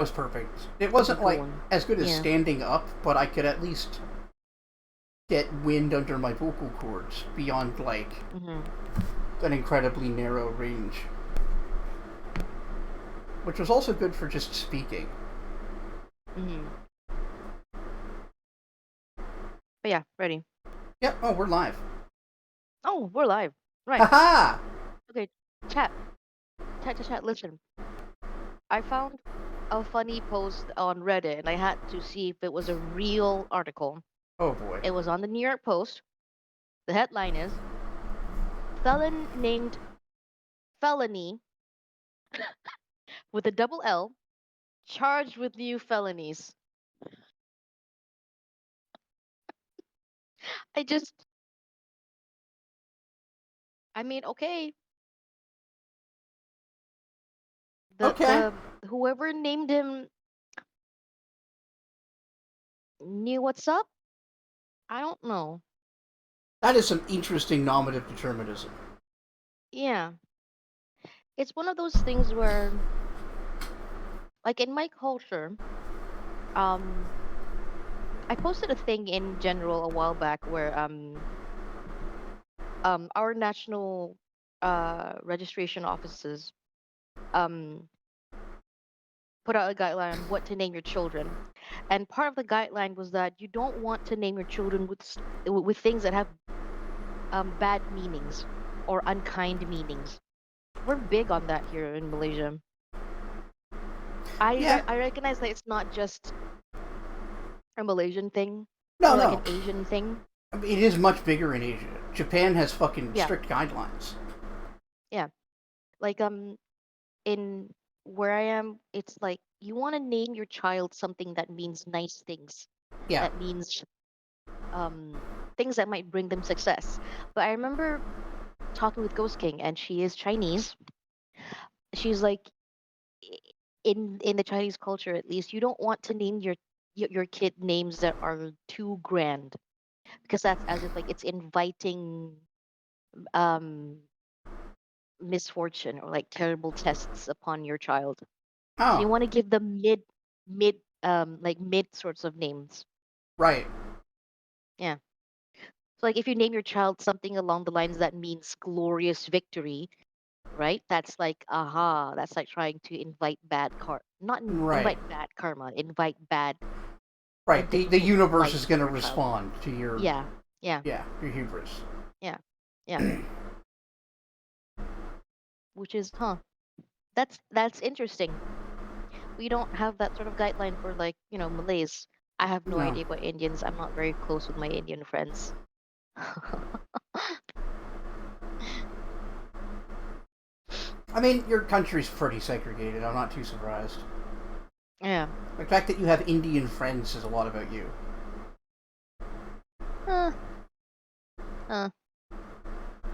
was perfect. It Keep wasn't it like going. as good as Yeah. standing up, but I could at least get wind under my vocal cords beyond like Mm-hmm. an incredibly narrow range, which was also good for just speaking. Mm-hmm. But yeah, ready. Yep. Oh, we're live. Oh, we're live. Right. Haha. Okay. Chat. Chat. Listen. I found a funny post on Reddit and I had to see if it was a real article. Oh boy. It was on the New York Post. The headline is Felon named Felony with a double L charged with new felonies. I just, I mean, okay. Okay. The whoever named him knew what's up. I don't know. That is some interesting nominative determinism. Yeah, it's one of those things where, like in my culture, um, I posted a thing in general a while back where our national registration offices um put out a guideline on what to name your children, and part of the guideline was that you don't want to name your children with things that have bad meanings or unkind meanings. We're big on that here in Malaysia. Yeah. I recognize that it's not just a Malaysian thing No, or like an no. Asian thing. I mean, it is much bigger in Asia. Japan has fucking Yeah, strict guidelines. yeah. Like in where I am, it's like you want to name your child something that means nice things. Yeah. That means um things that might bring them success. But I remember talking with Ghost King and she is Chinese. She's like i- in the Chinese culture at least, you don't want to name your kid names that are too grand because that's as if like it's inviting um misfortune or like terrible tests upon your child. So Oh, you want to give them mid sorts of names. right. Yeah. So like if you name your child something along the lines that means glorious victory, right? That's like aha, that's like trying to invite not Right. invite bad karma, invite bad and Right. The difficult universe life is for going to your child. respond to your, Yeah. Yeah. yeah, your hubris. Yeah. Yeah. Which is that's interesting. We don't have that sort of guideline for like, Malays. I have no No. idea about Indians. I'm not very close with my Indian friends. I mean, your country's pretty segregated. I'm not too surprised. Yeah. The fact that you have Indian friends says a lot about you. Uh, uh,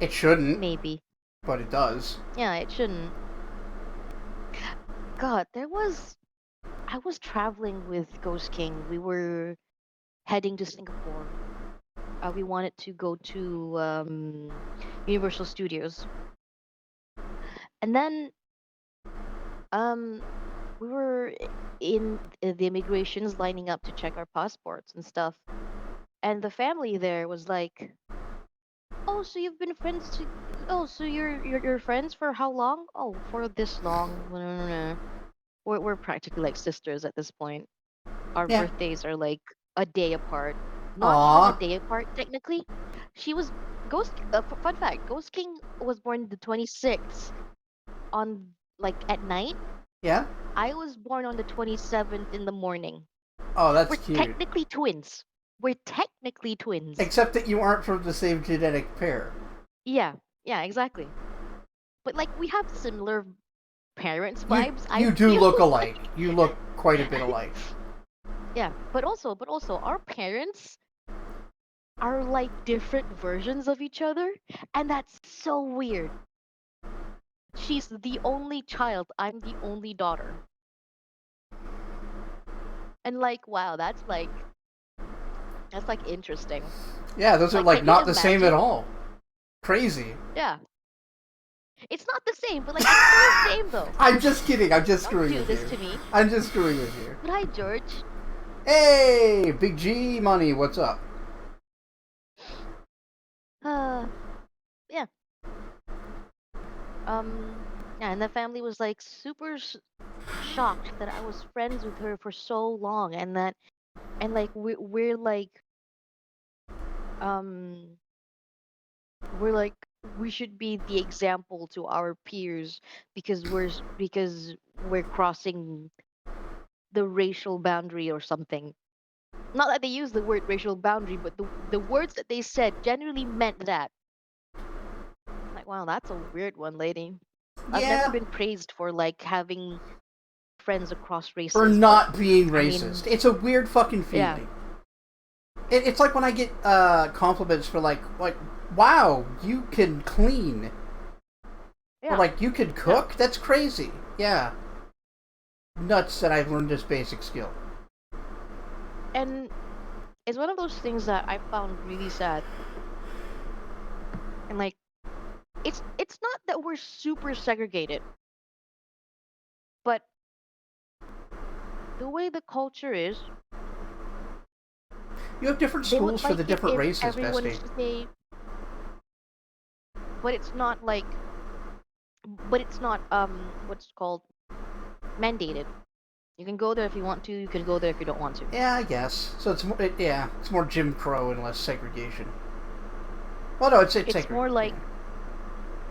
It shouldn't, maybe. but it does. Yeah, it shouldn't. God, I was traveling with Ghost King. We were heading to Singapore. We wanted to go to Universal Studios. And then um we were in the immigrations lining up to check our passports and stuff. And the family there was like, "Oh, so you've been friends to Oh, so you're friends for how long? Oh, for this long." We're practically like sisters at this point. Our Yeah. birthdays are like a day apart. Not even a Aw. day apart technically. She was fun fact, Ghost King was born the 26th on like at night. Yeah? I was born on the 27th in the morning. Oh, that's We're cute. technically twins. We're technically twins. Except that you aren't from the same genetic pair. Yeah, yeah, exactly. But like we have similar parents You vibes, I you do feel look like. alike. You look quite a bit alike. Yeah, but also our parents are like different versions of each other, and that's so weird. She's the only child, I'm the only daughter. And like wow, that's like interesting. Yeah, those are Like like can you not the same at imagine? all. Crazy. Yeah. It's not the same, but like it's still the same though. I'm just kidding. I'm just Don't screwing do with this you. to me. I'm just screwing with you. But hi, George. Hey, Big G Money, what's up? Uh, yeah. Yeah, and the family was like super shocked that I was friends with her for so long, and like we're like um we're like we should be the example to our peers because we're crossing the racial boundary or something. Not that they use the word racial boundary, but the words that they said generally meant that. Like, wow, that's a weird one, lady. I've never Yeah, been praised for like having friends across for races, but not being I mean, racist. It's a weird fucking yeah, feeling. It's like when I get compliments for like, wow, you can clean. Or yeah, like, you can yeah. cook? That's crazy. Yeah. Nuts that I've learned this basic skill. And it's one of those things that I found really sad. And like, it's not that we're super segregated, but the way the culture is, You have different they would schools for like the it different if races, everyone bestie. stay, but it's not like, but it's not what's it called mandated. You can go there if you want to. You can go there if you don't want to. Yeah, I guess. So it's more, yeah, it's more Jim Crow and less segregation. Well, no, it's It's segregation. more Yeah. like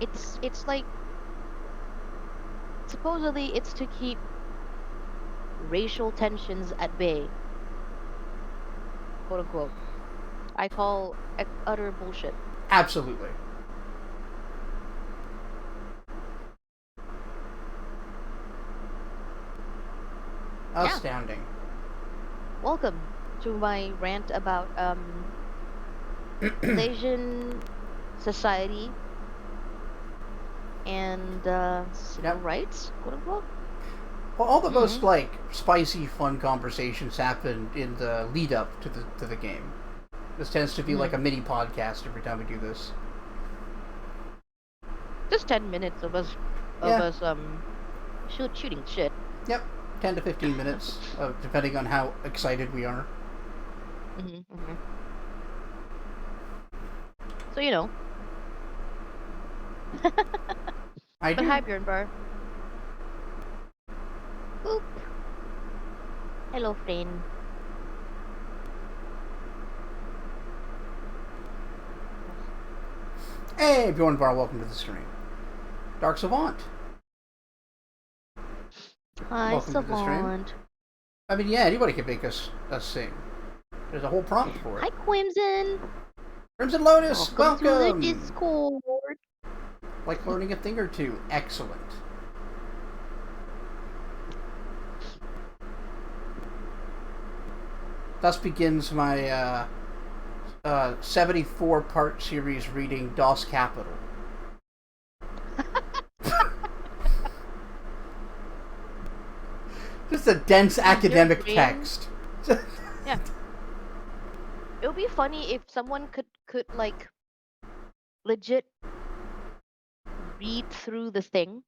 it's like supposedly it's to keep racial tensions at bay, quote unquote. I call utter bullshit. Absolutely. Yeah. Astounding. Welcome to my rant about Malaysian society and civil Yep. rights, quote unquote. Well, all the most Mm-hmm. like spicy, fun conversations happen in the lead up to the game. This tends to be like Mm-hmm. a mini podcast every time we do this. Just 10 minutes of Yeah. us shooting shit. Yep. 10 to 15 minutes, depending on how excited we are. Mm-hmm, mm-hmm. So you know. I But do. hi, Bjorn Bar. Boop. Hello, friend. Hey, Bjorn Bar, welcome to the stream. Dark Savant, Hi, welcome to the stream. Savant. I mean, yeah, anybody can make us sing. There's a whole prompt for it. Hi, Quimson. Crimson Lotus, Welcome to the welcome. Discord. Like learning a thing or two. Excellent. Thus begins my 74-part series reading Das Kapital. Just a dense Dude, your academic brain. text. Yeah. It would be funny if someone could like legit read through the thing,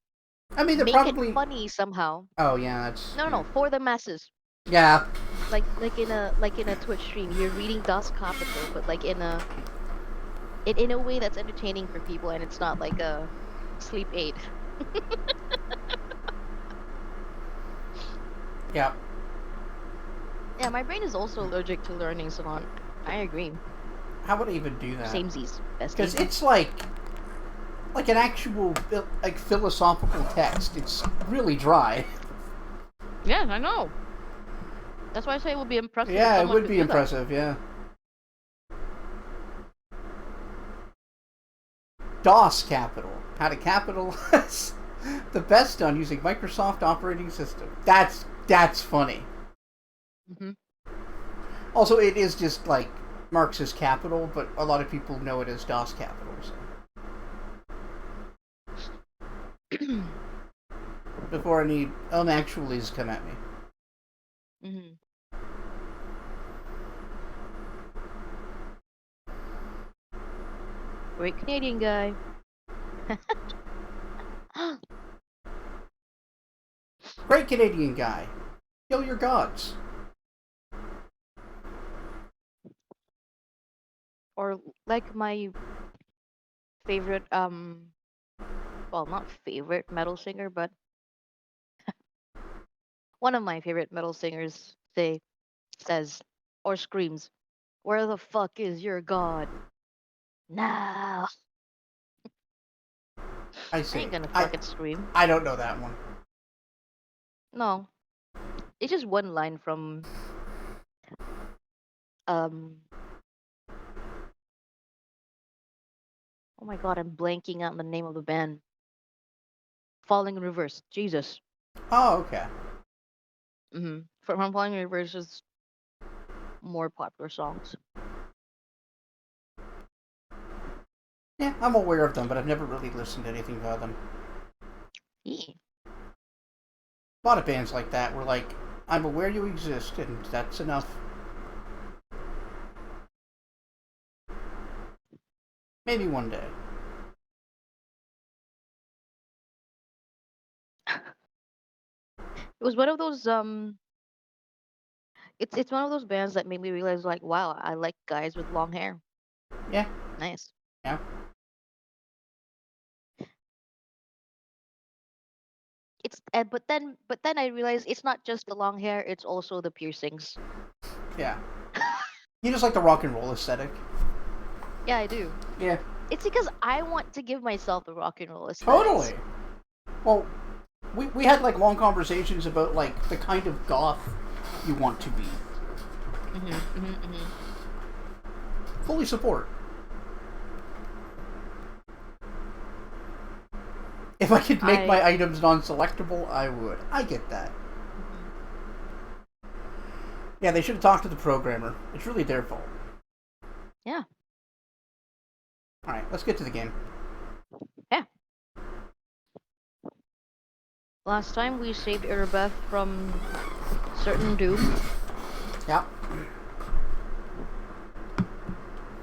I mean, they're make it probably. funny somehow. Oh yeah, that's No, no, yeah. no, for the masses. Yeah. Like in a Twitch stream, you're reading Das Kapital, but like in a way that's entertaining for people, and it's not like a sleep aid. Yeah. Yeah, my brain is also allergic to learning savant. I agree. How would I even do that? Samesies, Because bestie. it's like an actual like philosophical text. It's really dry. Yeah, I know. That's why I say it would be impressive if Yeah, it someone would could be do that. impressive. Yeah. DOS Capital. How to capitalize the best on using Microsoft operating system. That's funny. Hmm. Also, it is just like Marx's Capital, but a lot of people know it as DOS Capital. So. Before any actuallys come at me. Hmm. Great Canadian guy. Canadian guy. Kill your gods. Or like my favorite, well, not favorite metal singer, but one of my favorite metal singers says or screams, "Where the fuck is your god?" Nah, I I ain't see. gonna fucking scream. I don't know that one. No, it's just one line from um. Oh my god, I'm blanking on the name of the band. Falling in Reverse. Jesus. Oh, okay. From Falling in Reverse is more popular songs. Yeah, I'm aware of them, but I've never really listened to anything by them. Yeah. A lot of bands like that were like, I'm aware you exist, and that's enough. Maybe one day. It was one of those it's one of those bands that made me realize like, wow, I like guys with long hair. Yeah, Nice. yeah. It's but then I realized it's not just the long hair, it's also the piercings. Yeah. You just like the rock and roll aesthetic. Yeah, I do. Yeah. It's because I want to give myself the rock and roll aesthetics. Totally. Well, we had like long conversations about like the kind of goth you want to be. Fully support. If I could make my items non-selectable, I would. I get that. Yeah, they should have talked to the programmer. It's really their fault. Yeah. Alright, let's get to the game. Yeah. Last time we saved Irabeth from certain doom. Yeah.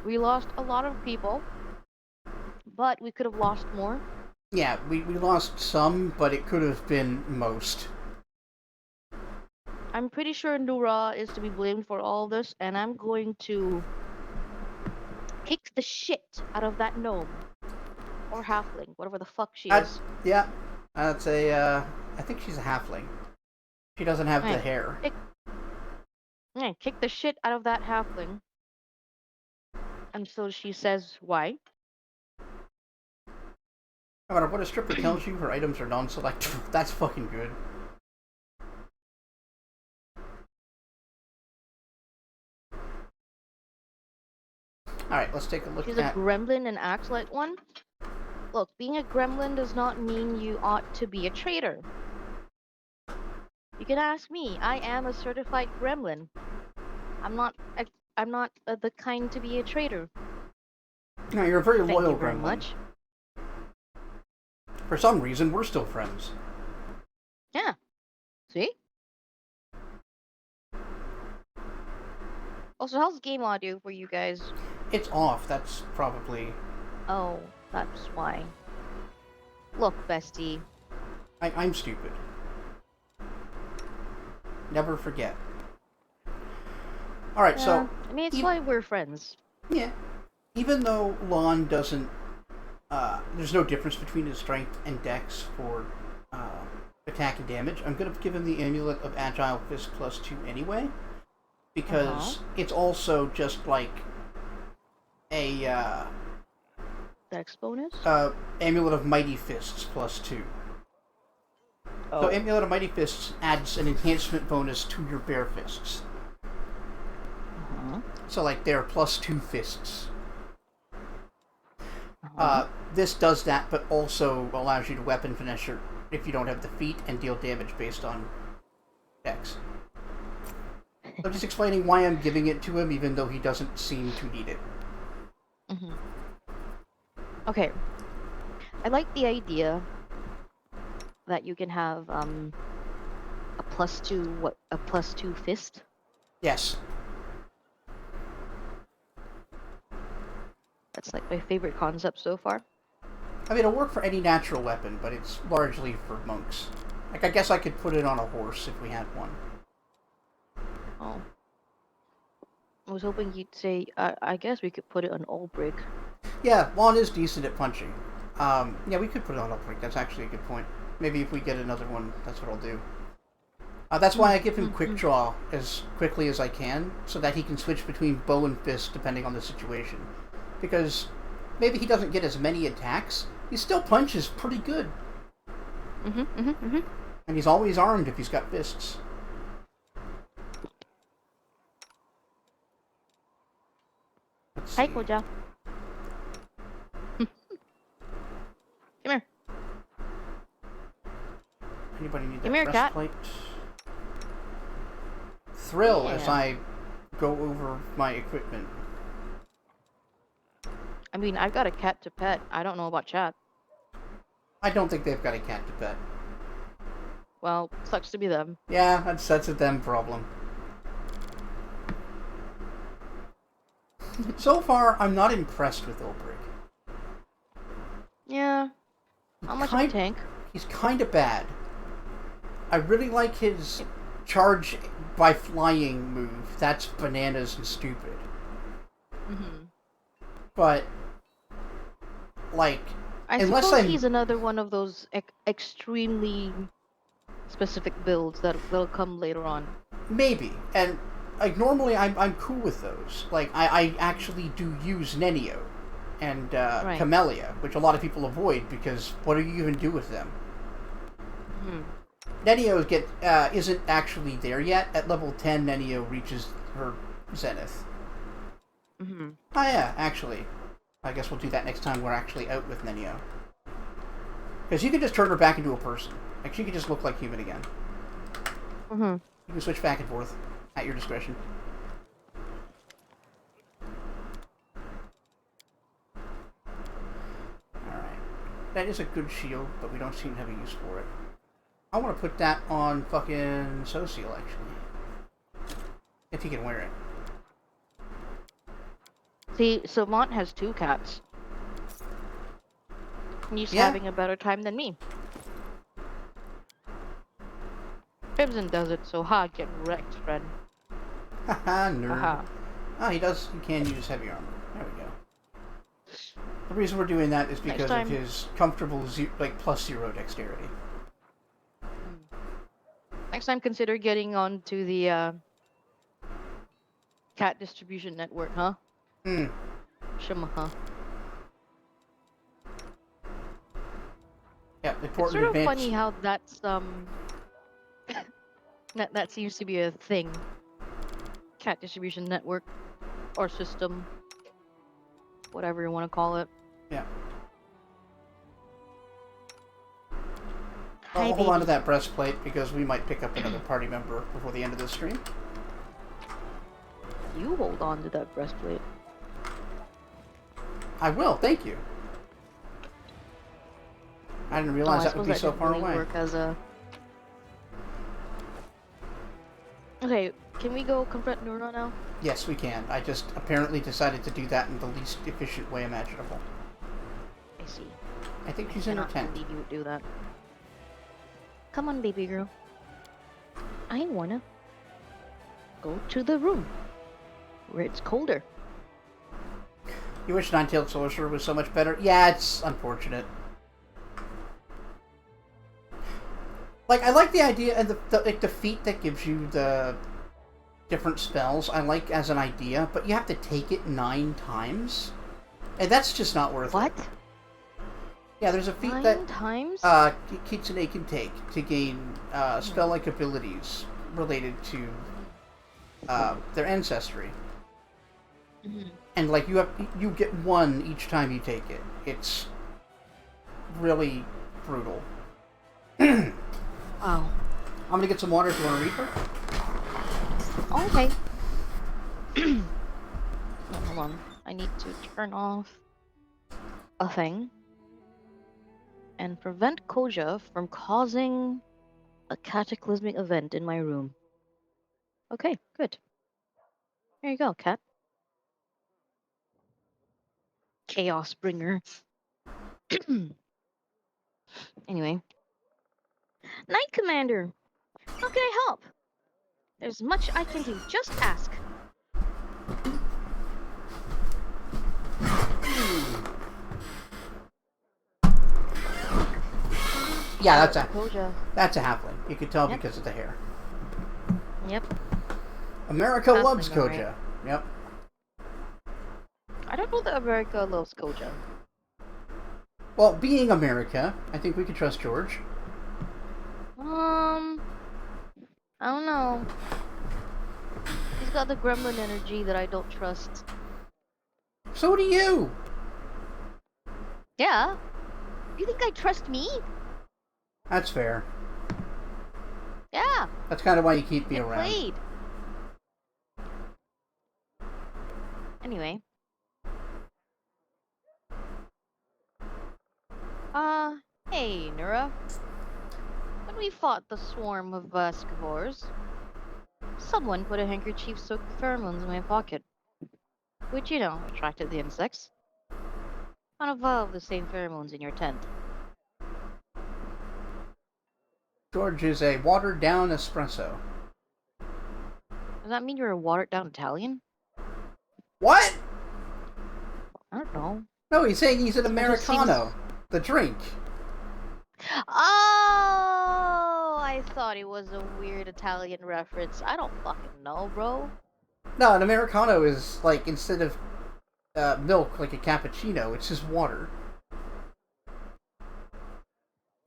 We lost a lot of people, but we could have lost more. Yeah, we lost some, but it could have been most. I'm pretty sure Nura is to be blamed for all this, and I'm going to kick the shit out of that gnome. Or halfling, whatever the fuck she is. Yeah, that's I think she's a halfling. She doesn't have the hair. Kick the shit out of that halfling. Until she says why. No matter what a stripper tells you, her items are non-selectable. That's fucking good. Alright, let's take a look She's a gremlin and acts like one? Look, being a gremlin does not mean you ought to be a traitor. You can ask me. I am a certified gremlin. I'm not the kind to be a traitor. No, you're a very Thank loyal you very gremlin. much. For some reason, we're still friends. Yeah. See? Also, how's game audio for you guys? It's off. That's probably... Oh, that's why. Look, bestie. I'm stupid. Never forget. Alright, so... I mean, it's why we're friends. Yeah. Even though Lon doesn't... there's no difference between his strength and dex for attack and damage, I'm going to give him the Amulet of Agile Fist plus 2 anyway. Because it's also just like a... dex bonus? Amulet of Mighty Fists plus 2. Oh. So Amulet of Mighty Fists adds an enhancement bonus to your bare fists. So like they're plus 2 fists. This does that, but also allows you to weapon finesse your, if you don't have the feat, and deal damage based on dex. I'm just explaining why I'm giving it to him, even though he doesn't seem to need it. Okay. I like the idea that you can have a plus 2 fist. Yes. That's like my favorite concept so far. I mean, it'll work for any natural weapon, but it's largely for monks. Like, I guess I could put it on a horse if we had one. Oh. I was hoping you'd say, I guess we could put it on old brick. Yeah, Lon is decent at punching. Yeah, we could put it on a break. That's actually a good point. Maybe if we get another one, that's what I'll do. That's why I give him quick draw as quickly as I can, so that he can switch between bow and fist depending on the situation. Because maybe he doesn't get as many attacks, he still punches pretty good. And he's always armed if he's got fists. Hi, Koja. Come here. Anybody need Come that here, cat. breastplate? Thrill as Yeah. I go over my equipment. I mean, I've got a cat to pet. I don't know about chat. I don't think they've got a cat to pet. Well, sucks to be them. Yeah, that's a them problem. So far, I'm not impressed with Ulbrich. Yeah. How much of a tank? He's kind of bad. I really like his charge by flying move. That's bananas and stupid. But, like, I unless suppose he's another one of those extremely specific builds that will come later on. Maybe. And, like, normally I'm cool with those. Like, I actually do use Nenio and Right. Camellia, which a lot of people avoid because what do you even do with them? Nenio isn't actually there yet. At level 10, Nenio reaches her zenith. Oh yeah, actually. I guess we'll do that next time we're actually out with Nenio. Because you can just turn her back into a person. Like, she can just look like human again. You can switch back and forth at your discretion. Alright. That is a good shield, but we don't seem to have a use for it. I want to put that on fucking Social, actually. If he can wear it. See, Savant has 2 cats. He's having a better time than me. Crimson does it, so get wrecked, friend. Haha, nerd. Oh, he can use heavy armor. There we go. The reason we're doing that is because of his comfortable, +0 dexterity. Next time, consider getting onto the cat distribution network, huh? Shamaha. Yeah, It's sort of funny how that's that seems to be a thing. Cat distribution network or system, whatever you want to call it. Yeah. Hi, I'll hold on to that breastplate because we might pick up another party member before the end of this stream. You hold on to that breastplate. I will, thank you. I didn't realize that would be so far away. Work as a... Okay, can we go confront Nura now? Yes, we can. I just apparently decided to do that in the least efficient way imaginable. I see. I think she's in her tent. I cannot believe you would do that. Come on, baby girl. I wanna go to the room where it's colder. You wish Nine-Tailed Sorcerer was so much better? Yeah, it's unfortunate. Like, I like the idea and the feat that gives you the different spells. I like as an idea, but you have to take it 9 times, and that's just not worth it. What? Yeah, there's a feat 9 times? Kitsune can take to gain spell-like abilities related to their ancestry. And like you get 1 each time you take it. It's really brutal. Wow. I'm gonna get some water if you want to read her. Okay. Hold on. I need to turn off a thing and prevent Koja from causing a cataclysmic event in my room. Okay, good. Here you go, cat. Chaos bringer. Anyway. Knight Commander, how can I help? There's much I can do. Just ask. Yeah, Oh, it's a Koja. that's a halfling. You can tell Yep. because of the hair. Yep. America loves Halfling, alright. Koja. Yep. I don't know that America loves Koja. Well, being America, I think we can trust George. I don't know. He's got the gremlin energy that I don't trust. So do you. Yeah. You think I trust me? That's fair. Yeah. That's kind of why you keep me Get around. played. Anyway. Hey, Nura. When we fought the swarm of Skavors, someone put a handkerchief soaked with pheromones in my pocket, which, attracted the insects. Found a vial of the same pheromones in your tent. George is a watered down espresso. Does that mean you're a watered down Italian? What? I don't know. No, he's saying he's an Espresso Americano. seems... The drink. Oh, I thought it was a weird Italian reference. I don't fucking know, bro. No, an Americano is like, instead of milk, like a cappuccino, it's just water.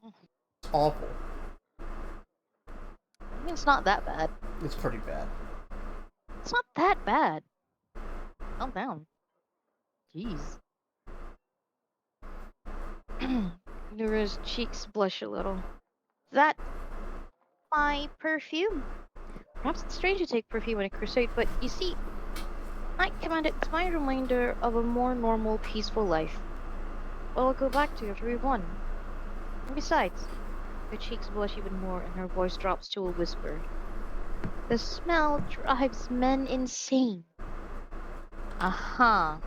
It's awful. I mean, it's not that bad. It's pretty bad. It's not that bad. Calm down. Jeez. Nura's cheeks blush a little. That my perfume? Perhaps it's strange to take perfume on a crusade, but you see, Knight Commander, it's my reminder of a more normal, peaceful life. Well, I'll go back to after we've won. And besides, her cheeks blush even more and her voice drops to a whisper. The smell drives men insane. Aha.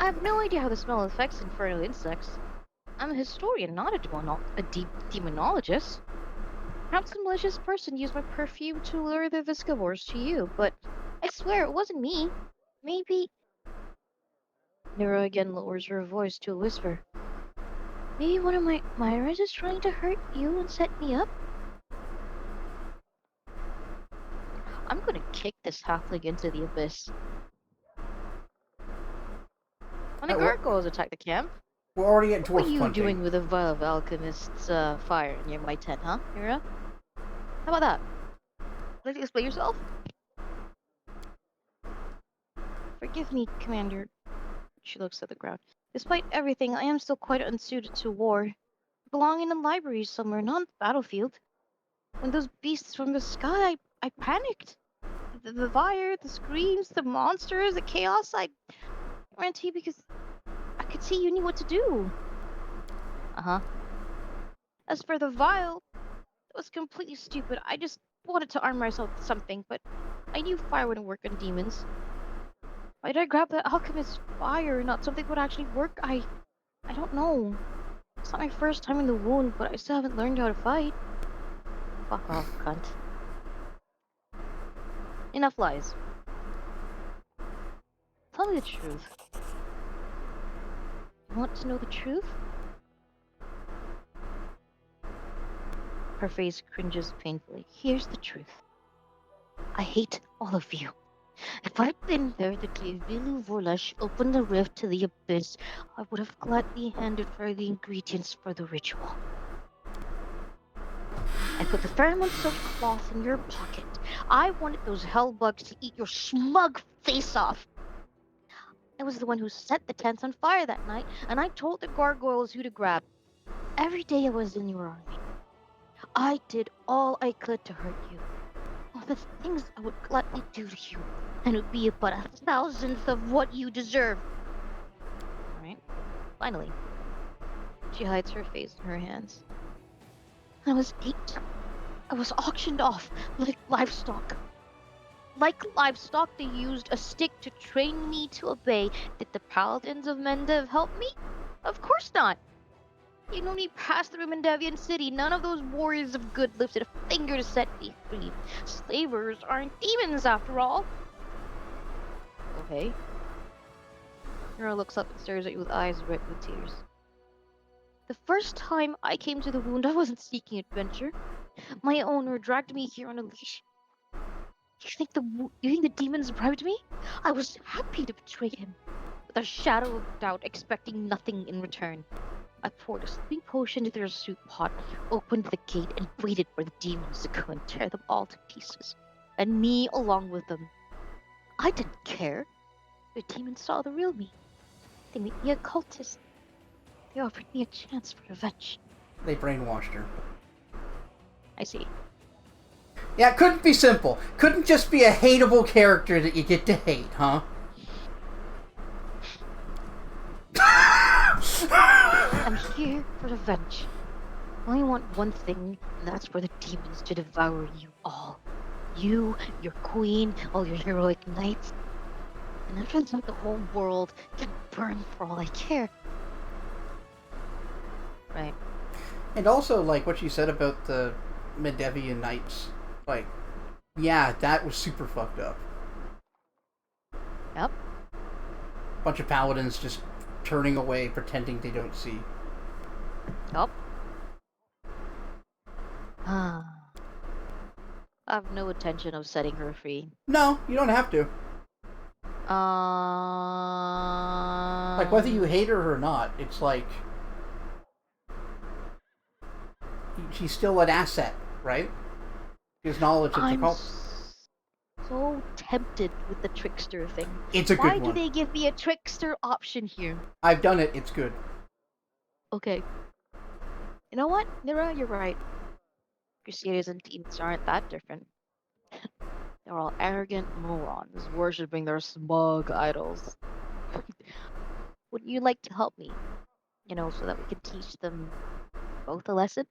I have no idea how the smell affects infernal insects. I'm a historian, not a deep demonologist. Perhaps a malicious person used my perfume to lure the Viscavores to you, but I swear it wasn't me. Maybe... Nero again lowers her voice to a whisper. Maybe one of my Myras is trying to hurt you and set me up? I'm gonna kick this halfling into the abyss. When the gargoyles attack the camp, We're already at what dwarf are you punching. doing with a vial of alchemist's fire near my tent, huh, Mira? How about that? Would you like to explain yourself? Forgive me, Commander. She looks at the ground. Despite everything, I am still quite unsuited to war. I belong in a library somewhere, not on the battlefield. When those beasts from the sky, I panicked. The fire, the screams, the monsters, the chaos, I ran to you because I could see you knew what to do. Uh-huh. As for the vial, it was completely stupid. I just wanted to arm myself with something, but I knew fire wouldn't work on demons. Why did I grab the alchemist's fire, not something that would actually work? I don't know. It's not my first time in the wound, but I still haven't learned how to fight. Fuck off, cunt. Enough lies. Tell me the truth. You want to know the truth? Her face cringes painfully. Here's the truth. I hate all of you. If I'd been there the day Vilu Vorlash opened the rift to the abyss, I would have gladly handed her the ingredients for the ritual. I put the pheromone-soaked cloth in your pocket. I wanted those hellbugs to eat your smug face off. I was the one who set the tents on fire that night, and I told the gargoyles who to grab. Every day I was in your army. I did all I could to hurt you. All the things I would gladly do to you, and it would be but a thousandth of what you deserve. Alright, finally. She hides her face in her hands. I was 8. I was auctioned off like livestock. Like livestock, they used a stick to train me to obey. Did the paladins of Mendev help me? Of course not. You know me past through Mandavian City. None of those warriors of good lifted a finger to set me free. Slavers aren't demons after all. Okay. Nora looks up and stares at you with eyes red with tears. The first time I came to the wound, I wasn't seeking adventure. My owner dragged me here on a leash. You think the demons bribed me? I was happy to betray him, with a shadow of doubt, expecting nothing in return. I poured a sleeping potion into their soup pot, opened the gate, and waited for the demons to come and tear them all to pieces, and me along with them. I didn't care. The demons saw the real me. They made me a cultist. They offered me a chance for revenge. They brainwashed her. I see. Yeah, it couldn't be simple. Couldn't just be a hateable character that you get to hate, huh? I'm here for revenge. I only want one thing, and that's for the demons to devour you all. You, your queen, all your heroic knights. And that turns out the whole world can burn for all I care. Right. And also, like, what you said about the Medevian Knights. Like, yeah, that was super fucked up. Yep. Bunch of paladins just turning away, pretending they don't see. Yup. I have no intention of setting her free. No, you don't have to. Like, whether you hate her or not, it's like... she's still an asset, right? His knowledge of the cult. So tempted with the trickster thing. It's a good one. Why do they give me a trickster option here? I've done it. It's good. Okay. You know what, Nira? You're right. Crusaders and demons aren't that different. They're all arrogant morons, worshipping their smug idols. Would you like to help me? You know, so that we can teach them both a lesson?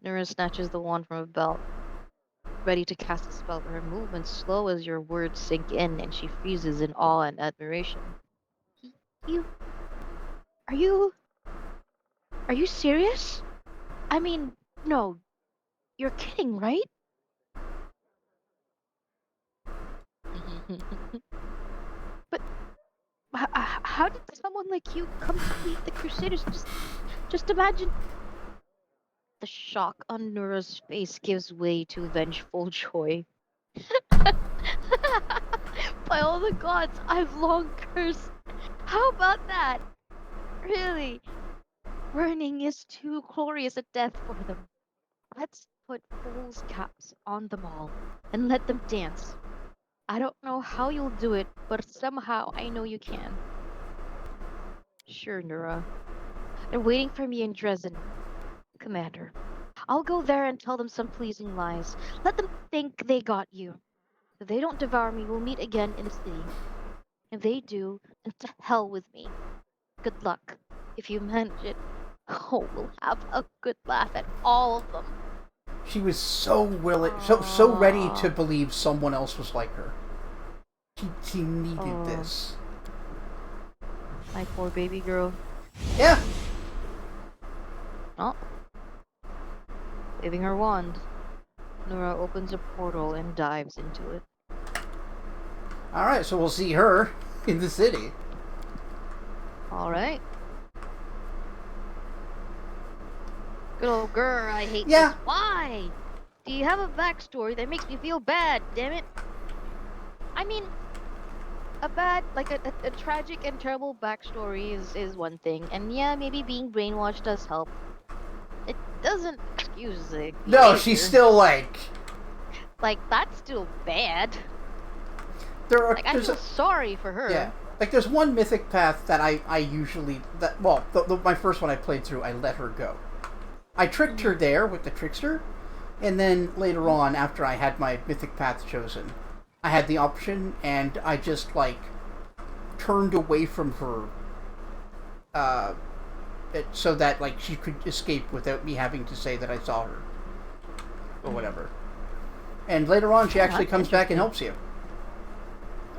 Nira snatches the wand from her belt, ready to cast a spell, but her movements slow as your words sink in, and she freezes in awe and admiration. You... Are you serious? I mean, no. You're kidding, right? But how did someone like you come to lead the Crusaders? Just imagine. The shock on Nura's face gives way to vengeful joy. By all the gods I've long cursed. How about that? Really? Burning is too glorious a death for them. Let's put fool's caps on them all and let them dance. I don't know how you'll do it, but somehow I know you can. Sure, Nura. They're waiting for me in Drezen, Commander. I'll go there and tell them some pleasing lies. Let them think they got you. If they don't devour me, we'll meet again in the city. If they do, then to hell with me. Good luck. If you manage it, oh, we'll have a good laugh at all of them. She was so willing, so ready to believe someone else was like her. She needed this. My poor baby girl. Yeah. Oh. Waving her wand, Nora opens a portal and dives into it. Alright, so we'll see her in the city. Alright. Good old girl, I hate Yeah. this. Why? Do you have a backstory that makes me feel bad, damn it? I mean, a tragic and terrible backstory is one thing. And yeah, maybe being brainwashed does help. It doesn't excuse the behavior. No, she's still like... Like, that's still bad. I feel sorry for her. Yeah. Like, there's one mythic path that I usually... my first one I played through, I let her go. I tricked her there with the trickster, and then later on, after I had my mythic path chosen, I had the option, and I just, like, turned away from her, so that, like, she could escape without me having to say that I saw her. Or whatever. And later on, she actually comes back and helps you.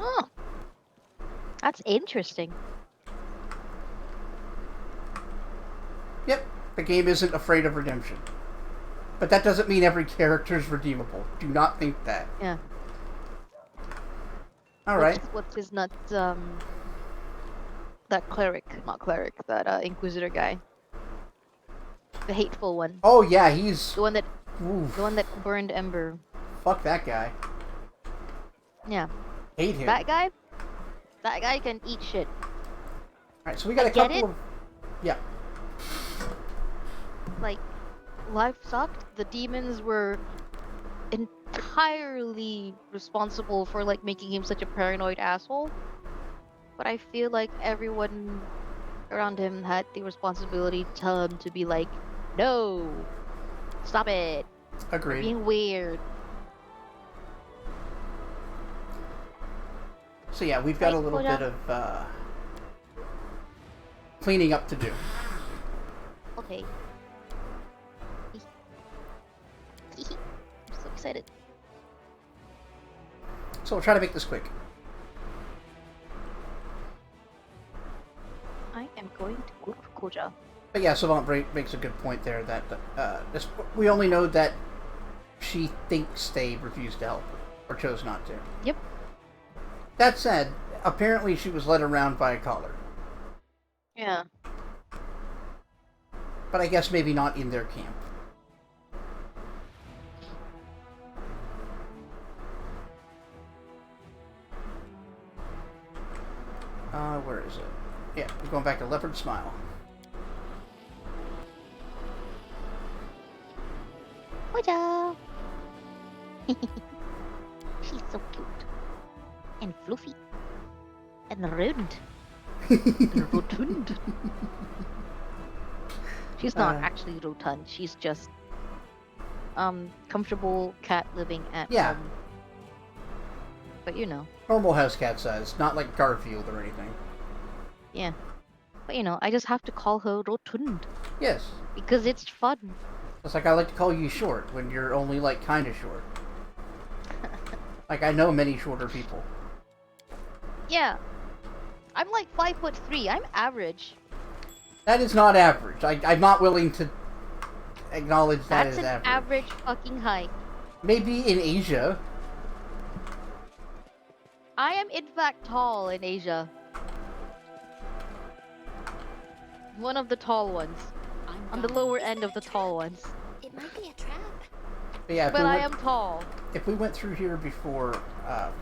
Oh. That's interesting. The game isn't afraid of redemption. But that doesn't mean every character is redeemable. Do not think that. Yeah. Alright. What's his nuts? That cleric, not cleric, that inquisitor guy, the hateful one. Oh yeah, he's the one that oof. the one that burned Ember. Fuck that guy. Yeah. Hate him. That guy can eat shit. Alright, so we got a get couple it? of... Yeah. Like, life sucked. The demons were entirely responsible for like making him such a paranoid asshole. But I feel like everyone around him had the responsibility to tell him to be like, no, stop it. Agreed. You're being weird. So yeah, we've got a little bit of cleaning up to do. Okay. I'm so excited. So we'll try to make this quick. I am going to go to Koja. But yeah, Savant makes a good point there that we only know that she thinks they refused to help her, or chose not to. Yep. That said, apparently she was led around by a collar. Yeah. But I guess maybe not in their camp. Where is it? Yeah, we're going back to Leopard Smile. Koja! She's so cute. And fluffy. And round. And rotund. She's not actually rotund. She's just comfortable cat living at home. But you know. Normal house cat size, not like Garfield or anything. Yeah. But you know, I just have to call her rotund. Yes. Because it's fun. It's like I like to call you short when you're only like kind of short. Like I know many shorter people. Yeah. I'm like 5'3". I'm average. That is not average. I'm not willing to acknowledge that as That's an average fucking height. Maybe in Asia. I am in fact tall in Asia. One of the tall ones. On the lower end of the tall ones. It might be a trap. But yeah, But I am tall. If we went through here before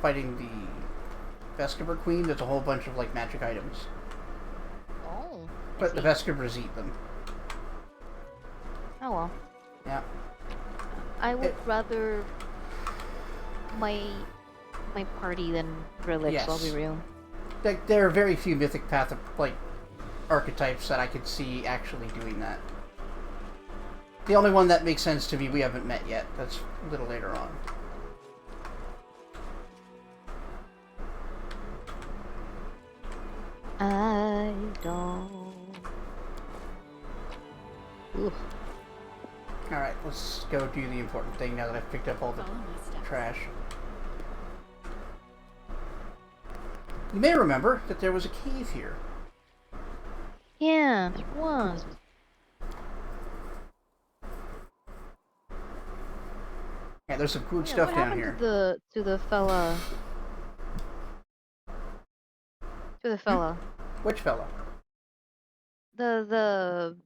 fighting the Vescover Queen, there's a whole bunch of like magic items. Oh. But the Vescovers eat them. Oh well. Yeah. I would rather my party than relics, Yes. I'll be real. Like, there are very few mythic path like archetypes that I could see actually doing that. The only one that makes sense to me we haven't met yet. That's a little later on. I don't. Ooh. Alright, let's go do the important thing now that I've picked up all the trash. You may remember that there was a cave here. Yeah, there was. Yeah, there's some cool stuff down here. What happened to the fella? To the fella. Which fella? The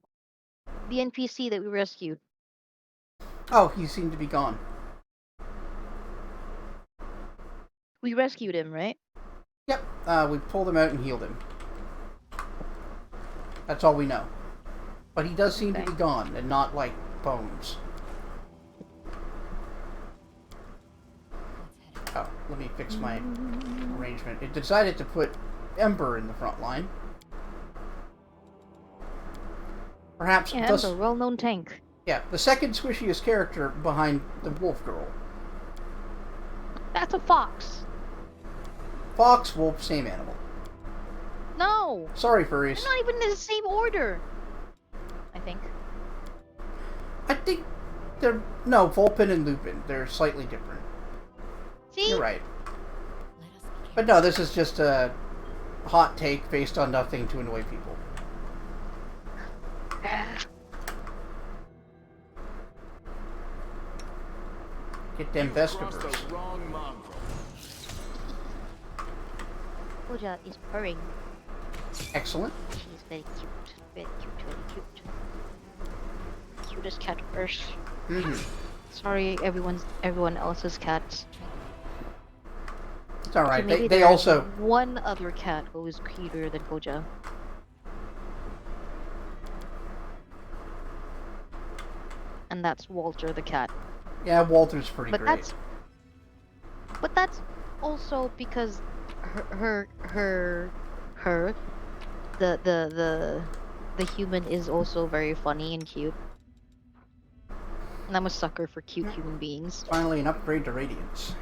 NPC that we rescued. Oh, he seemed to be gone. We rescued him, right? Yep, we pulled him out and healed him. That's all we know. But he does seem to be gone, and not, like, bones. Oh, let me fix my arrangement. It decided to put Ember in the front line. Perhaps Yeah, Ember, well-known tank. Yeah, the second squishiest character behind the wolf girl. That's a fox. Fox, wolf, same animal. No! Sorry, furries. They're not even in the same order. I think. I think they're... No, Vulpin and Lupin. They're slightly different. See? You're right. But no, this is just a hot take based on nothing to annoy people. Get them vegetables. Koja is purring. Excellent. She's very cute. Very cute, very cute. Cutest cat on earth. Mm-hmm. Sorry, everyone else's cats. It's alright. Okay, They there's also... one other cat who is cuter than Koja. And that's Walter the cat. Yeah, Walter's pretty great. But that's also because the human is also very funny and cute. And I'm a sucker for cute human beings. Finally, an upgrade to Radiance.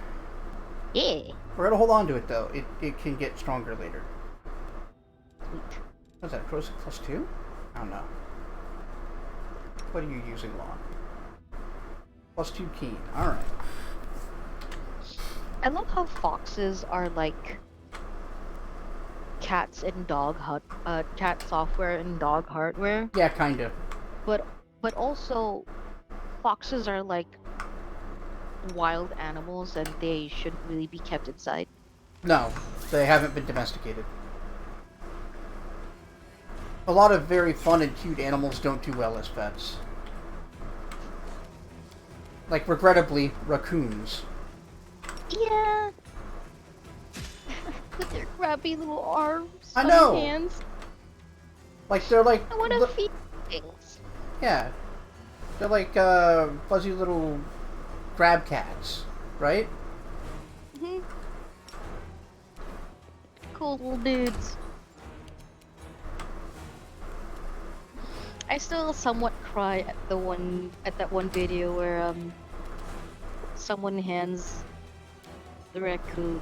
Yeah. We're gonna hold on to it though. It can get stronger later. Sweet. What's that? Corrosive +2? I don't know. What are you using, Lon? +2 keen. Alright. I love how foxes are like cats in cat software and dog hardware. Yeah, kind of. But also foxes are like wild animals and they shouldn't really be kept inside. No, they haven't been domesticated. A lot of very fun and cute animals don't do well as pets. Like, regrettably, raccoons. Yeah. With their grabby little arms. I know. And hands. Like, they're like... I want to feed things. Yeah. They're like, fuzzy little crab cats, right? Mhm. Cool little dudes. I still somewhat cry at that one video where someone hands the raccoon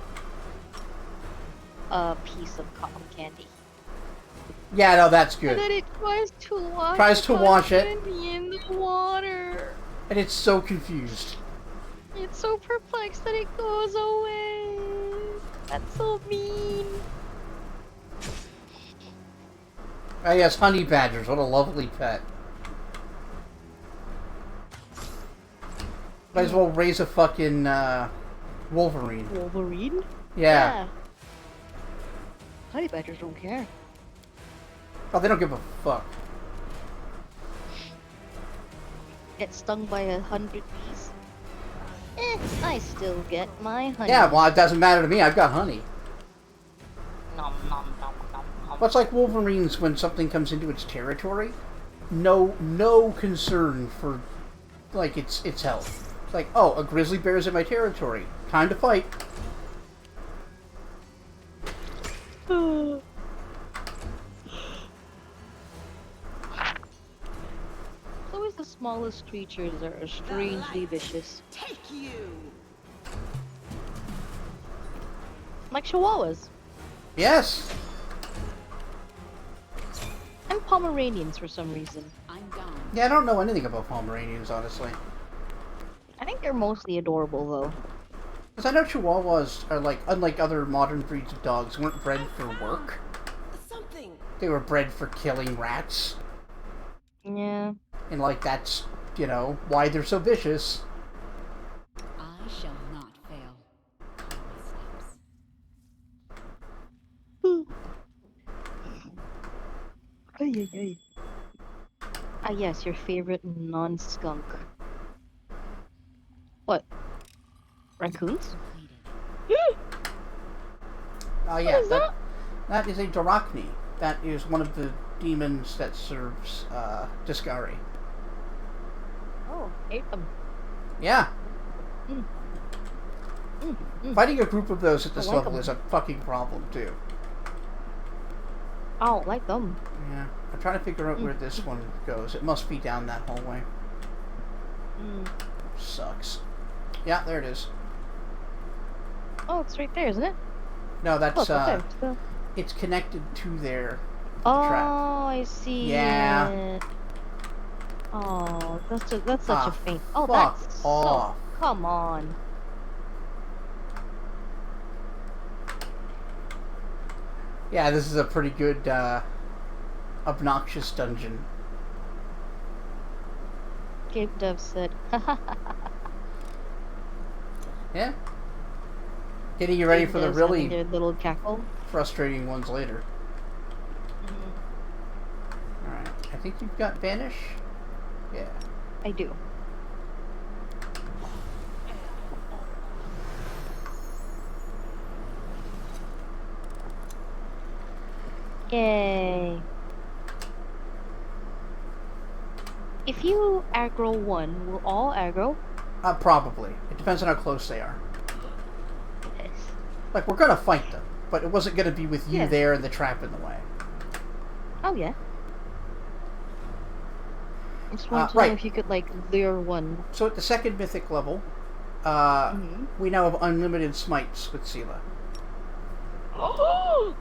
a piece of cotton candy. Yeah, no, that's good. And then it tries to wash it. Candy in the water. And it's so confused. It's so perplexed that it goes away. That's so mean. Ah, yes, honey badgers. What a lovely pet. Might as well raise a fucking, Wolverine. Wolverine? Yeah. Honey badgers don't care. Oh, they don't give a fuck. Get stung by 100 bees. I still get my honey. Yeah, well, it doesn't matter to me. I've got honey. Nom nom nom nom nom. What's like Wolverines when something comes into its territory? No concern for, like, its health. It's like, oh, a grizzly bear's in my territory. Time to fight. Always the smallest creatures are strangely vicious. Take you. Like chihuahuas. Yes. And Pomeranians for some reason. I'm gone. Yeah, I don't know anything about Pomeranians, honestly. I think they're mostly adorable though. Because I know Chihuahuas are like, unlike other modern breeds of dogs, weren't bred for work. Something. They were bred for killing rats. Yeah. And like, that's, you know, why they're so vicious. I shall not fail. Ay, ay, ay. Ah yes, your favorite non-skunk. What? Raccoons? Oh yeah, is that? that is a Dorachni. That is one of the demons that serves Discari. Oh, ate them. Yeah. Mm. Fighting a group of those at this I like level 'em. is a fucking problem too. I don't like them. Yeah. I'm trying to figure out where this one goes. It must be down that hallway. Mm. Sucks. Yeah, there it is. Oh, it's right there, isn't it? No, Oh, that's it's up there. it's connected to their Oh, trap. I see. Yeah. it. Oh, that's such Ah, a faint. Oh, fuck that's off. so. Come on. Yeah, this is a pretty good obnoxious dungeon. Game dev said. Yeah. Getting you ready for the Guys having really their little cackle. frustrating ones later. Mhm. Alright. I think you've got Vanish? Yeah. I do. Yay. If you aggro one, will all aggro? Probably. It depends on how close they are. Yes. Like, we're gonna fight them, but it wasn't gonna be with you Yeah. there and the trap in the way. Oh yeah. I just wanted to know Right. if you could like lure one. So at the second mythic level, Mhm. we now have unlimited smites with Sela. Oh!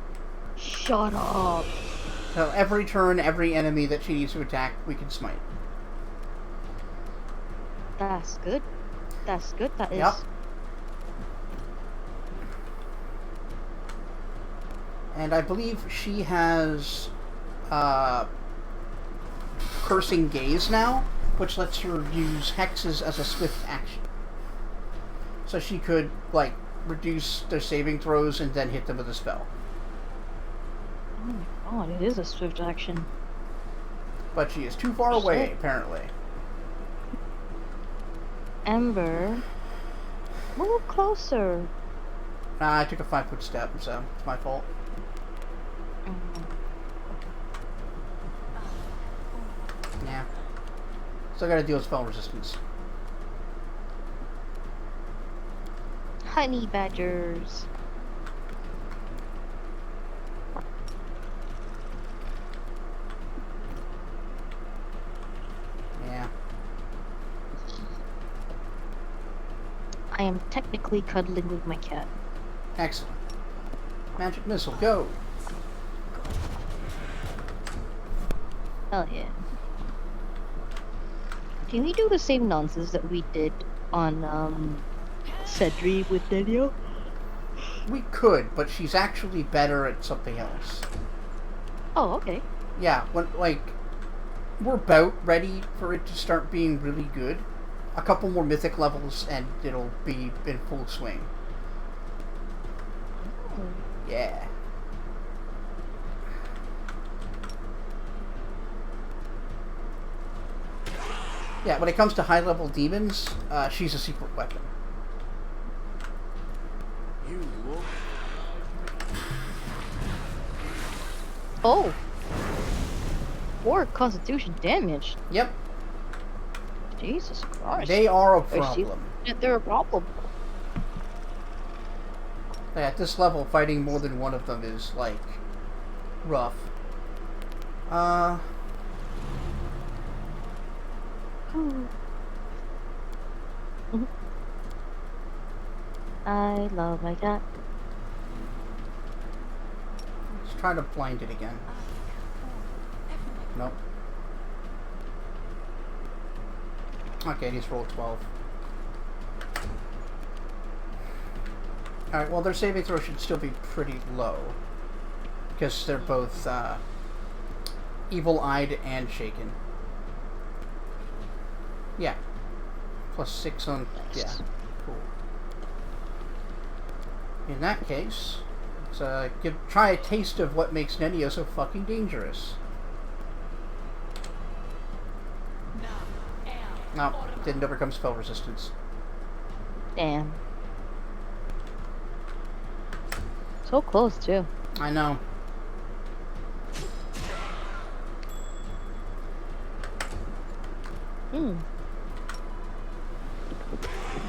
Shut up. So every turn, every enemy that she needs to attack, we can smite. That's good. That's good. That is. Yep. And I believe she has Cursing Gaze now, which lets her use hexes as a swift action. So she could, like, reduce their saving throws and then hit them with a spell. Oh my god, it is a swift action. But she is too far away, apparently. Ember. Move closer. I took a 5-foot step, so it's my fault. Yeah. Still gotta deal with spell resistance. Honey badgers. Yeah. I am technically cuddling with my cat. Excellent. Magic missile, go! Hell yeah. Can we do the same nonsense that we did on Cedri with Daniel? We could, but she's actually better at something else. Oh, okay. Yeah, when, like, we're about ready for it to start being really good. A couple more mythic levels and it'll be in full swing. Yeah. Yeah, when it comes to high-level demons, she's a secret weapon. Oh! 4 constitution damage. Yep, Jesus Christ. they are a I see problem. that they're a problem. At this level, fighting more than one of them is, like, rough. I love my cat. Let's try to blind it again. Nope. Okay, he's rolled 12. Alright, well, their saving throw should still be pretty low. Because they're both, evil-eyed and shaken. Yeah. Plus 6 on... yeah. Cool. In that case, let's, try a taste of what makes Nenio so fucking dangerous. No, didn't overcome spell resistance. Damn. So close, too. I know.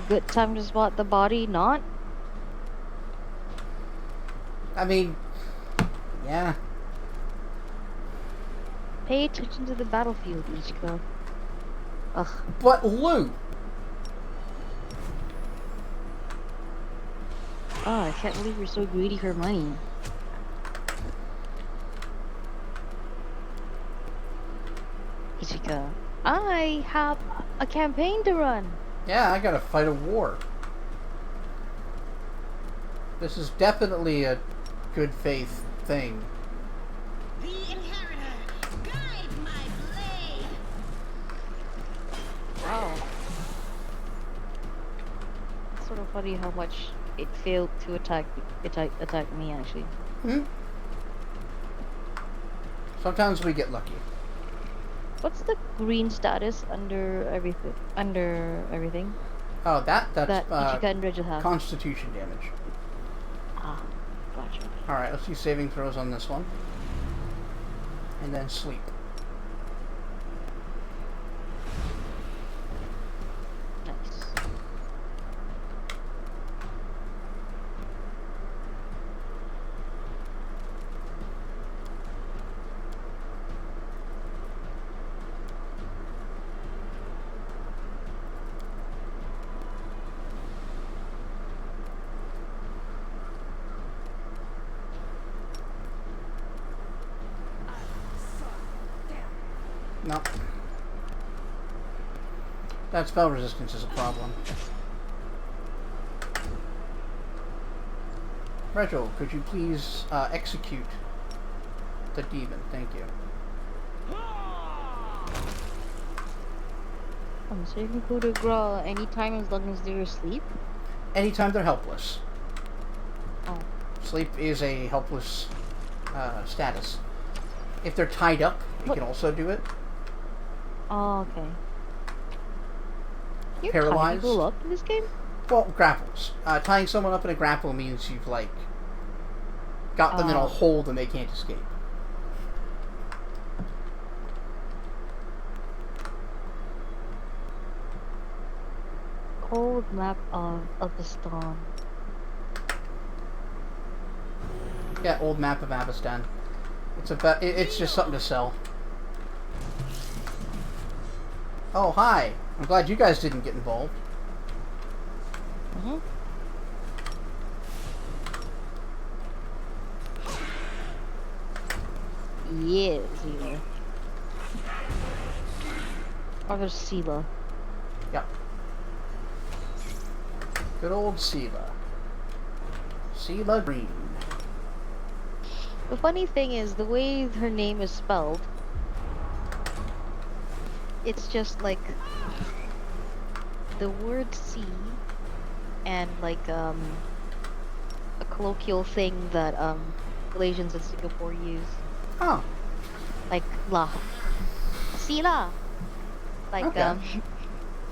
Good time to spot the body, not? I mean, yeah. Pay attention to the battlefield, Ichiko. Ugh. But loot! Oh, I can't believe you're so greedy for money. Ichiko, I have a campaign to run. Yeah, I gotta fight a war. This is definitely a good faith thing. The inheritor, guide my blade. Wow. sort of funny how much it failed to attack me actually. Hmm? Sometimes we get lucky. What's the green status under everything? Oh, that's That Ichika and Regil have. Constitution damage. Ah, gotcha. Alright, let's do saving throws on this one. And then sleep. Nice. No. That spell resistance is a problem. Regil, could you please execute the demon? Thank you. So you can go to Gra anytime as long as they're asleep? Anytime they're helpless. Oh. Sleep is a helpless status. If they're tied up, you can also do it. Oh, okay. You're Paralyzed. tying people up in this game? Well, grapples. Tying someone up in a grapple means you've, like, got them in a Oh. hold and they can't escape. Cold map of the storm. Yeah, old map of Abistan. It's just something to sell. Oh, hi. I'm glad you guys didn't get involved. Mm-hmm. Yeah, Zila. Or there's Sela. Yep. Good old Sela. Sela Green. The funny thing is, the way her name is spelled, it's just like the word "C" and like a colloquial thing that Malaysians in Singapore use, Oh, like "la," "Sila," like Okay.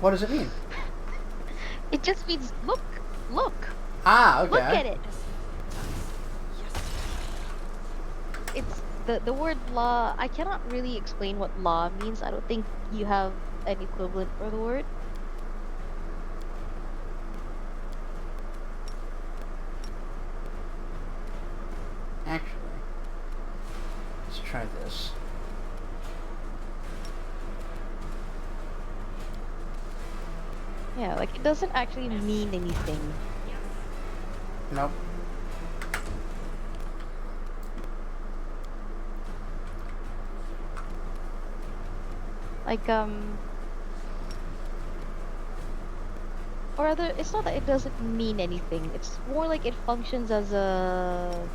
What does it mean? it just means look, Ah, okay. look at it. It's the word "la." I cannot really explain what "la" means. I don't think you have an equivalent for the word. Actually, let's try this. Yeah, like it doesn't actually mean anything. Nope. Like or rather, it's not that it doesn't mean anything. It's more like it functions as a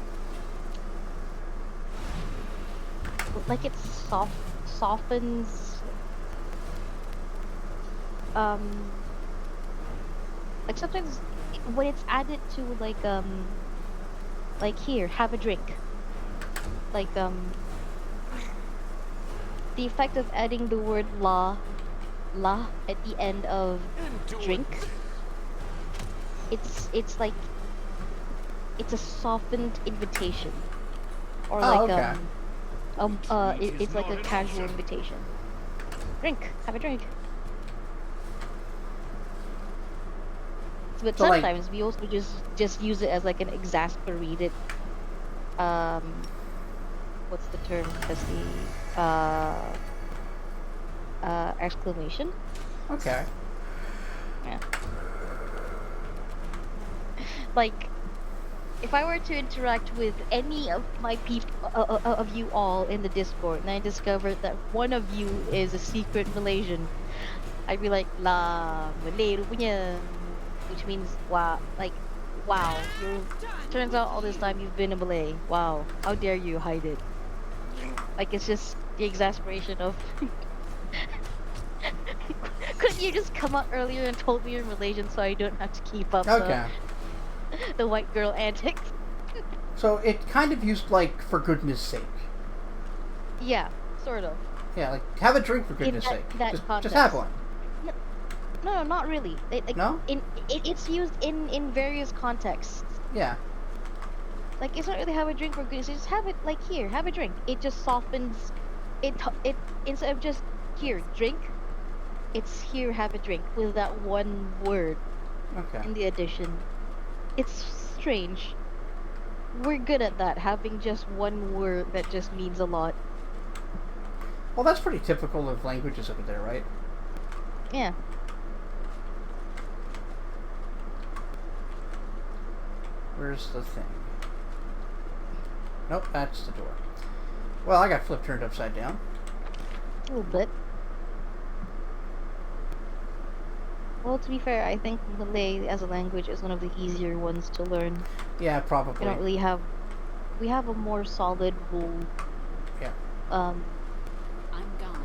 like it softens like sometimes when it's added to like here, have a drink. Like the effect of adding the word la at the end of drink. It's like it's a softened invitation, or Oh, like okay. it's like a casual invitation. Drink, have a drink. But So, like- sometimes we also just use it as like an exasperated what's the term? Testy exclamation. Okay. Yeah. Like, if I were to interact with any of my people, of you all in the Discord, and I discovered that one of you is a secret Malaysian, I'd be like, "La Malay rupanya," which means wow, like, wow. Turns out all this time you've been a Malay. Wow, how dare you hide it? Like it's just the exasperation of. Couldn't You just come out earlier and told me you're Malaysian, so I don't have to keep up Okay. the white girl antics. So it kind of used like for goodness sake. Yeah, sort of. Yeah, like have a drink for goodness that- sake. that Just context. have one. No, not really. No? It's used in various contexts. Yeah. Like it's not really have a drink for goodness. Just have it like here, have a drink. It just softens. It instead of just here drink, it's here have a drink with that one word Okay. in the addition. It's strange. We're good at that, having just one word that just means a lot. Well, that's pretty typical of languages over there, right? Yeah. Where's the thing? Nope, that's the door. Well, I got flip turned upside down. A little bit. Well, to be fair, I think Malay as a language is one of the easier ones to learn. Yeah, We probably. don't really have. We have a more solid rule. Yeah. I'm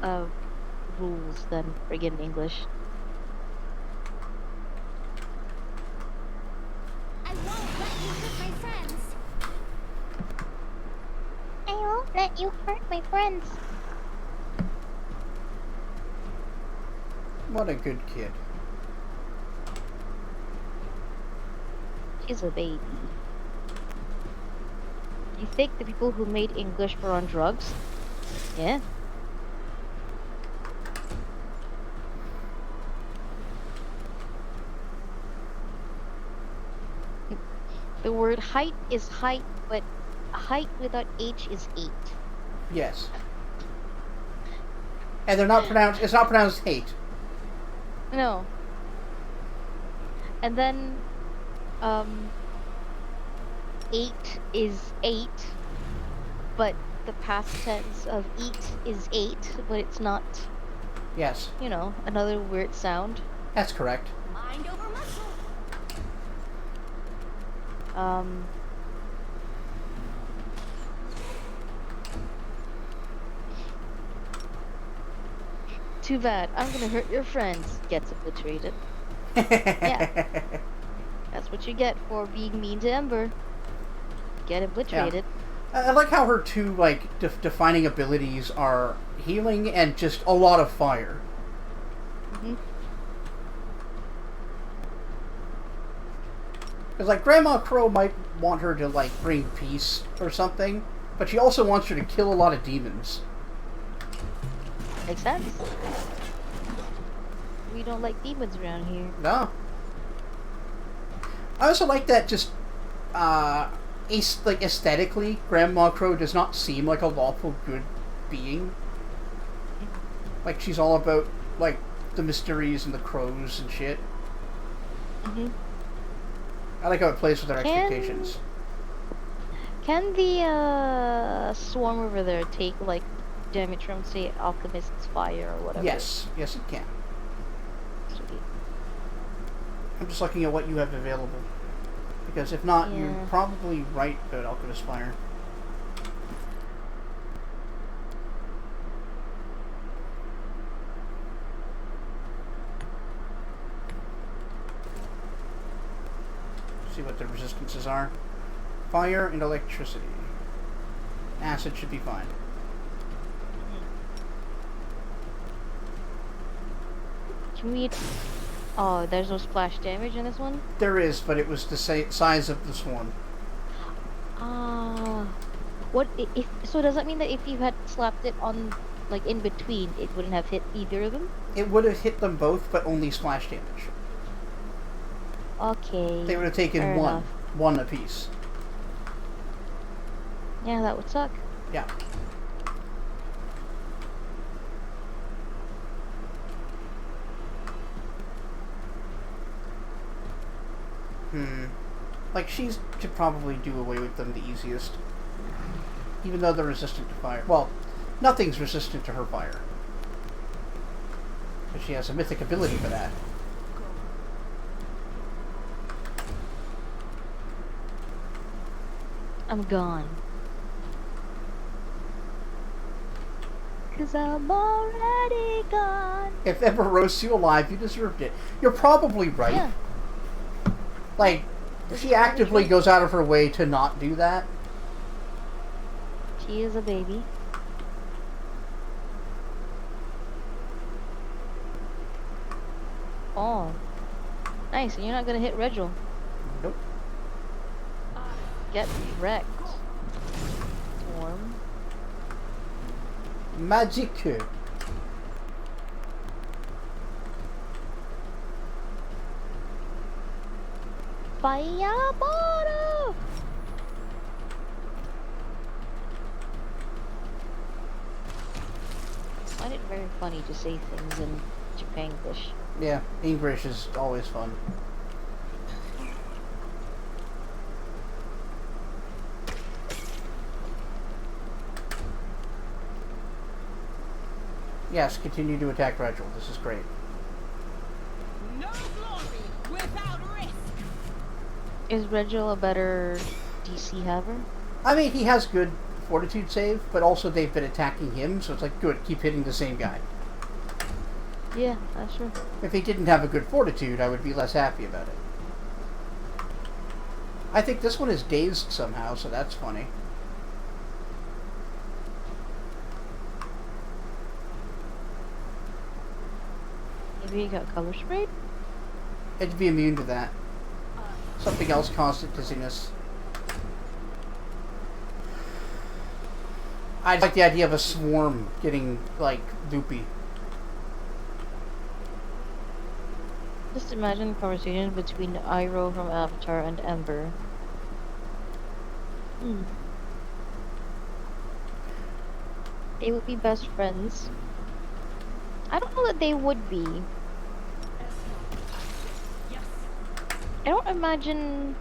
gone. Rules than friggin' English. I won't let you hurt my friends. I won't let you hurt my friends. What a good kid. She's a baby. You think the people who made English were on drugs? Yeah. The word height is height, but height without H is 8. Yes. And they're not pronounced. It's not pronounced hate. No. And then, 8 is 8, but the past tense of eat is 8, but it's not, Yes, another weird sound. that's correct. Mind over muscle. Too bad. I'm gonna hurt your friends. Gets obliterated. Yeah. That's what you get for being mean to Ember. Get obliterated. I like how her two defining abilities are healing and just a lot of fire. Mhm. Because Grandma Crow might want her to bring peace or something, but she also wants her to kill a lot of demons. Makes sense. We don't like demons around here. No. I also like that just aesthetically, Grandma Crow does not seem like a lawful good being. Like she's all about the mysteries and the crows and shit. Mhm. I like how it plays with our expectations. Can the swarm over there take damage from, say, alchemist's fire or whatever? Yes, it can. Sweet. I'm just looking at what you have available. Because if not, you're Yeah. probably right about Alchemist Fire. See what the resistances are. Fire and electricity. Acid should be fine. Can we... Oh, there's no splash damage in this one? There is, but it was the size of the swarm. What if... So does that mean that if you had slapped it on, in between, it wouldn't have hit either of them? It would have hit them both, but only splash damage. Okay. They would have taken fair enough. one apiece. Yeah, that would suck. Yeah. She could probably do away with them the easiest. Even though they're resistant to fire. Well, nothing's resistant to her fire. But she has a mythic ability for that. I'm gone. 'Cause I'm already gone. If ever roasts you alive, you deserved it. You're probably right. Yeah. Like, This she is probably actively true. goes out of her way to not do that. She is a baby. Oh. Nice, and you're not gonna hit Regil. Nope. Get wrecked. Swarm. Magic. Fireball! I find it very funny to say things in Japanglish. Yeah, English is always fun. Yes, continue to attack Regil. This is great. No glory without risk. Is Regil a better DC haver? I mean, he has good fortitude save, but also they've been attacking him, so it's like, good, keep hitting the same guy. Yeah, that's true. If he didn't have a good fortitude, I would be less happy about it. I think this one is dazed somehow, so that's funny. Maybe he got color sprayed? It'd be immune to that. Something else caused it dizziness. I like the idea of a swarm getting, like, loopy. Just imagine the conversation between Iroh from Avatar and Ember. They would be best friends. I don't know that they would be. I don't imagine...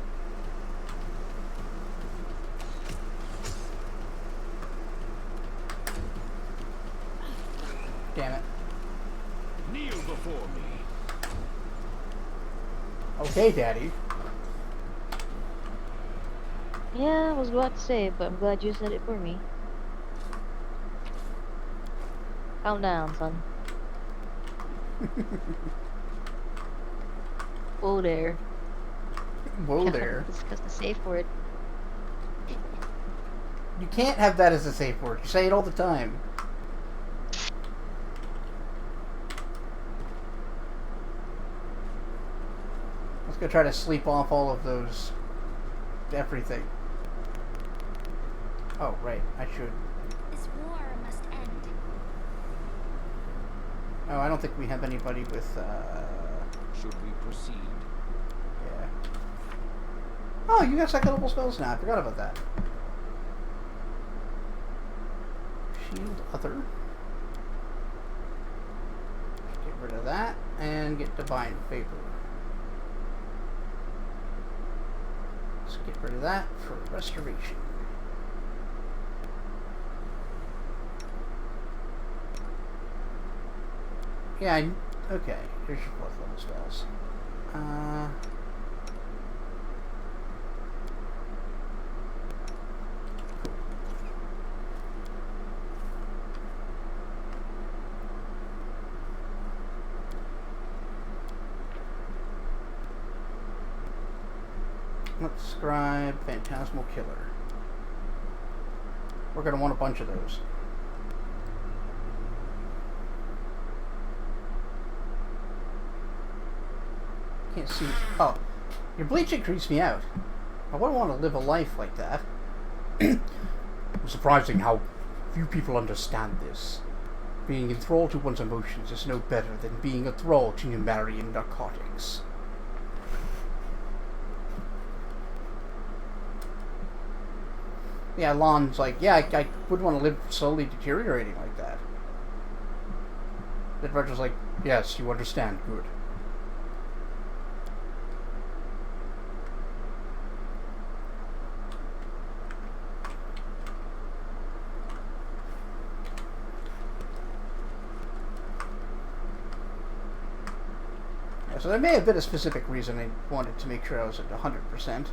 Damn it. Kneel before me. Okay, Daddy. Yeah, I was about to say it, but I'm glad you said it for me. Calm down, son. Whoa there. Whoa there. Discuss the safe word. You can't have that as a safe word. You say it all the time. Let's go try to sleep off all of those... everything. Oh, right. I should... This war must end. Oh, I don't think we have anybody with, Should we proceed? yeah. Oh, you got secondable spells now. I forgot about that. Shield Other. Get rid of that, and get Divine Favor. Let's get rid of that for Restoration. Yeah, okay. Here's your 4th level spells. Let's scribe Phantasmal Killer. We're going to want a bunch of those. Can't see. Oh, your bleaching creeps me out. I wouldn't want to live a life like that. It's surprising how few people understand this. Being enthralled to one's emotions is no better than being a thrall to Numerian narcotics. Yeah, Lon's like, yeah, I wouldn't want to live slowly deteriorating like that. Then Reginald's like, yes, you understand, good. Yeah, so there may have been a specific reason I wanted to make sure I was at 100%.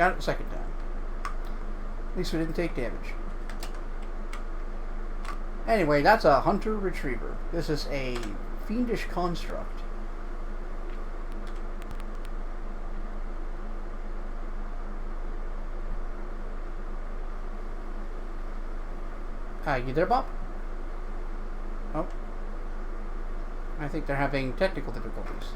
Got it the second time. At least we didn't take damage. Anyway, that's a hunter retriever. This is a fiendish construct. You there, Bob? Oh. I think they're having technical difficulties.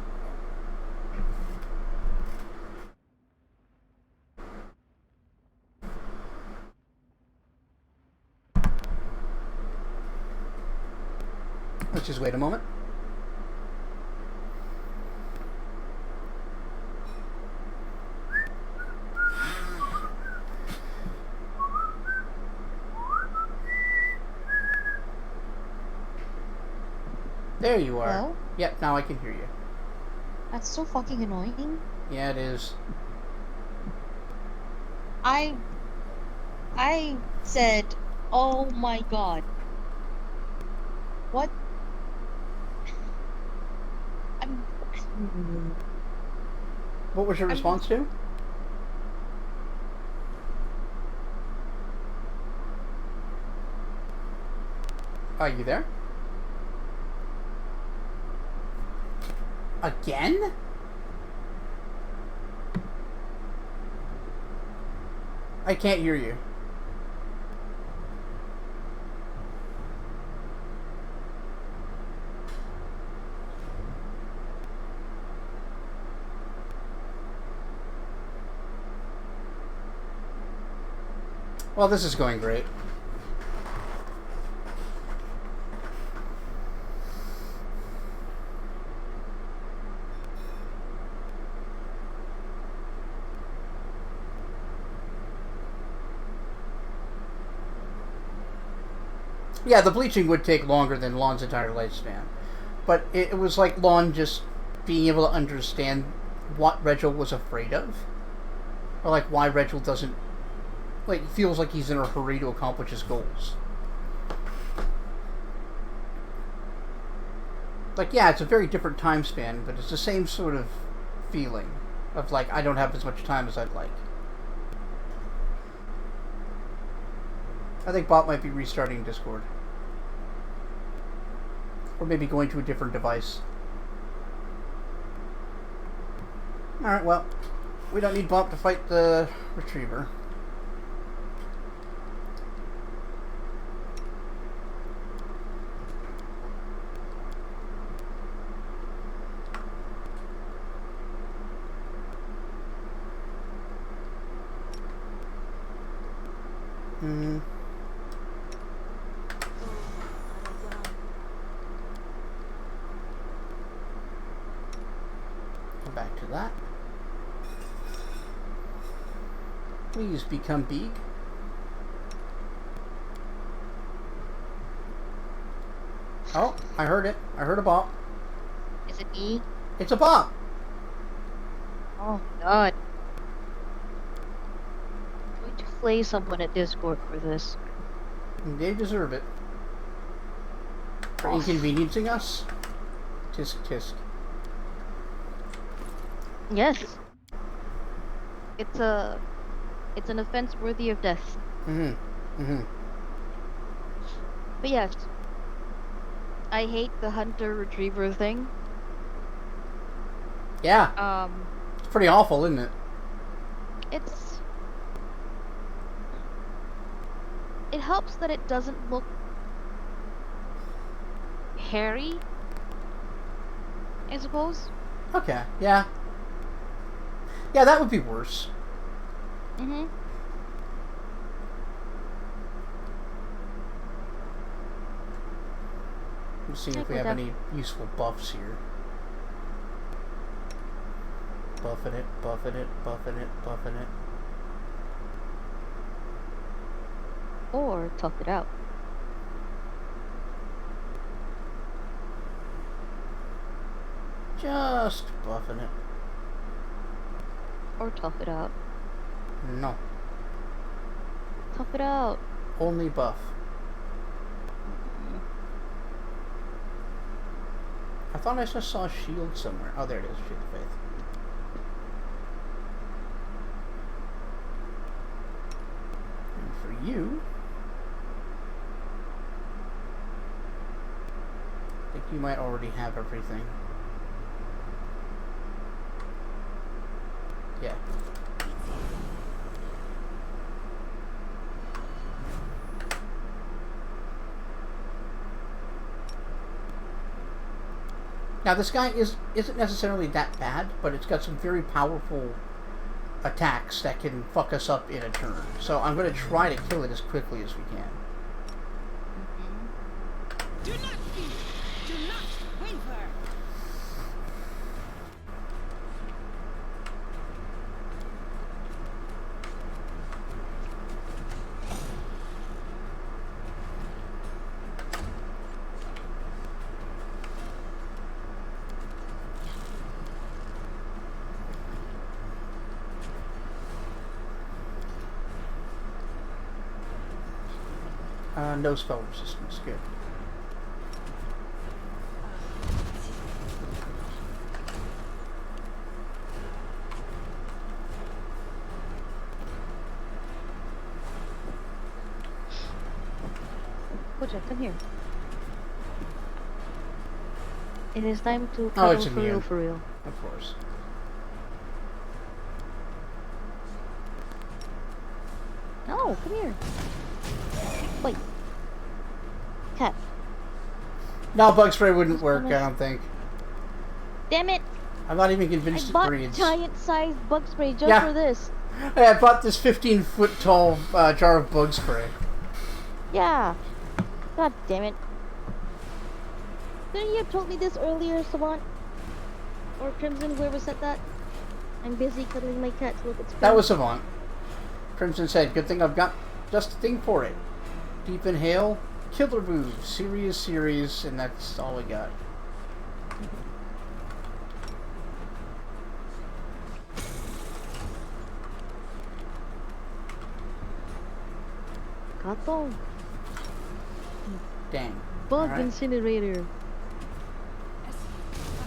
Let's just wait a moment. There you are. Hello? Yep, now I can hear you. That's so fucking annoying. Yeah, it is. I said, oh my god. What? What was your response to? Are you there? Again? I can't hear you. Well, this is going great. Yeah, the bleaching would take longer than Lon's entire lifespan. But it was like Lon just being able to understand what Regil was afraid of. Or like why Regil doesn't... Like, feels like he's in a hurry to accomplish his goals. Like, yeah, it's a very different time span, but it's the same sort of feeling. Of like, I don't have as much time as I'd like. I think Bop might be restarting Discord. Or maybe going to a different device. Alright, well, we don't need Bop to fight the Retriever. Go back to that. Please become big. Oh, I heard it. I heard a bop. Is it me? It's a bop! Oh god. I'm going to flay someone at Discord for this. They deserve it. For inconveniencing us. Tisk tisk. Yes. It's an offense worthy of death. But yes. I hate the hunter retriever thing. Yeah. It's pretty awful, isn't it? It helps that it doesn't look hairy, I suppose. Okay, yeah. Yeah, that would be worse. Mm-hmm. Let's see if we have any useful buffs here. Buffing it, buffing it, buffing it, buffing it. Or tough it out. Just buffing it. Or tough it out. No. Tough it out. Only buff. I thought I just saw a shield somewhere. Oh, there it is. Shield of Faith. you. I think you might already have everything. Yeah. Now this guy isn't necessarily that bad, but it's got some very powerful attacks that can fuck us up in a turn. So I'm going to try to kill it as quickly as we can. Do not fear. Do not waver. No spell resistance. Good. Koja, come here. It is time to Oh, cuddle it's for real, immune. for real. Of course. No, come here. Wait. Cat. No, bug spray wouldn't Just work, wanna- I don't think. Damn it! I'm not even I convinced it bought breeds. giant-sized bug spray just Yeah. for this. Hey, I bought this 15-foot tall jar of bug spray. Yeah. God damn it. Couldn't you have told me this earlier, Savant? Or Crimson, whoever said that? I'm busy cuddling my cat to look at screen. That was Savant. Crimson said, good thing I've got just a thing for it. Deep inhale, killer move, series, and that's all we got. Kato. Dang. Bug Alright. incinerator.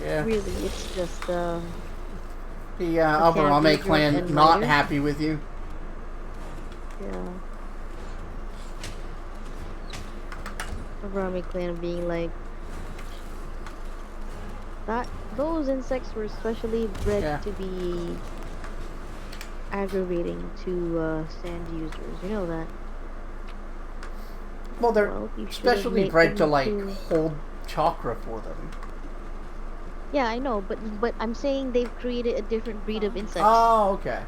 Yeah. Really, it's just, The can't Aburame be clan drunk and not lighter. happy with you. yeah. The Rami clan being like, those insects were specially bred Yeah. to be aggravating to sand users. You know that. Well, they're Well, you should've specially made bred to, them like, to- hold chakra for them. Yeah, I know, but I'm saying they've created a different breed of insects. Oh, okay.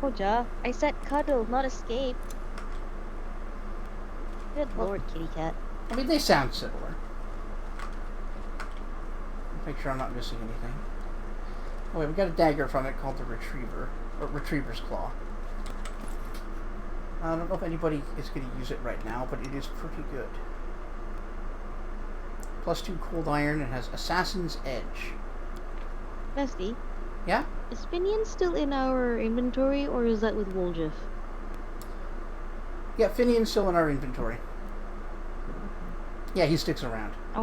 Koja, I said cuddle, not escape. Good lord, kitty cat. I mean, they sound similar. Make sure I'm not missing anything. Oh wait, we got a dagger from it called the Retriever, or Retriever's Claw. I don't know if anybody is going to use it right now, but it is pretty good. +2 cold iron, and has Assassin's Edge. Bestie, Yeah? is Finian still in our inventory, or is that with Woljif? Yeah, Finian's still in our inventory. Yeah, he sticks around. I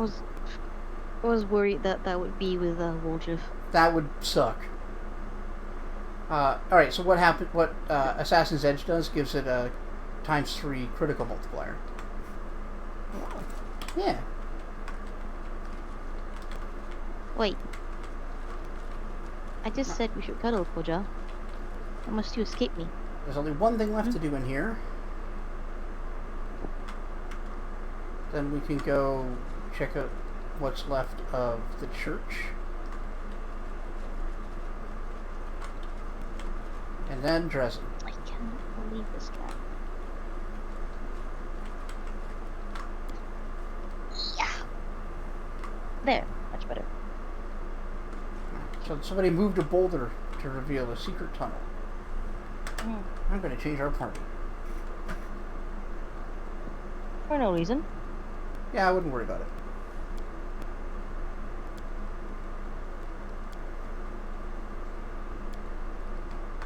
was worried that that would be with Woljif. That would suck. Alright, so what happened? What Assassin's Edge does gives it a ×3 critical multiplier. Yeah. Wait. I just said we should cuddle, Koja. How must you escape me? There's only one thing left to do in here. Then we can go check out what's left of the church. And then Drezen. I cannot believe this cat. Yeah. There, much better. So somebody moved a boulder to reveal a secret tunnel. Mm. I'm going to change our party. For no reason. Yeah, I wouldn't worry about it.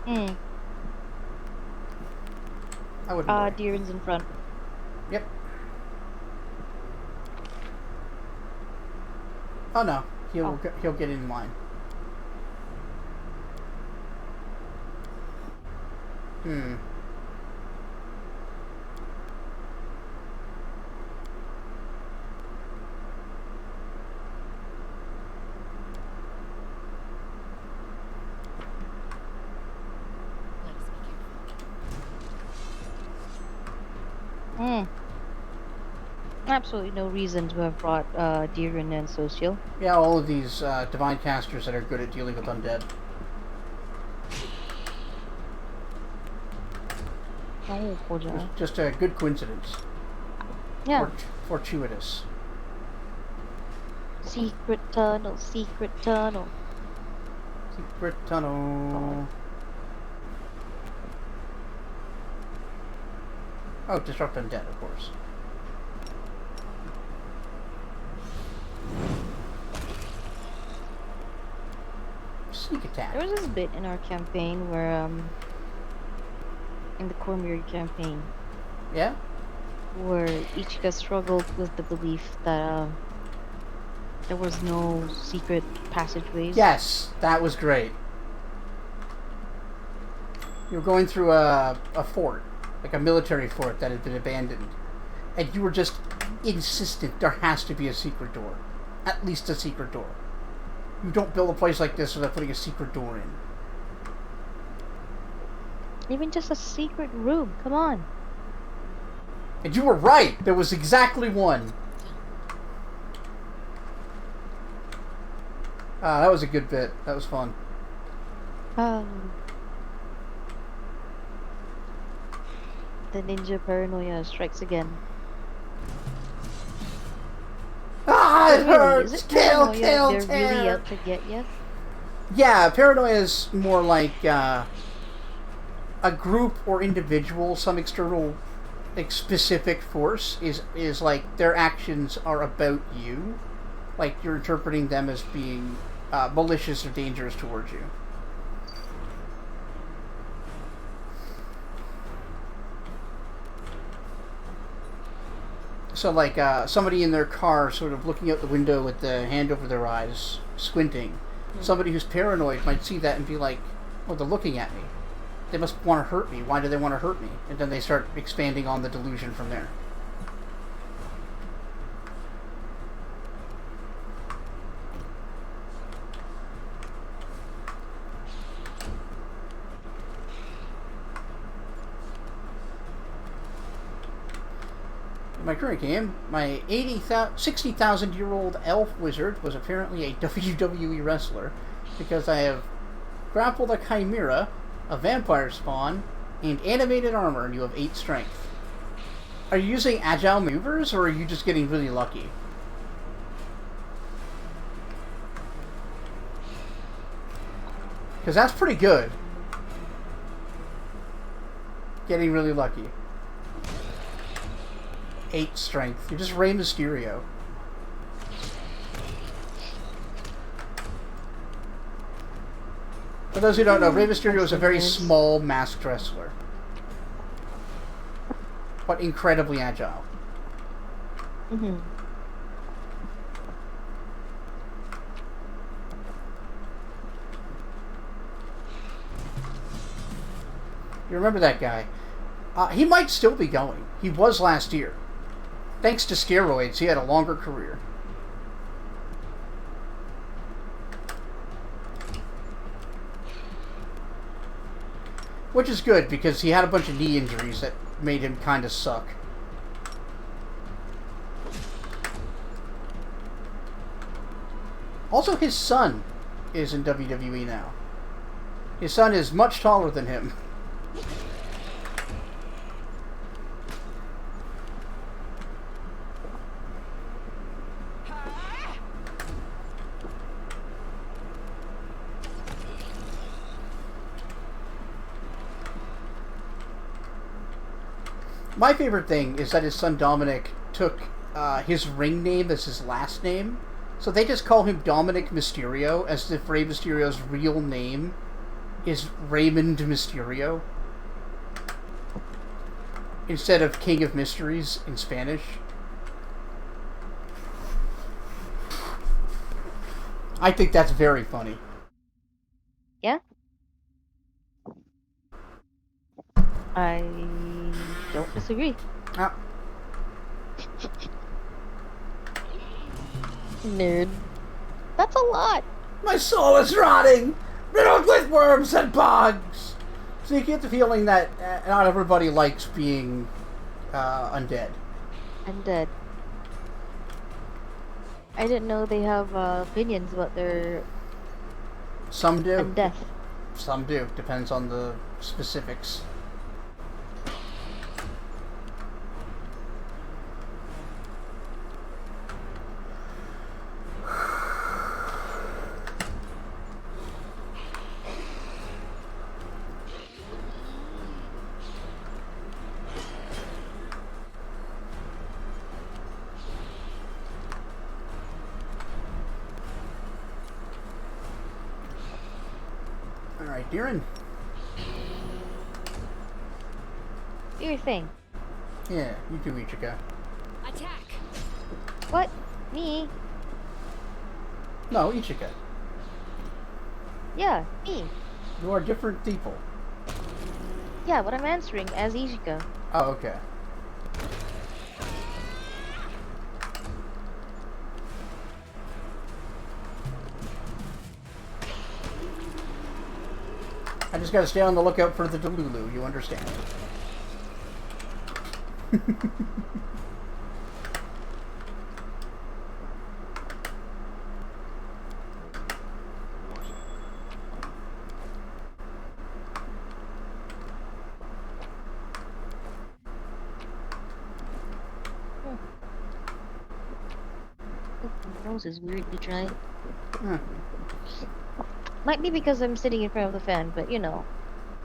Hmm. I wouldn't worry. Deeran's in front. Yep. Oh no, he'll get in line. Hmm. Let us be careful. Hmm. Absolutely no reason to have brought Deeren and Social. Yeah, all of these divine casters that are good at dealing with undead. Oh, poor John. Just a good coincidence. Yeah. Fortuitous. Secret tunnel, secret tunnel. Secret tunnel. Oh, disrupt undead, of course. Sneak attack. There was this bit in our campaign where, in the Cormyr campaign, Yeah? where each guy struggled with the belief that, there was no secret passageways. Yes, that was great. You were going through a fort, like a military fort that had been abandoned, and you were just insistent there has to be a secret door. At least a secret door. You don't build a place like this without putting a secret door in. Even just a secret room, come on. And you were right! There was exactly one. That was a good bit. That was fun. The ninja paranoia strikes again. Ah, it But really, hurts! is it Kill, paranoia kill, they're really tear! out to get you? Yeah, paranoia is more like a group or individual, some external, like, specific force is like their actions are about you, like you're interpreting them as being malicious or dangerous towards you. So, like, somebody in their car sort of looking out the window with the hand over their eyes, squinting. Somebody who's paranoid might see that and be like, oh, they're looking at me. They must want to hurt me. Why do they want to hurt me? And then they start expanding on the delusion from there. In my current game, my 60,000-year-old elf wizard was apparently a WWE wrestler because I have grappled a chimera, a vampire spawn, and animated armor, and you have 8 strength. Are you using agile maneuvers, or are you just getting really lucky? Because that's pretty good. Getting really lucky. 8 strength. You're just Rey Mysterio. For those who don't know, Rey Mysterio is a very small masked wrestler. But incredibly agile. Mm-hmm. You remember that guy? He might still be going. He was last year. Thanks to steroids, he had a longer career. Which is good, because he had a bunch of knee injuries that made him kind of suck. Also, his son is in WWE now. His son is much taller than him. My favorite thing is that his son Dominic took his ring name as his last name. So they just call him Dominic Mysterio, as if Rey Mysterio's real name is Raymond Mysterio. Instead of King of Mysteries in Spanish. I think that's very funny. Yeah? I don't disagree. Ah, Nerd. That's a lot. my soul is rotting, riddled with worms and bugs. So you get the feeling that not everybody likes being undead. I'm dead. I didn't know they have opinions about their Some do. undeath. Some do. Depends on the specifics. Alright, Darren. Do your thing. Yeah, you do Ichika. Attack! What? Me? No, Ichika. Yeah, me. You are different people. Yeah, but I'm answering as Ishika. Oh, okay. I just gotta stay on the lookout for the Delulu, you understand. My nose is weirdly dry. Huh. Might be because I'm sitting in front of the fan, but you know,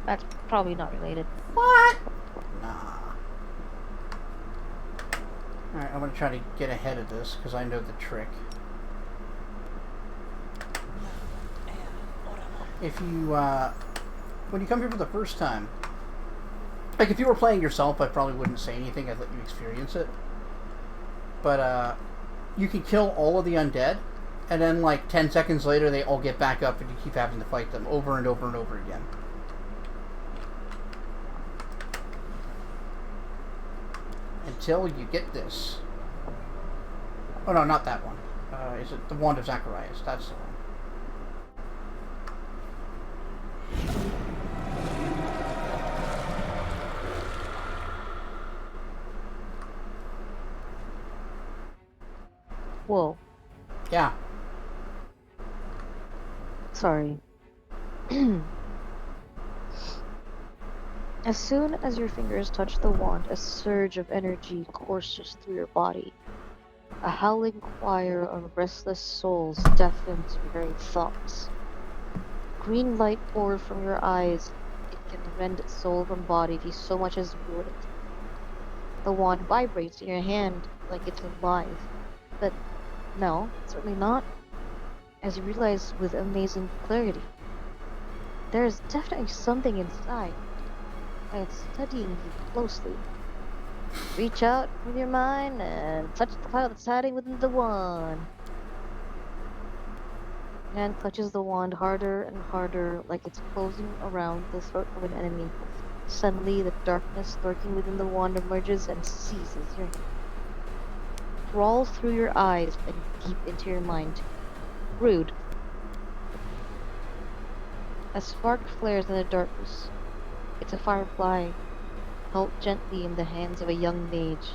that's probably not related. What? Nah. Alright, I'm gonna try to get ahead of this, because I know the trick. If you, when you come here for the first time, like if you were playing yourself, I probably wouldn't say anything, I'd let you experience it. But, you can kill all of the undead, and then like 10 seconds later they all get back up and you keep having to fight them over and over and over again. Until you get this. Oh no, not that one. Is it the Wand of Zacharias? That's the one. Whoa. Yeah. Sorry. As soon as your fingers touch the wand, a surge of energy courses through your body. A howling choir of restless souls deafens your very thoughts. Green light pours from your eyes. It can rend soul from body if you so much as will it. The wand vibrates in your hand like it's alive. But no, certainly not. As you realize with amazing clarity, there is definitely something inside. And it's studying you closely. Reach out with your mind and touch the cloud that's hiding within the wand. Your hand clutches the wand harder and harder, like it's closing around the throat of an enemy. Suddenly, the darkness lurking within the wand emerges and seizes your hand. Crawls through your eyes and deep into your mind. Rude. A spark flares in the darkness. It's a firefly, held gently in the hands of a young mage.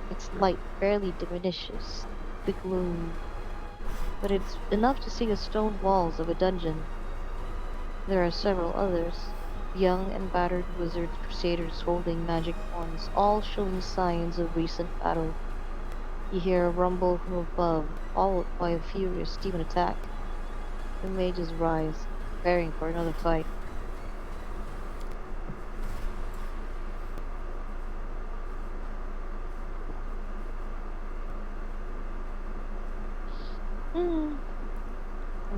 Its light barely diminishes the gloom, but it's enough to see the stone walls of a dungeon. There are several others, young and battered wizards, crusaders holding magic wands, all showing signs of recent battle. You hear a rumble from above, followed by a furious demon attack. The mages rise, preparing for another fight. And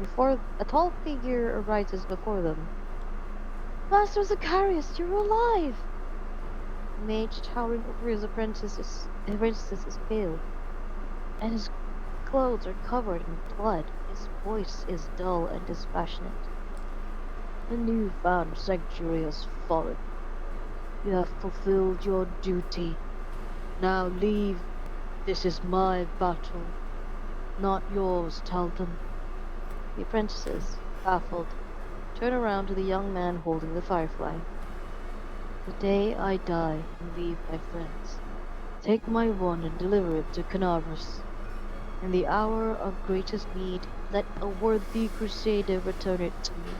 before a tall figure arises before them. Master Zacharias, you're alive! The mage towering over his apprentice is pale, and his clothes are covered in blood. His voice is dull and dispassionate. The newfound sanctuary has fallen. You have fulfilled your duty. Now leave. This is my battle, not yours, Talton. The apprentices, baffled, turn around to the young man holding the firefly. The day I die and leave my friends, take my wand and deliver it to Canaris. In the hour of greatest need, let a worthy crusader return it to me.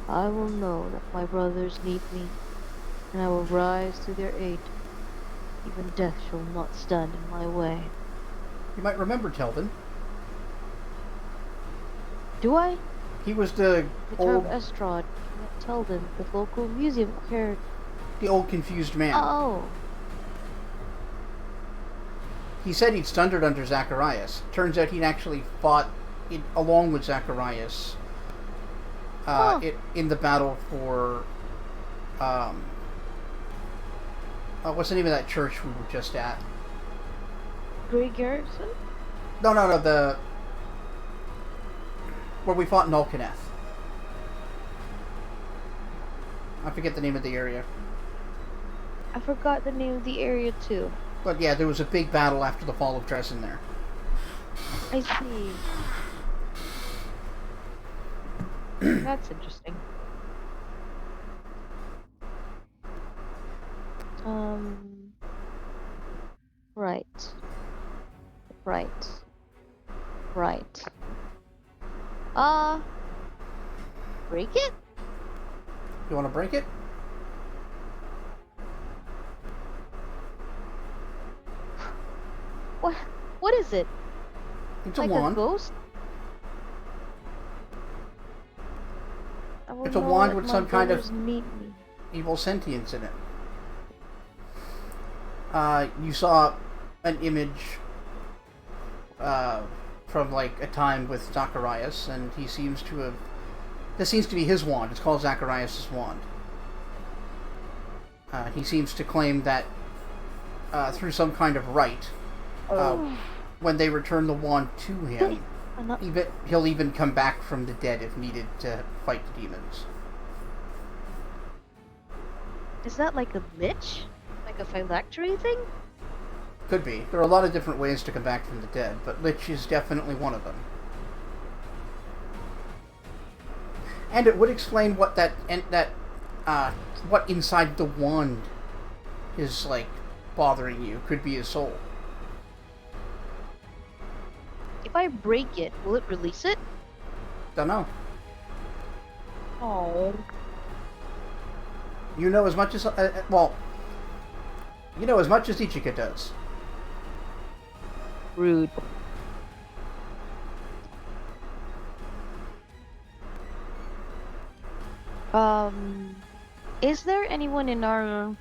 I will know that my brothers need me, and I will rise to their aid. Even death shall not stand in my way. You might remember Telvin. Do I? He was the Return of old, Estrad, Telden, the local museum care. the old confused man. Oh, He said he'd stundered under Zacharias. Turns out he'd actually fought along with Zacharias Huh. in the battle for... what's the name of that church we were just at? Grey Garrison? No, the... where we fought in Ulcaneth. I forget the name of the area. I forgot the name of the area too. But yeah, there was a big battle after the fall of Drezen there. I see. That's interesting. Right. Break it? You want to break it? What is it? It's a Like wand. a ghost? I will It's a know wand that with my some kind of brothers need me. evil sentience in it. You saw an image from like a time with Zacharias, and he seems to have... This seems to be his wand. It's called Zacharias' wand. He seems to claim that through some kind of rite, when they return the wand to him, he'll even come back from the dead if needed to fight the demons. Is that like a lich? Like a phylactery thing? Could be. There are a lot of different ways to come back from the dead, but Lich is definitely one of them. And it would explain what what inside the wand is like bothering you. Could be his soul. If I break it, will it release it? Don't know. Oh. You know as much as you know as much as Ichika does. Rude. Is there anyone in our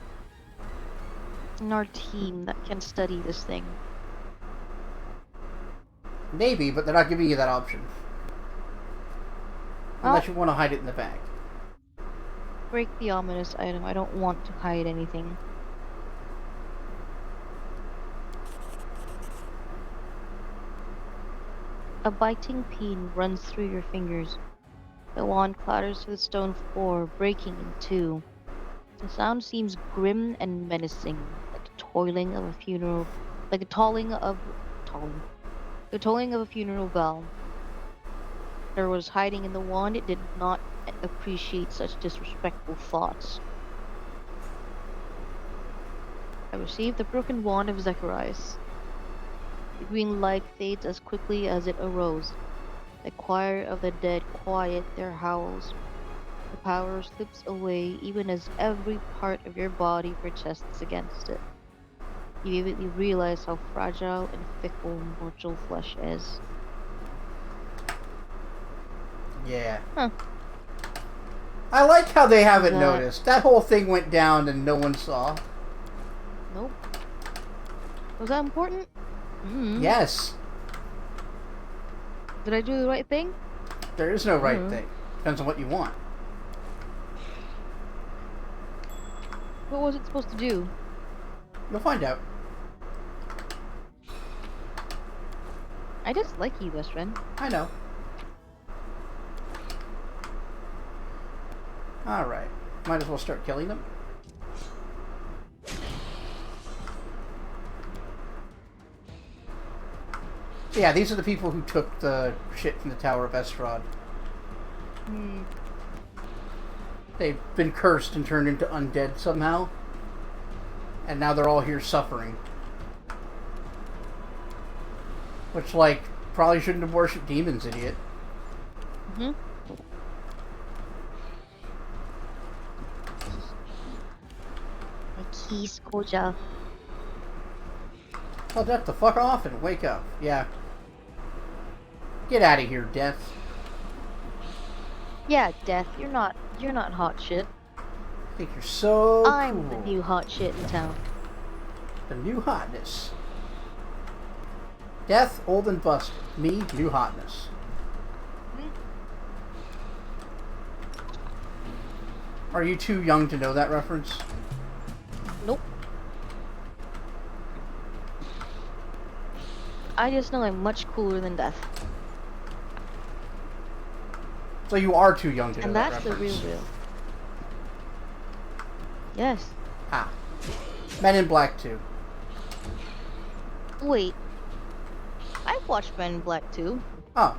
team that can study this thing? Maybe, but they're not giving you that option. Unless Oh. you want to hide it in the bag. Break the ominous item. I don't want to hide anything. A biting pain runs through your fingers. The wand clatters to the stone floor, breaking in two. The sound seems grim and menacing, like the tolling of a funeral bell. There was hiding in the wand. It did not appreciate such disrespectful thoughts. I received the broken wand of Zacharias. The green light fades as quickly as it arose. The choir of the dead quiet their howls. The power slips away even as every part of your body protests against it. You immediately realize how fragile and fickle mortal flesh is. Yeah. Huh. I like how they haven't That- noticed. That whole thing went down and no one saw. Nope. Was that important? Yes. Did I do the right thing? There is no right thing. Depends on what you want. What was it supposed to do? You'll find out. I just like you, best friend. I know. Alright. Might as well start killing them. Yeah, these are the people who took the shit from the Tower of Estrad. Hmm. They've been cursed and turned into undead somehow. And now they're all here suffering. Which, like, probably shouldn't have worshipped demons, idiot. Mm-hmm. My keys, Koja. Tell Death to fuck off and wake up. Yeah. Get out of here, Death. Yeah, Death, you're not hot shit. I think you're so I'm cool. the new hot shit in town. The new hotness. Death, old and busted. Me, new hotness. Are you too young to know that reference? Nope. I just know I'm much cooler than Death. So you are too young to know And that that's the reference. real. Yes. Ah. Men in Black 2. Wait. I've watched Men in Black too. Oh.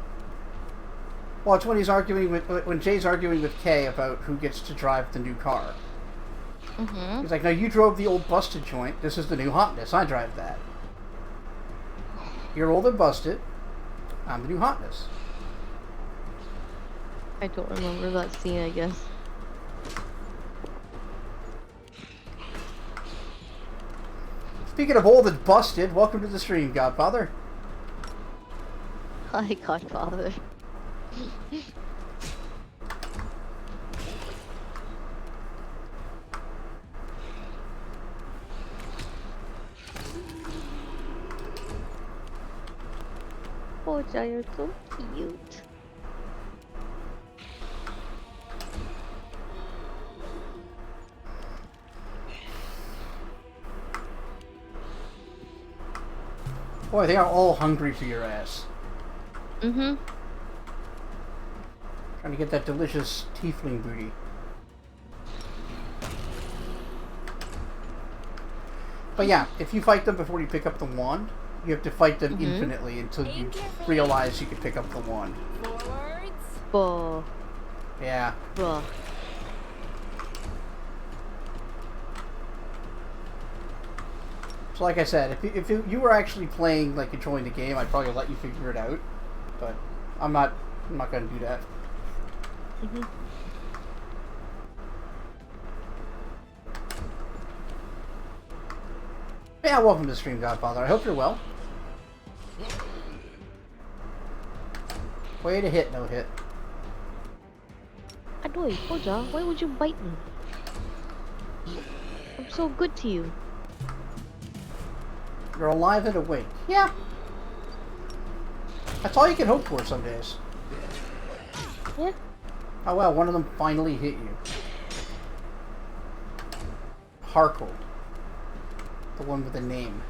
Well, it's when he's arguing with when Jay's arguing with Kay about who gets to drive the new car. Mm-hmm. He's like, "No, you drove the old busted joint. This is the new hotness. I drive that. You're old and busted. I'm the new hotness." I don't remember that scene, I guess. Speaking of old and busted, welcome to the stream, Godfather. Hi, Godfather. Oh, Jai, you're so cute. Boy, they are all hungry for your ass. Mm-hmm. Trying to get that delicious tiefling booty. But yeah, if you fight them before you pick up the wand, you have to fight them infinitely until you realize you can pick up the wand. Forwards. Buh. Yeah. Buh. So like I said, if you were actually playing, like, enjoying the game, I'd probably let you figure it out. But I'm not going to do that. Mm-hmm. Yeah, welcome to the stream, Godfather. I hope you're well. Way to hit, no hit. Adoy, Koja, why would you bite me? I'm so good to you. You're alive and awake. Yeah. That's all you can hope for some days. Yeah. Oh well, one of them finally hit you. Harcold. The one with the name.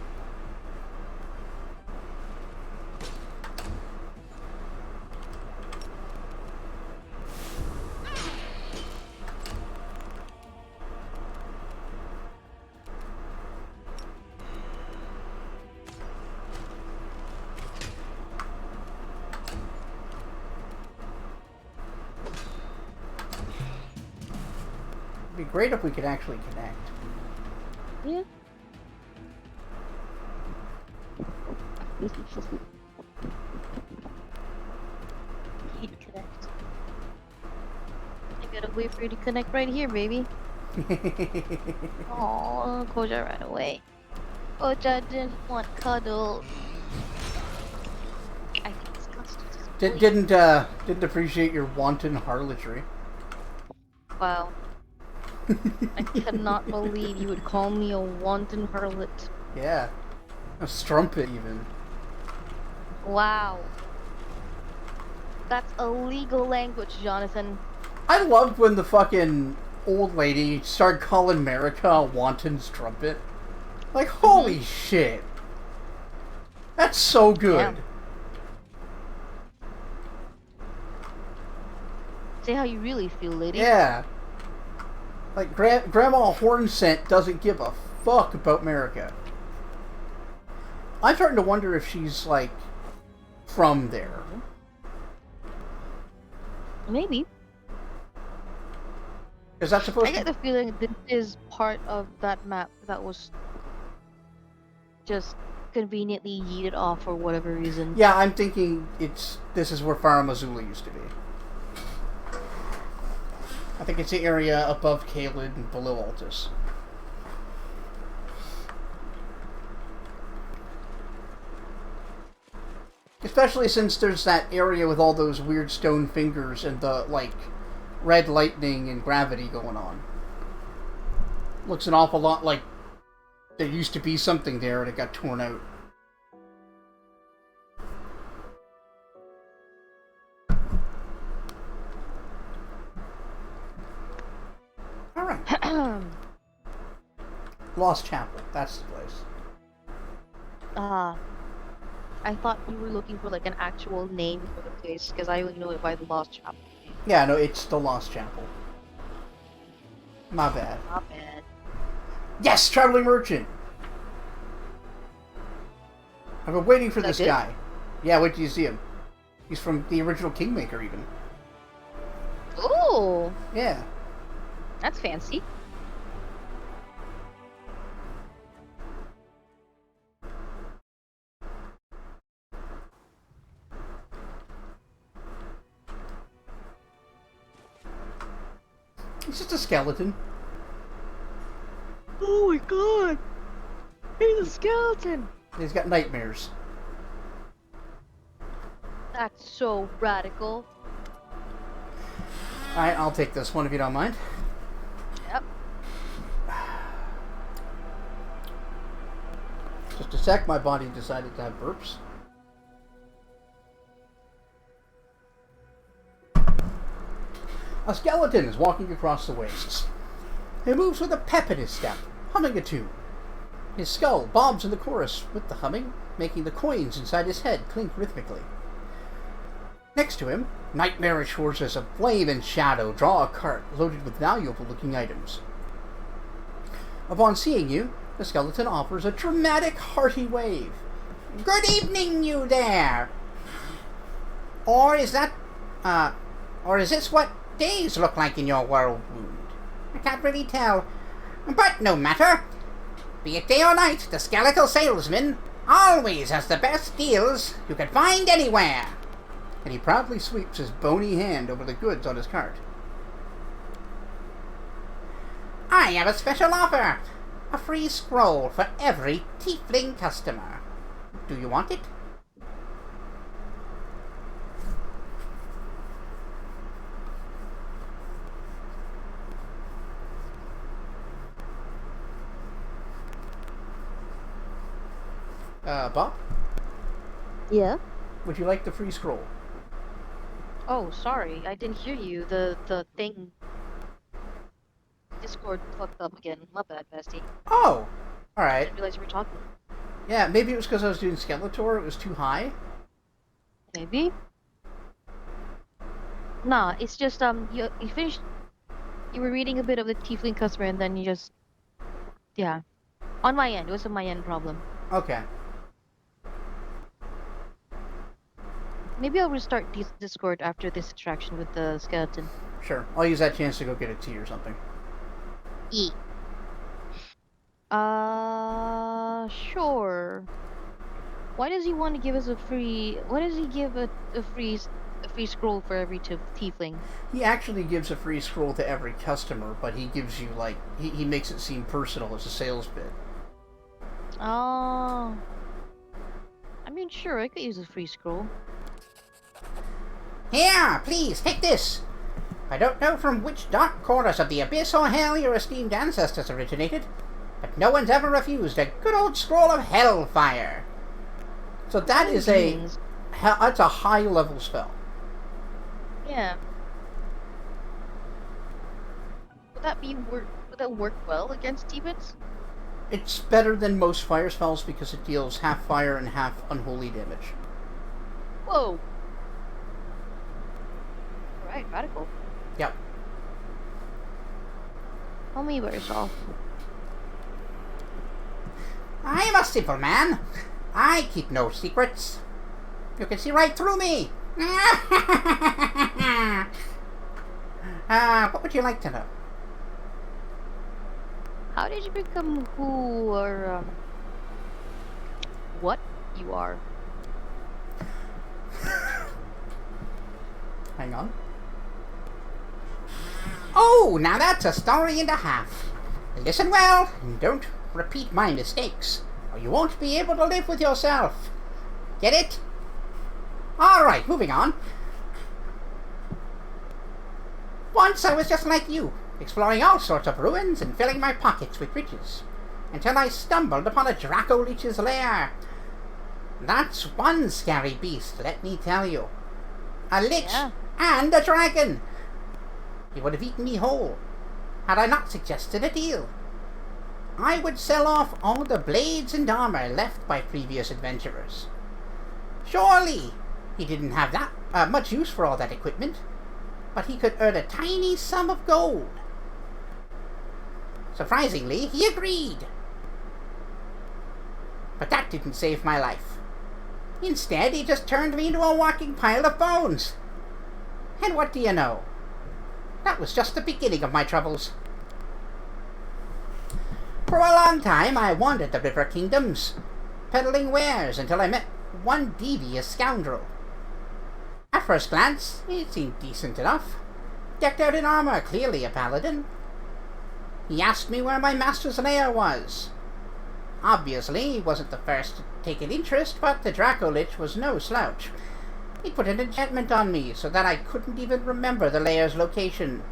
It'd be great if we could actually connect. Yeah. He'd connect. I gotta wait for you to connect right here, baby. Oh, Koja ran away. Koja didn't want cuddles. I get disgusted. Didn't appreciate your wanton harlotry. Wow. I cannot believe you would call me a wanton harlot. Yeah. A strumpet even. Wow. That's illegal language, Jonathan. I loved when the fucking old lady started calling Marika a wanton strumpet. Like, holy shit. That's so good. Yeah. Say how you really feel, lady. Yeah. Like, Grandma Hornscent doesn't give a fuck about Marika. I'm starting to wonder if she's, like, from there. Maybe. Is that supposed I get to... the feeling this is part of that map that was just conveniently yeeted off for whatever reason. Yeah, I'm thinking this is where Farah Mazula used to be. I think it's the area above Caelid and below Altus. Especially since there's that area with all those weird stone fingers and the, like, red lightning and gravity going on. Looks an awful lot like there used to be something there and it got torn out. Alright. Lost Chapel. That's the place. I thought you were looking for like an actual name for the place because I only know it by the Lost Chapel. Yeah, no, it's the Lost Chapel. My bad. Not bad. Yes! Traveling Merchant! I've been waiting for Is that this good? guy. Yeah, wait till you see him. He's from the original Kingmaker, even. Ooh, Yeah. that's fancy. He's just a skeleton. Oh my god! He's a skeleton! He's got nightmares. That's so radical. Alright, I'll take this one if you don't mind. Yep. Just a sec, my body decided to have burps. A skeleton is walking across the wastes. He moves with a pep in his step, humming a tune. His skull bobs in the chorus with the humming, making the coins inside his head clink rhythmically. Next to him, nightmarish horses of flame and shadow draw a cart loaded with valuable-looking items. Upon seeing you, the skeleton offers a dramatic, hearty wave. "Good evening, you there! Or is this what days look like in your world wound? I can't really tell. But no matter. Be it day or night, the skeletal salesman always has the best deals you could find anywhere." And he proudly sweeps his bony hand over the goods on his cart. "I have a special offer. A free scroll for every tiefling customer. Do you want it?" Bob? Yeah? Would you like the free scroll? Oh, sorry, I didn't hear you. The thing... Discord fucked up again. My bad, bestie. Oh! I Alright. didn't realize you were talking. Yeah, maybe it was because I was doing Skeletor, it was too high. Maybe? Nah, it's just, you finished... You were reading a bit of the Tiefling customer and then you just... Yeah. On my end. It was a my end problem. Okay. Maybe I'll restart Discord after this distraction with the skeleton. Sure. I'll use that chance to go get a tea or something. E. Sure. Why does he want to give us a free... Why does he give a free scroll for every tiefling? He actually gives a free scroll to every customer, but he gives you, like... He makes it seem personal as a sales bit. Oh. I mean, sure, I could use a free scroll. Here, please, take this! I don't know from which dark corners of the abyss or hell your esteemed ancestors originated, but no one's ever refused a good old scroll of hellfire. So that is that's a high-level spell. Yeah. Would that work well against demons? It's better than most fire spells because it deals half fire and half unholy damage. Whoa. Alright, radical. Yep. Tell me about yourself. I am a simple man. I keep no secrets. You can see right through me! What would you like to know? How did you become who or what you are? Hang on. Oh, now that's a story and a half. Listen well, and don't repeat my mistakes, or you won't be able to live with yourself. Get it? Alright, moving on. Once I was just like you, exploring all sorts of ruins and filling my pockets with riches, until I stumbled upon a Draco Leech's lair. That's one scary beast, let me tell you. A lich and a dragon. He would have eaten me whole, had I not suggested a deal. I would sell off all the blades and armor left by previous adventurers. Surely, he didn't have that much use for all that equipment, but he could earn a tiny sum of gold. Surprisingly, he agreed. But that didn't save my life. Instead, he just turned me into a walking pile of bones. And what do you know? That was just the beginning of my troubles. For a long time, I wandered the river kingdoms, peddling wares until I met one devious scoundrel. At first glance, he seemed decent enough, decked out in armor, clearly a paladin. He asked me where my master's lair was. Obviously, he wasn't the first to take an interest, but the Draco Lich was no slouch. He put an enchantment on me so that I couldn't even remember the lair's location.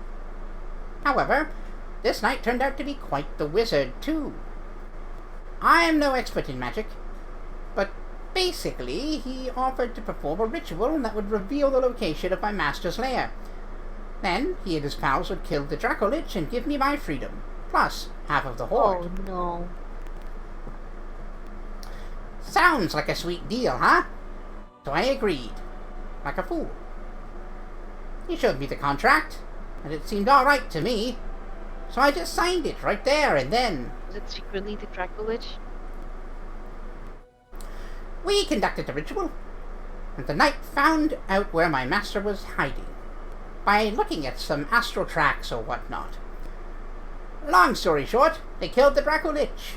However, this knight turned out to be quite the wizard, too. I'm no expert in magic, but basically, he offered to perform a ritual that would reveal the location of my master's lair. Then, he and his pals would kill the Draco Lich and give me my freedom, plus half of the hoard. Oh no. Sounds like a sweet deal, huh? So I agreed. Like a fool. He showed me the contract, and it seemed alright to me. So I just signed it right there and then. Was it secretly the Draco Lich? We conducted the ritual, and the knight found out where my master was hiding, by looking at some astral tracks or whatnot. Long story short, they killed the Draco Lich.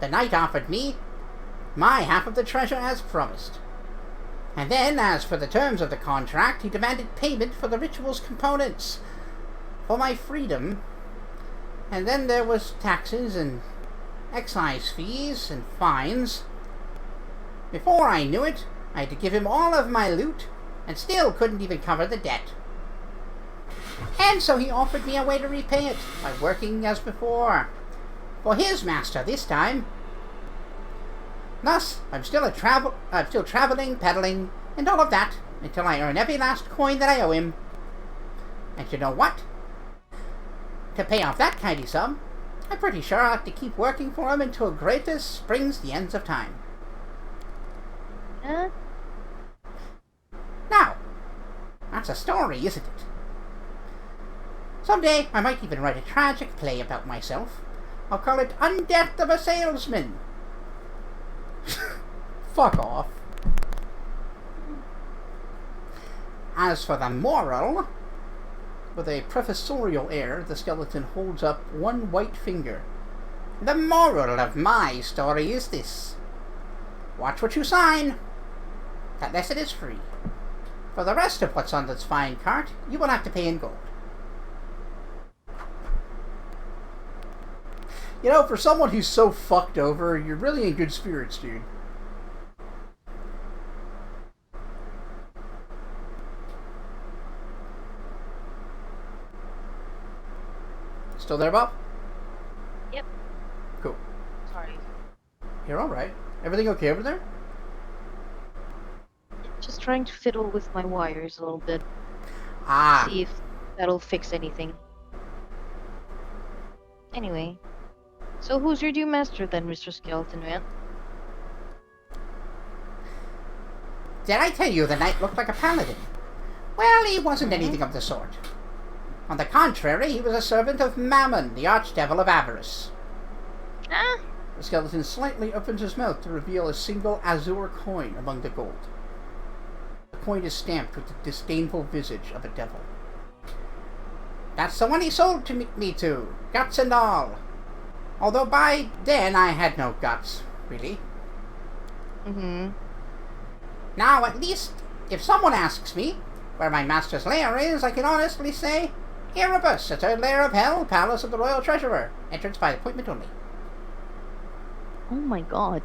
The knight offered me my half of the treasure as promised. And then, as for the terms of the contract, he demanded payment for the ritual's components, for my freedom. And then there was taxes and excise fees and fines. Before I knew it, I had to give him all of my loot, and still couldn't even cover the debt. And so he offered me a way to repay it, by working as before. For his master this time. Thus, I'm still traveling, peddling, and all of that, until I earn every last coin that I owe him. And you know what? To pay off that tidy sum, I'm pretty sure I'll have to keep working for him until Greatest springs the ends of time. Now, that's a story, isn't it? Someday, I might even write a tragic play about myself. I'll call it Undeath of a Salesman. Fuck off. As for the moral, with a professorial air, the skeleton holds up one white finger. The moral of my story is this. Watch what you sign. Unless it is free. For the rest of what's on this fine cart, you will have to pay in gold. You know, for someone who's so fucked over, you're really in good spirits, dude. Still there, Bob? Yep. Cool. Sorry. You're alright. Everything okay over there? Just trying to fiddle with my wires a little bit. Ah. See if that'll fix anything. Anyway. So who's your new master then, Mr. Skeleton Man? Did I tell you the knight looked like a paladin? Well, he wasn't anything of the sort. On the contrary, he was a servant of Mammon, the archdevil of avarice. Ah! The skeleton slightly opens his mouth to reveal a single azure coin among the gold. point is stamped with the disdainful visage of a devil. That's the one he sold to me to, guts and all. Although by then I had no guts, really. Mm-hmm. Now, at least, if someone asks me where my master's lair is, I can honestly say, Erebus, the third lair of hell, palace of the royal treasurer. Entrance by appointment only. Oh my god.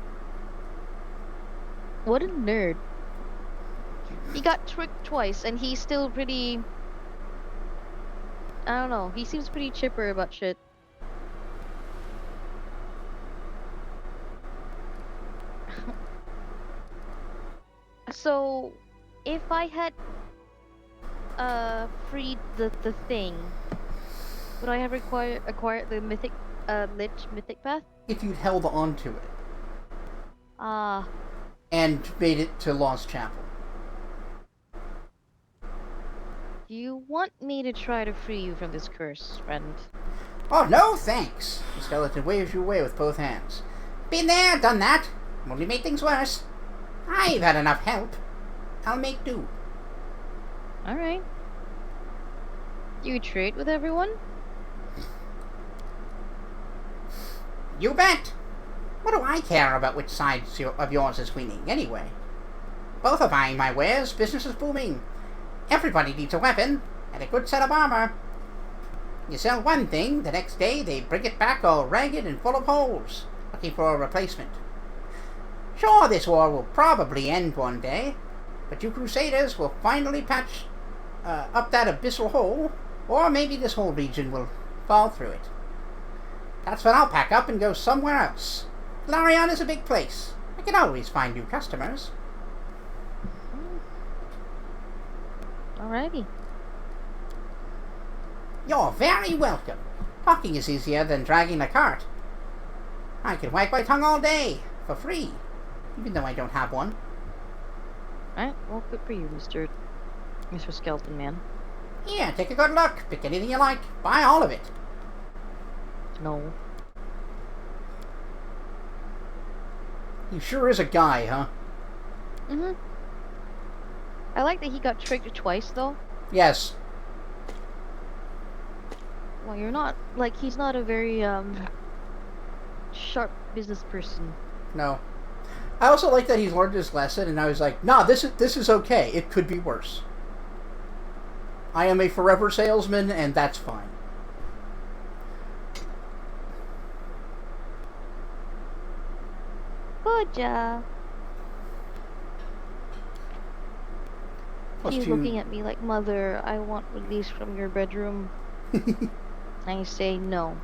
What a nerd. He got tricked twice and he's still pretty... I don't know. He seems pretty chipper about shit. So, if I had freed the thing, would I have acquired the lich mythic path? If you'd held on to it Ah, and made it to Lost Chapel. do you want me to try to free you from this curse, friend? Oh, no, thanks. The skeleton waves you away with both hands. Been there, done that. Only made things worse. I've had enough help. I'll make do. Alright. Do you trade with everyone? You bet. What do I care about which side of yours is winning, anyway? Both are buying my wares, business is booming. Everybody needs a weapon, and a good set of armor. You sell one thing, the next day they bring it back all ragged and full of holes, looking for a replacement. Sure, this war will probably end one day, but you Crusaders will finally patch up that abyssal hole, or maybe this whole region will fall through it. That's when I'll pack up and go somewhere else. Larion is a big place. I can always find new customers. Alrighty. You're very welcome. Talking is easier than dragging a cart. I can wag my tongue all day, for free, even though I don't have one. Alright, well, good for you, Mr. Skeleton Man. Here, take a good look. Pick anything you like. Buy all of it. No. He sure is a guy, huh? Mm-hmm. I like that he got tricked twice, though. Yes. Well, you're not, like, he's not a very, sharp business person. No. I also like that he's learned his lesson, and now he's like, nah, this is okay. It could be worse. I am a forever salesman, and that's fine. Good job. Plus He's two- looking at me like, Mother, I want release from your bedroom. I say no.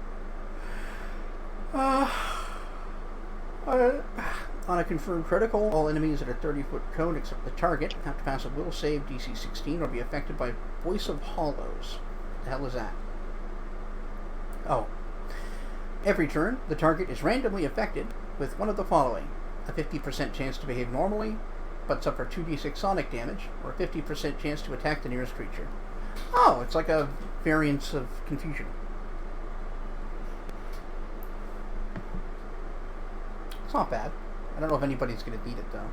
On a confirmed critical, all enemies at a 30-foot cone except the target have to pass a will save DC 16 or be affected by Voice of Hollows. The hell is that? Oh. Every turn, the target is randomly affected with one of the following: a 50% chance to behave normally, but suffer 2d6 sonic damage, or a 50% chance to attack the nearest creature. Oh, it's like a variance of confusion. It's not bad. I don't know if anybody's going to beat it, though.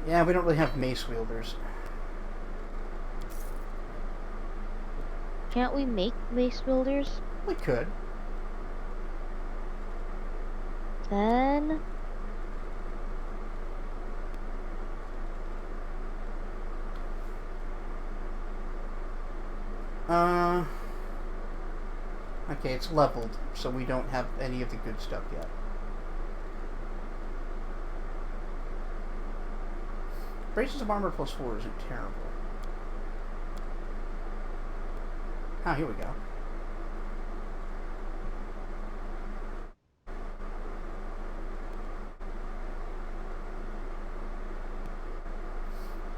Yeah, we don't really have mace wielders. Can't we make mace builders? We could. Then... Okay, it's leveled, so we don't have any of the good stuff yet. Braces of Armor plus 4 isn't terrible. Ah, here we go.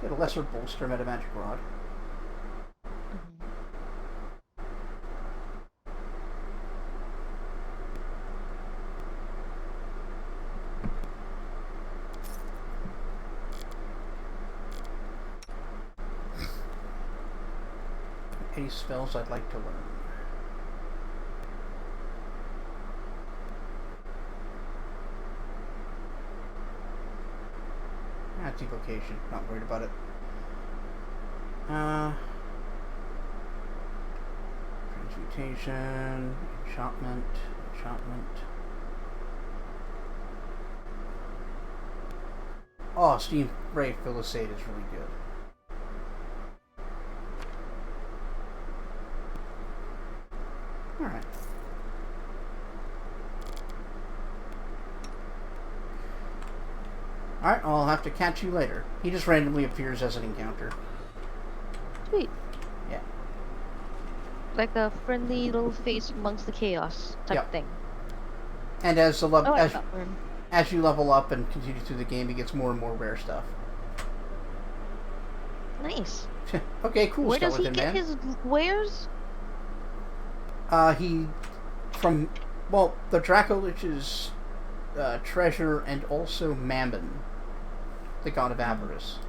Get a lesser bolster, meta magic rod. Any spells I'd like to learn. It's evocation. Not worried about it. Transmutation, enchantment. Oh, Steam Ray Philisate is really good. Alright. Alright, I'll have to catch you later. He just randomly appears as an encounter. Sweet. Yeah. Like a friendly little face amongst the chaos type Yep. thing. And as the I like that one. as you level up and continue through the game, he gets more and more rare stuff. Nice. Okay, cool, Where does he skeleton get man. his wares? The Dracolich's treasure and also Mammon, the god of avarice.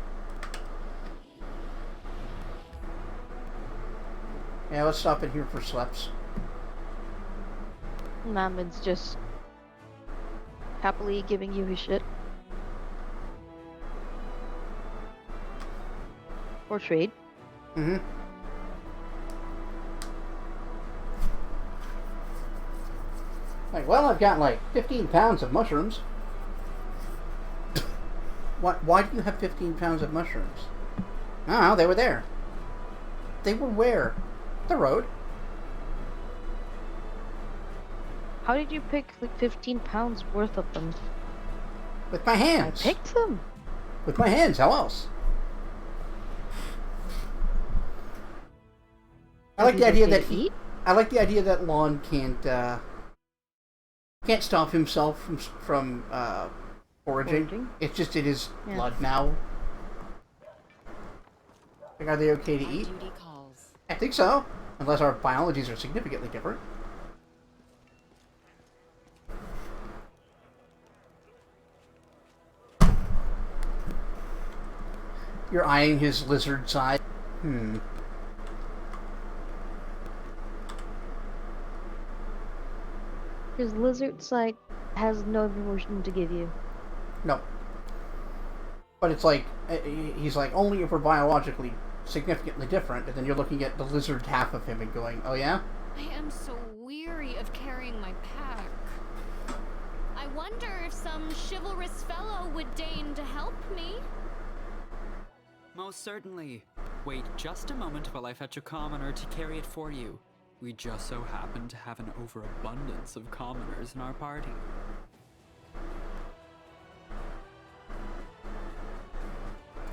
Yeah, let's stop in here for sleps. Mammon's just happily giving you his shit. Or trade. Mm-hmm. Like, well, I've got like 15 pounds of mushrooms. Why do you have 15 pounds of mushrooms? I don't know, they were there. They were where? The road. How did you pick like 15 pounds worth of them? With my I hands. picked them. With my hands, how else? I like the idea that eat. I like the idea that Lon can't stop himself from foraging. It's just in his blood now. Like, are they okay to My eat? duty calls. I think so, unless our biologies are significantly different. You're eyeing his lizard side. His lizard side has no emotion to give you. No. But it's like, he's like, only if we're biologically significantly different, and then you're looking at the lizard half of him and going, oh yeah? I am so weary of carrying my pack. I wonder if some chivalrous fellow would deign to help me. Most certainly. Wait just a moment while I fetch a commoner to carry it for you. We just so happen to have an overabundance of commoners in our party.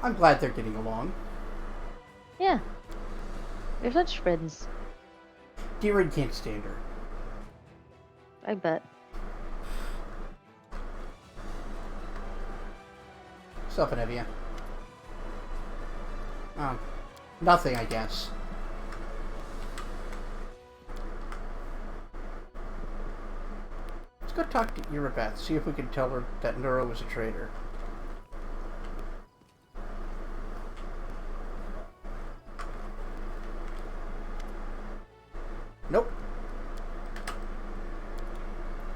I'm glad they're getting along. Yeah. They're such friends. Deerin can't stand her. I bet. What's up, Anevia? Nothing, I guess. Let's go talk to Irabeth, see if we can tell her that Neuro is a traitor. Nope.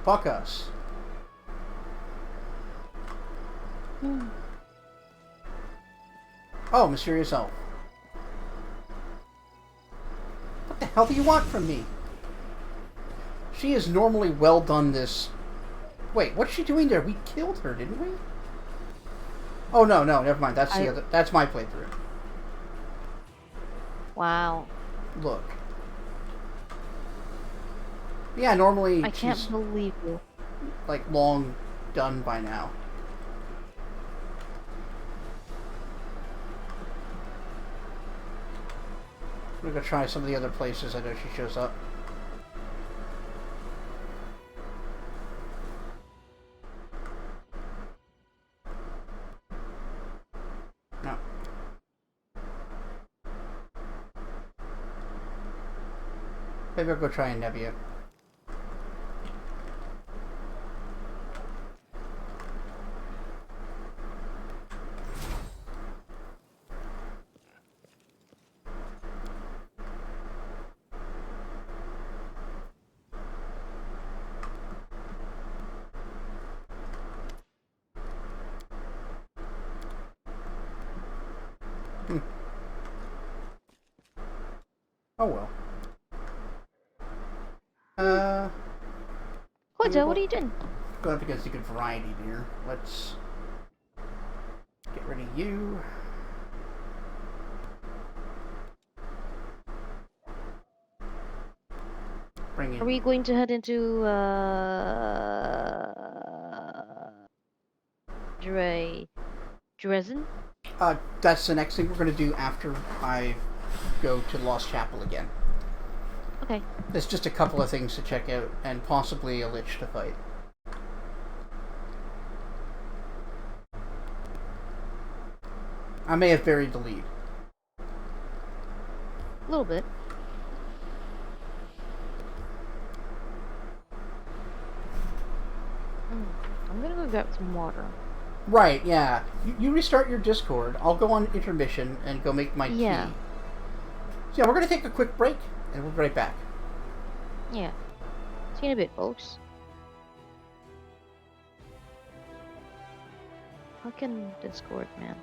Fuck us. Oh, mysterious elf. What the hell do you want from me? She has normally well done this. Wait, what's she doing there? We killed her, didn't we? Oh no, never mind. That's the other. That's my playthrough. Wow. Look. Yeah, normally I can't she's believe you. like long done by now. I'm gonna go try some of the other places I know she shows up. No. Maybe I'll go try a Nebia. Oh well. Uh, Hoja, what are you doing? going up against a good variety here. Let's get rid of you. Bring in. Are we going to head into Drezen? That's the next thing we're gonna do after I go to Lost Chapel again. Okay. There's just a couple of things to check out, and possibly a lich to fight. I may have buried the lead. A little bit. I'm gonna go grab some water. Right, yeah. You restart your Discord. I'll go on intermission and go make my Yeah. tea. So yeah, we're gonna take a quick break, and we'll be right back. Yeah. See you in a bit, folks. Fucking Discord, man.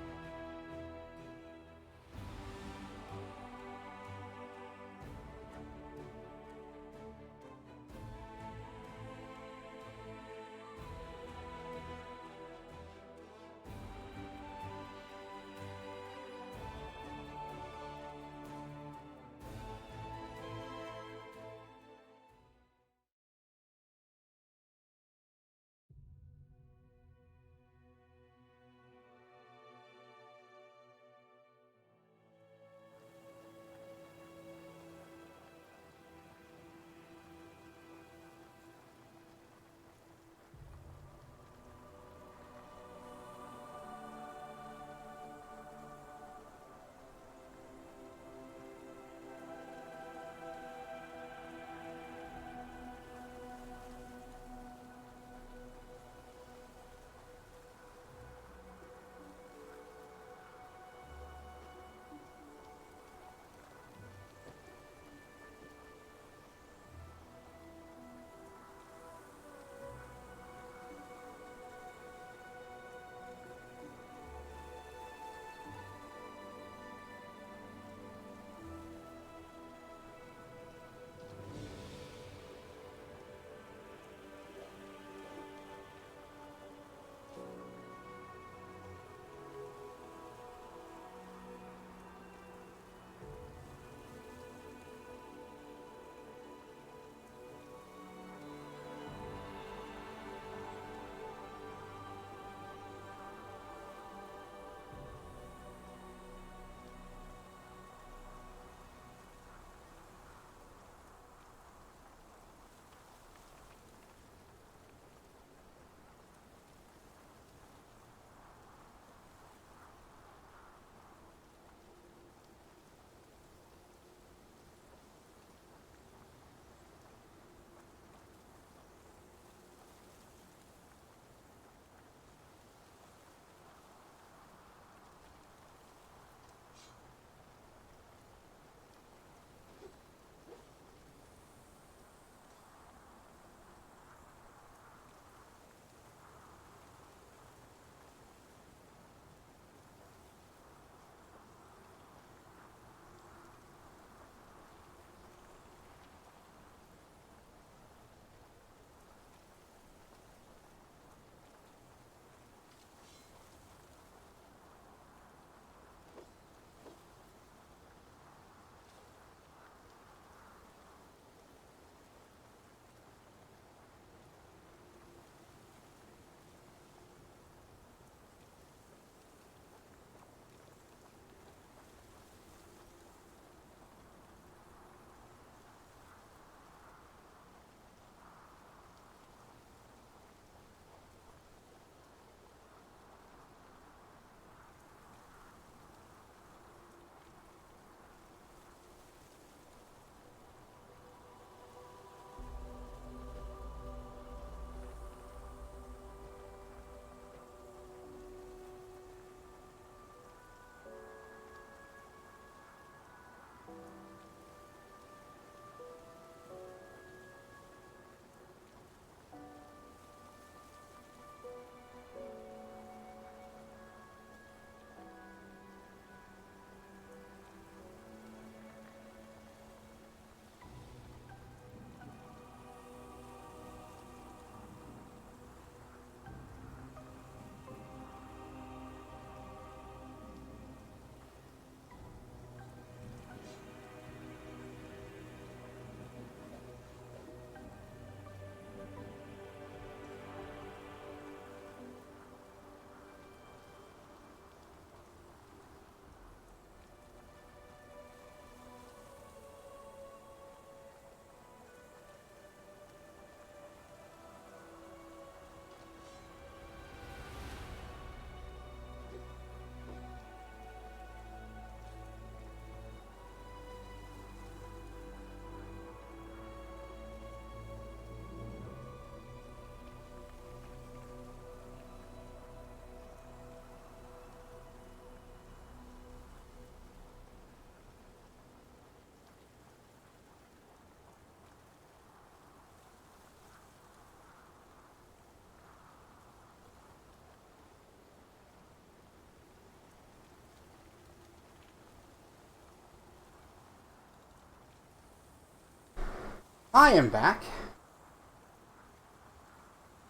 I am back.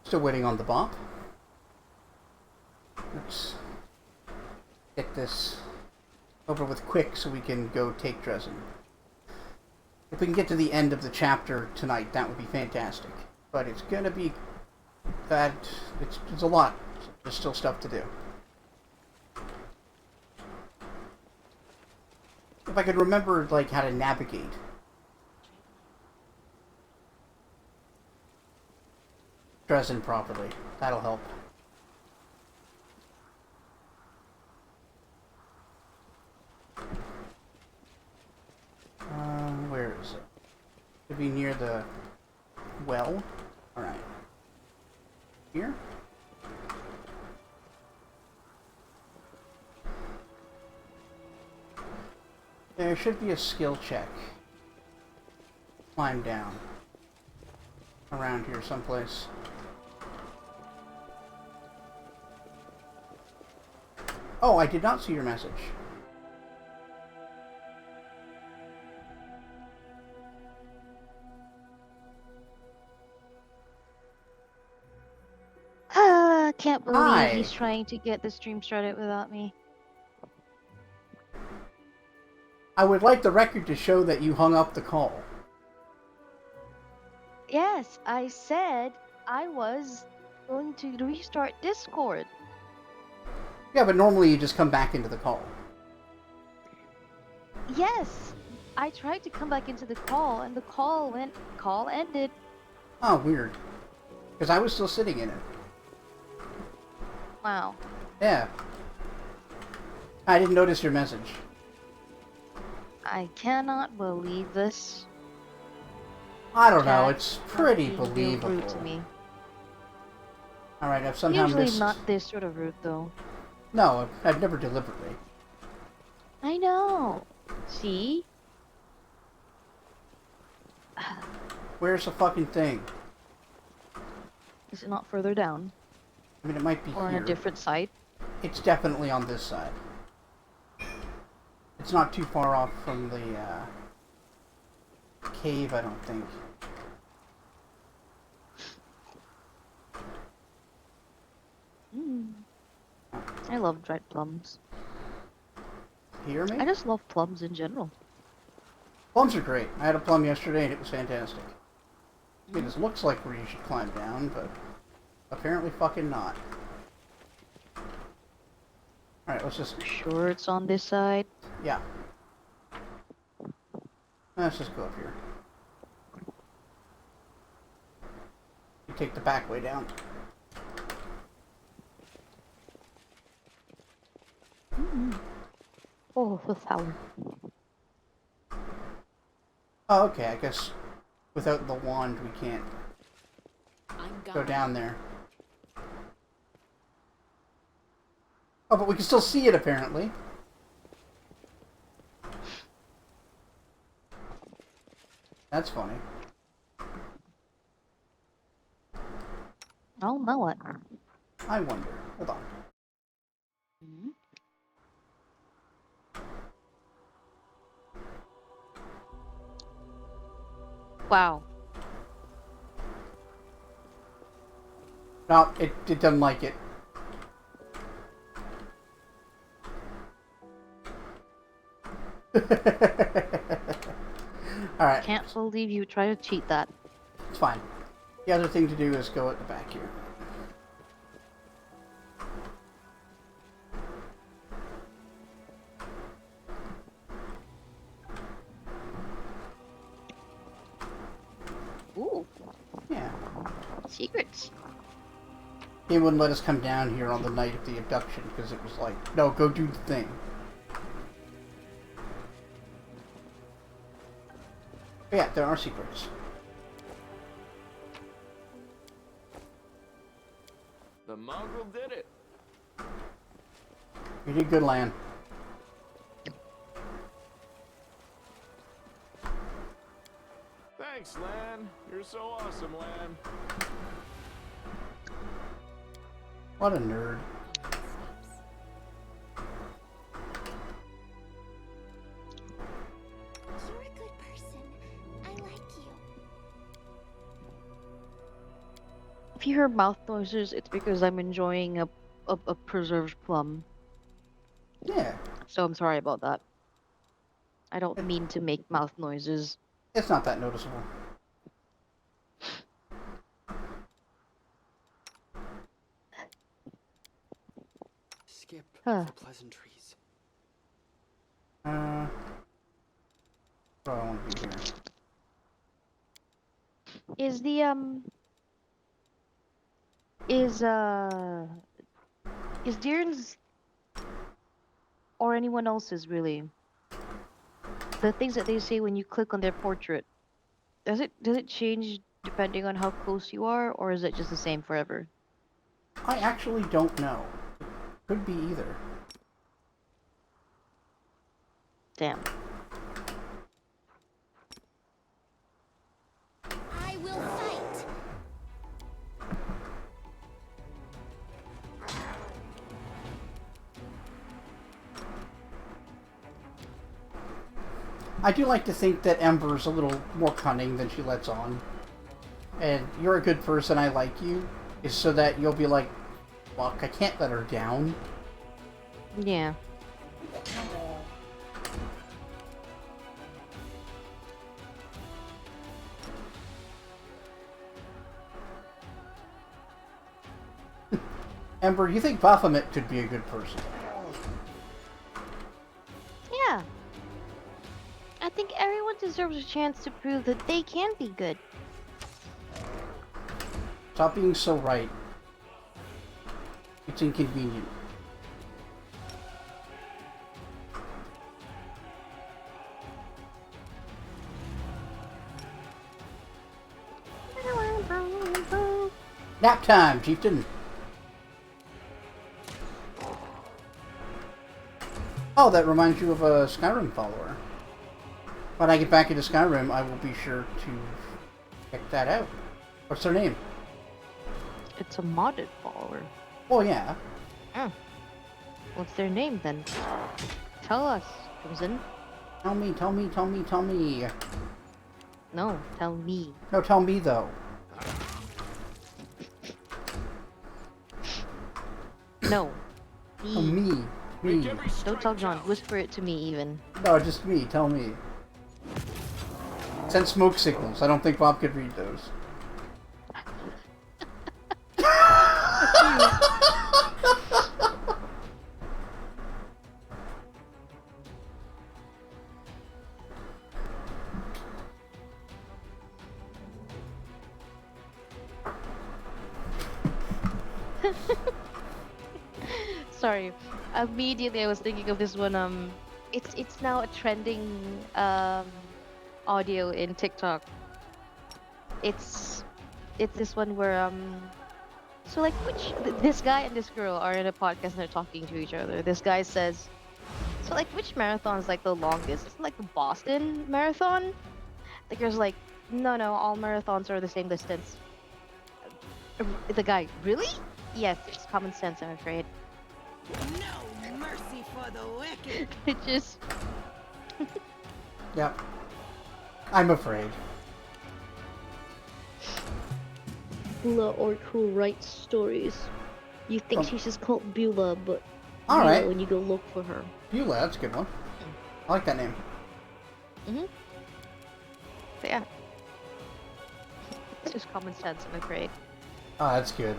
Still waiting on the bop. Let's get this over with quick so we can go take Drezen. If we can get to the end of the chapter tonight, that would be fantastic. But it's gonna be that it's a lot. There's still stuff to do. If I could remember like how to navigate. Drezen properly. That'll help. Where is it? Should be near the well. Alright. Here? There should be a skill check. Climb down. Around here someplace. Oh, I did not see your message. Can't believe Hi. he's trying to get the stream started without me. I would like the record to show that you hung up the call. Yes, I said I was going to restart Discord. Yeah, but normally you just come back into the call. Yes, I tried to come back into the call and the call ended. Oh, weird. Because I was still sitting in it. Wow. Yeah. I didn't notice your message. I cannot believe this. I don't know, Chat it's pretty being real believable. rude to me. Alright, I've somehow Usually missed... not this sort of rude though. No, I've never deliberately. I know. See? Where's the fucking thing? Is it not further down? I mean, it might be Or on here. a different side? It's definitely on this side. It's not too far off from the, cave, I don't think. I love dried plums. Hear me? I just love plums in general. Plums are great. I had a plum yesterday and it was fantastic. It just looks like where you should climb down, but apparently fucking not. Alright, let's just... Sure it's on this side? Yeah. Let's just go up here. You take the back way down. Oh, the tower. Oh, okay, I guess without the wand we can't I'm go gone. down there. Oh, but we can still see it apparently. That's funny. Oh, now what? I wonder. Hold on. Wow. No, it doesn't like it. Alright, Can't believe you try to cheat that. it's fine. The other thing to do is go at the back here. Ooh, Yeah. secrets. He wouldn't let us come down here on the night of the abduction because it was like, no, go do the thing. But yeah, there are secrets. The mongrel did it. You did good, Lan. Thanks, Lan. You're so awesome, Lan. What a nerd. You're a good person. I like you. hear mouth noises, it's because I'm enjoying a preserved plum. Yeah, So I'm sorry about that. I don't mean to make mouth noises. it's not that noticeable. Skip Huh. for pleasantries. What do I want to do here? Is the is is Deern's or anyone else's really the things that they say when you click on their portrait? Does it change depending on how close you are, or is it just the same forever? I actually don't know. Could be either. Damn. I will fight. I do like to think that Ember's a little more cunning than she lets on. And you're a good person, I like you, is so that you'll be like, fuck, I can't let her down. Yeah. Ember, you think Baphomet could be a good person? Yeah. I think everyone deserves a chance to prove that they can be good. Stop being so right. It's inconvenient. Nap time, chieftain! Oh, that reminds you of a Skyrim follower. When I get back into Skyrim, I will be sure to check that out. What's their name? It's a modded follower. Oh, yeah. What's their name then? Tell us, Drezen. Tell me, tell me, tell me, tell me. No, tell me. No, tell me, though. No. Oh, me. Me. Don't tell John. Whisper it to me even. No, just me. Tell me. Send smoke signals. I don't think Bob could read those. Sorry. Immediately I was thinking of this one. It's now a trending audio in TikTok. It's this one where so like this guy and this girl are in a podcast and they're talking to each other. This guy says, so like which marathon is like the longest? It's like the Boston Marathon. The girl's like, no, all marathons are the same distance. The guy, really? Yes, it's common sense, I'm afraid. No mercy for the wicked. It just Yep. I'm afraid. Beulah or who writes stories. You think she's just called Beulah, but All Beulah right. when you go look for her. Beulah, that's a good one. I like that name. But yeah. It's just common sense, I'm afraid. Oh, that's good.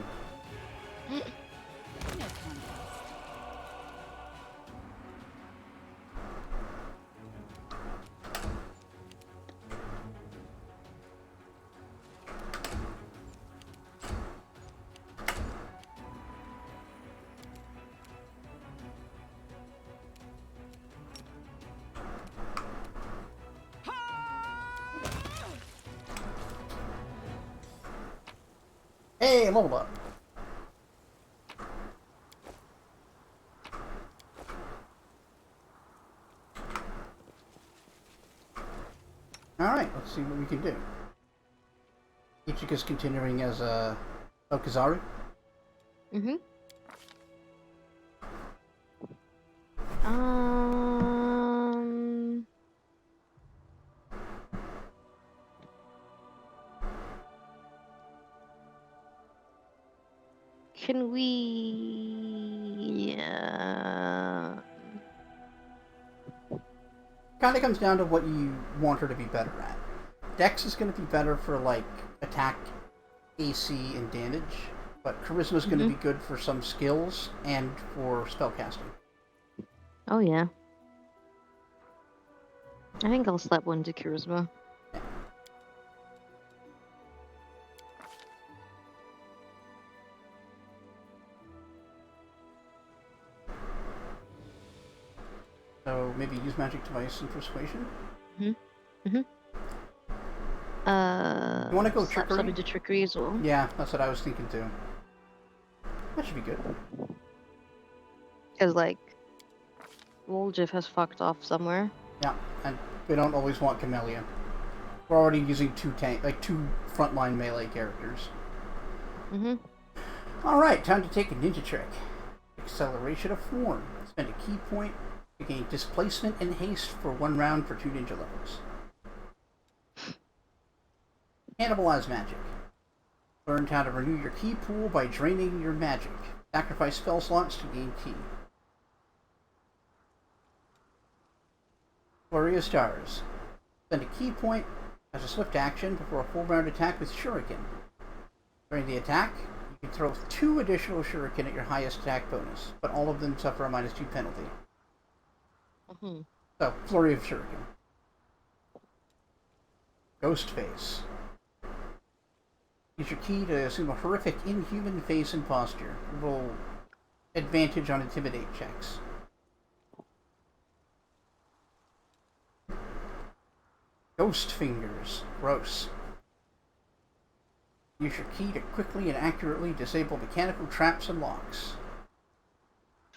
Hey, level up. Alright, let's see what we can do. Ichika's continuing as Okazaru. Um Can we? Kind of comes down to what you want her to be better at. Dex is going to be better for like attack, AC, and damage, but Charisma is going to be good for some skills and for spellcasting. Oh yeah. I think I'll slap one to charisma. So maybe use magic device and persuasion. You wanna go slap trickery? something to trickery as well. Yeah, that's what I was thinking too. That should be good. Because like, Woljeff has fucked off somewhere. Yeah, and we don't always want Camellia. We're already using two frontline melee characters. Alright, time to take a ninja trick. Acceleration of form. Spend a key point to gain displacement and haste for 1 round for 2 ninja levels. Cannibalize magic. Learn how to renew your key pool by draining your magic. Sacrifice spell slots to gain key. Flurry of Stars. Spend a key point as a swift action before a full round attack with Shuriken. During the attack, you can throw 2 additional Shuriken at your highest attack bonus, but all of them suffer a -2 penalty. So, Flurry of Shuriken. Ghost Face. Use your key to assume a horrific inhuman face and posture. Roll advantage on intimidate checks. Ghost Fingers. Gross. Use your key to quickly and accurately disable mechanical traps and locks.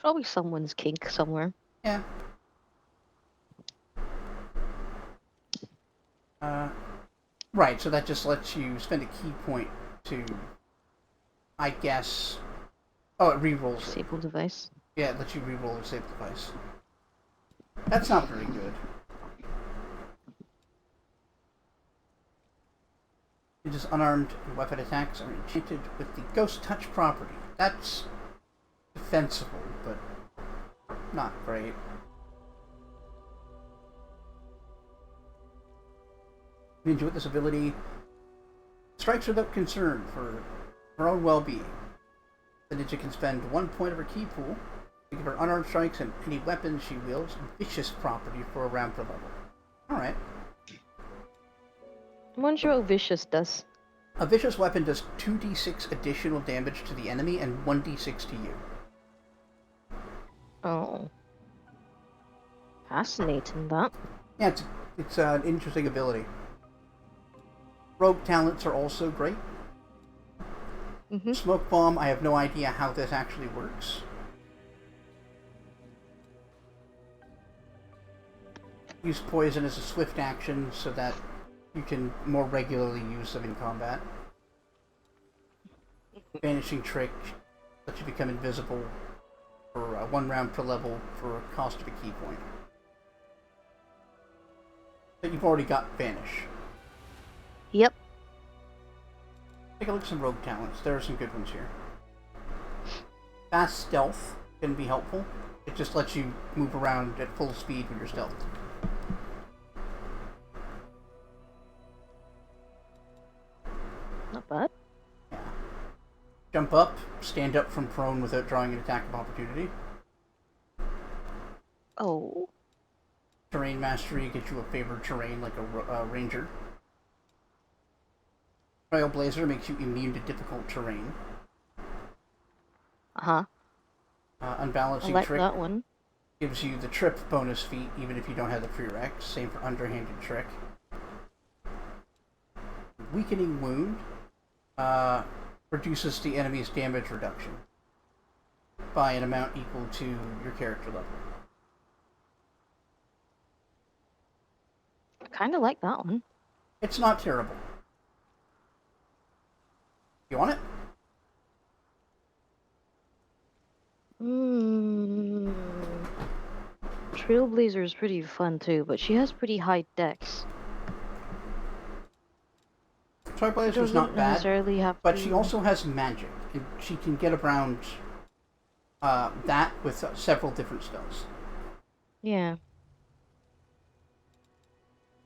Probably someone's kink somewhere. Yeah. Right, so that just lets you spend a key point to, I guess... Oh, it rerolls it. Disable device. Yeah, it lets you reroll a disable device. That's not very good. Ninja's unarmed weapon attacks are enchanted with the Ghost Touch property. That's defensible, but not great. Ninja with this ability strikes without concern for her own well-being. The ninja can spend 1 point of her key pool to give her unarmed strikes and any weapons she wields vicious property for a round per level. Alright. I'm wondering what vicious does. A vicious weapon does 2d6 additional damage to the enemy and 1d6 to you. Oh. Fascinating, that. Yeah, it's an interesting ability. Rogue talents are also great. Smoke Bomb, I have no idea how this actually works. Use Poison as a swift action so that you can more regularly use them in combat. Vanishing Trick lets you become invisible for 1 round per level for a cost of a key point. But you've already got Vanish. Yep. Take a look at some rogue talents. There are some good ones here. Fast Stealth can be helpful. It just lets you move around at full speed when you're stealthed. Not bad. Yeah. Jump up, stand up from prone without drawing an attack of opportunity. Oh. Terrain Mastery gets you a favored terrain like a ranger. Trailblazer makes you immune to difficult terrain. Unbalancing I like Trick that one. gives you the trip bonus feat even if you don't have the prereq. Same for Underhanded Trick. Weakening Wound reduces the enemy's damage reduction by an amount equal to your character level. I kind of like that one. It's not terrible. You want it? Trailblazer is pretty fun too, but she has pretty high dex. Trailblazer's Doesn't not bad, necessarily have but to... she also has magic, and she can get around that with several different spells. Yeah.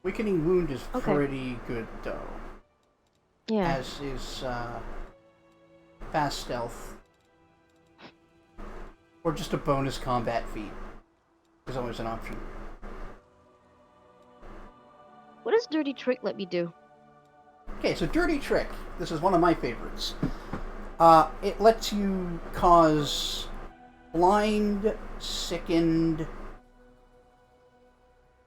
Weakening Wound is Okay. pretty good, though. Yeah. As is Fast Stealth. Or just a bonus combat feat. Is always an option. What does Dirty Trick let me do? Okay, so Dirty Trick. This is one of my favorites. It lets you cause blind, sickened...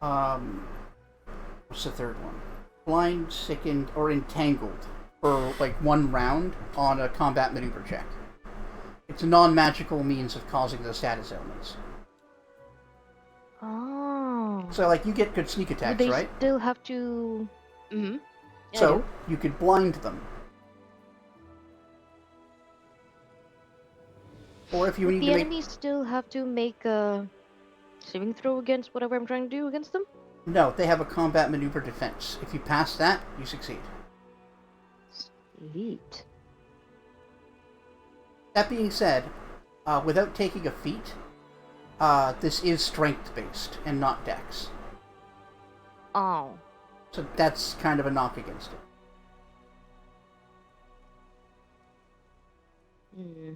what's the third one? Blind, sickened, or entangled for like 1 round on a combat maneuver check. It's a non-magical means of causing those status ailments. Oh. So like you get good sneak Would attacks, they right? still have to... Mm-hmm. Yeah, I So do. you could blind them. Or if you Would need the to make... enemies still have to make a saving throw against whatever I'm trying to do against them? No, they have a combat maneuver defense. If you pass that, you succeed. Sweet. That being said, without taking a feat, this is strength-based and not dex. Oh. So that's kind of a knock against it. Hmm.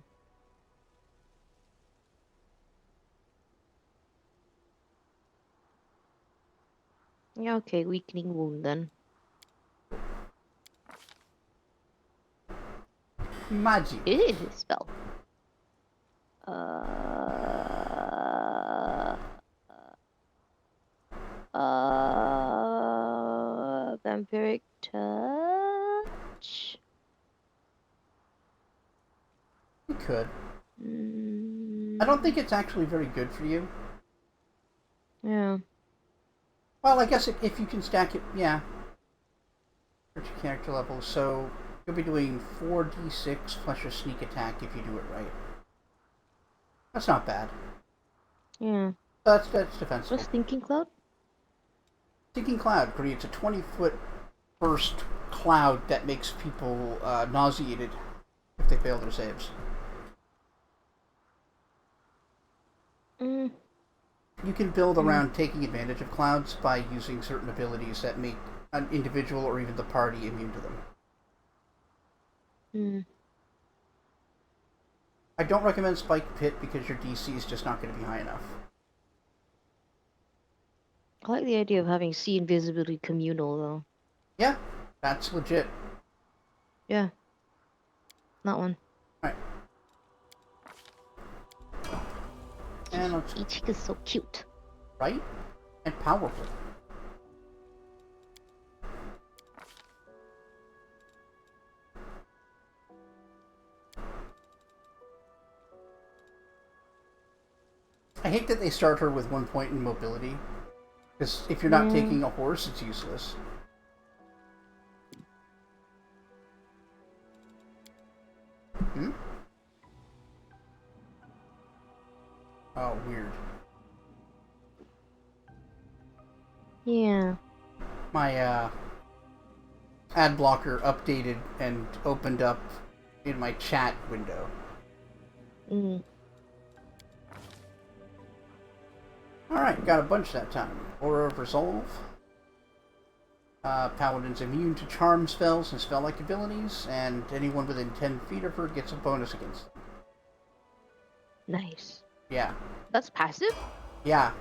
Yeah, okay, weakening wound then. Magic. It is a spell. Vampiric touch. You could. Mm, I don't think it's actually very good for you. Yeah. Well, I guess if you can stack it, yeah. At your character level, so you'll be doing 4d6 plus your sneak attack if you do it right. That's not bad. Yeah. That's defensible. What's Thinking Cloud? Stinking Cloud creates a 20-foot burst cloud that makes people nauseated if they fail their saves. Mm. You can build around taking advantage of clouds by using certain abilities that make an individual or even the party immune to them. Mm. I don't recommend Spike Pit because your DC is just not going to be high enough. I like the idea of having sea invisibility communal though. Yeah, that's legit. Yeah. That one. Alright. And let's... Ichika is so cute. Right? And powerful. I hate that they start her with 1 point in mobility. Because if you're not taking a horse, it's useless. Hmm? Oh, weird. Yeah. My ad blocker updated and opened up in my chat window. Mm. Alright, got a bunch that time. Aura of Resolve. Paladin's immune to charm spells and spell-like abilities, and anyone within 10 feet of her gets a bonus against them. Nice. Yeah. That's passive? Yeah.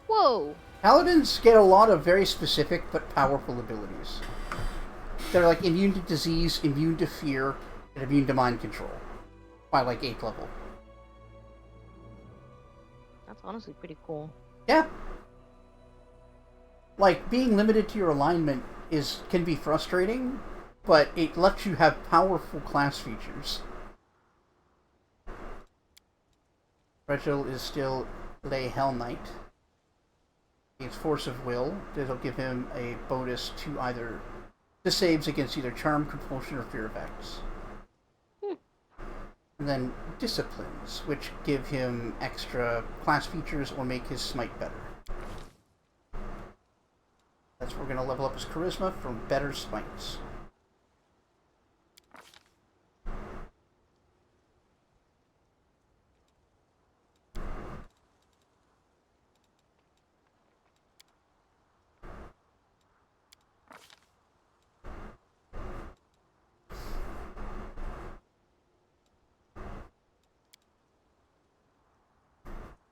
Whoa. Paladins get a lot of very specific but powerful abilities. They're like immune to disease, immune to fear, and immune to mind control. By like 8th level. That's honestly pretty cool. Yeah. Like, being limited to your alignment can be frustrating, but it lets you have powerful class features. Rachel is still Lay Hell Knight. It's Force of Will. It'll give him a bonus to either the saves against either charm, compulsion, or fear effects. And then Disciplines, which give him extra class features or make his smite better. That's where we're going to level up his charisma from better smites.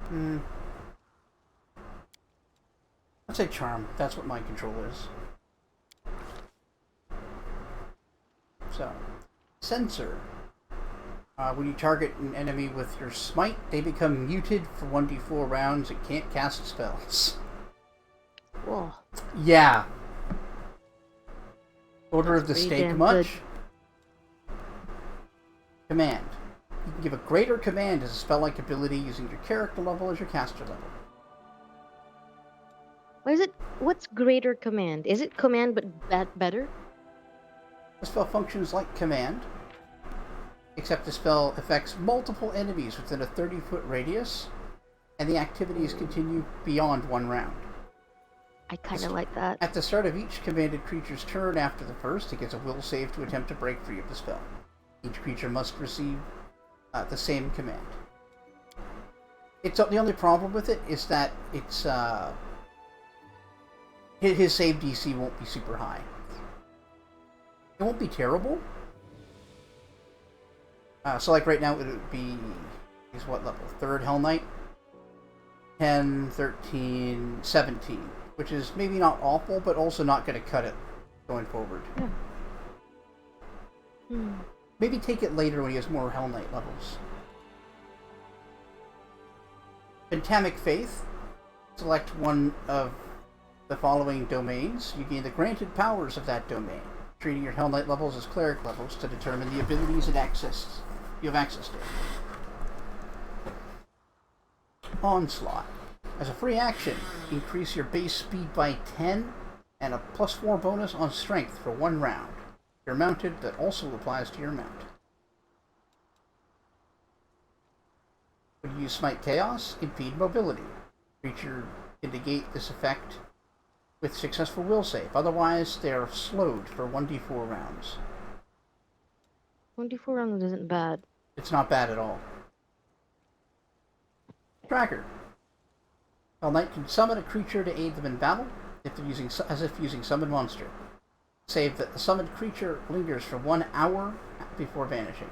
Hmm. I'd say charm. That's what mind control is. So, sensor. When you target an enemy with your smite, they become muted for 1d4 rounds and can't cast spells. Whoa. Yeah. Order That's of the pretty stake damn much? good. Command. You can give a greater command as a spell-like ability using your character level as your caster level. What is it? What's greater command? Is it command but better? The spell functions like command, except the spell affects multiple enemies within a 30-foot radius, and the activities continue beyond one round. I kind of like that. At the start of each commanded creature's turn after the first, it gets a will save to attempt to break free of the spell. Each creature must receive the same command. It's the only problem with it is that it's his save DC won't be super high. It won't be terrible. So like right now it would be, he's what level? 3rd Hell Knight? 10, 13, 17. Which is maybe not awful, but also not going to cut it going forward. Yeah. Hmm. Maybe take it later when he has more Hell Knight levels. Pentamic Faith. Select one of the following domains. You gain the granted powers of that domain, treating your Hell Knight levels as cleric levels to determine the abilities you have access to. Onslaught. As a free action, increase your base speed by 10 and a +4 bonus on strength for 1 round. You're mounted, that also applies to your mount. When you use Smite Chaos, impede mobility. Creature can negate this effect with successful will save. Otherwise, they are slowed for 1d4 rounds. 24 rounds isn't bad. It's not bad at all. Tracker. Hell Knight can summon a creature to aid them in battle, as if using Summon Monster. Save that the summoned creature lingers for 1 hour before vanishing.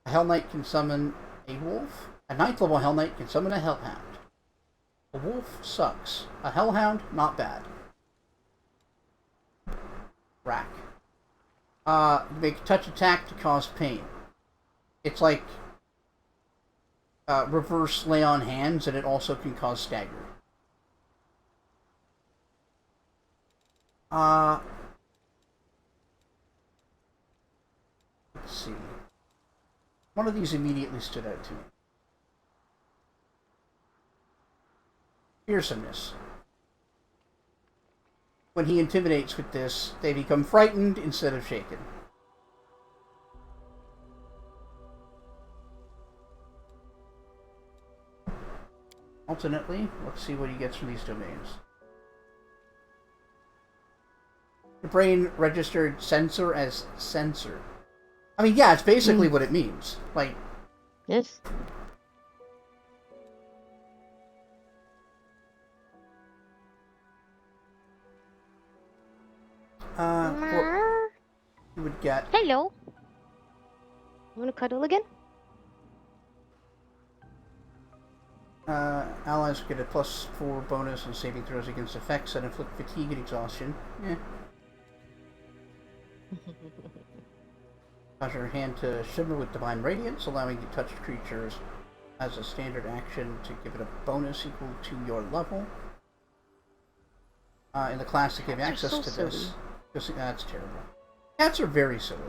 A Hell Knight can summon a wolf. A 9th level Hell Knight can summon a Hellhound. A wolf sucks. A Hellhound, not bad. Rack. Make a touch attack to cause pain. It's like reverse lay on hands, and it also can cause stagger. Let's see. One of these immediately stood out to me. Fearsomeness. When he intimidates with this, they become frightened instead of shaken. Alternately, let's see what he gets from these domains. The brain registered sensor as sensor. I mean, yeah, it's basically what it means. Like, Yes. You would get Hello. You wanna cuddle again? allies get a +4 bonus on saving throws against effects that inflict fatigue and exhaustion. Cause your hand to shimmer with Divine Radiance, allowing you touched creatures as a standard action to give it a bonus equal to your level. In the class to give access so to silly. this. That's terrible. Cats are very silly.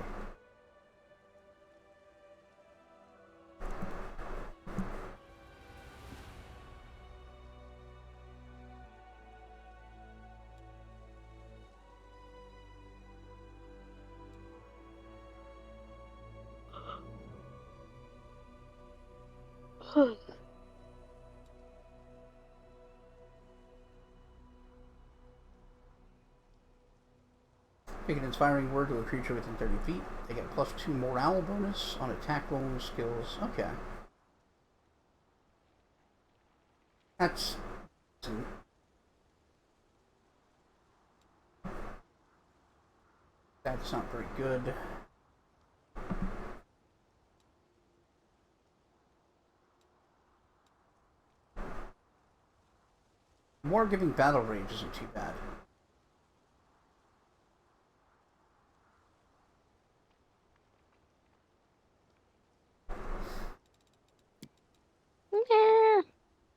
Make an inspiring word to a creature within 30 feet. They get a +2 morale bonus on attack rolls, skills. Okay. That's not very good. More giving battle rage isn't too bad. Yeah.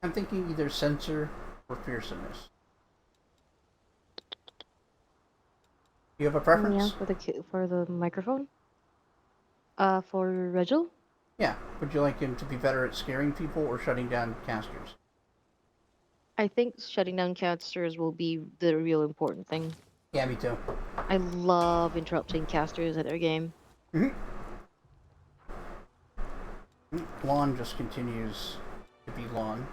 I'm thinking either sensor or fearsomeness. Do you have a preference? Yeah, for the microphone. For Regil, Yeah. Would you like him to be better at scaring people or shutting down casters? I think shutting down casters will be the real important thing. Yeah, me too. I love interrupting casters at their game. Mm-hmm. Lawn just continues to be lawn.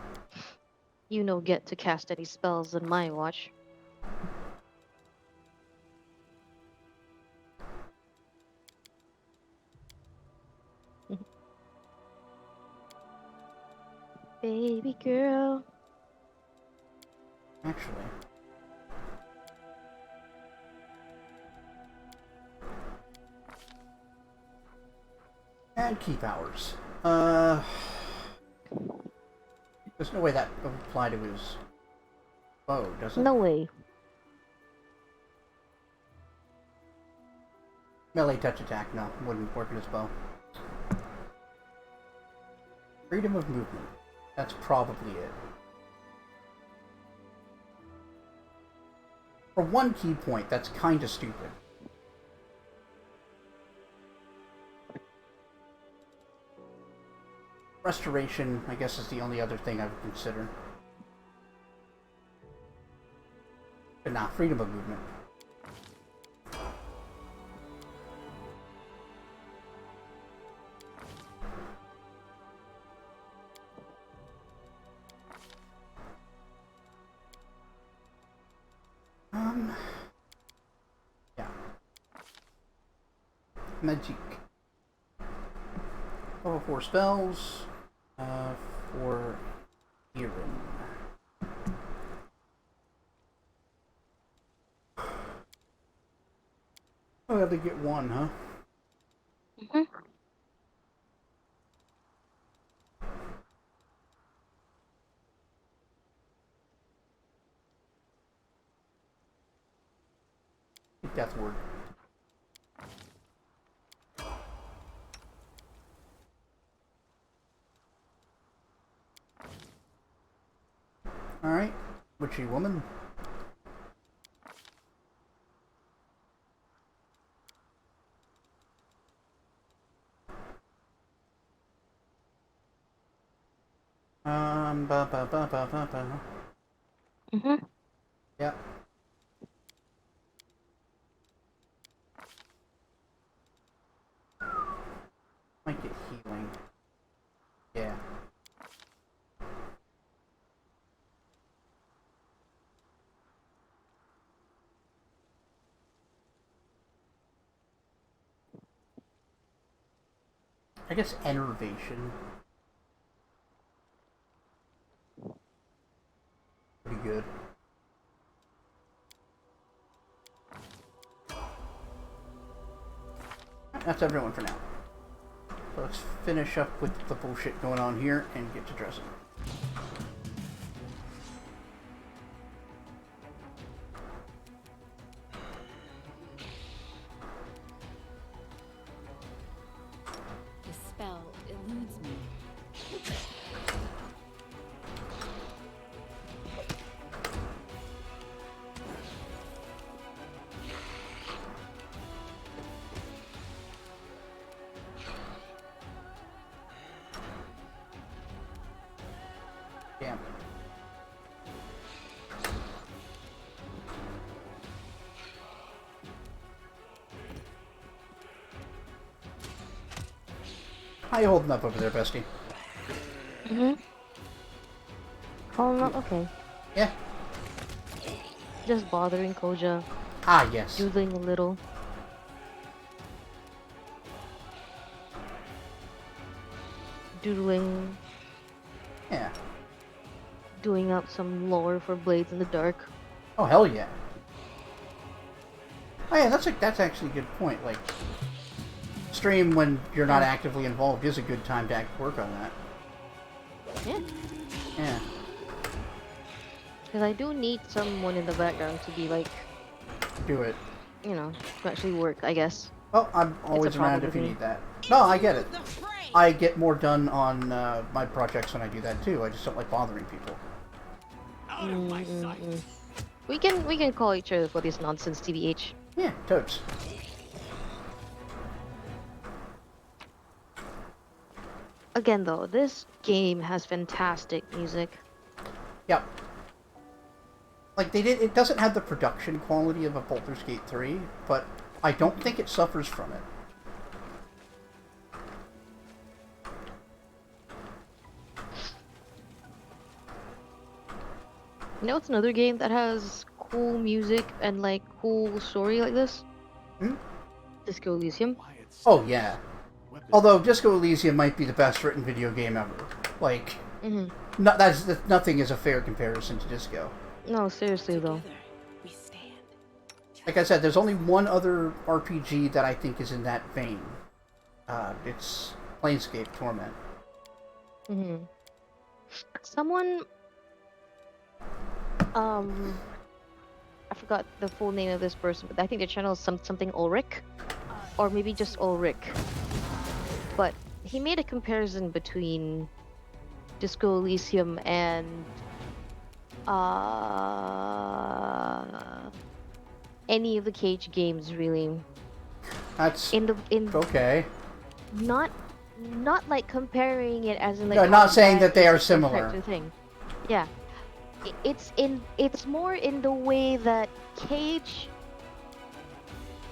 You know, get to cast any spells on my watch. Baby girl. Actually. And keep hours. There's no way that would apply to his bow, does it? No way. Melee touch attack, no. Wouldn't work in his bow. Freedom of movement. That's probably it. For one key point, that's kinda stupid. Restoration, I guess, is the only other thing I would consider. But nah, freedom of movement. Yeah. Magic. Level 4 spells. For Irin. Oh, yeah, they get one, huh? Mm-hmm. Death word. Alright. Witchy woman. Ba ba ba ba ba ba. Mm-hmm. Yep. Might get healing. Yeah. I guess enervation. Pretty good. That's everyone for now. So let's finish up with the bullshit going on here and get to Drezen. The spell eludes me. Damn. How you holding up over there, bestie? Mm-hmm. Oh, not okay. Yeah. Just bothering Koja, Ah, yes. doodling a little. Doodling, Yeah. doing up some lore for Blades in the Dark. Oh, hell yeah. Oh yeah, that's actually a good point. Like, stream when you're not actively involved is a good time to work on that. Yeah. Yeah. Because I do need someone in the background to be like, Do it. you know, to actually work, I guess. Well, I'm always problem around if with you me. need that. No, I get it. The fray. I get more done on my projects when I do that too. I just don't like bothering people. Out of my sight. We can call each other for this nonsense, TBH. Yeah, totes. Again, though, this game has fantastic music. Yep. Like it doesn't have the production quality of a Baldur's Gate 3, but I don't think it suffers from it. You know, it's another game that has cool music and like cool story like this. Hmm? Disco Elysium. Oh yeah. Although Disco Elysium might be the best written video game ever. Like, nothing is a fair comparison to Disco. No, seriously though. Together, we stand. Like I said, there's only one other RPG that I think is in that vein. It's Planescape Torment. Someone, I forgot the full name of this person, but I think their channel is something Ulrich, or maybe just Ulrich. But he made a comparison between Disco Elysium and any of the Cage games, really. That's In okay. not like comparing it as in like. No, not how saying bad that they is are it similar. compared to thing. Yeah, it's more in the way that Cage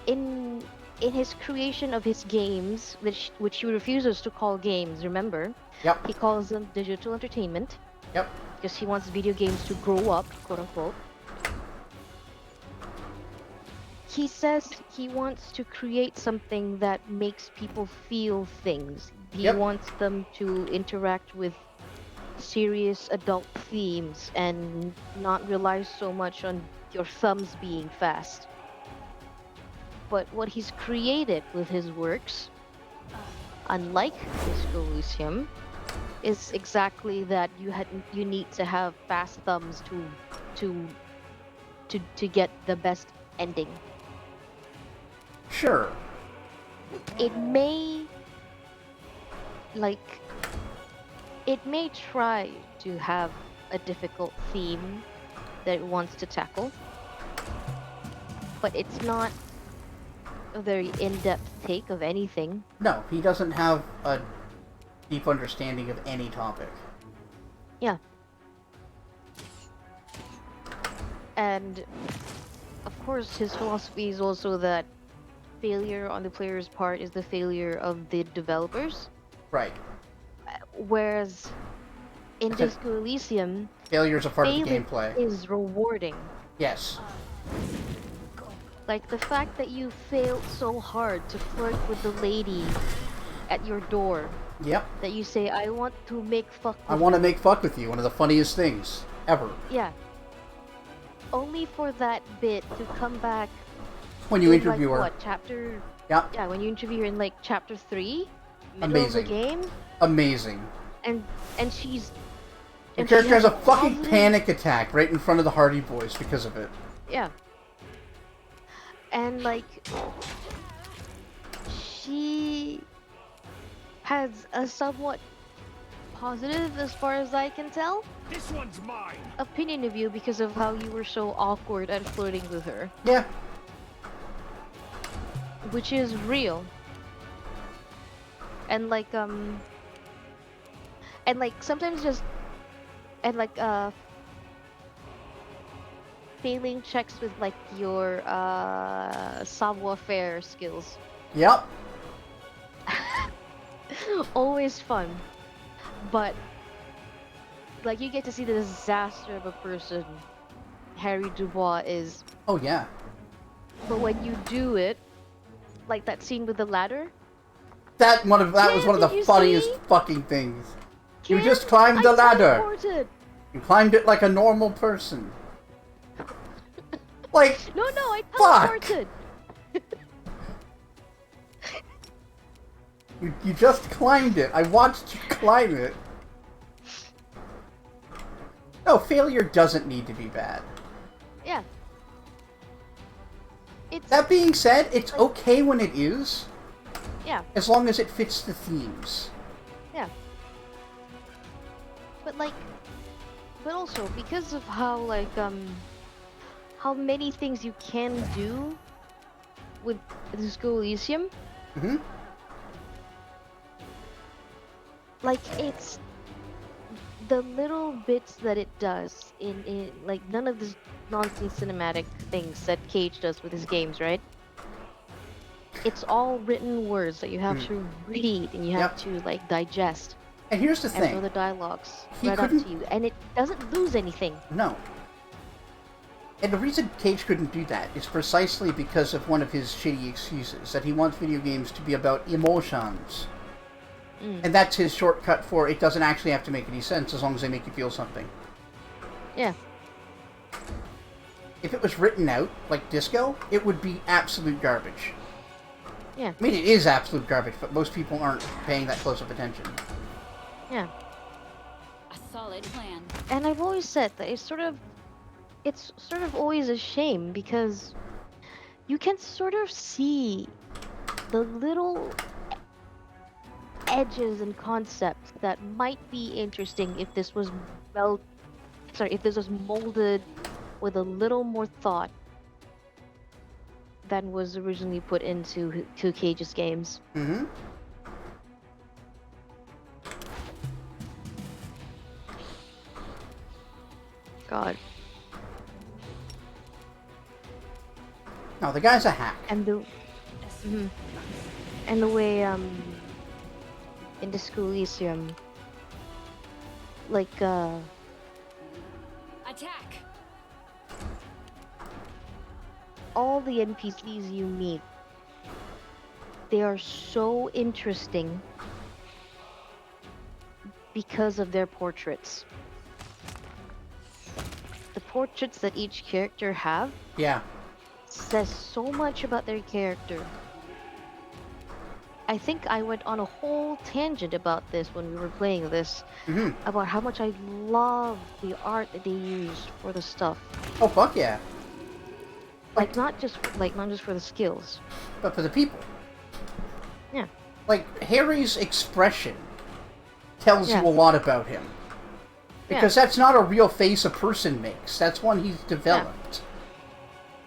in his creation of his games, which he refuses to call games. Remember? Yep. He calls them digital entertainment. Yep. Because he wants video games to grow up, quote unquote. He says he wants to create something that makes people feel things. He Yep. wants them to interact with serious adult themes and not rely so much on your thumbs being fast. But what he's created with his works, unlike Disco Elysium, is exactly that you need to have fast thumbs to get the best ending. Sure. It may try to have a difficult theme that it wants to tackle, but it's not a very in-depth take of anything. No, he doesn't have a deep understanding of any topic. Yeah. And of course his philosophy is also that failure on the player's part is the failure of the developers. Right. Whereas in Okay. Disco Elysium, Failure's a part of the failing gameplay. is rewarding. Yes. Like the fact that you failed so hard to flirt with the lady at your door, Yep. that you say, I want to make fuck I with want to make fuck with you. One of the funniest things ever. Yeah. Only for that bit to come back When you in, interview like, her. what, chapter... Yeah. Yeah, when you interview her in like chapter 3, middle of the Amazing. game, Amazing. and she's... The and she character has a fucking positive- panic attack right in front of the Hardy Boys because of it. Yeah. And like... She... has a somewhat positive, as far as I can tell, This one's mine. opinion of you because of how you were so awkward at flirting with her. Yeah. Which is real. And like sometimes just failing checks with like your savoir-faire skills. Yep. Always fun. But like you get to see the disaster of a person Harry Dubois is. Oh yeah. But when you do it, like that scene with the ladder, That was one of did the you funniest see? fucking things. You Kim, just climbed the I ladder. teleported. You climbed it like a normal person. Like, No, I Fuck. teleported. you just climbed it. I watched you climb it. No, failure doesn't need to be bad. Yeah. It's That being said, it's okay when it is, yeah, as long as it fits the themes. yeah. But like, but also because of how like how many things you can do with the School Elysium, Mm-hmm. like it's the little bits that it does in like none of this nonsense cinematic things that Cage does with his games, right? It's all written words that you have to read and you have Yep. to like digest And here's the and know thing. the dialogues He right up couldn't- to you, and it doesn't lose anything. No. And the reason Cage couldn't do that is precisely because of one of his shitty excuses, that he wants video games to be about emotions. And that's his shortcut for it doesn't actually have to make any sense as long as they make you feel something. Yeah. If it was written out, like Disco, it would be absolute garbage. Yeah. I mean, it is absolute garbage, but most people aren't paying that close of attention. Yeah. A solid plan. And I've always said that it's sort of always a shame because you can sort of see the little edges and concepts that might be interesting if this was molded with a little more thought than was originally put into Cage's games. Mm-hmm. God. No, the guy's a hack. And the and the way in the School Elysium, like Attack. all the NPCs you meet, they are so interesting because of their portraits. The portraits that each character have Yeah. says so much about their character. I think I went on a whole tangent about this when we were playing this, Mm-hmm. about how much I love the art that they used for the stuff. Oh, fuck yeah. Like not just for the skills. But for the people. Yeah. Like, Harry's expression tells Yeah. you a lot about him. Because that's not a real face a person makes. That's one he's developed.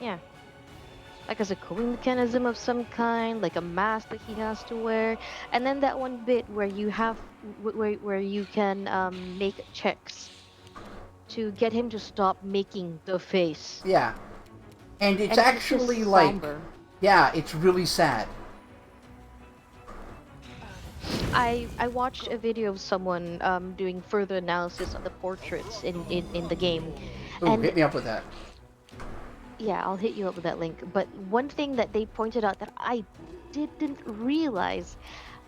Yeah. Like as a coping mechanism of some kind, like a mask that he has to wear, and then that one bit where you have where you can make checks to get him to stop making the face. Yeah. And it's And just actually like... somber. Yeah, it's really sad. I watched a video of someone doing further analysis of the portraits in the game. Ooh, And hit me up with that. yeah, I'll hit you up with that link. But one thing that they pointed out that I didn't realize,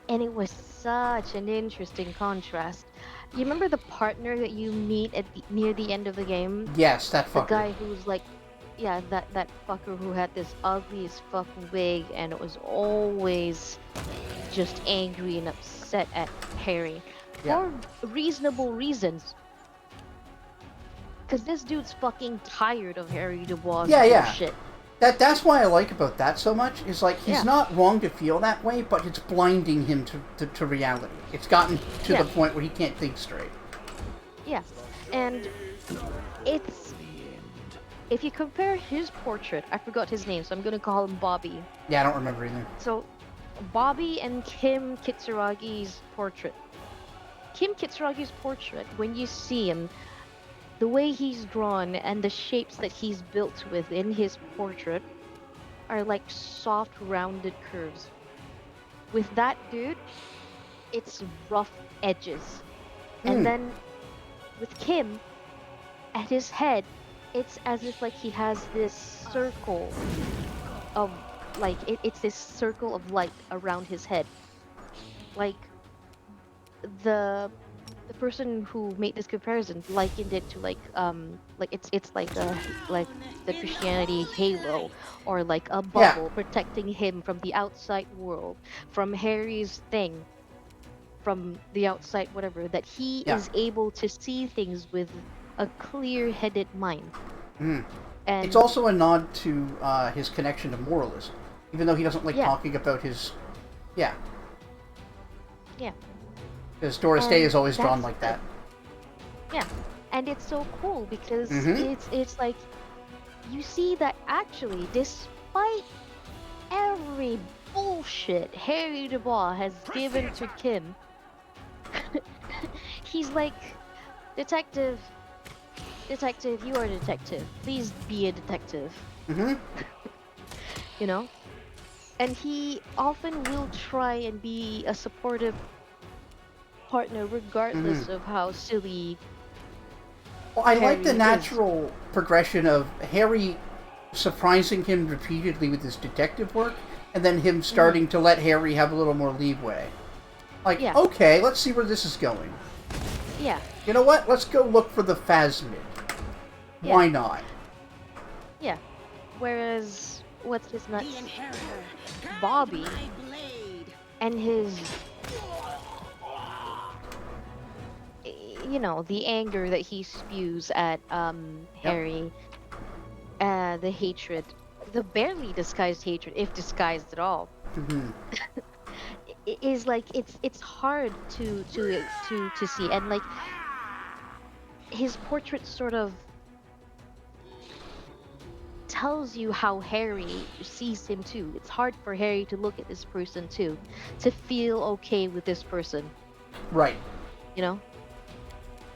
and it was such an interesting contrast. You remember the partner that you meet near the end of the game? Yes, that The fucker. guy who's like, yeah, that fucker who had this ugly as fuck wig and it was always just angry and upset at Harry Yeah. for reasonable reasons. Cause this dude's fucking tired of Harry Dubois' Yeah. bullshit. That's why I like about that so much, is like, he's Yeah. not wrong to feel that way, but it's blinding him to reality. It's gotten to Yeah. the point where he can't think straight. Yeah, and it's if you compare his portrait, I forgot his name, so I'm gonna call him Bobby. Yeah, I don't remember either. So, Bobby and Kim Kitsuragi's portrait. Kim Kitsuragi's portrait, when you see him, the way he's drawn and the shapes that he's built with in his portrait are like soft, rounded curves. With that dude, it's rough edges. And then with Kim, at his head, it's as if like he has this circle of like it's this circle of light around his head. Like the person who made this comparison likened it to like it's like the Christianity halo, or like a bubble protecting him from the outside world, from Harry's thing, from the outside whatever, that he is able to see things with a clear-headed mind. Mm. And It's also a nod to his connection to moralism, even though he doesn't like Yeah. talking about his. Yeah. Yeah. Because Doris Day And is always drawn that's like that. Yeah, and it's so cool because Mhm. it's like you see that actually, despite every bullshit Harry Dubois has given to Kim, he's like, detective, detective, you are a detective. Please be a detective. Mm-hmm. You know, and he often will try and be a supportive partner regardless Mm-hmm. of how silly. Well, I like the Harry is. natural progression of Harry surprising him repeatedly with his detective work, and then him starting to let Harry have a little more leeway. Like, Yeah. okay, let's see where this is going. Yeah. You know what? Let's go look for the Phasmid. Yeah. Why not? Yeah. Whereas, what's his nuts? The inheritor. Guide Bobby my blade. and his, you know, the anger that he spews at Harry, the hatred, the barely disguised hatred, if disguised at all, Mm-hmm. is like it's hard to see, and like his portrait sort of tells you how Harry sees him too. It's hard for Harry to look at this person too, to feel okay with this person, Right. you know?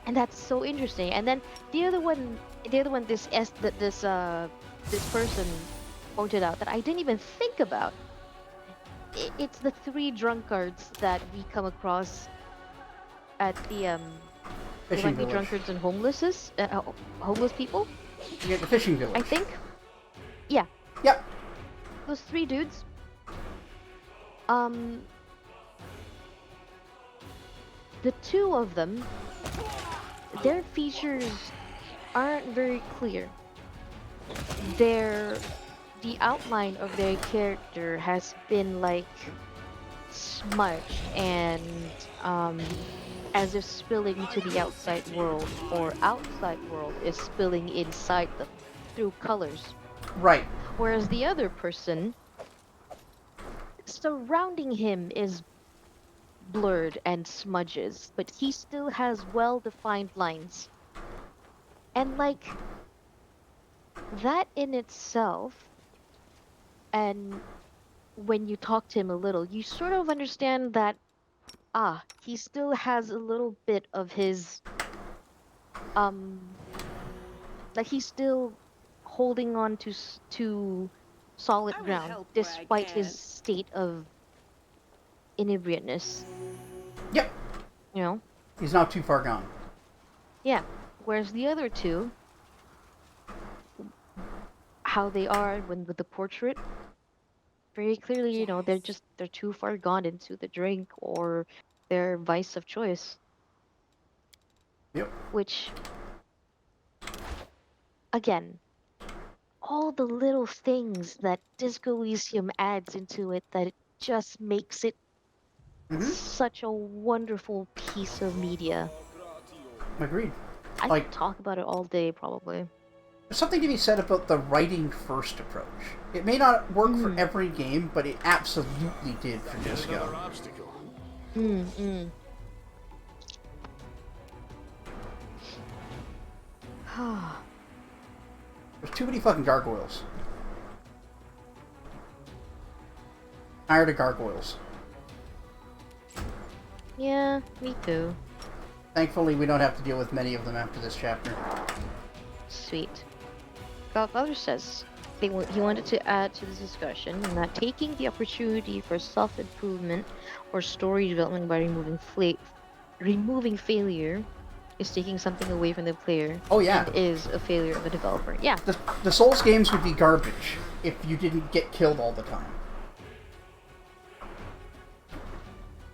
And that's so interesting. And then the other one, this person pointed out that I didn't even think about. It's the three drunkards that we come across at the they Fishing might be village. drunkards and homeless people, You get the fishing village. I think. Yeah, Yep. those three dudes. Um, the two of them, their features aren't very clear. The outline of their character has been like smudged and as if spilling to the outside world, or outside world is spilling inside them through colors. Right. Whereas the other person, surrounding him is blurred and smudges, but he still has well-defined lines. And like that in itself, and when you talk to him a little, you sort of understand that he still has a little bit of his um like he's still holding on to solid I will ground help where I despite his can. state of inebriateness, Yep. you know? He's not too far gone. Yeah. Whereas the other two, how they are when with the portrait, very clearly, you know, they're too far gone into the drink or their vice of choice, Yep. which again, all the little things that Disco Elysium adds into it that it just makes it Mm-hmm. such a wonderful piece of media. Agreed. I Like, could talk about it all day, probably. there's something to be said about the writing first approach. It may not work for Mhm. every game, but it absolutely did for Another Disco. obstacle. Mm. There's too many fucking gargoyles. Tired of gargoyles. Yeah, me too. Thankfully, we don't have to deal with many of them after this chapter. Sweet. Godfather says he wanted to add to this discussion that taking the opportunity for self-improvement or story development by removing failure is taking something away from the player. Oh, yeah. And is a failure of a developer. Yeah. The Souls games would be garbage if you didn't get killed all the time.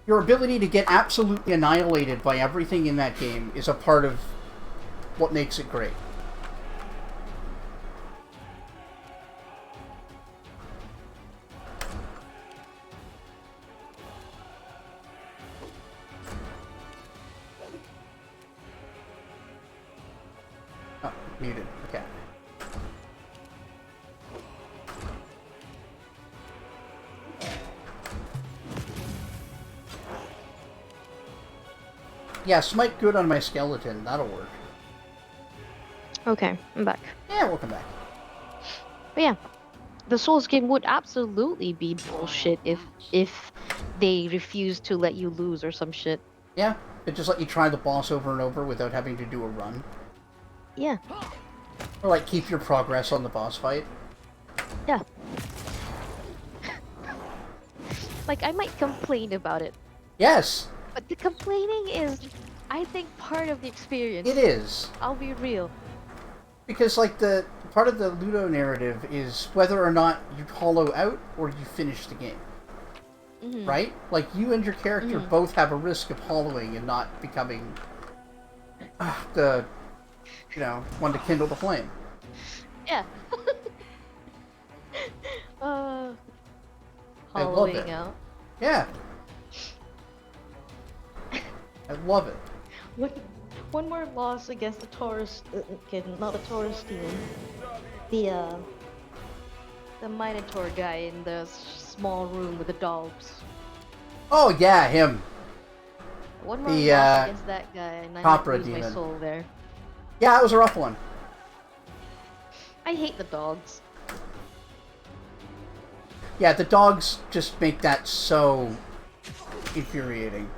Your ability to get absolutely annihilated by everything in that game is a part of what makes it great. Muted. Okay. Yeah, smite good on my skeleton. That'll work. Okay, I'm back. Yeah, welcome back. But yeah, the Souls game would absolutely be bullshit if they refuse to let you lose or some shit. Yeah, it just let you try the boss over and over without having to do a run. Yeah. Or like keep your progress on the boss fight. Yeah. Like, I might complain about it, Yes, but the complaining is, I think, part of the experience. it is. I'll be real. Because like the part of the Ludo narrative is whether or not you hollow out or you finish the game. Mhm. Right? Like you and your character both have a risk of hollowing and not becoming the one to kindle the flame. Yeah. I love Hollowing it. out. Yeah. I love it. One more loss against the Taurus, not the Taurus team. The Minotaur guy in the small room with the dogs. Oh yeah, him. One more The, loss against that guy, and I might Copra lose my demon. soul there. Yeah, it was a rough one. I hate the dogs. Yeah, the dogs just make that so infuriating.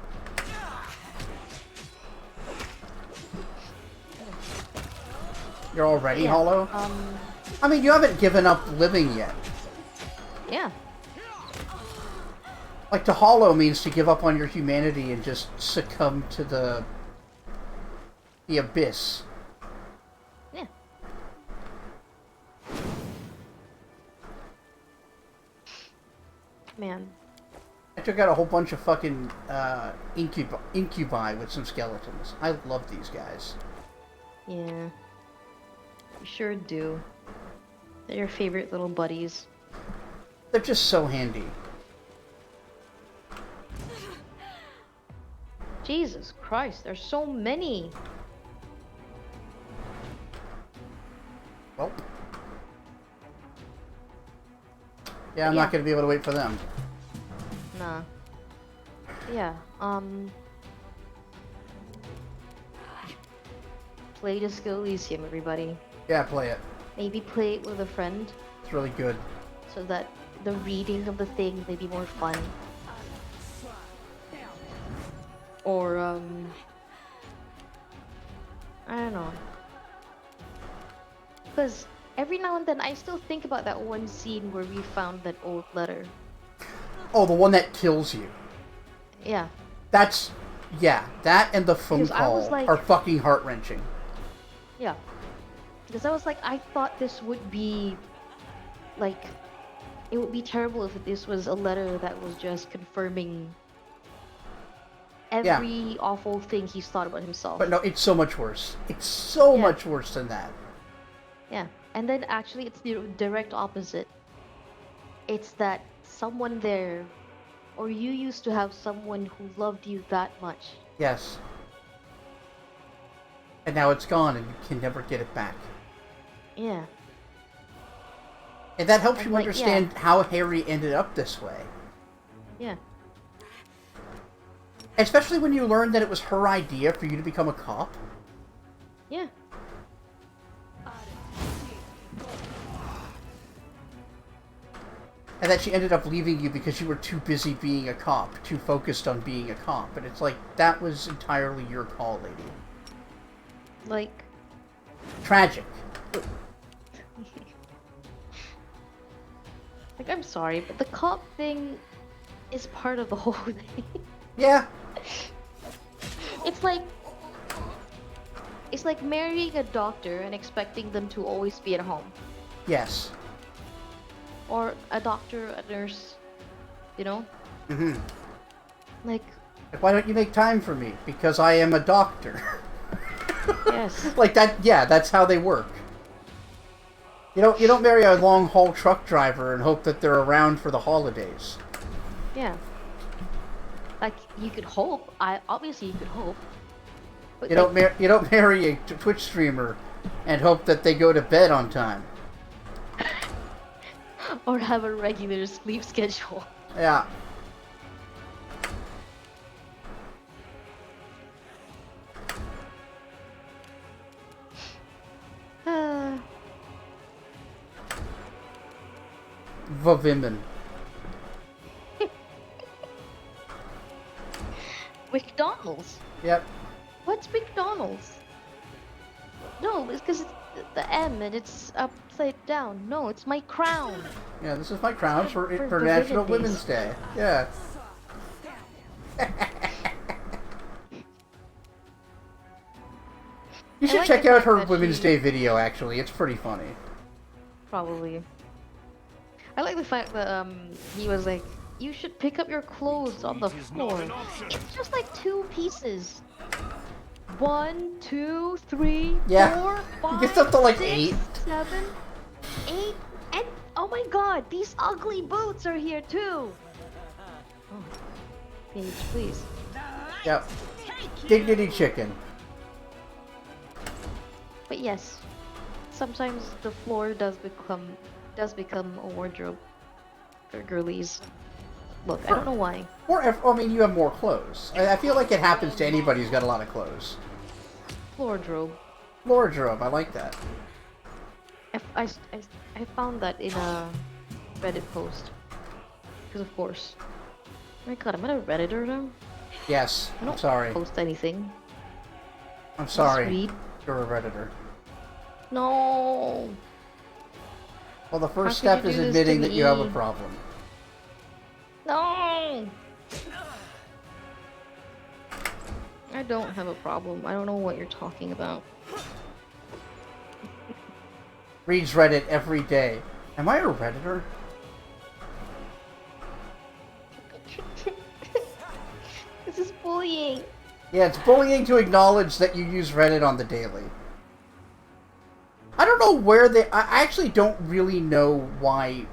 You're already Yeah, hollow? I mean, you haven't given up living yet. Yeah. Like, to hollow means to give up on your humanity and just succumb to the abyss. Yeah. Man. I took out a whole bunch of fucking incubi with some skeletons. I love these guys. Yeah. You sure do. They're your favorite little buddies. They're just so handy. Jesus Christ, there's so many. Well. Yeah, I'm not going to be able to wait for them. Nah. Yeah, play Disco Elysium, everybody. Yeah, play it. Maybe play it with a friend, It's really good. so that the reading of the thing may be more fun. Or, I don't know. Because every now and then I still think about that one scene where we found that old letter. Oh, the one that kills you. Yeah. That's... Yeah, that and the phone Because I was call like- are fucking heart-wrenching. Yeah. Because I was like, I thought this would be, like, it would be terrible if this was a letter that was just confirming every awful thing he's thought about himself. But no, it's so much worse. It's so Yeah. much worse than that. Yeah. And then actually it's the direct opposite. It's that someone there, or you used to have someone who loved you that much. Yes. And now it's gone and you can never get it back. Yeah. And that helps And, you like, understand how Harry ended up this way. Yeah. Especially when you learn that it was her idea for you to become a cop. Yeah. And that she ended up leaving you because you were too busy being a cop, too focused on being a cop. And it's like, that was entirely your call, lady. Like, Tragic. like, I'm sorry, but the cop thing is part of the whole thing. Yeah. It's like marrying a doctor and expecting them to always be at home. Yes. Or a doctor, a nurse, you know? Mm-hmm. Like, Why don't you make time for me? Because I am a doctor. yes. Like that, yeah, that's how they work. You don't marry a long-haul truck driver and hope that they're around for the holidays. Yeah. Like, you could hope. Obviously you could hope. But You don't marry a Twitch streamer and hope that they go to bed on time. Or have a regular sleep schedule. Yeah. Vavimen. McDonald's? Yep. What's McDonald's? No, it's because it's the M and it's upside down. No, it's my crown. Yeah, this is my crown for For National Women's Women's Day. Yeah. You should like check the out fact her that Women's she- Day video, actually. It's pretty funny. Probably. I like the fact that he was like, you should pick up your clothes on the floor. It's just like 2 pieces. 1, 2, 3, Yeah. 4, 5, He gets up to like 6, 8. 7, 8, and oh my god, these ugly boots are here too. Oh. Paige, please. Yep. Dignity chicken. But yes, sometimes the floor does become a wardrobe for girlies. Look, I don't know why. Or, I mean, you have more clothes. I feel like it happens to anybody who's got a lot of clothes. Wardrobe. Wardrobe, I like that. I found that in a Reddit post. Because of course. Oh my god, am I a Redditor now? Yes, I I'm don't sorry. post anything. I'm sorry. Read. You're a Redditor. No. Well, the first How step could you is do this admitting to that you have a me? problem. No. I don't have a problem. I don't know what you're talking about. Reads Reddit every day. Am I a Redditor? This is bullying. Yeah, it's bullying to acknowledge that you use Reddit on the daily. I don't know where they... I actually don't really know why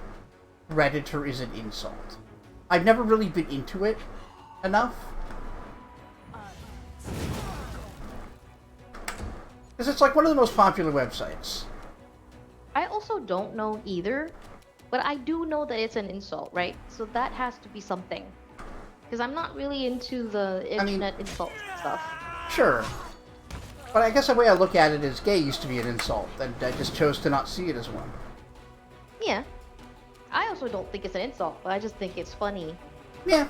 Redditor is an insult. I've never really been into it enough. Because it's like one of the most popular websites. I also don't know either, but I do know that it's an insult, right? So that has to be something. Because I'm not really into the internet insult stuff. Sure. But I guess the way I look at it is gay used to be an insult, and I just chose to not see it as one. Yeah. I also don't think it's an insult, but I just think it's funny. Yeah.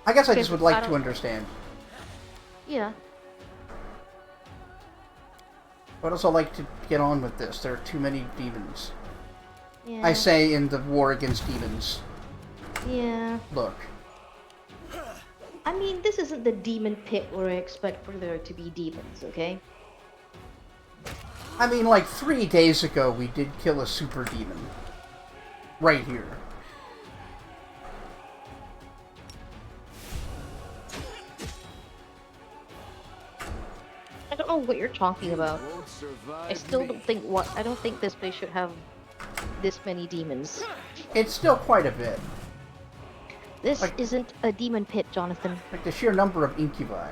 I guess I just Okay, would I like to don't- understand. Yeah. I'd also like to get on with this. There are too many demons. Yeah. I say in the war against demons. Yeah. Look. I mean, this isn't the demon pit where I expect for there to be demons, okay? I mean, like 3 days ago, we did kill a super demon. Right here. I don't know what you're talking about. Won't survive I still me. don't think I don't think this place should have this many demons. It's still quite a bit. This Like- isn't a demon pit, Jonathan. Like the sheer number of incubi.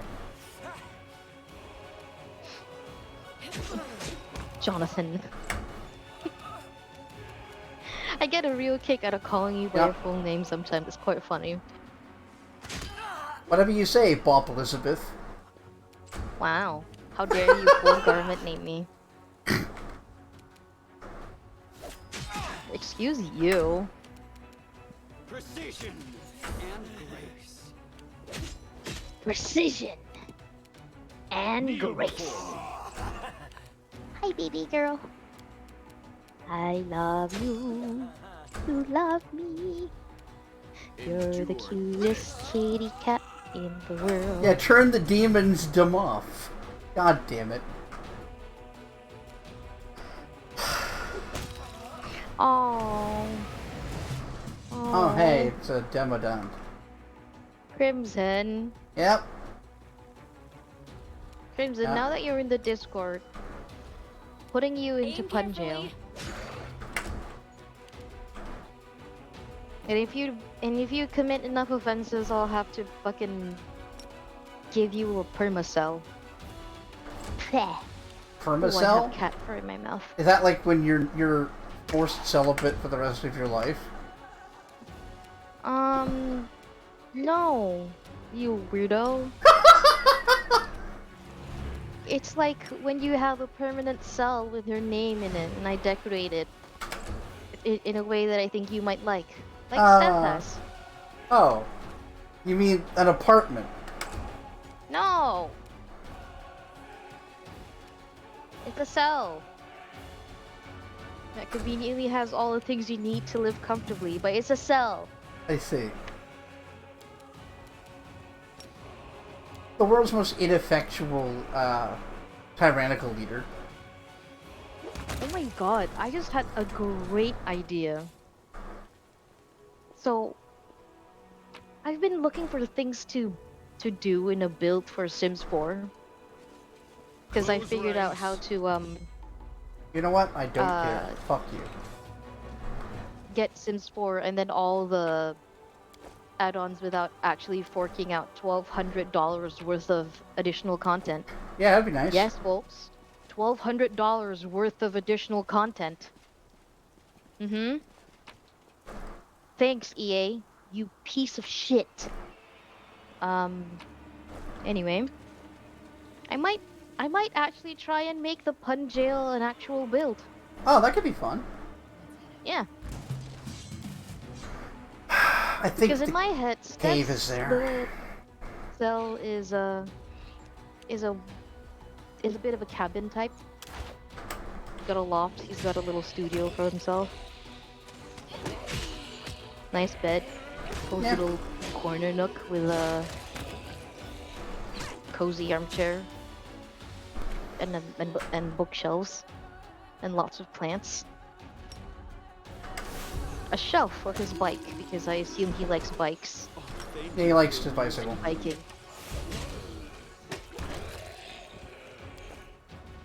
Jonathan. I get a real kick out of calling you by Yep. your full name sometimes. It's quite funny. Whatever you say, Bop Elizabeth. Wow. How dare you full government name me? Excuse you. Precision and grace. Precision and grace. Hi, baby girl. I love you. You love me. You're the cutest kitty cat in the world. Yeah, turn the demons dim off. God damn it. Oh. Oh, hey, it's a Demodon. Crimson. Yep. Crimson, Yeah. now that you're in the Discord, putting you into Aim pun jail. carefully. And if you commit enough offenses, I'll have to fucking give you a permacell. Peh. Oh, I Permacell? have cat fur in my mouth. Is that like when you're forced celibate for the rest of your life? No, you weirdo. It's like when you have a permanent cell with your name in it, and I decorate it in a way that I think you might like Santa's. Oh, you mean an apartment? No, it's a cell that conveniently has all the things you need to live comfortably, but it's a cell. I see. The world's most ineffectual, tyrannical leader. Oh my god, I just had a great idea. So, I've been looking for things to do in a build for Sims 4. Because I figured out how to, You know what? I don't care. Fuck you. get Sims 4 and then all the add-ons without actually forking out $1,200 worth of additional content. Yeah, that'd be nice. Yes, folks. $1,200 worth of additional content. Mm-hmm. Thanks, EA. You piece of shit. Anyway. I might actually try and make the pun jail an actual build. Oh, that could be fun. Yeah. I think Because in the my head, cave is there. The cell is a bit of a cabin type. He's got a loft. He's got a little studio for himself. Nice bed. Cozy little corner nook with a cozy armchair and bookshelves and lots of plants. A shelf for his bike because I assume he likes bikes. Yeah, he likes his bicycle. Biking.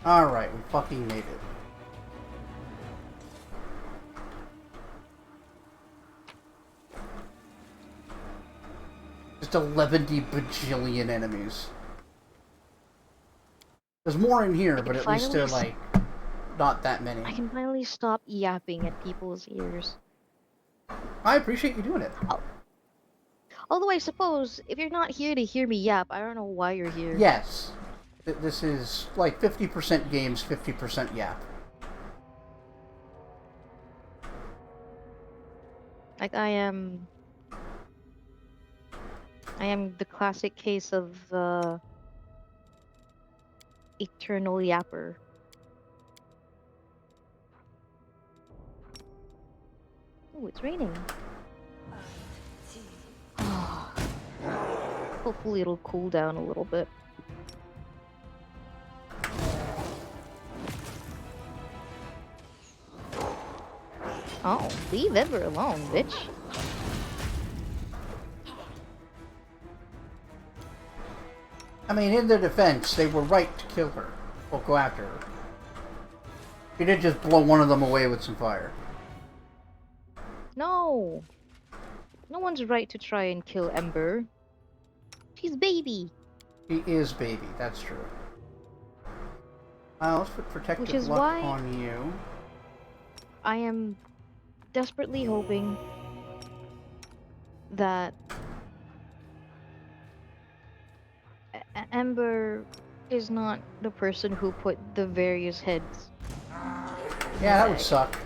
Alright, we fucking made it. Just 11 bajillion enemies. There's more in here, but at least they're like not that many. I can finally stop yapping at people's ears. I appreciate you doing it. Although I suppose if you're not here to hear me yap, I don't know why you're here. Yes. This is like 50% games, 50% yap. Like I am the classic case of eternal yapper. Oh, it's raining. Hopefully it'll cool down a little bit. Oh, leave Ember alone, bitch. I mean, in their defense, they were right to kill her. Or go after her. You did just blow one of them away with some fire. No! No one's right to try and kill Ember. She's baby. He is baby, that's true. Let's put protective Which is luck why on you. I am desperately hoping that Ember is not the person who put the various heads. Yeah, that would suck.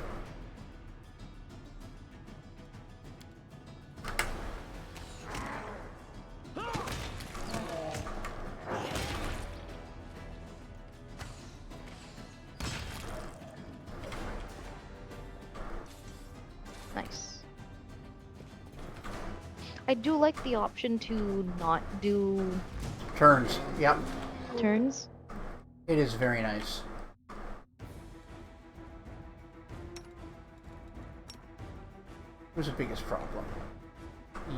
Nice. I do like the option to not do Turns. Yep. turns. It is very nice. Who's the biggest problem?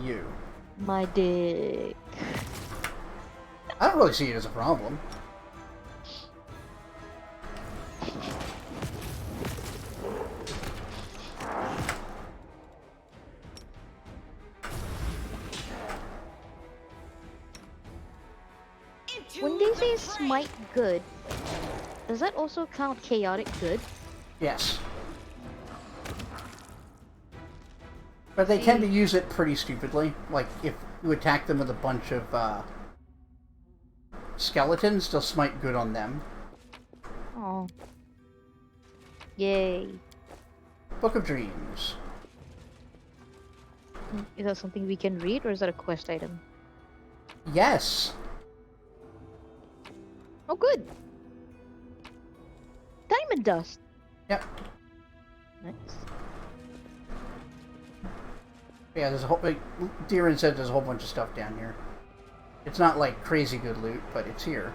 You. My dick. I don't really see it as a problem. When they say smite good, Does that also count chaotic good? Yes. But they tend to use it pretty stupidly. Like, if you attack them with a bunch of skeletons, they'll smite good on them. Oh. Yay. Book of Dreams. Is that something we can read, or is that a quest item? Yes! Oh, good! Diamond dust! Yep. Nice. Yeah, there's a whole... Like, Drezen said there's a whole bunch of stuff down here. It's not, like, crazy good loot, but it's here.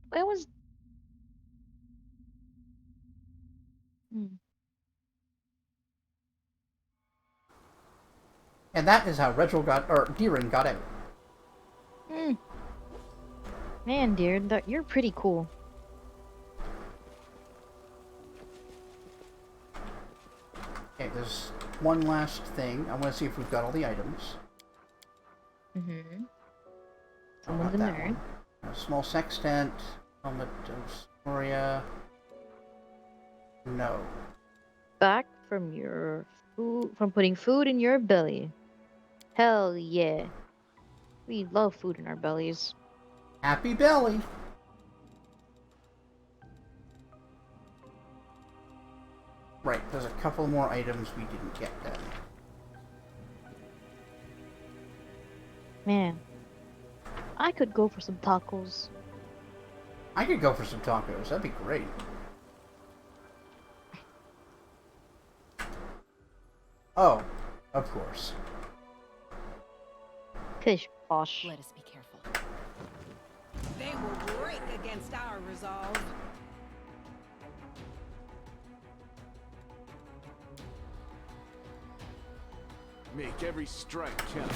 Why was... And that is how Drezen got out. Man, dear, you're pretty cool. Okay, there's one last thing. I want to see if we've got all the items. Mm-hmm. Oh, Someone's not in that there. one. A small sextant. Helmet of Soria. No. Back from your food, from putting food in your belly. Hell yeah. We love food in our bellies. Happy belly! Right, there's a couple more items we didn't get then. Man, I could go for some tacos. I could go for some tacos, that'd be great. Oh, of course. Pish posh. Let us be careful. They will break against our resolve. Make every strike count.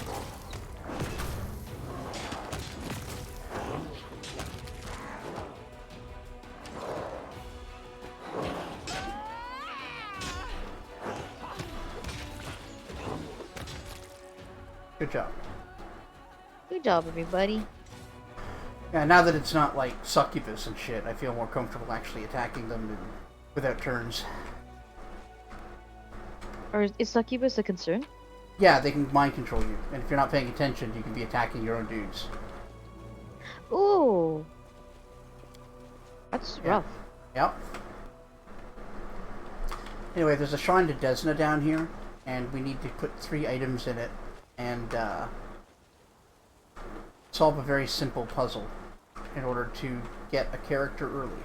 Good job. Good job, everybody. Yeah, now that it's not like succubus and shit, I feel more comfortable actually attacking them without turns. Or is succubus a concern? Yeah, they can mind control you, and if you're not paying attention, you can be attacking your own dudes. Ooh. That's rough. Yep. Anyway, there's a shrine to Desna down here, and we need to put 3 items in it, and solve a very simple puzzle in order to get a character early.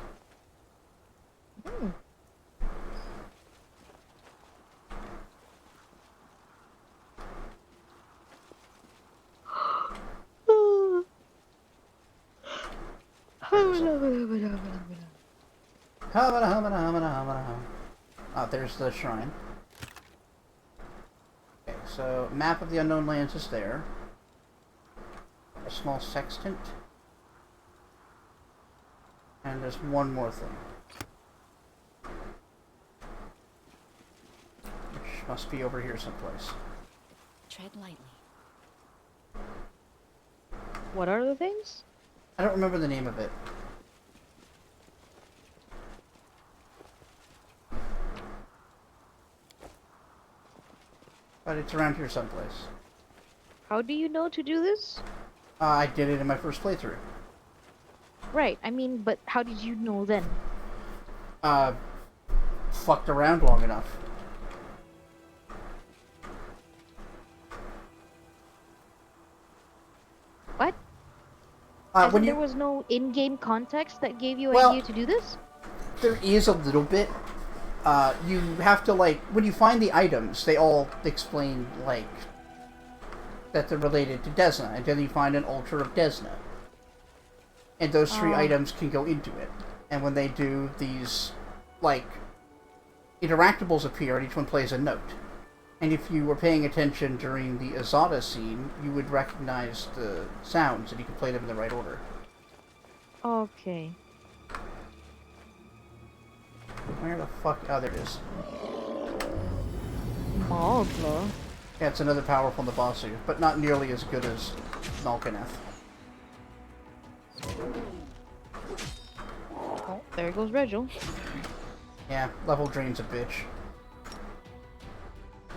Oh, there's the shrine. Okay, so map of the unknown lands is there. A small sextant. And there's one more thing. Which must be over here someplace. Tread lightly. What are the things? I don't remember the name of it. But it's around here someplace. How do you know to do this? I did it in my first playthrough. Right, I mean, but how did you know then? Fucked around long enough. What? When When you, there was no in-game context that gave you Well- idea to do this? there is a little bit. You have to, like, when you find the items, they all explain, like, that they're related to Desna, and then you find an altar of Desna. And those 3 items can go into it. And when they do, these, like, interactables appear, and each one plays a note. And if you were paying attention during the Azada scene, you would recognize the sounds, and you could play them in the right order. Okay. Where the fuck? Oh, there it is. Magla. Yeah, it's another powerful Nabasu, but not nearly as good as Malkaneth. Oh, there goes Regil. Yeah, level drain's a bitch.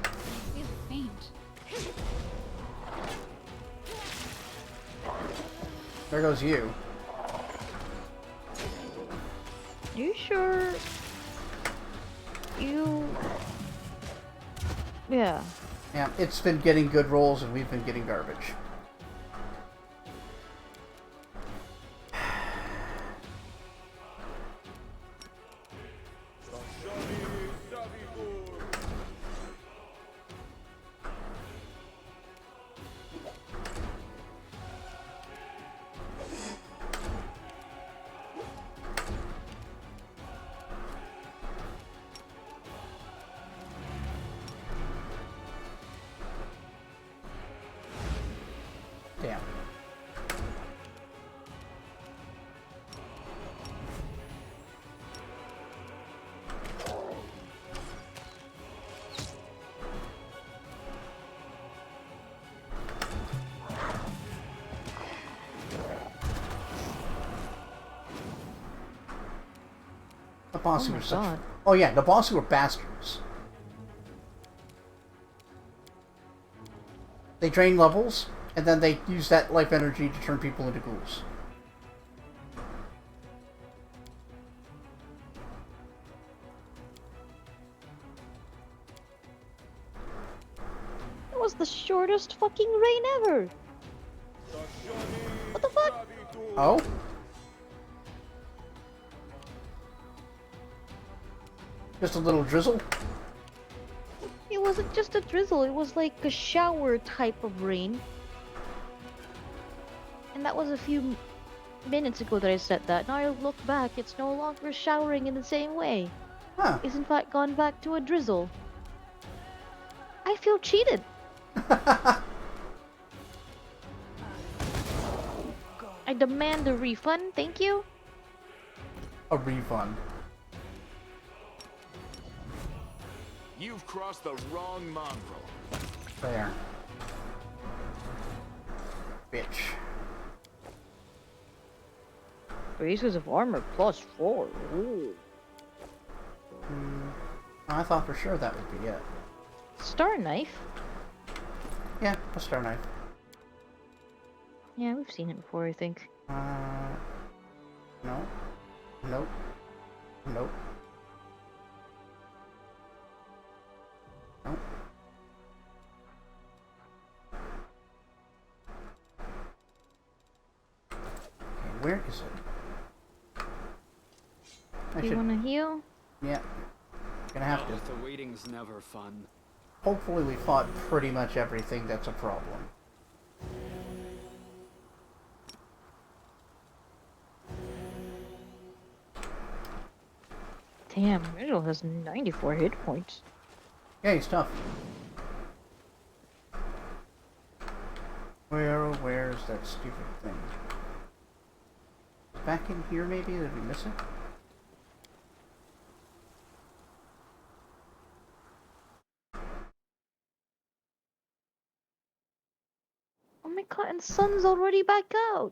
I feel faint. There goes you. You sure? You... Yeah. Yeah, it's been getting good rolls and we've been getting garbage. Damn. The boss Oh my were such... God. Oh yeah, the boss were bastards. They drain levels, and then they use that life energy to turn people into ghouls. That was the shortest fucking reign ever. What the fuck? Oh? Just a little drizzle? It wasn't just a drizzle, it was like a shower type of rain. And that was a few minutes ago that I said that. Now I look back, it's no longer showering in the same way. Huh. It's in fact gone back to a drizzle. I feel cheated. I demand a refund, thank you. A refund. You've crossed the wrong mongrel. There. Bitch. Bases of armor +4. Ooh. I thought for sure that would be it. Star knife? Yeah, a star knife. Yeah, we've seen it before, I think. No. Nope. Nope. Nope. Okay, where is it? I You should... wanna heal? Yeah. Gonna have to. But the waiting's never fun. Hopefully we fought pretty much everything that's a problem. Damn, Riddle has 94 hit points. Yeah, he's tough. Where's that stupid thing? Back in here maybe? Did we miss it? Oh my god, and Sun's already back out!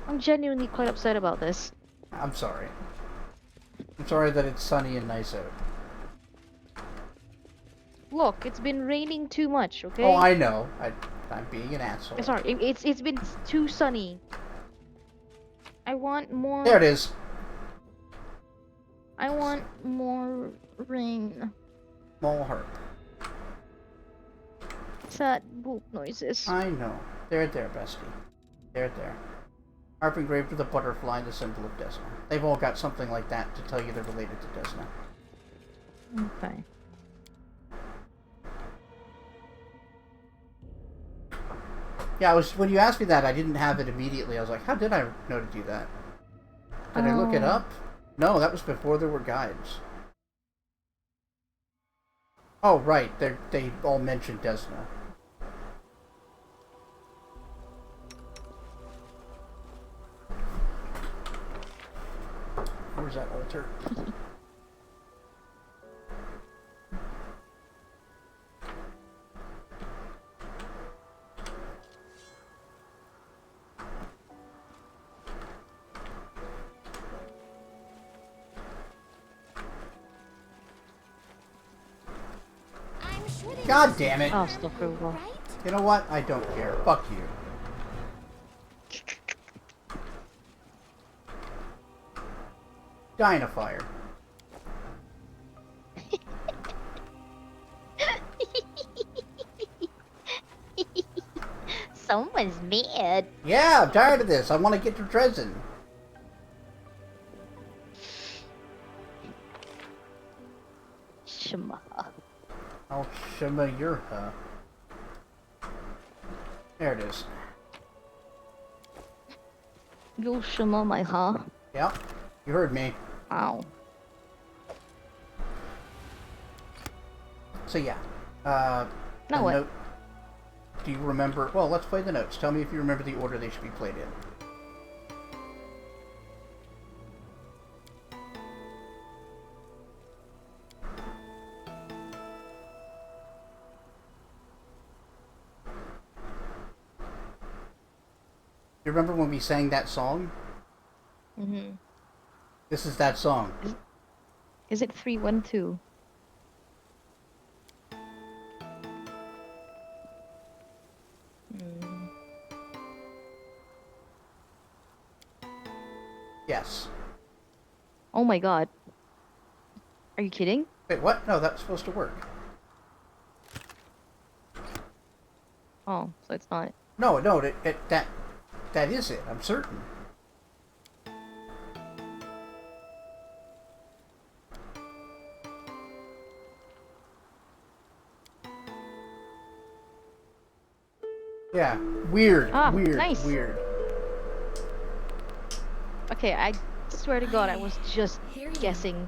I'm genuinely quite upset about this. I'm sorry. I'm sorry that it's sunny and nice out. Look, it's been raining too much, okay? Oh, I know. I'm being an asshole. Sorry, it's been too sunny. I want more... There it is. I want more rain. Small heart. Sad boop noises. I know. There, bestie. There. Harp engraved with a butterfly, the symbol of Desna. They've all got something like that to tell you they're related to Desna. Okay. Yeah, when you asked me that, I didn't have it immediately. I was like, how did I know to do that? Did I look it up? No, that was before there were guides. Oh, right. They all mentioned Desna. Where's that altar? I'm sure they God damn it! Oh, still approval. right? You know what? I don't care. Fuck you. Die in a fire. Someone's mad. Yeah, I'm tired of this. I want to get to Drezen. Shema. I'll shimmer your huh. There it is. You'll shema my huh? Yep. You heard me. Ow. So yeah. Now the what? note. Do you remember? Well, let's play the notes. Tell me if you remember the order they should be played in. You remember when we sang that song? Mm-hmm. This is that song. Is it 3-1-2? Hmm. Yes. Oh my god. Are you kidding? Wait, what? No, that's supposed to work. Oh, so it's not. No, that is it. I'm certain. Yeah, weird, Ah, weird, nice. weird. Okay, I swear to god, I was just Hear you. guessing.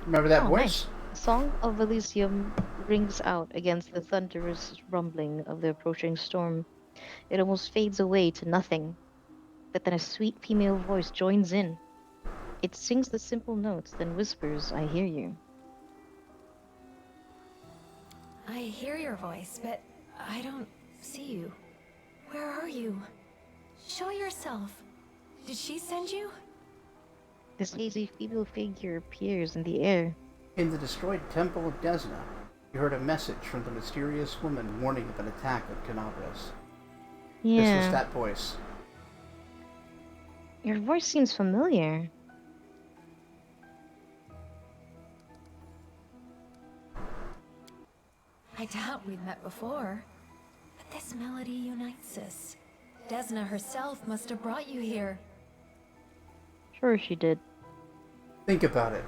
Remember that Oh, voice? nice. Song of Elysium rings out against the thunderous rumbling of the approaching storm. It almost fades away to nothing. But then a sweet female voice joins in. It sings the simple notes, then whispers, I hear you. I hear your voice, but I don't see you. Where are you? Show yourself. Did she send you? This hazy female figure appears in the air. In the destroyed temple of Desna, you heard a message from the mysterious woman warning of an attack on Canabras. Yeah. This was that voice. Your voice seems familiar. I doubt we've met before. But this melody unites us. Desna herself must have brought you here. Sure she did. Think about it.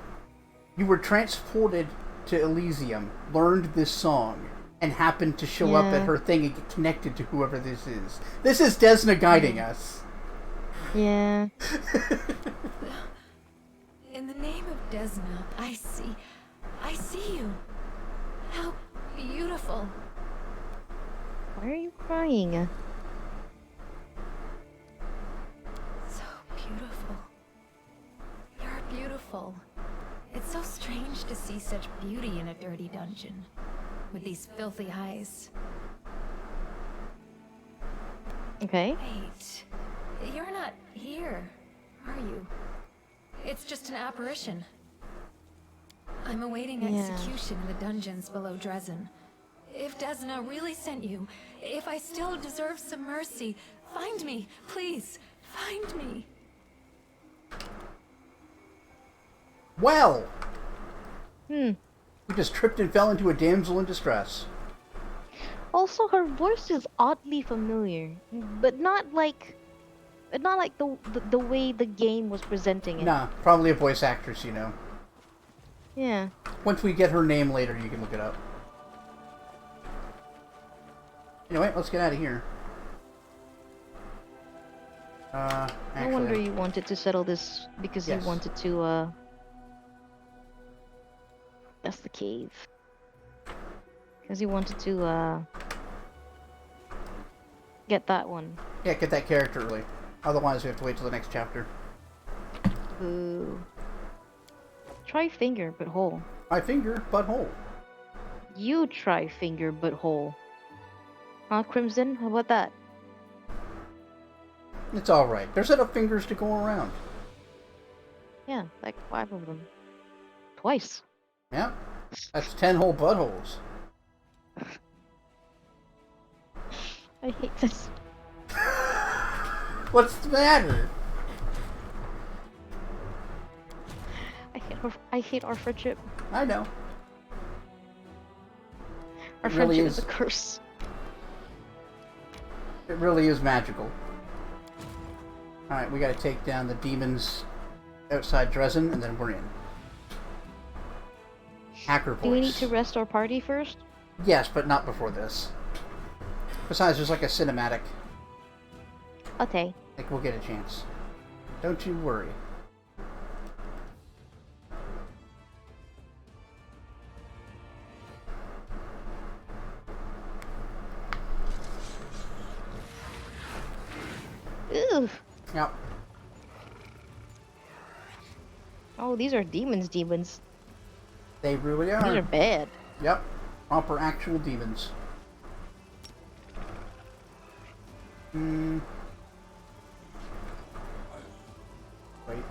You were transported to Elysium, learned this song, and happened to show up at Yeah. her thing and get connected to whoever this is. This is Desna guiding us. Yeah. In the name of Desna, I see you. How beautiful. Why are you crying? So beautiful. You're beautiful. It's so strange to see such beauty in a dirty dungeon. With these filthy eyes. Okay. Wait. You're not here, are you? It's just an apparition. I'm awaiting Yeah. execution in the dungeons below Drezen. If Desna really sent you, if I still deserve some mercy, find me, please. Find me. Well, Hmm. we just tripped and fell into a damsel in distress. Also, her voice is oddly familiar, but not like the way the game was presenting it. Nah, probably a voice actress, you know. Yeah. Once we get her name later, you can look it up. Anyway, let's get out of here. No Actually, wonder you wanted to settle this because Yes. you wanted to. That's the cave. Because you wanted to get that one. yeah, get that character early. Otherwise, we have to wait till the next chapter. Boo. Try finger, but hole. My finger, butthole. You try finger, but hole. Huh, Crimson? How about that? It's alright. There's enough fingers to go around. Yeah, like 5 of them. Twice. Yep. That's 10 whole buttholes. I hate this. What's the matter? I hate our friendship. I know. Our It really friendship is is. a curse. It really is magical. Alright, we gotta take down the demons outside Drezen, and then we're in. Hacker voice. Do we need to rest our party first? Yes, but not before this. Besides, there's like a cinematic. Okay. I think we'll get a chance. Don't you worry. Ugh. Yep. Oh, these are demons. They really These are are. bad. Yep. Proper actual demons. Wait.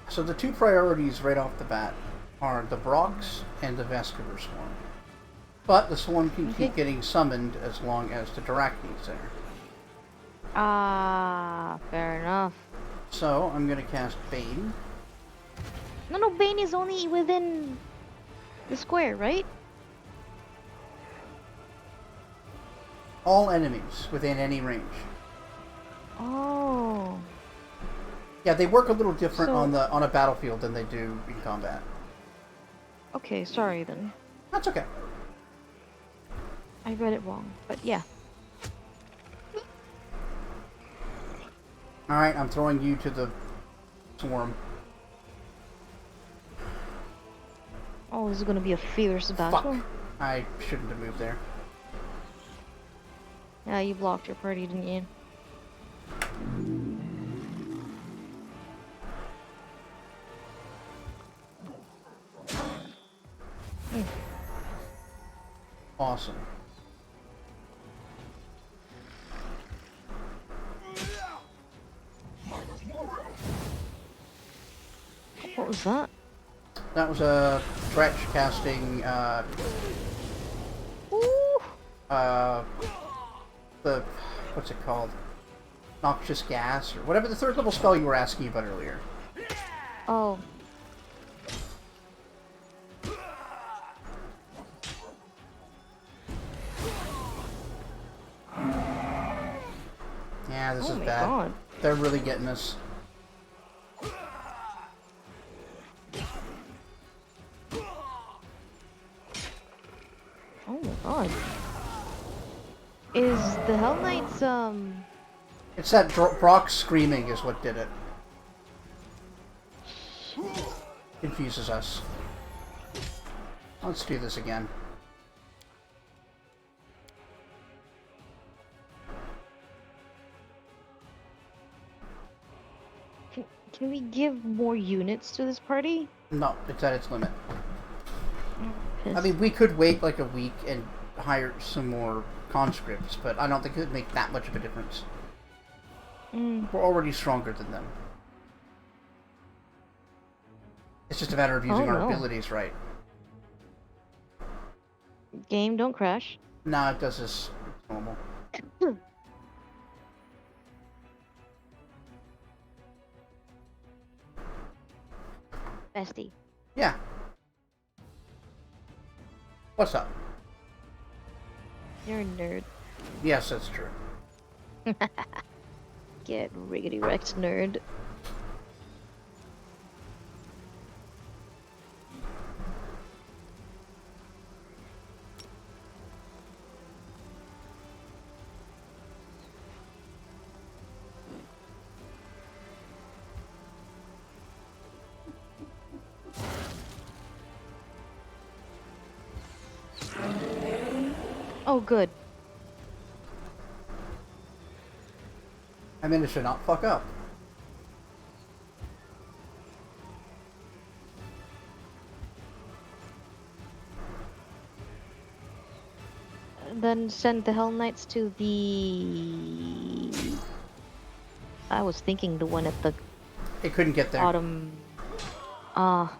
So the two priorities right off the bat are the Brox and the Vescover Swarm. But the Swarm can keep getting summoned as long as the Darachni's there. Ah, fair enough. So I'm gonna cast Bane. No, Bane is only within the square, right? All enemies within any range. Oh. Yeah, they work a little different So- on a battlefield than they do in combat. Okay, sorry then. That's okay. I read it wrong, but yeah. Alright, I'm throwing you to the Swarm. Oh, this is gonna be a fierce battle. Fuck. I shouldn't have moved there. Yeah, you blocked your party, didn't you? Awesome. What was that? That was a Dretch casting, Ooh! the, what's it called? Noxious gas, or whatever the third level spell you were asking about earlier. Oh. Yeah, this Oh is my bad. god. They're really getting us. Oh my god. Is the Hell Knights, It's that Brock screaming is what did it. Confuses us. Let's do this again. Can we give more units to this party? No, it's at its limit. I Pissed. mean, we could wait like a week and hire some more conscripts, but I don't think it would make that much of a difference. We're already stronger than them. It's just a matter of using our no. abilities right. Game, don't crash. Nah, it does this normal. Bestie. Yeah. What's up? You're a nerd. Yes, that's true. Get riggedy wrecked, nerd. Oh, good. I mean, it should not fuck up. Then send the Hell Knights to the... I was thinking the one at the It couldn't get there. bottom. Ah.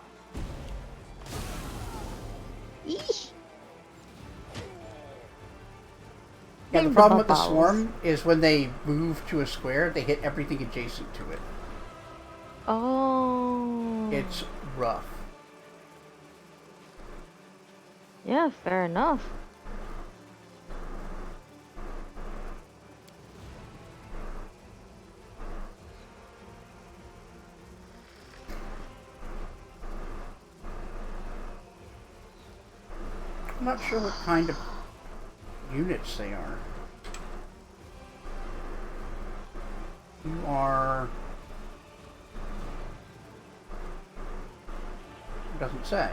Eesh. Yeah, the Name problem with the Bop Owls. swarm is when they move to a square, they hit everything adjacent to it. Oh. It's rough. Yeah, fair enough. I'm not sure what kind of units they are. You are... It doesn't say.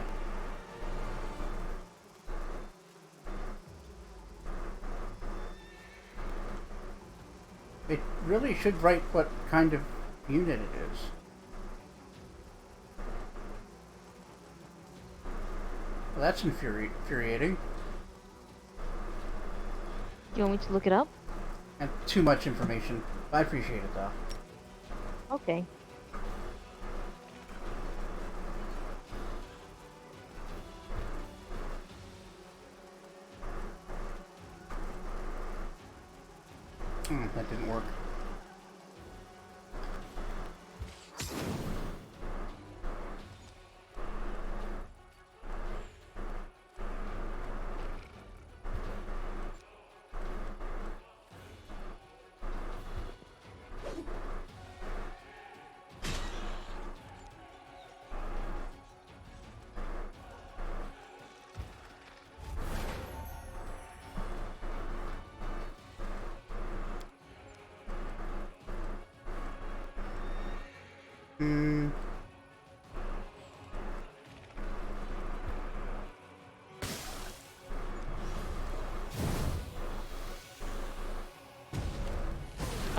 It really should write what kind of unit it is. Well, that's infuriating. You want me to look it up? And too much information. I appreciate it, though. Okay. That didn't work.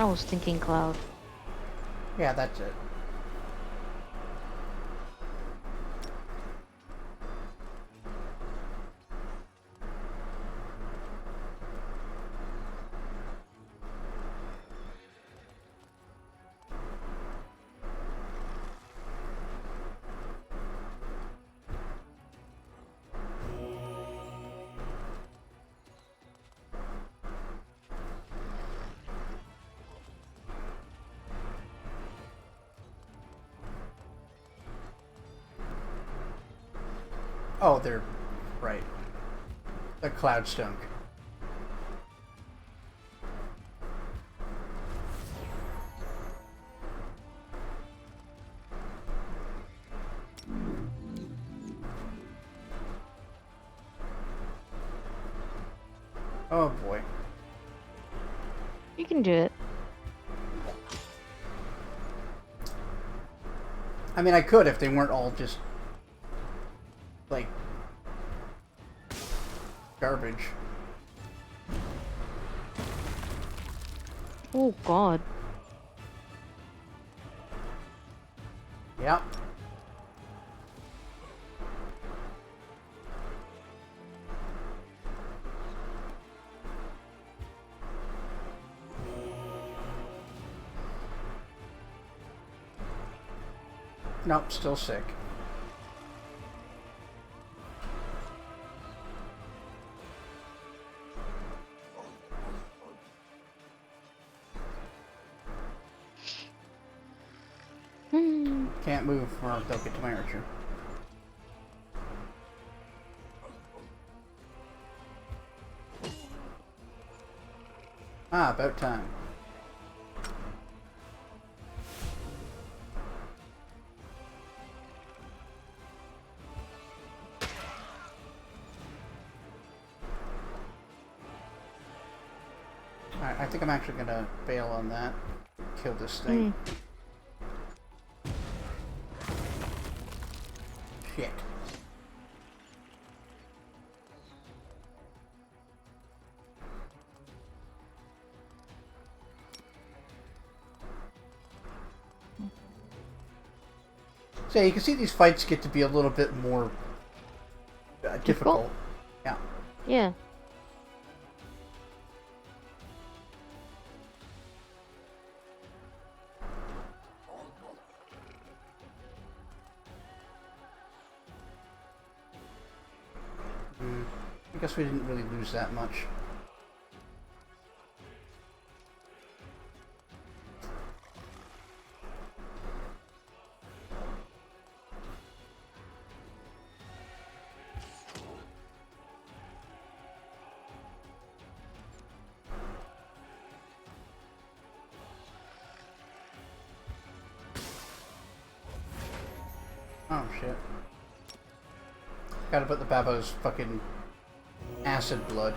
I was thinking Cloud. Yeah, that's it. Oh, they're... right. The cloud stunk. Oh boy. You can do it. I mean, I could if they weren't all just... like... garbage. Oh God. Yep. Nope, still sick. Can't move or they'll get to my archer. Ah, about time. Alright, I think I'm actually gonna bail on that. Kill this thing. Shit. So you can see these fights get to be a little bit more difficult. Yeah. Yeah. I guess we didn't really lose that much. Oh shit. Gotta put the Babo's fucking acid blood.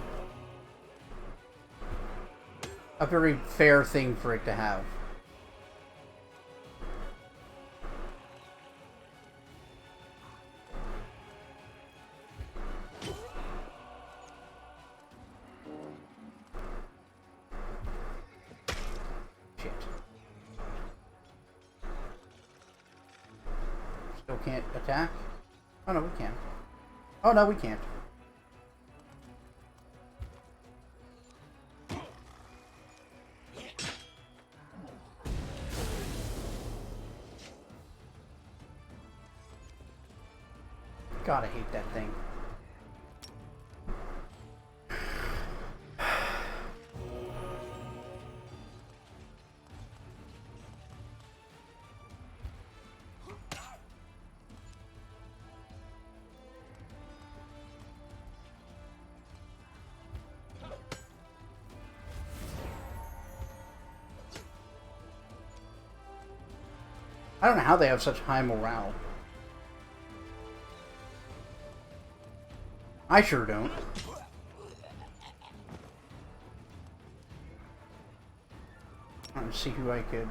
A very fair thing for it to have. Shit. Still can't attack? Oh no, we can. Oh no, we can't. God, I hate that thing. I don't know how they have such high morale. I sure don't. Let's see who I could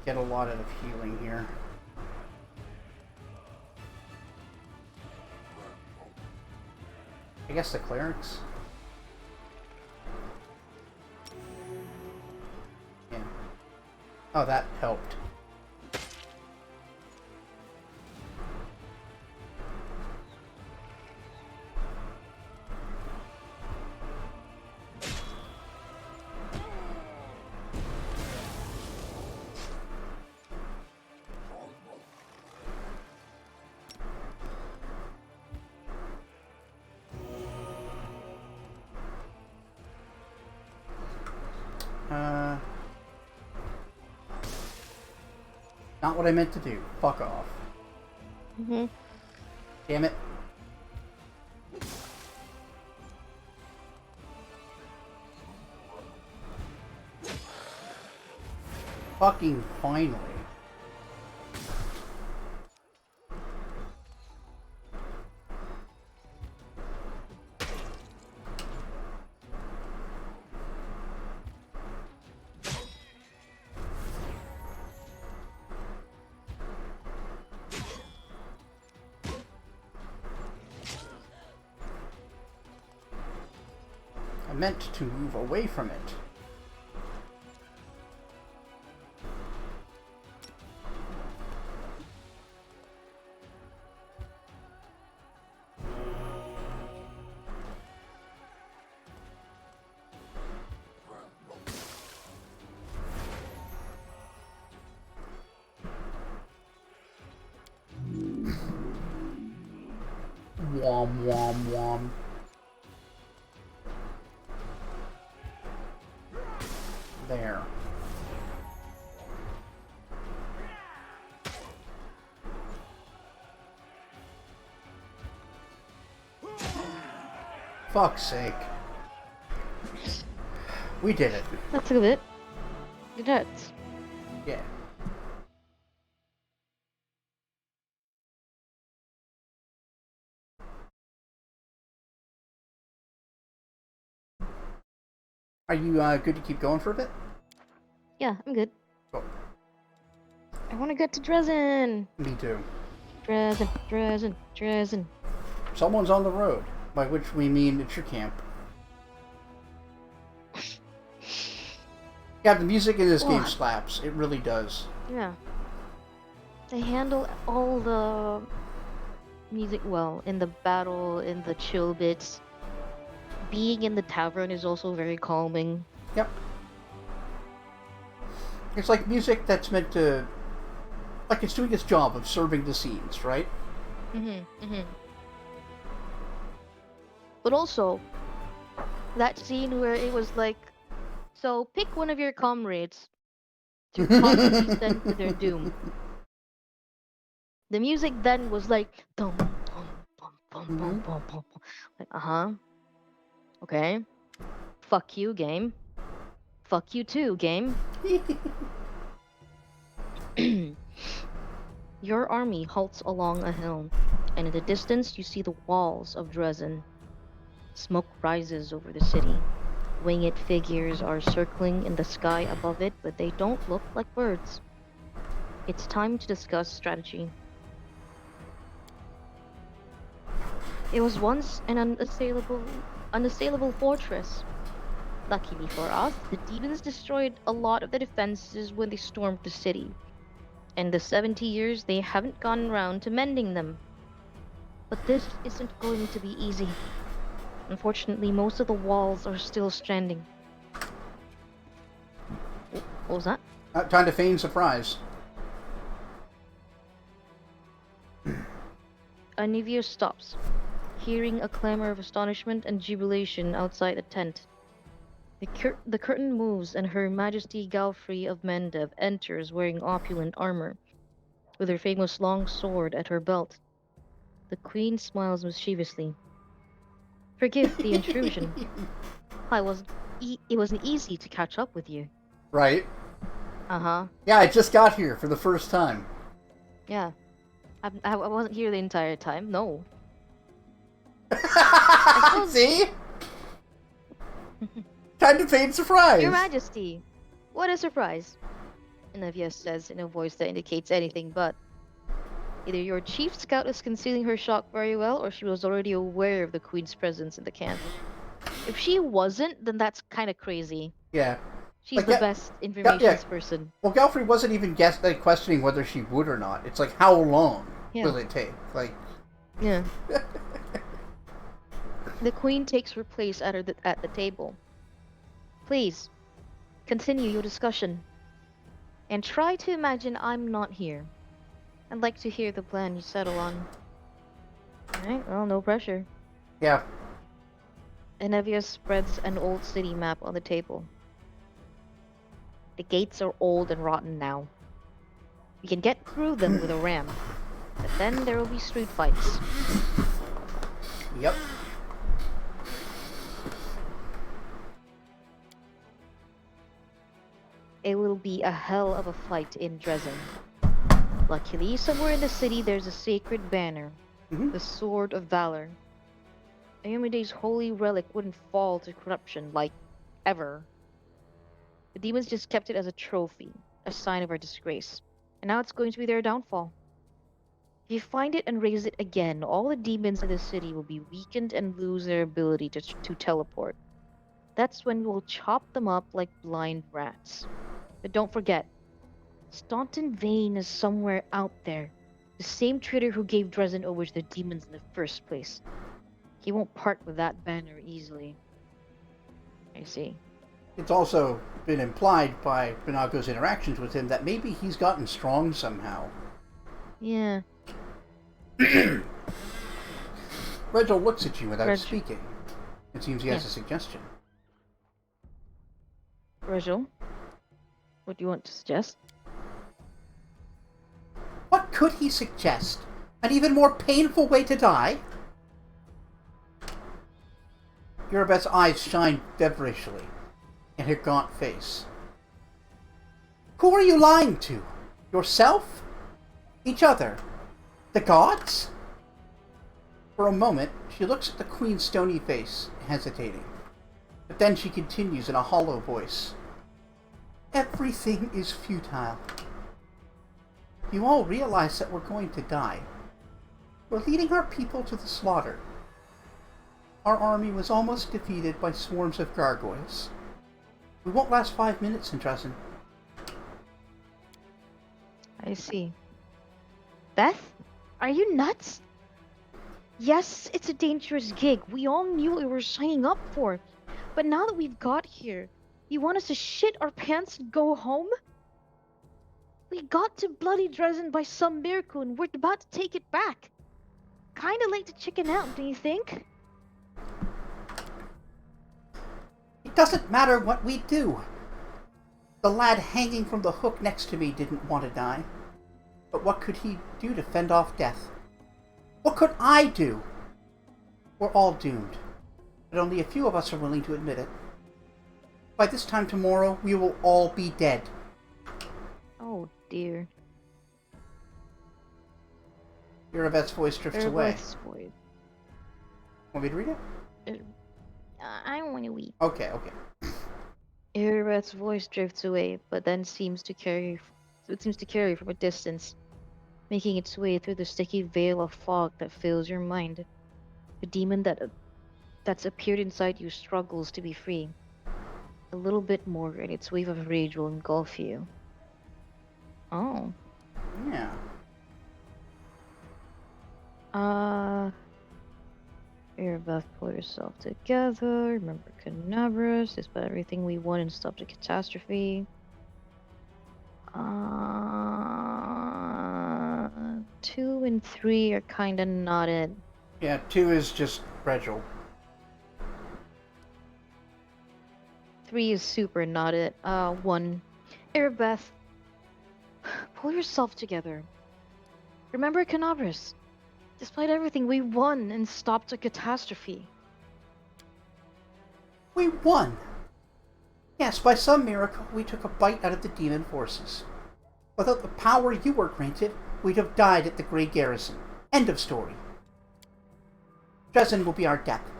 get a lot out of healing here. I guess the clerics. Yeah. Oh, that helped. Not what I meant to do. Fuck off. Damn it. Fucking finally. I meant to move away from it. Wom wom wom. There. Fuck's sake. We did it. That's a bit. It does. Yeah. Are you good to keep going for a bit? Yeah, I'm good. Cool. I want to get to Drezen. Me too. Drezen, Drezen, Drezen. Someone's on the road, by which we mean it's your camp. Yeah, the music in this game slaps. It really does. Yeah. They handle all the music well in the battle, in the chill bits. Being in the tavern is also very calming. Yep. It's like music that's meant to, like it's doing its job of serving the scenes, right? But also, that scene where it was like, so pick one of your comrades to constantly send to their doom. The music then was like, dum, dum, dum, dum, dum, dum, dum. Like, okay. Fuck you, game. Fuck you too, game. Your army halts along a hill, and in the distance you see the walls of Drezen. Smoke rises over the city. Winged figures are circling in the sky above it, but they don't look like birds. It's time to discuss strategy. It was once an unassailable fortress. Luckily for us, the demons destroyed a lot of the defenses when they stormed the city. In the 70 years, they haven't gone around to mending them. But this isn't going to be easy. Unfortunately, most of the walls are still standing. What was that? Time to feign surprise. Anivia stops, hearing a clamor of astonishment and jubilation outside the tent. The curtain moves and Her Majesty Galfrey of Mendev enters wearing opulent armor, with her famous long sword at her belt. The Queen smiles mischievously. Forgive the intrusion. It wasn't easy to catch up with you. Right. Uh-huh. Yeah, I just got here for the first time. Yeah. I wasn't here the entire time, no. See? Time to feign surprise. Your Majesty, what a surprise. Anivia says in a voice that indicates anything but. Either your chief scout is concealing her shock very well, or she was already aware of the Queen's presence in the camp. If she wasn't, then that's kind of crazy. Yeah. She's the best information person. Well, Galfrey wasn't even questioning whether she would or not. It's like, how long will it take? Like, yeah. The Queen takes her place at the table. Please, continue your discussion. And try to imagine I'm not here. I'd like to hear the plan you settle on. Alright, well, no pressure. Yeah. Anivia spreads an old city map on the table. The gates are old and rotten now. We can get through them with a ram, but then there will be street fights. Yep. It will be a hell of a fight in Drezen. Luckily, somewhere in the city there's a sacred banner, the Sword of Valor. Ayumide's holy relic wouldn't fall to corruption, like, ever. The demons just kept it as a trophy, a sign of our disgrace. And now it's going to be their downfall. If you find it and raise it again, all the demons in the city will be weakened and lose their ability to teleport. That's when we'll chop them up like blind rats. But don't forget, Staunton Vane is somewhere out there. The same traitor who gave Drezen over to the demons in the first place. He won't part with that banner easily. I see. It's also been implied by Binago's interactions with him that maybe he's gotten strong somehow. Yeah. Regil looks at you without speaking. It seems he has a suggestion. Regil, what do you want to suggest? What could he suggest? An even more painful way to die? Eurobeth's eyes shine feverishly in her gaunt face. Who are you lying to? Yourself? Each other? The gods? For a moment, she looks at the Queen's stony face, hesitating. But then she continues in a hollow voice. Everything is futile. You all realize that we're going to die. We're leading our people to the slaughter. Our army was almost defeated by swarms of gargoyles. We won't last 5 minutes in Drezen. I see. Beth, are you nuts? Yes, it's a dangerous gig. We all knew what we were signing up for. But now that we've got here, you want us to shit our pants and go home? We got to bloody Drezen by some miracle and we're about to take it back. Kinda late to chicken out, do you think? It doesn't matter what we do. The lad hanging from the hook next to me didn't want to die. But what could he do to fend off death? What could I do? We're all doomed. But only a few of us are willing to admit it. By this time tomorrow, we will all be dead. Oh dear. Irabet's voice drifts away. Erebeth's voice. Want me to read it? I don't want to weep. Okay. Erebeth's voice drifts away, but then seems to carry from a distance, making its way through the sticky veil of fog that fills your mind. The demon that's appeared inside you struggles to be free. A little bit more, and its wave of rage will engulf you. Oh. Yeah. Erebeth, pull yourself together. Remember Canabras, despite everything we won and stop the catastrophe. 2 and 3 are kinda not it. Yeah, 2 is just fragile. 3 is super not it. 1. Erebeth, pull yourself together. Remember Canabras. Despite everything, we won and stopped a catastrophe. We won! Yes, by some miracle, we took a bite out of the demon forces. Without the power you were granted, we'd have died at the Grey Garrison. End of story. Drezen will be our death.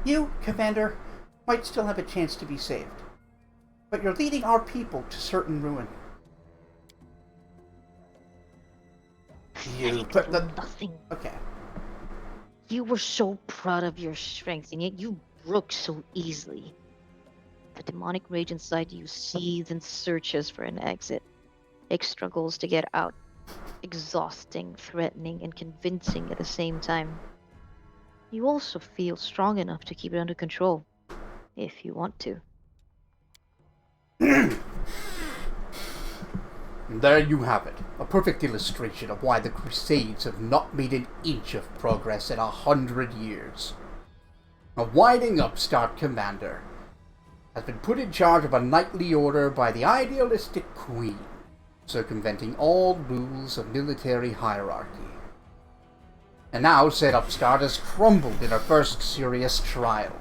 You, Commander, might still have a chance to be saved. But you're leading our people to certain ruin. You put the... Nothing. Okay. You were so proud of your strength, and yet you broke so easily. The demonic rage inside you seethes and searches for an exit. It struggles to get out. Exhausting, threatening, and convincing at the same time. You also feel strong enough to keep it under control, if you want to. There you have it, a perfect illustration of why the Crusades have not made an inch of progress in 100 years. A whining upstart commander has been put in charge of a knightly order by the idealistic queen, circumventing all rules of military hierarchy. And now said upstart has crumbled in her first serious trial.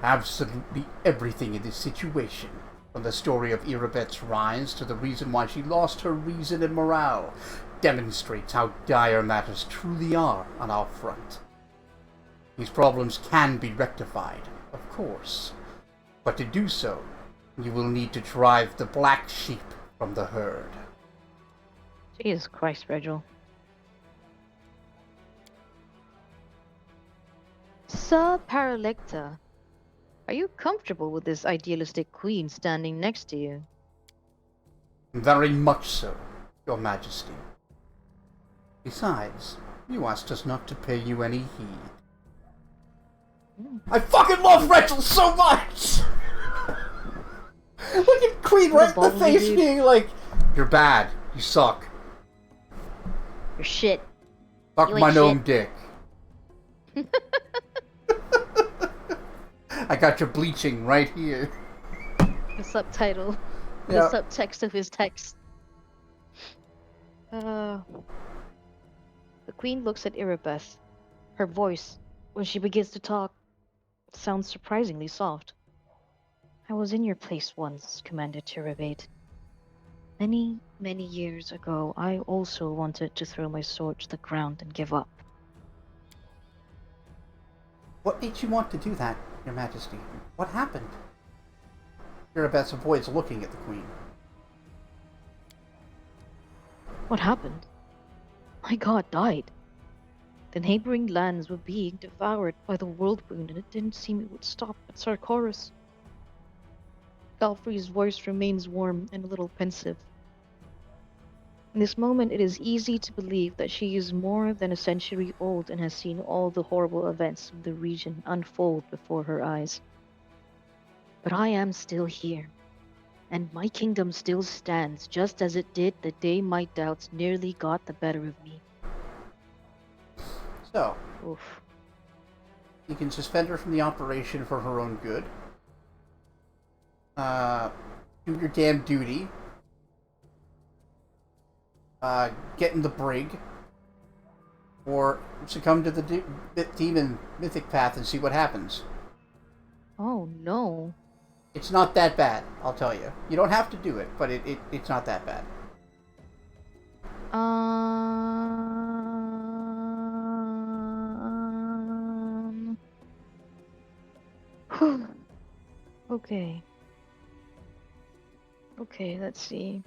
Absolutely everything in this situation, from the story of Irabet's rise to the reason why she lost her reason and morale, demonstrates how dire matters truly are on our front. These problems can be rectified, of course, but to do so, you will need to drive the black sheep from the herd. Jesus Christ, Regil. Sir Paralecta, are you comfortable with this idealistic queen standing next to you? Very much so, Your Majesty. Besides, you asked us not to pay you any heed. I fucking love Rachel so much! Look at Queen right in the face being like, you're bad, you suck. You're shit. Fuck You my ain't gnome shit." dick. I got your bleaching right here. The subtitle. Yeah. The subtext of his text. The queen looks at Irabeth. Her voice, when she begins to talk, sounds surprisingly soft. I was in your place once, Commander Tirabate. Many, many years ago, I also wanted to throw my sword to the ground and give up. What made you want to do that, Your Majesty? What happened? Irabeth avoids looking at the Queen. What happened? My god died. The neighboring lands were being devoured by the whirlwind, and it didn't seem it would stop at Sarkoris. Galfrey's voice remains warm and a little pensive. In this moment, it is easy to believe that she is more than a century old and has seen all the horrible events of the region unfold before her eyes. But I am still here, and my kingdom still stands just as it did the day my doubts nearly got the better of me. So, Oof. you can suspend her from the operation for her own good. Do your damn duty. Get in the brig. Or succumb to the demon mythic path and see what happens. Oh no. It's not that bad, I'll tell you. You don't have to do it, but it's not that bad. Okay. Okay, let's see.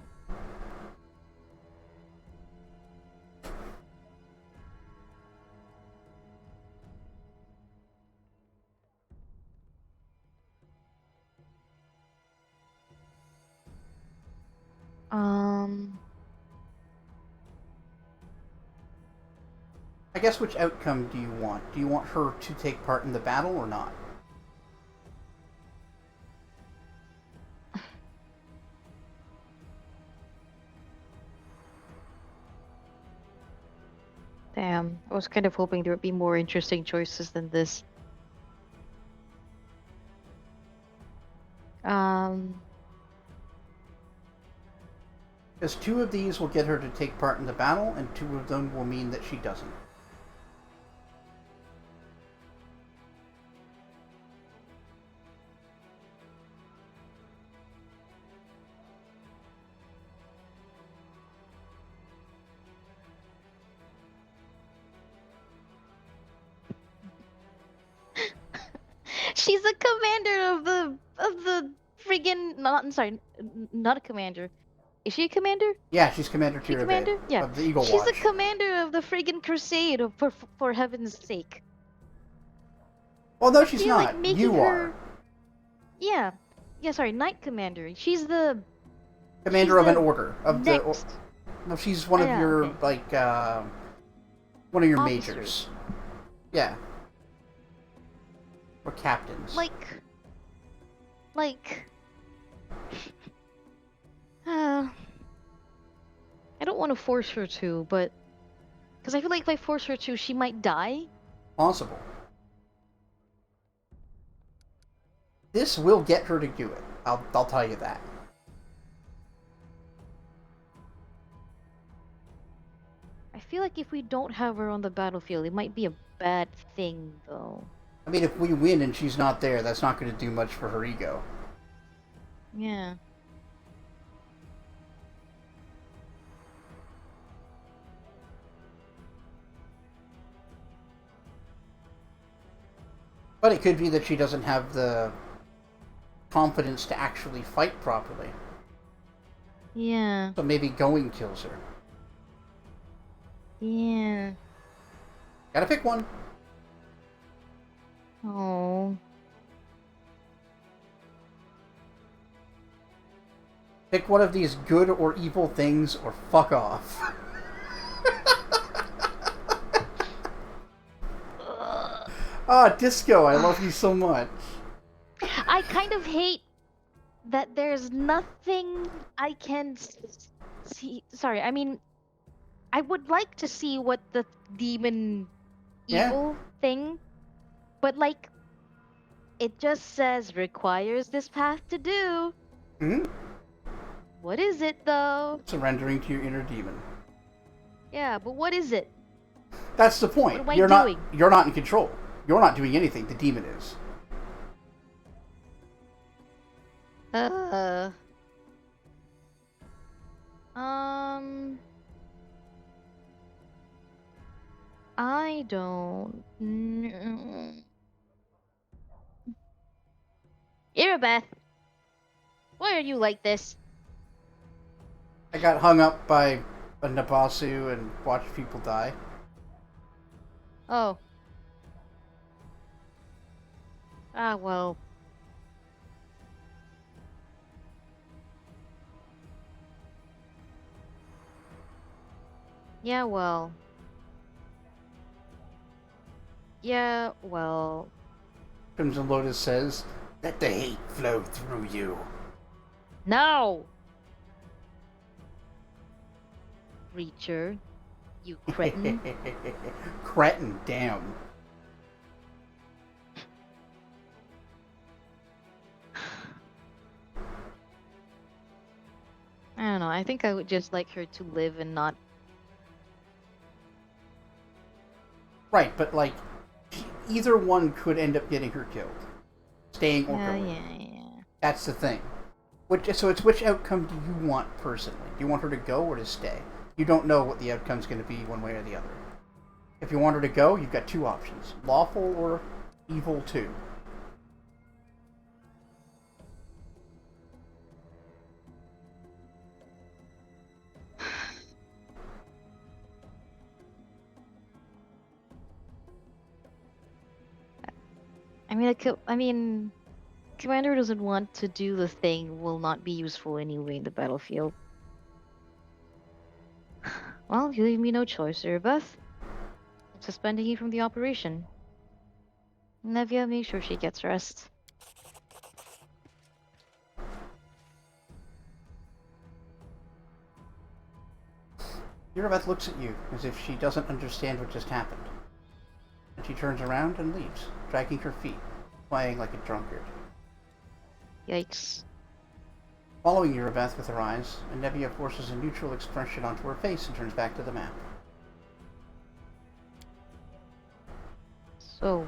I guess which outcome do you want? Do you want her to take part in the battle or not? Damn, I was kind of hoping there would be more interesting choices than this. Because 2 of these will get her to take part in the battle, and 2 of them will mean that she doesn't. She's a commander of the friggin' not I'm sorry, not a commander. Is she a commander? Yeah, she's Commander She Tirabe commander? Yeah. of the Eagle She's a Watch. commander of the friggin' crusade for heaven's sake. Well, no, I she's feel like not. making You her are. Yeah. Yeah, sorry, knight commander. She's the Commander she's of an the order. next. Well, she's one of Yeah, your, okay. like, one of your Officers. majors. Yeah. Or captains. Like I don't want to force her to, but because I feel like if I force her to, she might die. Possible. This will get her to do it. I'll tell you that. I feel like if we don't have her on the battlefield, it might be a bad thing, though. I mean, if we win and she's not there, that's not going to do much for her ego. Yeah. But it could be that she doesn't have the confidence to actually fight properly. Yeah. So maybe going kills her. Yeah. Gotta pick one. Oh. Pick one of these good or evil things or fuck off. Ah, Disco, I love you so much. I kind of hate that there's nothing I can see. Sorry, I mean, I would like to see what the demon Yeah. evil thing, but like, it just says requires this path to do. Hmm? What is it though? Surrendering to your inner demon. Yeah, but what is it? That's the point. What am I You're doing? You're not in control. You're not doing anything. The demon is. I don't. Irabeth, why are you like this? I got hung up by a Nabasu and watched people die. Oh. Ah, well. Yeah, well. Yeah, well. Crimson Lotus says, "Let the hate flow through you." No! Reacher. You cretin. Cretin, damn. I don't know. I think I would just like her to live and not. Right, but like, either one could end up getting her killed, staying or Yeah, going. yeah. That's the thing. So it's which outcome do you want personally? Do you want her to go or to stay? You don't know what the outcome's going to be one way or the other. If you want her to go, you've got two options: lawful or evil too. I mean, Commander doesn't want to do the thing will not be useful anyway in the battlefield. Well, you leave me no choice, Beth. I'm suspending you from the operation. Nevia, make sure she gets rest. Eurobeth looks at you as if she doesn't understand what just happened. And she turns around and leaves, dragging her feet, playing like a drunkard. Yikes. Following Eurobeth with her eyes, Nevia forces a neutral expression onto her face and turns back to the map. So,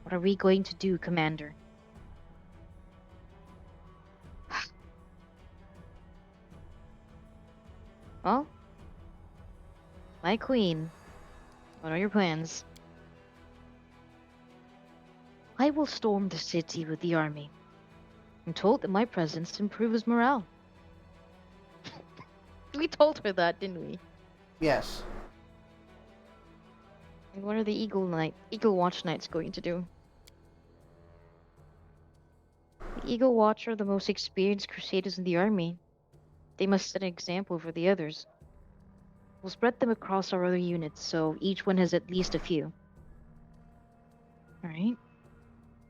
what are we going to do, Commander? Well, my queen, what are your plans? I will storm the city with the army. I'm told that my presence improves morale. We told her that, didn't we? Yes. And what are the Eagle Watch Knights going to do? The Eagle Watch are the most experienced crusaders in the army. They must set an example for the others. We'll spread them across our other units, so each one has at least a few. Alright.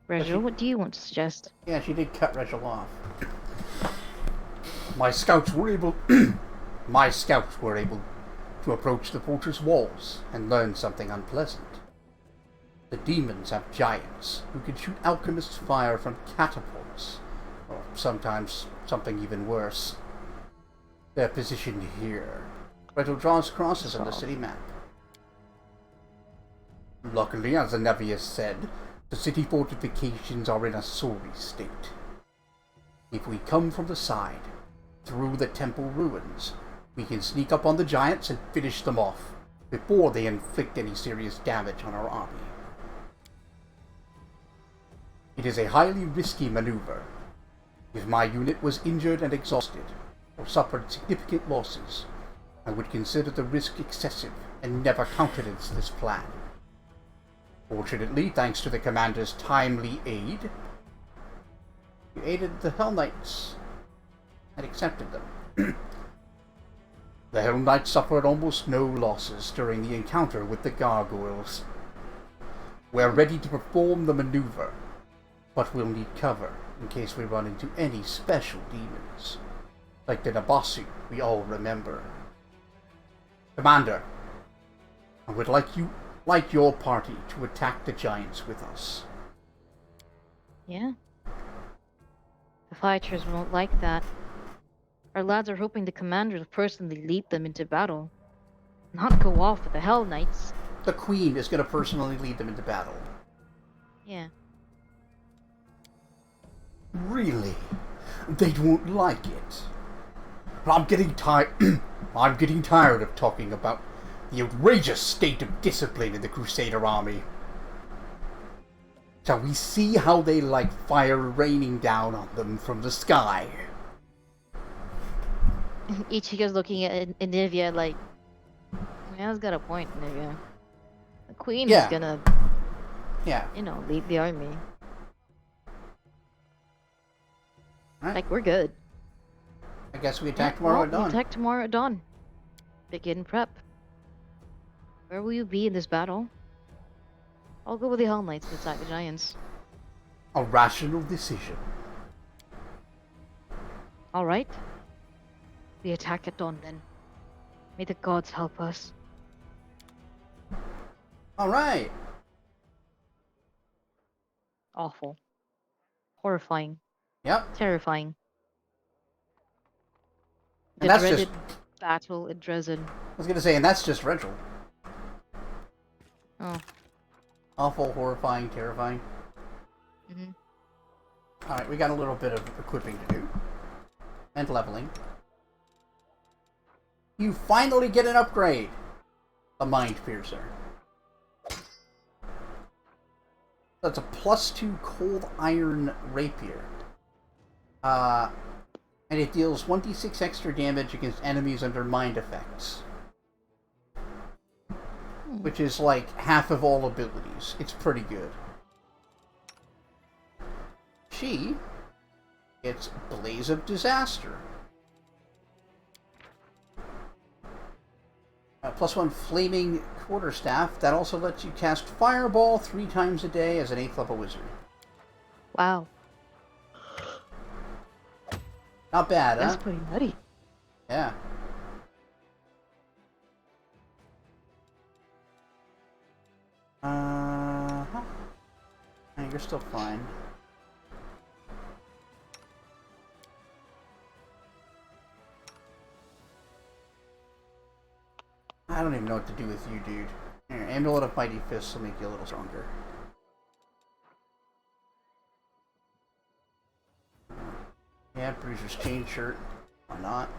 Regil, what do you want to suggest? Yeah, she did cut Regil off. My scouts were able to approach the fortress walls and learn something unpleasant. The demons have giants who can shoot alchemists' fire from catapults, or sometimes something even worse. They're positioned here. Regil draws crosses on the city map. Luckily, as Anevius said, the city fortifications are in a sorry state. If we come from the side, through the temple ruins, we can sneak up on the giants and finish them off before they inflict any serious damage on our army. It is a highly risky maneuver. If my unit was injured and exhausted, or suffered significant losses, I would consider the risk excessive and never countenance this plan. Fortunately, thanks to the commander's timely aid, you aided the Hell Knights and accepted them. The Hell Knights suffered almost no losses during the encounter with the gargoyles. We're ready to perform the maneuver, but we'll need cover in case we run into any special demons, like the Nabasu we all remember. Commander, I would like your party to attack the giants with us. Yeah? The fighters won't like that. Our lads are hoping the commander will personally lead them into battle, not go off with the Hell Knights. The Queen is going to personally lead them into battle. Yeah. Really? They won't like it. I'm getting tired of talking about the outrageous state of discipline in the Crusader army. Shall we see how they like fire raining down on them from the sky? Ichigo's looking at Anivia like, Man's got a point, Anivia. The queen is gonna, lead the army. Right. Like, we're good. I guess we attack tomorrow at dawn. We attack tomorrow at dawn. Begin prep. Where will you be in this battle? I'll go with the Hell Knights to attack the giants. A rational decision. Alright. We attack at dawn then. May the gods help us. Alright. Awful. Horrifying. Yep. Terrifying. And The that's dreaded just... battle at Drezen. I was gonna say, and that's just Ritual. Oh. Awful, horrifying, terrifying. Alright, we got a little bit of equipping to do. And leveling. You finally get an upgrade! A Mind Piercer. That's a +2 Cold Iron Rapier. And it deals 1d6 extra damage against enemies under mind effects. Which is like half of all abilities. It's pretty good. She gets Blaze of Disaster. +1 Flaming Quarterstaff. That also lets you cast Fireball 3 times a day as an 8th level wizard. Wow. Not bad, That's huh? pretty nutty. Yeah. Hey, you're still fine. I don't even know what to do with you, dude. Here, Amulet of Mighty Fists will make you a little stronger. Yeah, Bruiser's chain shirt. Why not?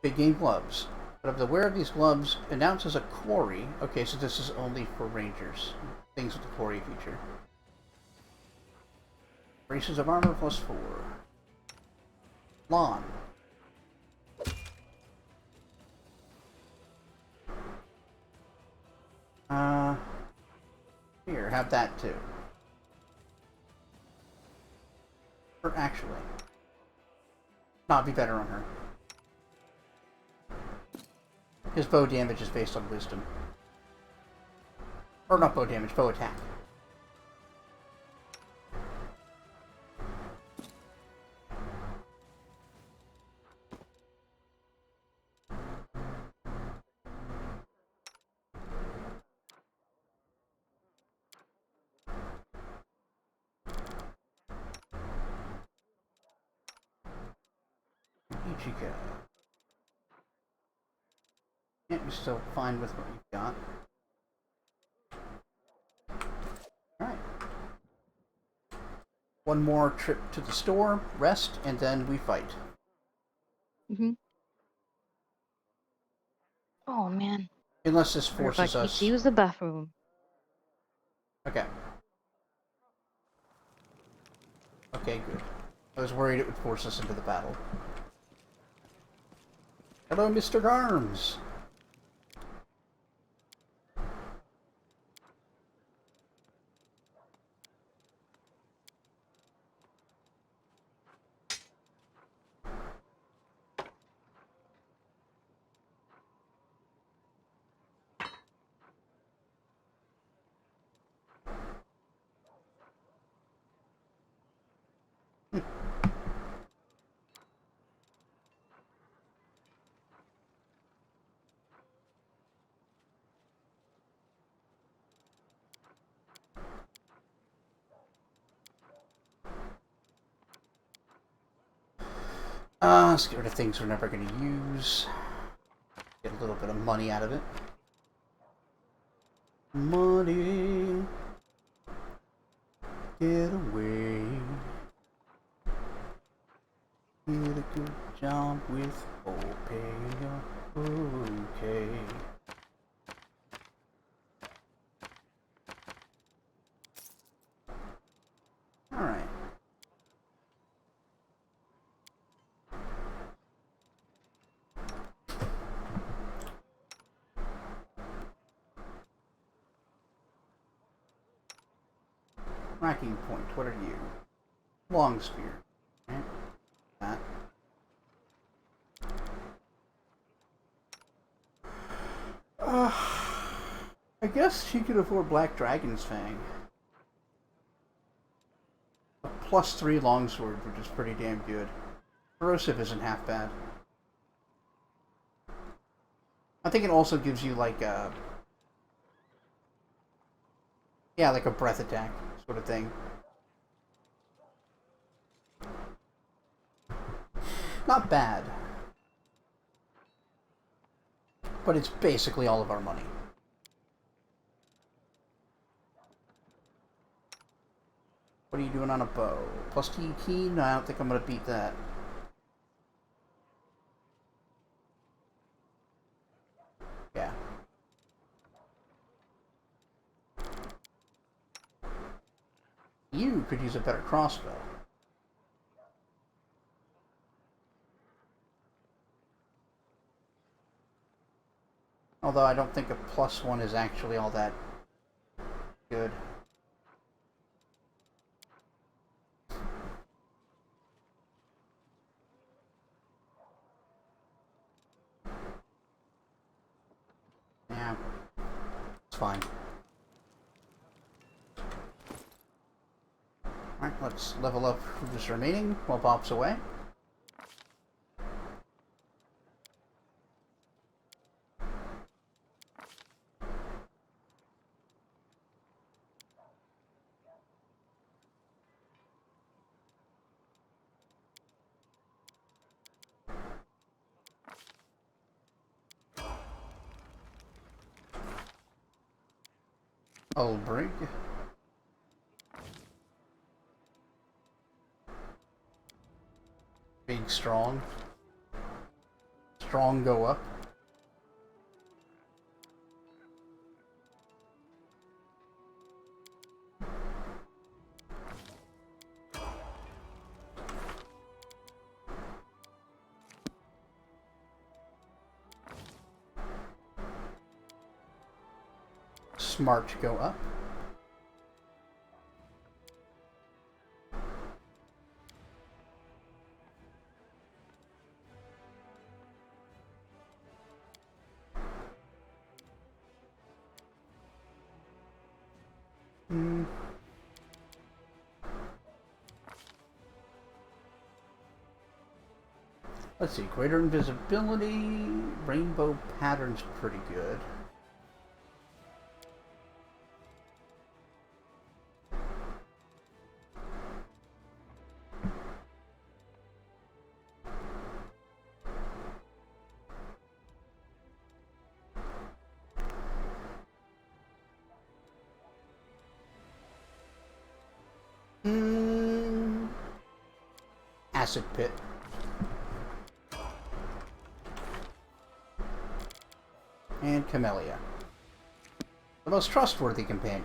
Big game gloves. But if the wearer of these gloves announces a quarry... Okay, so this is only for rangers. Things with the quarry feature. Braces of armor +4. Lawn. Here, have that too. Or actually... Not be better on her. His bow damage is based on wisdom. Or not bow damage, bow attack. Ichika. Yeah, you're still fine with what you've got. Alright. One more trip to the store, rest, and then we fight. Oh man. Unless this forces I need us... to use the bathroom. Okay. Okay, good. I was worried it would force us into the battle. Hello, Mr. Garms! Let's get rid of things we're never going to use. Get a little bit of money out of it. Money. Get away. Did a good job with okay. Alright. Racking point, what are you? long spear. Right? That. I guess she could afford Black Dragon's Fang. A +3 longsword, which is pretty damn good. Corrosive isn't half bad. I think it also gives you like a... yeah, like a breath attack sort of thing. Not bad. But it's basically all of our money. What are you doing on a bow? Plus key key? No, I don't think I'm gonna beat that. Yeah. You could use a better crossbow. Although I don't think a +1 is actually all that good. Yeah, it's fine. Alright, let's level up who's remaining while Bop's away. Old brig. Big strong. Strong go up. Smart go up. Let's see, greater invisibility, rainbow pattern's pretty good. Acid pit. And Camellia. The most trustworthy companion.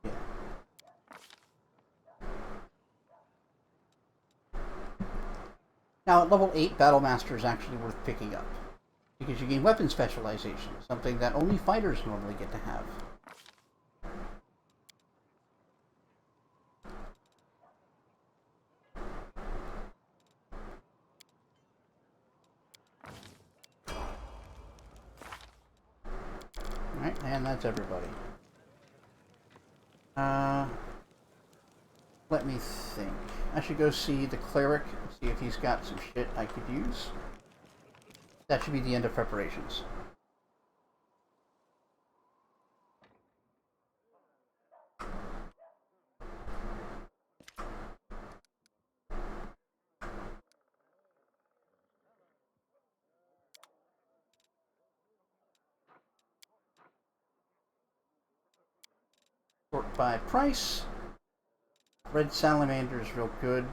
Yeah. Now, at level 8, Battlemaster is actually worth picking up, because you gain weapon specialization, something that only fighters normally get to have. Alright, and that's everybody. Let me think. I should go see the cleric, see if he's got some shit I could use. That should be the end of preparations. Sort by price. Red Salamander is real good.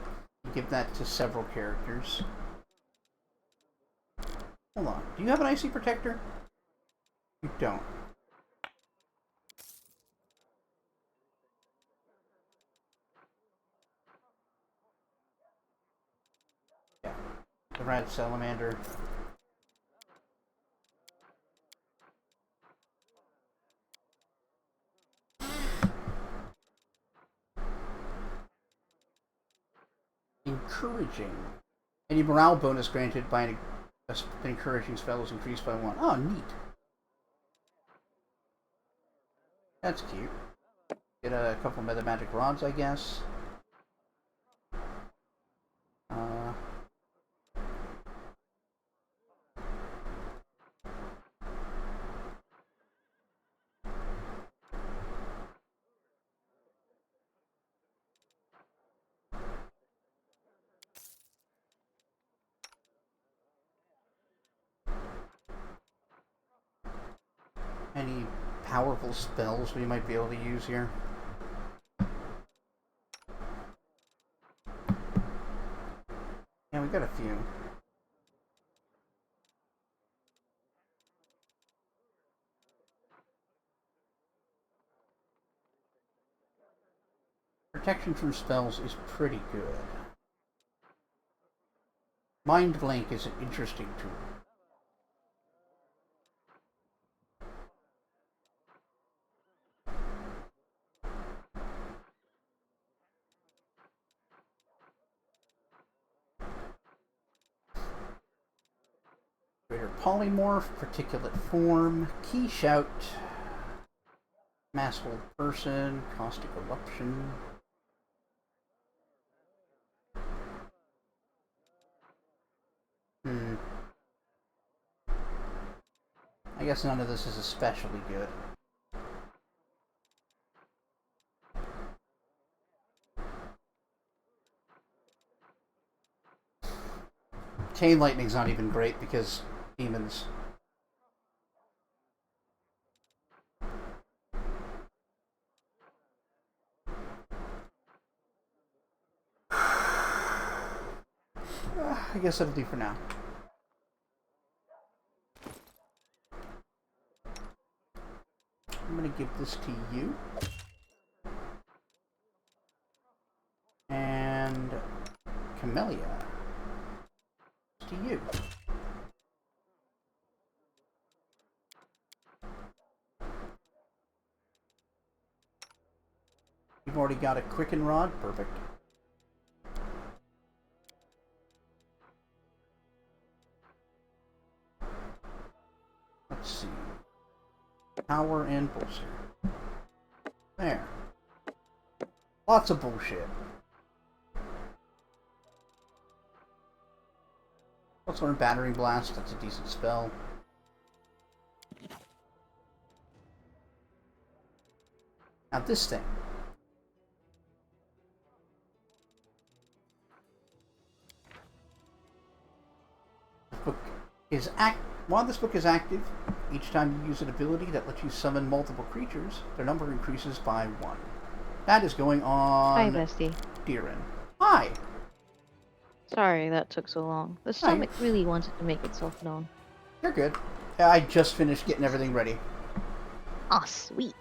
Give that to several characters. Hold on. Do you have an Icy Protector? You don't. Yeah. The Red Salamander. Encouraging. Any morale bonus granted by an encouraging spell is increased by 1. Oh, neat. That's cute. Get a couple Meta Magic Rods, I guess. Any powerful spells we might be able to use here? Yeah, we got a few. Protection from spells is pretty good. Mind Blank is an interesting tool. Greater Polymorph, Particulate Form, Key Shout, Mass Hold Person, Caustic Eruption. I guess none of this is especially good. Chain Lightning's not even great because demons. I guess that'll do for now. I'm gonna give this to you. And Camellia. To you. You've already got a Quicken Rod. Perfect. Let's see. Power and Bolster. There. Lots of bullshit. Also in Battering Blast, that's a decent spell. Now this thing. This book is while this book is active, each time you use an ability that lets you summon multiple creatures, their number increases by 1. That is going on... Hi, bestie. Drezen. Hi! Sorry that took so long. The stomach really wanted to make itself known. You're good. I just finished getting everything ready. Ah, sweet.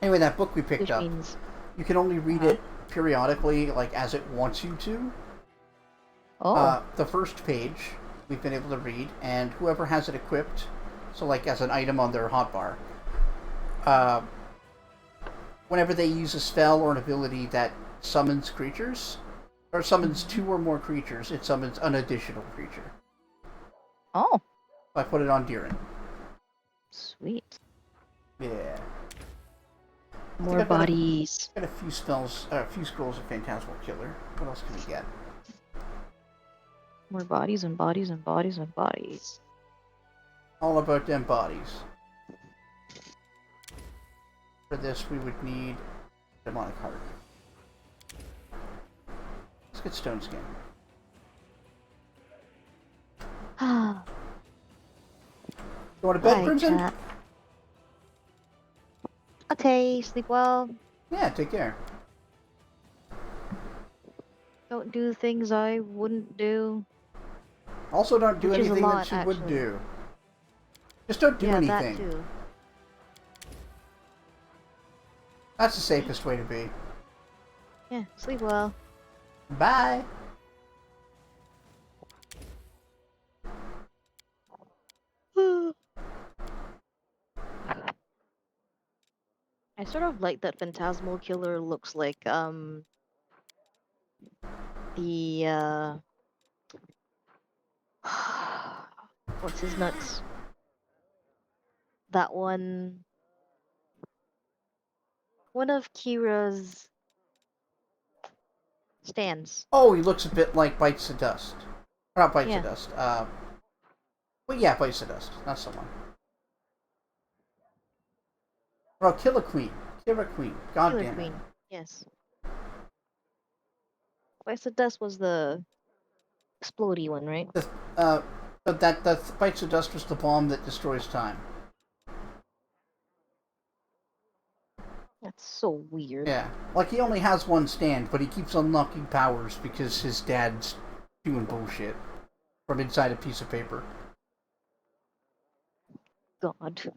Anyway, that book we picked Which up, means... you can only read it periodically, like as it wants you to. Oh. The first page we've been able to read, and whoever has it equipped, so like as an item on their hotbar, whenever they use a spell or an ability that summons creatures, or summons 2 or more creatures, it summons an additional creature. Oh. I put it on Drezen. Sweet. Yeah. More bodies. Got a few spells, a few scrolls of Phantasmal Killer. What else can we get? More bodies and bodies and bodies and bodies. All about them bodies. For this, we would need Demonic Heart. Let's get Stone Skin. Ah. You want to bed, Crimson? Okay, sleep well. Yeah, take care. don't do things I wouldn't do. Also, don't do Which is a anything that lot, you would actually. do. Just don't do Yeah, anything. that too. That's the safest way to be. Yeah, sleep well. Bye. I sort of like that Phantasmal Killer looks like the what's his nuts? That one of Kira's stands. Oh, he looks a bit like Bites of Dust. Not Bites Yeah. of Dust. Well, yeah, Bites of Dust. Not someone. Well, Killer Queen. Killer Queen. God Killer damn Queen. it. Yes. Vice of Dust was the explodey one, right? But that Bites of Dust was the bomb that destroys time. That's so weird. Yeah. Like, he only has one stand, but he keeps unlocking powers because his dad's doing bullshit from inside a piece of paper. God.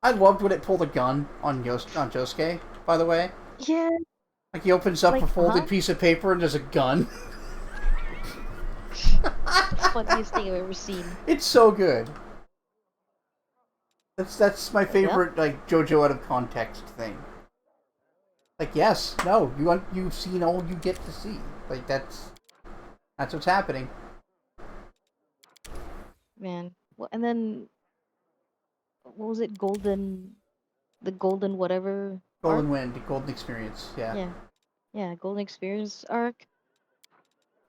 I loved when it pulled a gun on Josuke, by the way. Yeah. Like, he opens up Like, a folded piece of paper and there's a gun. Funniest thing I've ever seen. It's so good. That's my favorite, like, JoJo out of context thing. Like, yes, no, you've seen all you get to see. Like, that's what's happening. Man. Well, and then what was it? The golden whatever. Golden arc? Wind, Golden Experience, yeah. Yeah. Yeah, Golden Experience arc.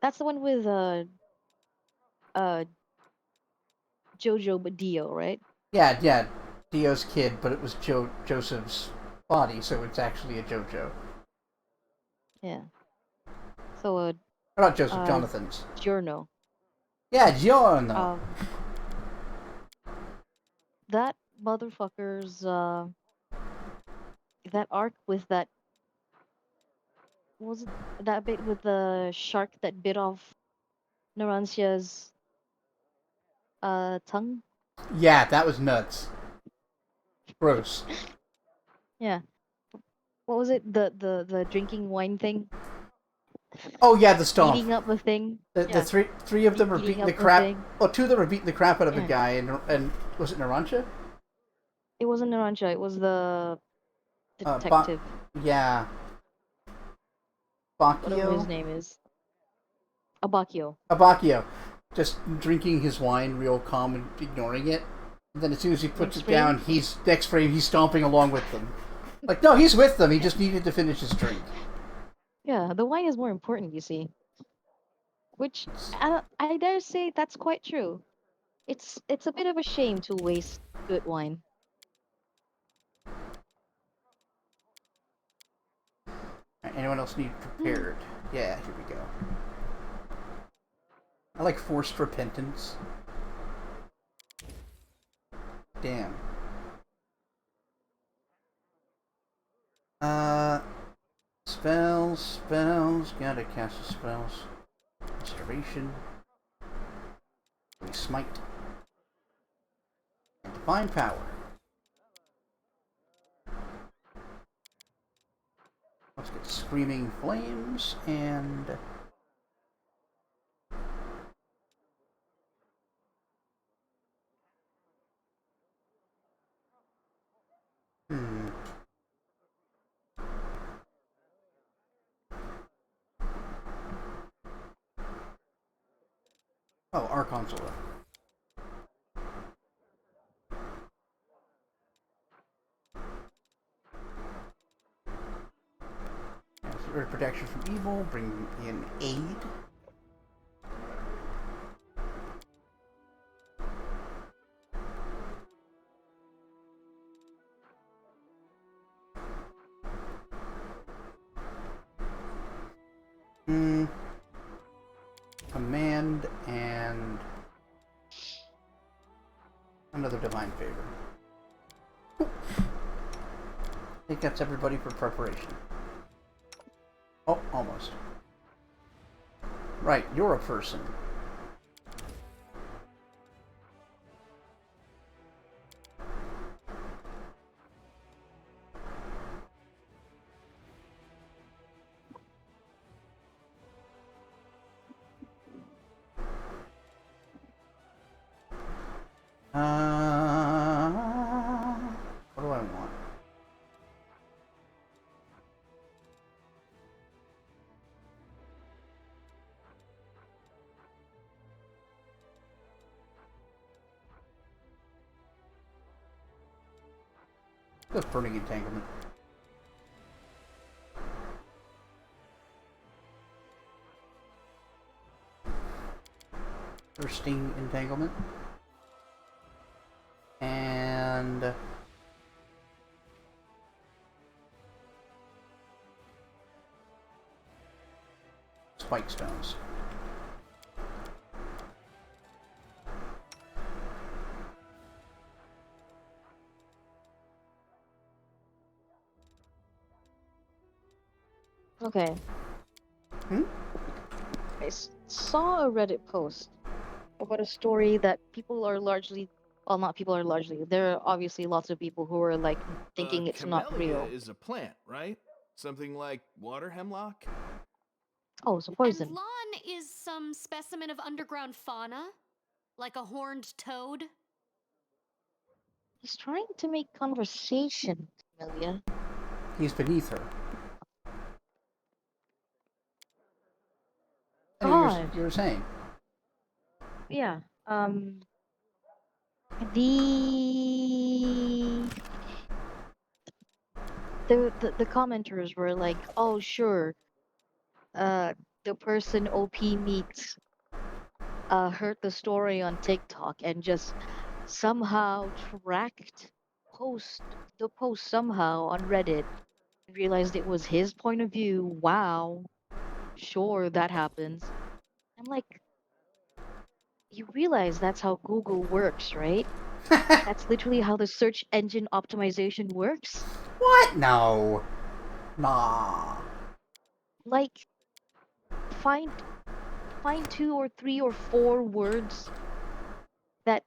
That's the one with Jojo but Dio, right? Yeah, Dio's kid, but it was Joseph's body, so it's actually a JoJo. Yeah. So Or not Joseph, uh, Jonathan's. Giorno. Yeah, Giorno! That motherfucker's that arc with that what was it that bit with the shark that bit off Narancia's tongue? Yeah, that was nuts. Gross. Yeah. What was it? The drinking wine thing? Oh yeah, the stomp. Beating up the thing. The Yeah. three of them are beating Beating the up the crap. thing. Well, two of them are beating the crap out of a Yeah. guy, and was it Narancia? It wasn't Narancia, it was the Ba- detective. Yeah. Whatever his Bakio? name is. Abakio. Abakio. Just drinking his wine real calm and ignoring it. And then as soon as he puts Next it down, next frame he's stomping along with them. Like, no, he's with them, he just needed to finish his drink. Yeah, the wine is more important, you see. Which I dare say that's quite true. It's a bit of a shame to waste good wine. Anyone else need prepared? Yeah, here we go. I like forced repentance. Damn. Spells, gotta cast the spells. Restoration. Smite. Divine power. Let's get Screaming Flames and... Oh, Archon Sword. Protection from evil, bring in aid. Command and another divine favor. I think that's everybody for preparation. Oh, almost. Right, you're a person. What do I want? Just burning entanglement. Bursting entanglement. And spike stones. Okay. I saw a Reddit post about a story that people are largely, well, not people are largely, there are obviously lots of people who are like thinking it's not Camellia real. is a plant, right? Something like water hemlock? Oh, it's a And poison. lawn is some specimen of underground fauna? Like a horned toad? He's trying to make conversation, Amelia. He's beneath her. God. You were saying. Yeah. The the commenters were like, "Oh, sure. The person OP meets heard the story on TikTok and just somehow tracked the post somehow on Reddit and realized it was his point of view. Wow. Sure, that happens." I'm like, you realize that's how Google works, right? That's literally how the search engine optimization works. What? No. Nah. Like, find find 2 or 3 or 4 words that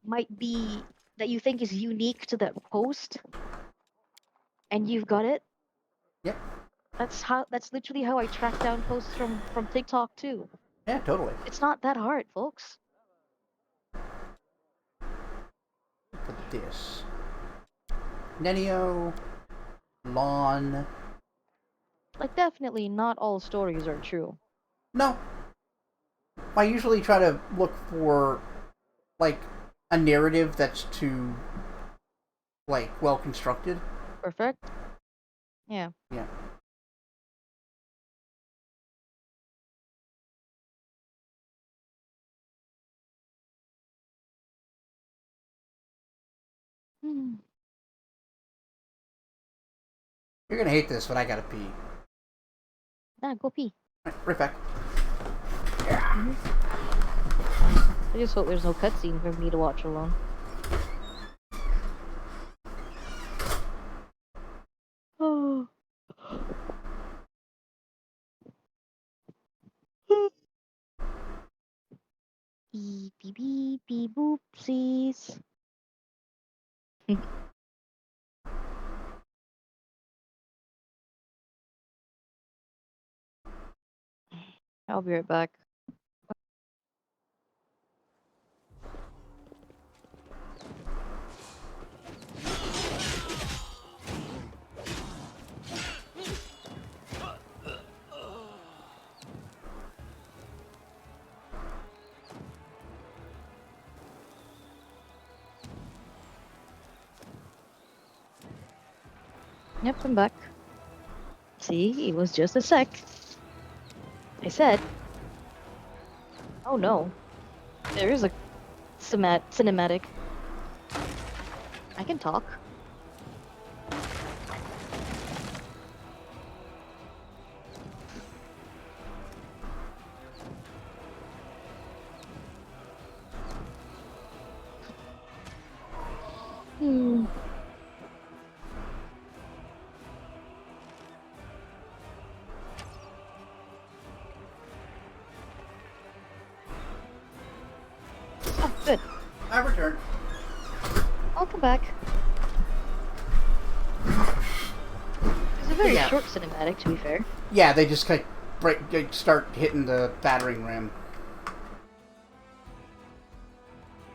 might be that you think is unique to that post, and you've got it. Yep. That's literally how I track down posts from TikTok too. Yeah, totally. It's not that hard, folks. Put this. Nenio. Lawn. Like, definitely not all stories are true. No. I usually try to look for, like, a narrative that's too, like, well constructed. Perfect. Yeah. Yeah. Hmm. You're gonna hate this, but I gotta pee. Nah, go pee. Right back. I just hope there's no cutscene for me to watch alone. Oh. Beep beep beep beep boopsies. I'll be right back. Yep, I'm back. See, it was just a sec. I said, oh no, there is a cinematic. I can talk. Hmm. Good. I returned. I'll come back. It's a very Yeah. short cinematic, to be fair. Yeah, they just like start hitting the battering ram.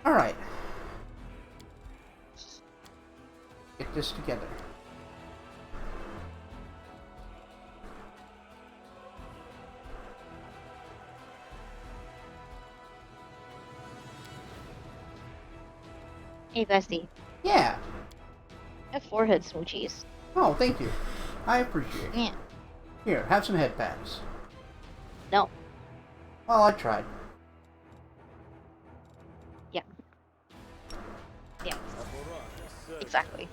All right. Get this together. Hey, Bestie. Yeah. Have forehead smoochies. Oh, thank you. I appreciate it. Yeah. Here, have some head pats. No. Well, I tried. Yeah. Yeah. Exactly.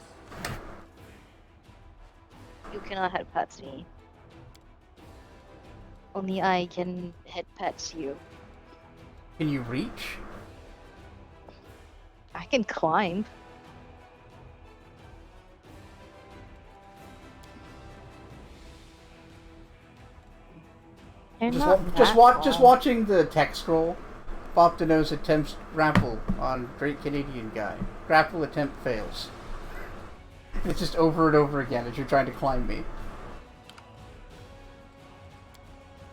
You cannot head pats me. Only I can head pats you. Can you reach? I can climb. They're not that Just long. watching the text scroll. Bop Jon attempts grapple on Great Canadian Guy. Grapple attempt fails. It's just over and over again as you're trying to climb me.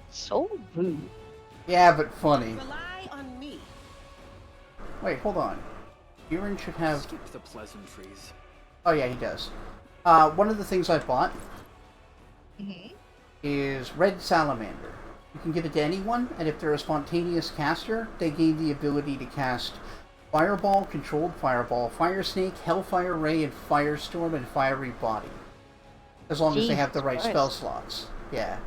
So rude. Yeah, but funny. Rely on me. Wait, hold on. Buren should have... Skip the pleasantries. Oh yeah, he does. One of the things I bought is Red Salamander. You can give it to anyone, and if they're a spontaneous caster, they gain the ability to cast Fireball, Controlled Fireball, Fire Snake, Hellfire Ray, and Firestorm, and Fiery Body. As long as they have the right Jesus spell Christ. slots. Yeah.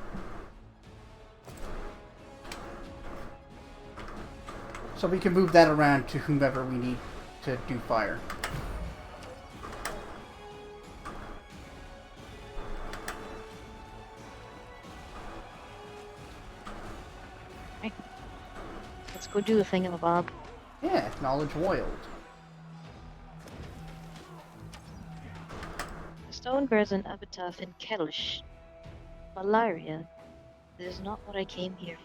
So we can move that around to whomever we need to do fire. Let's go do the thingamabob. Yeah, Knowledge Wild. The stone bears an epitaph in Kellish. Malaria. This is not what I came here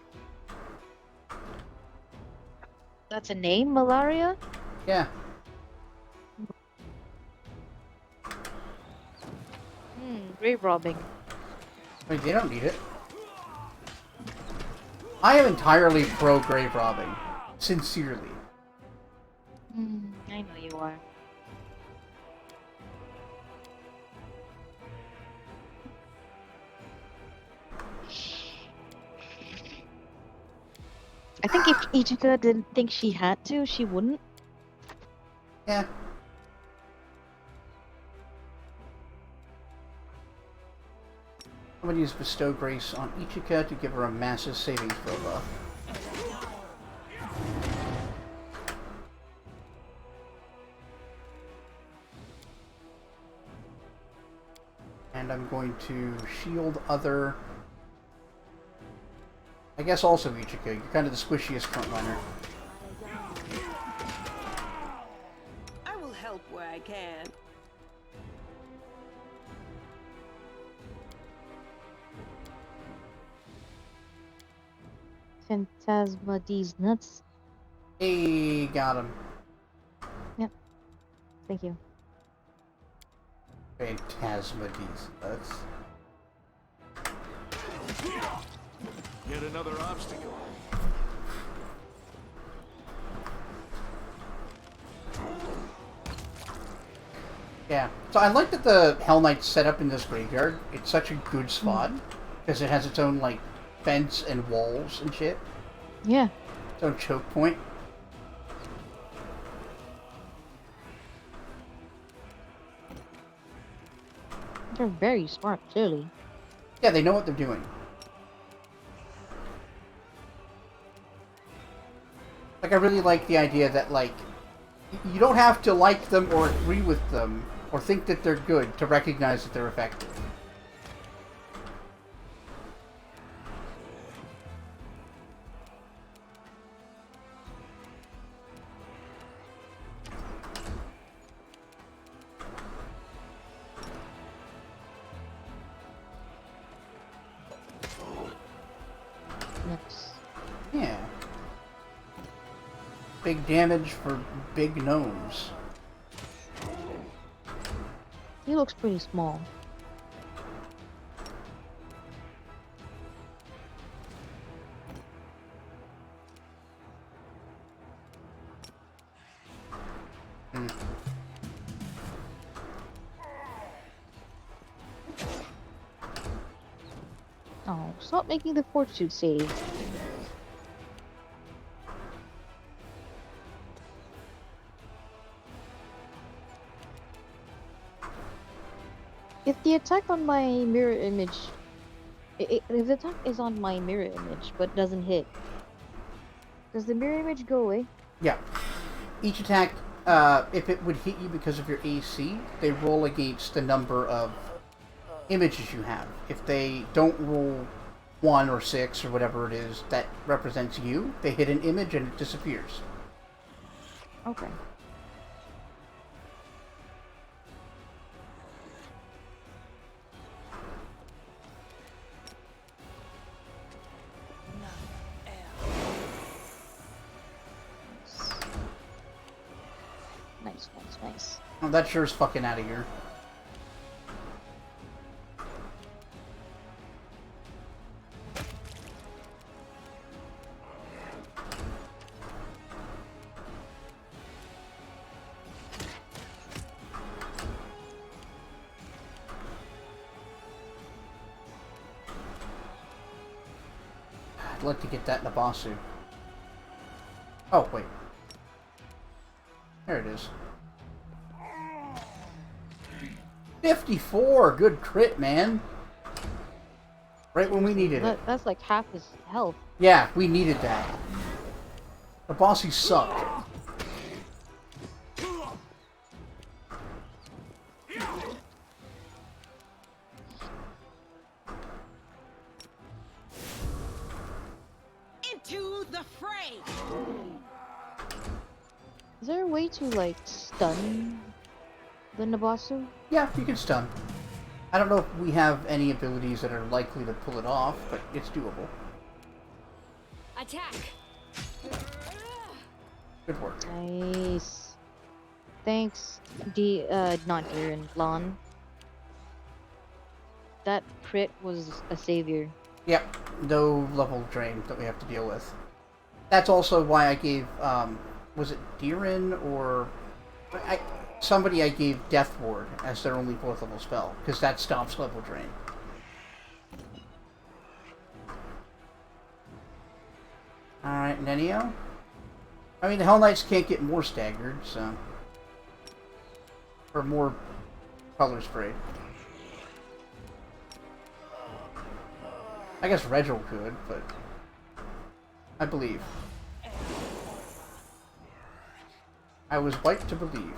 for. That's a name, Malaria? Yeah. Grave robbing. Wait, they don't need it. I am entirely pro grave robbing. Sincerely. I know you are. I think if Ichika didn't think she had to, she wouldn't. Yeah. I'm gonna use Bestow Grace on Ichika to give her a massive savings throw buff. And I'm going to shield other... I guess also Ichika. You're kind of the squishiest frontliner. I will help where I can. Phantasma D's nuts. Hey, got him. Thank you. Phantasmades. That's... Yet another obstacle. Yeah. So I like that the Hell Knight's set up in this graveyard. It's such a good spot. Because it has its own, like, fence and walls and shit. Yeah. Its own choke point. They're very smart, clearly. Yeah, they know what they're doing. Like, I really like the idea that, like, you don't have to like them or agree with them or think that they're good to recognize that they're effective. Nice. Yeah. big damage for big gnomes. He looks pretty small. Hmm. Oh, stop making the fortitude save. If the attack on my mirror image, if the attack is on my mirror image but doesn't hit, does the mirror image go away? Yeah. Each attack, if it would hit you because of your AC, they roll against the number of images you have. If they don't roll 1 or 6 or whatever it is that represents you, they hit an image and it disappears. Okay. Nice, nice, nice. Oh, that sure is fucking out of here. I'd like to get that in a Basu. Oh, wait. There it is. 54! Good crit, man. Right when we needed it. That's like half his health. Yeah, we needed that. The bossy sucked. Into the fray! Is there a way to like stun the Nabasu? Yeah, you can stun. I don't know if we have any abilities that are likely to pull it off, but it's doable. Attack! Good work. Nice. Thanks, not Darren, Lon. That crit was a savior. Yep, no level drain that we have to deal with. That's also why I gave, was it Diren or... somebody I gave Death Ward as their only 4th level spell, because that stops level drain. Alright, Nenio? I mean, the Hell Knights can't get more staggered, so... or more color sprayed. I guess Regil could, but... I believe. I was white to believe.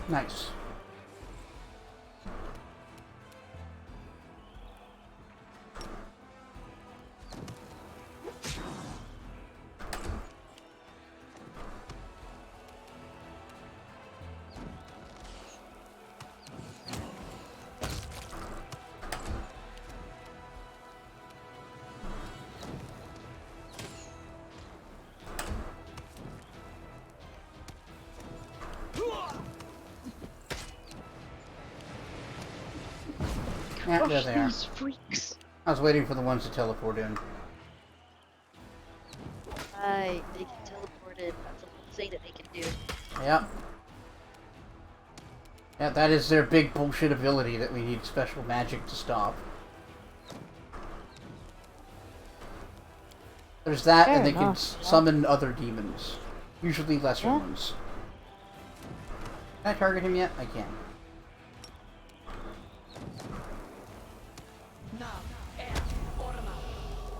Nice. Yeah, there they are. These freaks. I was waiting for the ones to teleport in. They can teleport in. That's what they say that they can do. Yep. Yeah, that is their big bullshit ability that we need special magic to stop. There's that, Fair and they can enough, yeah. summon other demons. Usually lesser Yeah. ones. Can I target him yet? I can.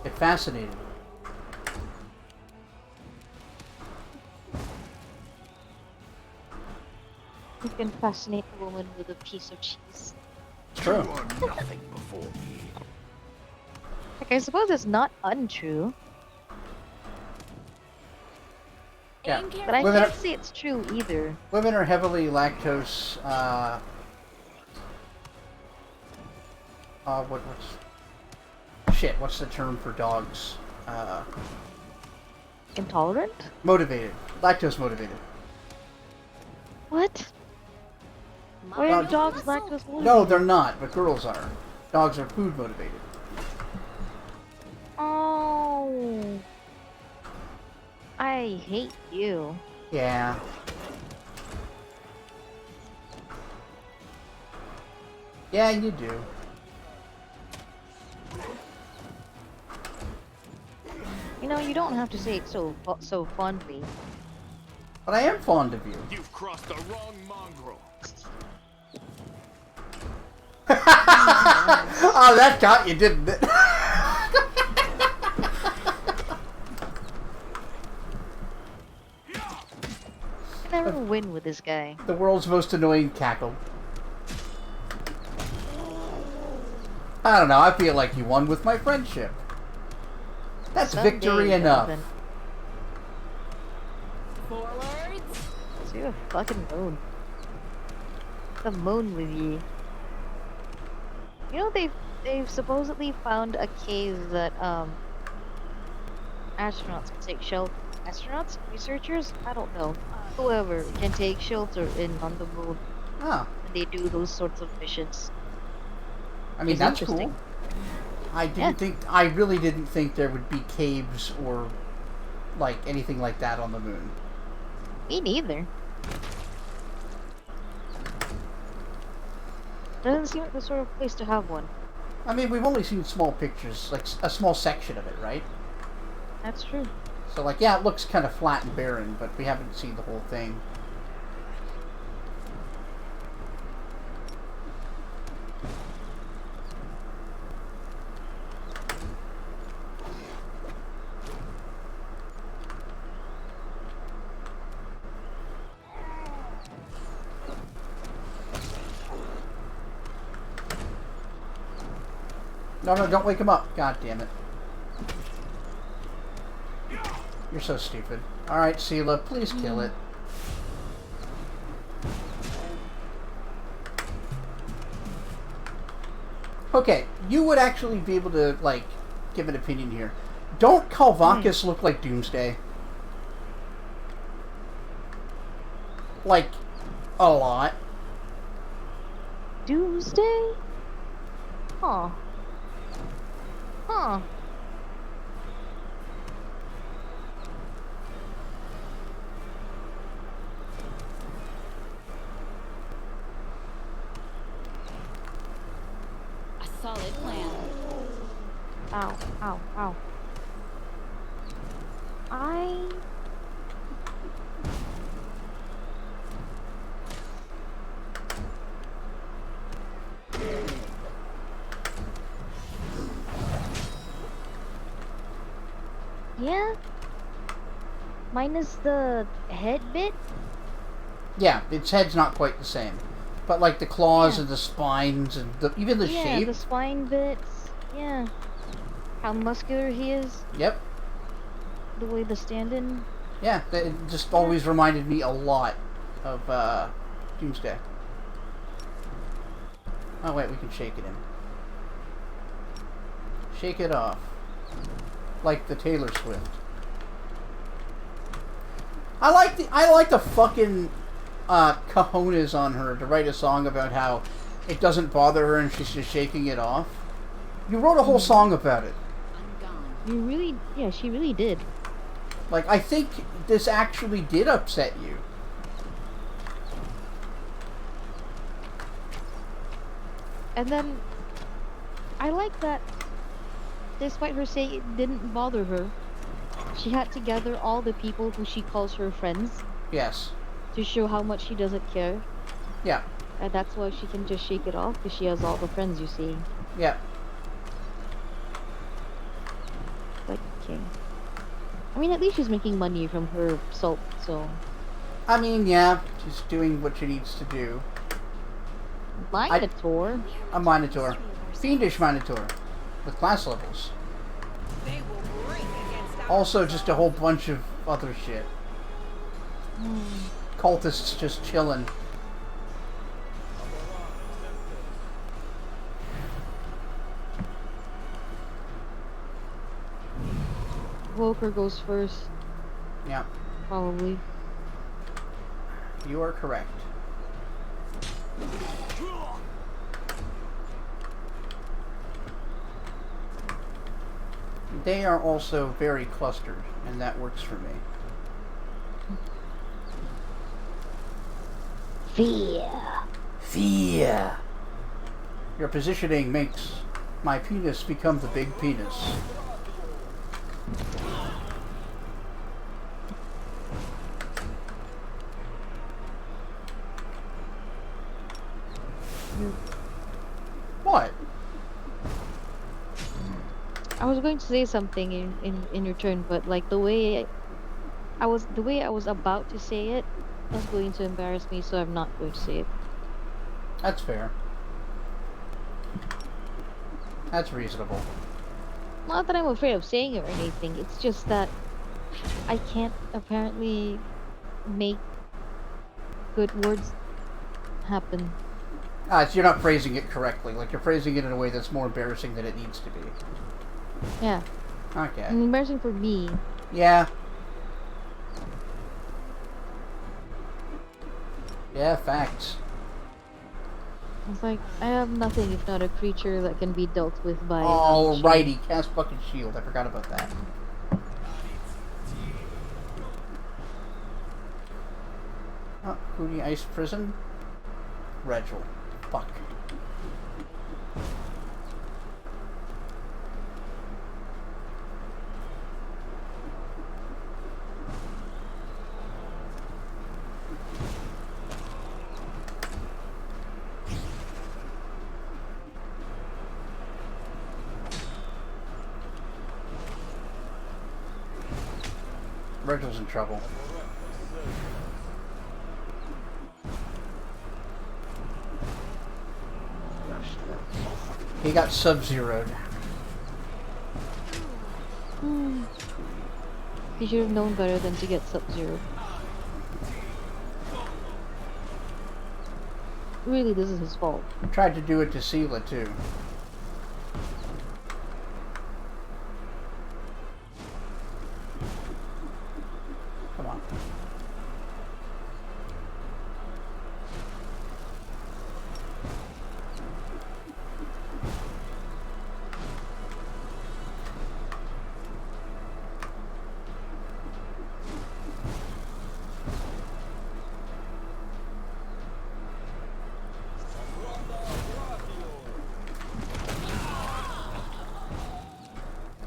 Get fascinated. You can fascinate a woman with a piece of cheese. It's true. Like, I suppose it's not untrue, Yeah. but I Women can't are, say it's true either. women are heavily lactose, what's the term for dogs? Intolerant? Motivated. Lactose motivated. What? Why are dogs lactose motivated? No, they're not, but girls are. Dogs are food motivated. Oh. I hate you. Yeah. Yeah, you do. You know, you don't have to say it so fondly. But I am fond of you. You've crossed the wrong mongrel. Oh, that got you, didn't it? I never win with this guy. The world's most annoying cackle. I don't know, I feel like you won with my friendship. That's Someday, victory enough. Jonathan. Forwards. So you're a fucking moon. The moon with you. You know they've supposedly found a cave that astronauts can take shelter. Astronauts, researchers, I don't know. Whoever can take shelter in on the moon. Oh, And they do those sorts of missions. I mean, It's that's interesting. cool. I really didn't think there would be caves or, like, anything like that on the moon. Me neither. Doesn't seem like the sort of place to have one. I mean, we've only seen small pictures, like a small section of it, right? That's true. So, like, yeah, it looks kind of flat and barren, but we haven't seen the whole thing. No, don't wake him up. God damn it. You're so stupid. Alright, Sela, please kill it. Okay, you would actually be able to, like, give an opinion here. Don't Kalvakis look like Doomsday? Like, a lot. Doomsday? Huh. Huh. A solid plan. Ow, ow, ow. Yeah? Minus the head bit? Yeah, its head's not quite the same. But, like, the claws Yeah. and the spines and even the Yeah, shape. the spine bits. Yeah. How muscular he is. Yep. The way the stand-in. Yeah, it just always reminded me a lot of Doomsday. Oh wait, we can shake it in. Shake it off. Like the Taylor Swift. I like the fucking cojones on her to write a song about how it doesn't bother her and she's just shaking it off. You wrote a whole song about it. Yeah, she really did. Like, I think this actually did upset you. And then, I like that, despite her saying it didn't bother her, She had to gather all the people who she calls her friends Yes. to show how much she doesn't care. Yeah. And that's why she can just shake it off, because she has all the friends, you see. Yeah. Like, okay. I mean, at least she's making money from her salt, so... I mean, yeah, she's doing what she needs to do. Minotaur? A Minotaur. Fiendish Minotaur. With class levels. They will break against our Also, just a whole bunch of other shit. Cultists just chilling. Volker goes first, Yeah, probably. you are correct. They are also very clustered, and that works for me. Fear. Fear. Your positioning makes my penis become the big penis. What? I was going to say something in your turn, but like the way I was about to say it was going to embarrass me, so I'm not going to say it. That's fair. That's reasonable. Not that I'm afraid of saying it or anything, it's just that I can't apparently make good words happen. So you're not phrasing it correctly. Like, you're phrasing it in a way that's more embarrassing than it needs to be. Yeah. Okay. And embarrassing for me. Yeah. Yeah, facts. It's like, I have nothing if not a creature that can be dealt with by... Alrighty, cast fucking shield. I forgot about that. Oh, Hootie Ice Prison? Regil. Fuck. Regil's in trouble. He got sub-zeroed. He should have known better than to get Sub-Zero. Really, this is his fault. He tried to do it to Sela, too. Come on.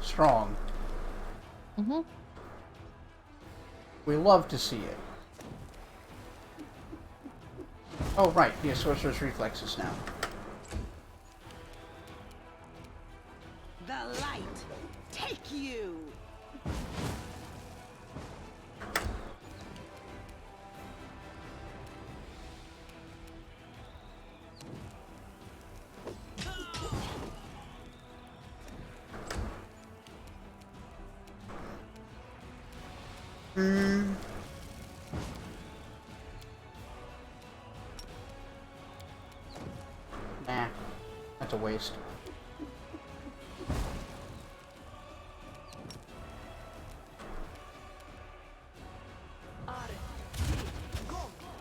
Strong. Mm-hmm. We love to see it. Oh, right. He has Sorcerer's Reflexes now. The light take you. Nah. That's a waste.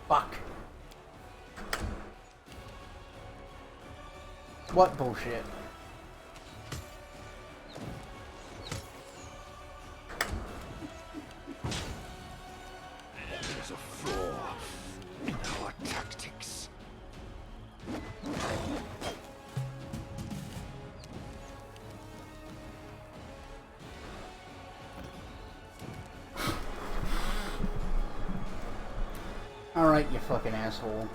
Fuck. What bullshit? There's a flaw in our tactics. Alright, you fucking asshole.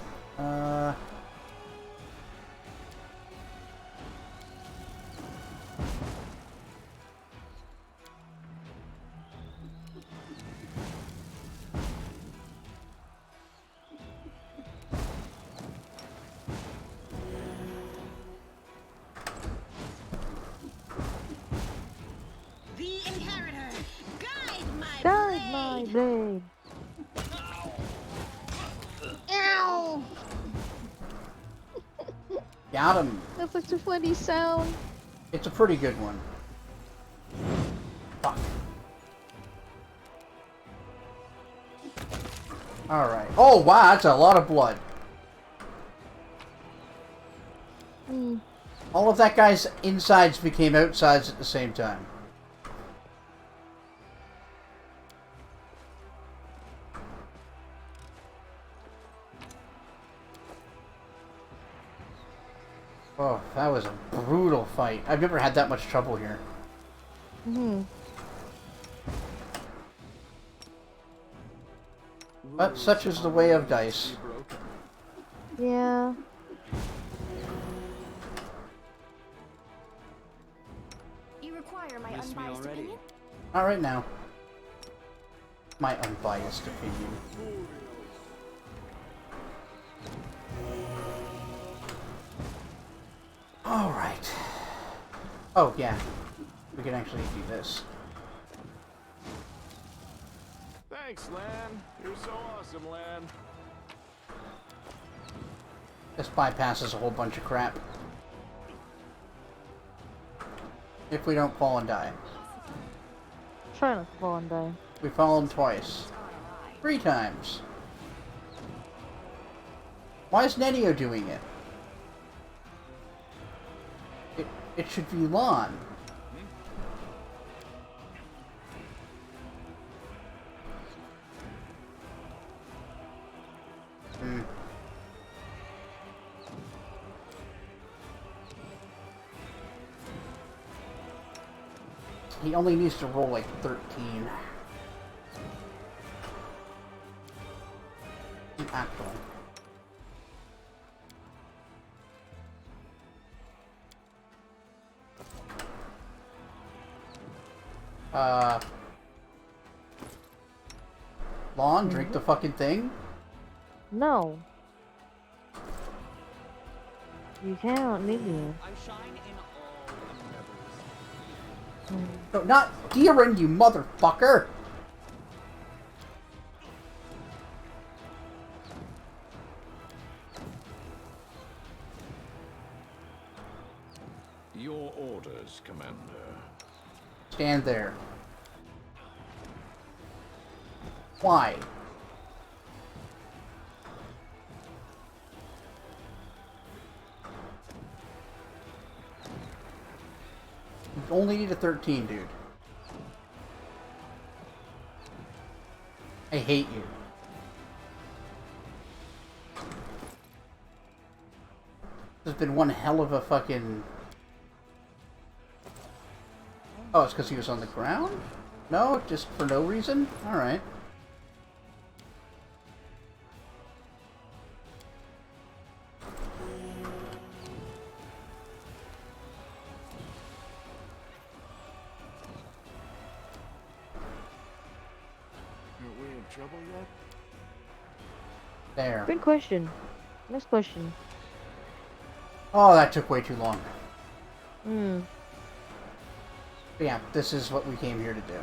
The inheritor, guide my Guide my blade. Ow! Got him. That's such a funny sound. It's a pretty good one. Fuck. Alright. Oh, wow, that's a lot of blood. All of that guy's insides became outsides at the same time. Oh, that was a brutal fight. I've never had that much trouble here. But such is the way of dice. Yeah. You require my Miss me unbiased already. opinion? Not right now. My unbiased opinion. Alright. Oh, yeah. We can actually do this. Thanks, Lan. You're so awesome, Lan. This bypasses a whole bunch of crap. If we don't fall and die. Try not to fall and die. We fallen twice. 3 times. Why is Netio doing it? It should be Lon. He only needs to roll like 13. Actually. Lon, drink the fucking thing? No. You can't leave me. I shine in all endeavors. No, not Deeren, you motherfucker! Your orders, Commander. Stand there. Why? You only need a 13, dude. I hate you. There's been one hell of a fucking... Oh, it's because he was on the ground? No? Just for no reason? Alright. Are we in trouble yet? There. Good question. Next question. Oh, that took way too long. Hmm. But yeah, this is what we came here to do.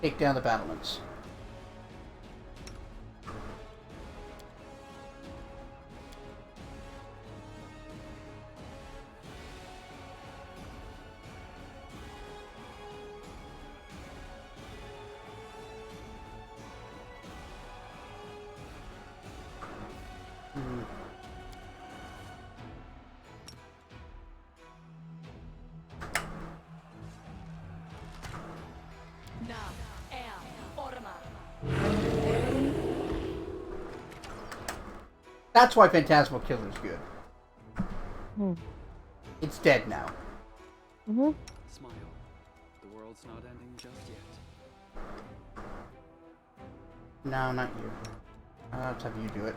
Take down the battlements. That's why Phantasmal Killer's good. It's dead now. Mm-hmm. Smile. The world's not ending just yet. No, not you. Let's have you do it.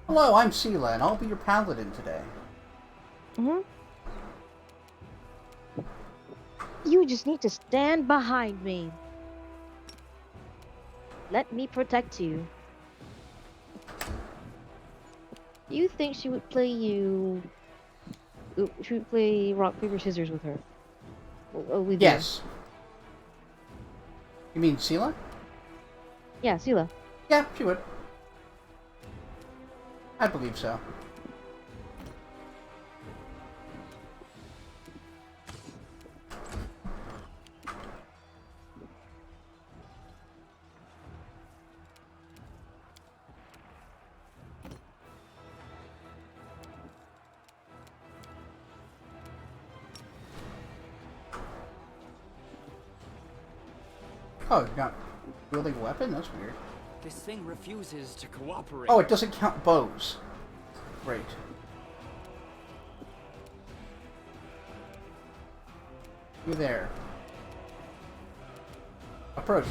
Hello, I'm Sela, and I'll be your paladin today. You just need to stand behind me. Let me protect you. You think she would play you... She would play rock, paper, scissors with her? With Yes. You mean Sela? You? Yeah, Sela. Yeah, she would. I believe so. Oh, you're not wielding a weapon? That's weird. This thing refuses to cooperate. Oh, it doesn't count bows. Great. You there. Approach.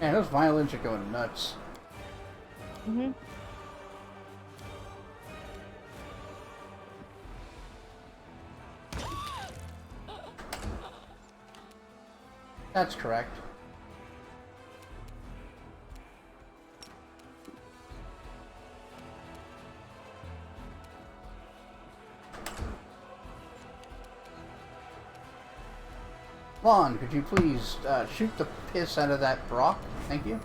Man, those violins are going nuts. That's correct. Vaughn, could you please shoot the piss out of that Brock? Thank you.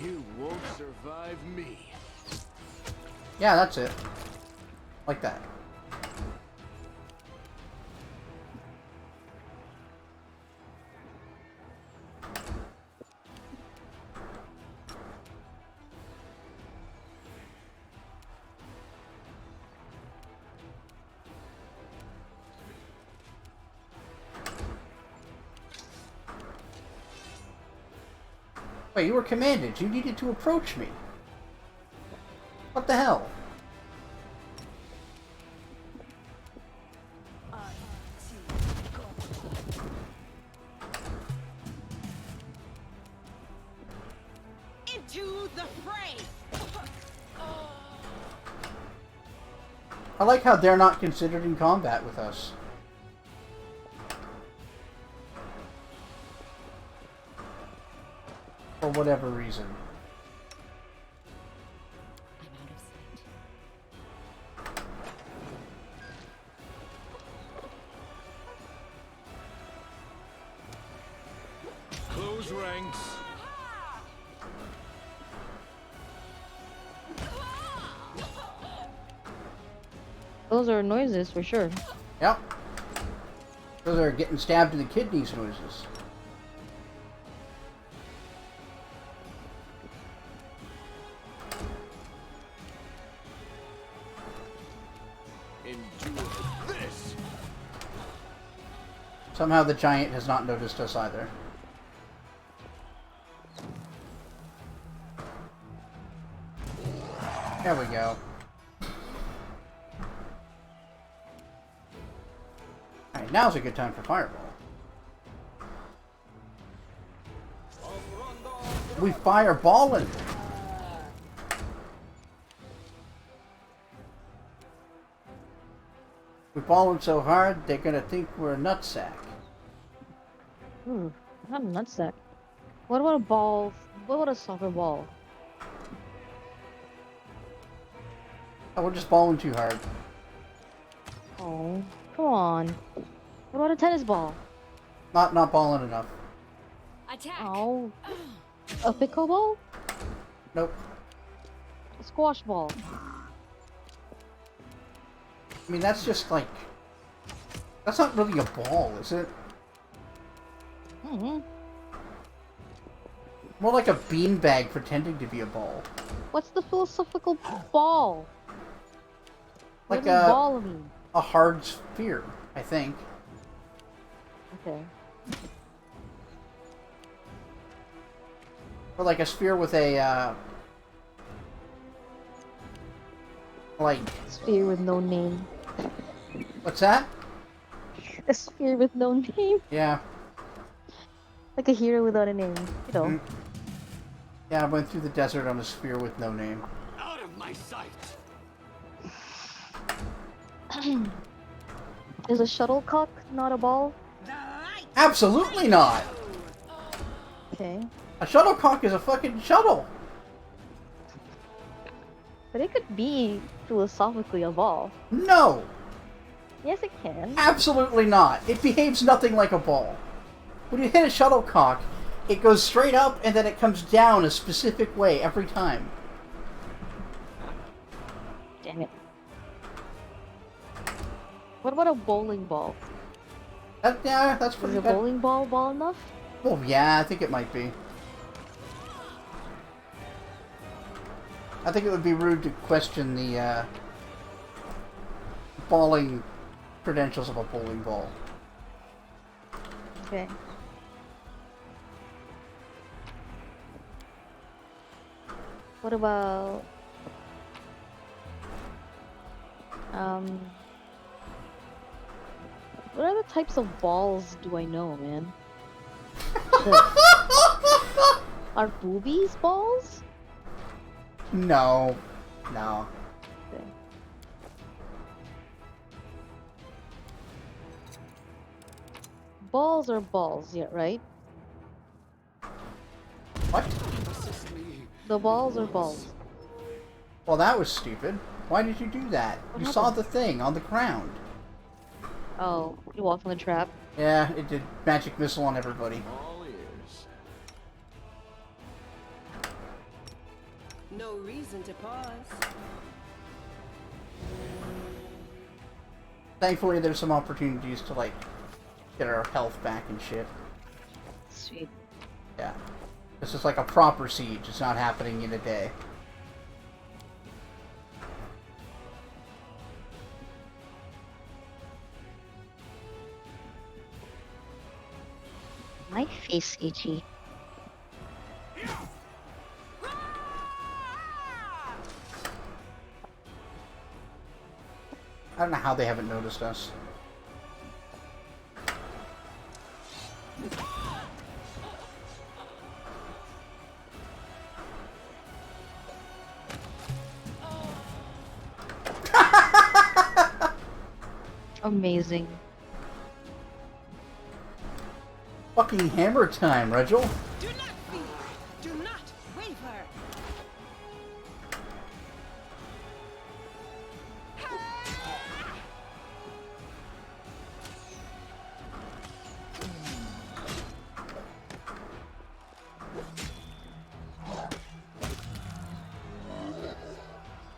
You won't survive me. Yeah, that's it. Like that. Wait, you were commanded. You needed to approach me. What the hell? Into the fray! I like how they're not considered in combat with us. For whatever reason. Close ranks. Those are noises for sure. Yep. Those are getting stabbed in the kidneys noises. Endure this. Somehow the giant has not noticed us either. There we go. Alright, now's a good time for Fireball. We fireballing! We're balling so hard, they're gonna think we're a nutsack. Not a nutsack. What about a ball? What about a soccer ball? Oh, we're just balling too hard. Oh, come on. What about a tennis ball? Not balling enough. Attack! Oh, a pickleball? Nope. A squash ball? I mean, that's just like... That's not really a ball, is it? Hmm. More like a beanbag pretending to be a ball. What's the philosophical ball? Like What does ball mean? a hard sphere, I think. Okay. Or like a sphere with a, like... Sphere with no name. What's that? A sphere with no name. Yeah. Like a hero without a name. You know. Mhm. Yeah, I went through the desert on a sphere with no name. Out of my sight! Is a shuttlecock not a ball? The light! Absolutely not! Okay. A shuttlecock is a fucking shuttle! But it could be philosophically a ball. No! Yes, it can. Absolutely not. It behaves nothing like a ball. When you hit a shuttlecock, it goes straight up and then it comes down a specific way every time. Damn it. What about a bowling ball? Yeah, that's Is pretty a good. bowling ball enough? Well, yeah, I think it might be. I think it would be rude to question the, balling credentials of a bowling ball. Okay. What about... What other types of balls do I know, man? Shit. Are boobies balls? No. No. Okay. Balls are balls, yeah, right? What? The balls are balls. Well, that was stupid. Why did you do that? What You saw happened? the thing on the ground. Oh, you walked on the trap. Yeah, it did magic missile on everybody. All ears. No reason to pause. Thankfully, there's some opportunities to, like, get our health back and shit. Sweet. Yeah. This is like a proper siege. It's not happening in a day. My face itchy. I don't know how they haven't noticed us. Amazing. Fucking hammer time, Regil. Do not fear! Do not waver!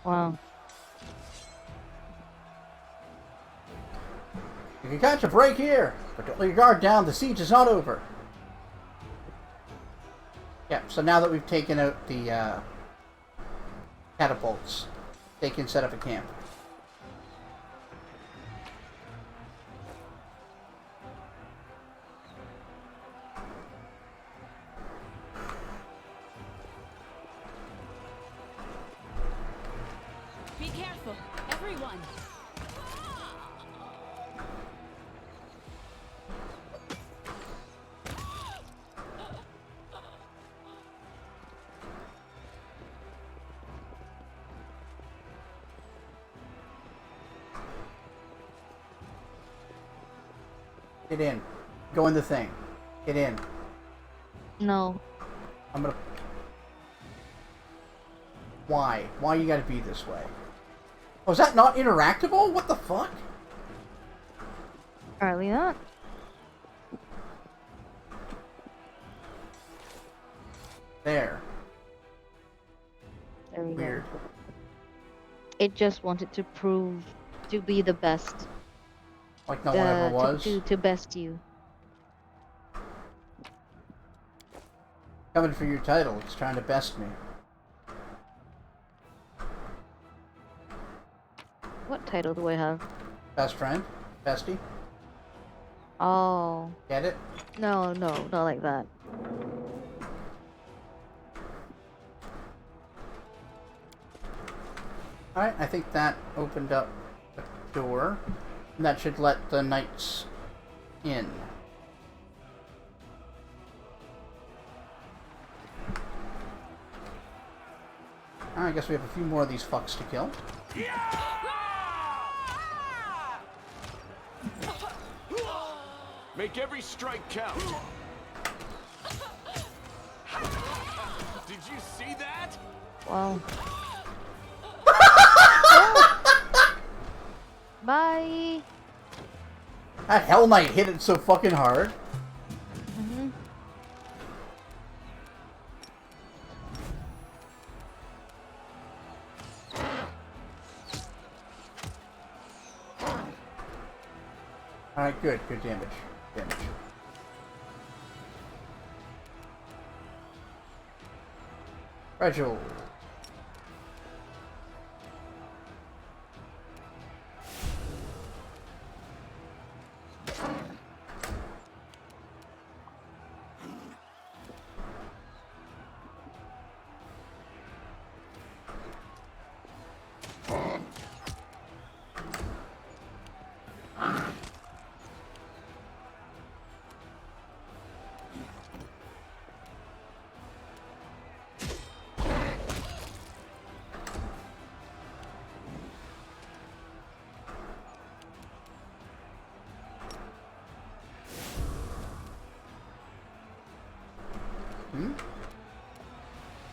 Wow. You can catch a break here, but don't let your guard down. The siege is not over. Yeah, so now that we've taken out the catapults, they can set up a camp. Be careful, everyone. Get in. Go in the thing. Get in. No. I'm gonna... Why? Why you gotta be this way? Oh, is that not interactable? What the fuck? Apparently not. There. There we Weird. go. It just wanted to prove to be the best. Like no one ever was. To best you. Coming for your title. It's trying to best me. What title do I have? Best friend? Bestie? Oh. Get it? No, not like that. Alright, I think that opened up a door. And that should let the knights in. I guess we have a few more of these fucks to kill. Make every strike count. Did you see that? Wow. Bye. That Hell Knight hit it so fucking hard. Alright, good damage. Rachel.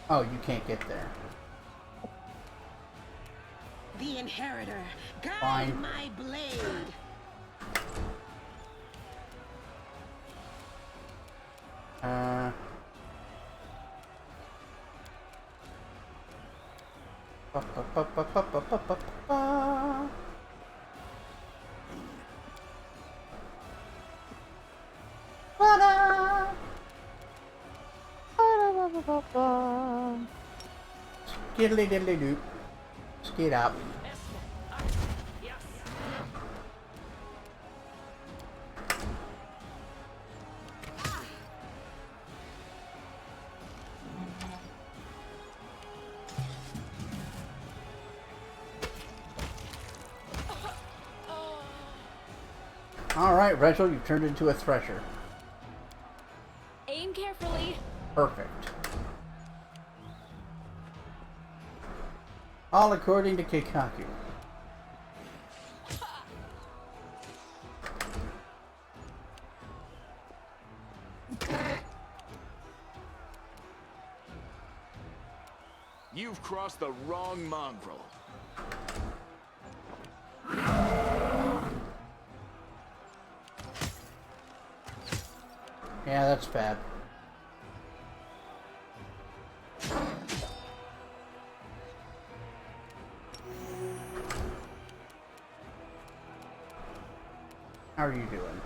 Oh, you can't get there. The Inheritor, guide Fine. my blade. Skiddly diddly doop. Skid up. Alright, Rachel, you've turned into a thresher. Aim carefully. Perfect. All according to Keikaku. You've crossed the wrong mongrel. Yeah, that's bad. How are you doing?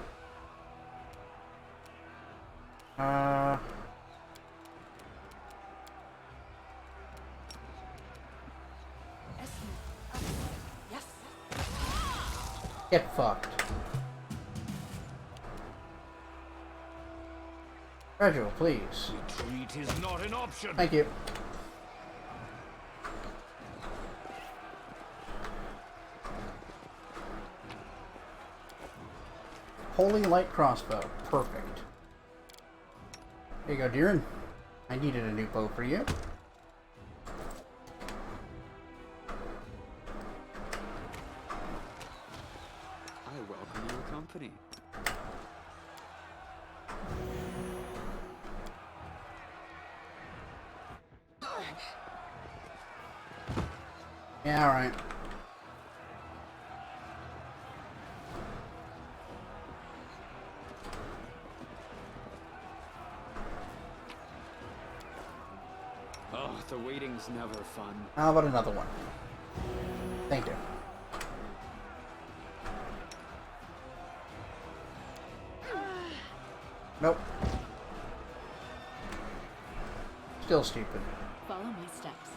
Yes. Get fucked. Rachel, please. Retreat is not an option. Thank you. Holy light crossbow. Perfect. There you go, Deeren. I needed a new bow for you. I welcome your company. Yeah, alright. Oh, the waiting's never fun. How about another one? Thank you. Nope. Still stupid. Follow my steps.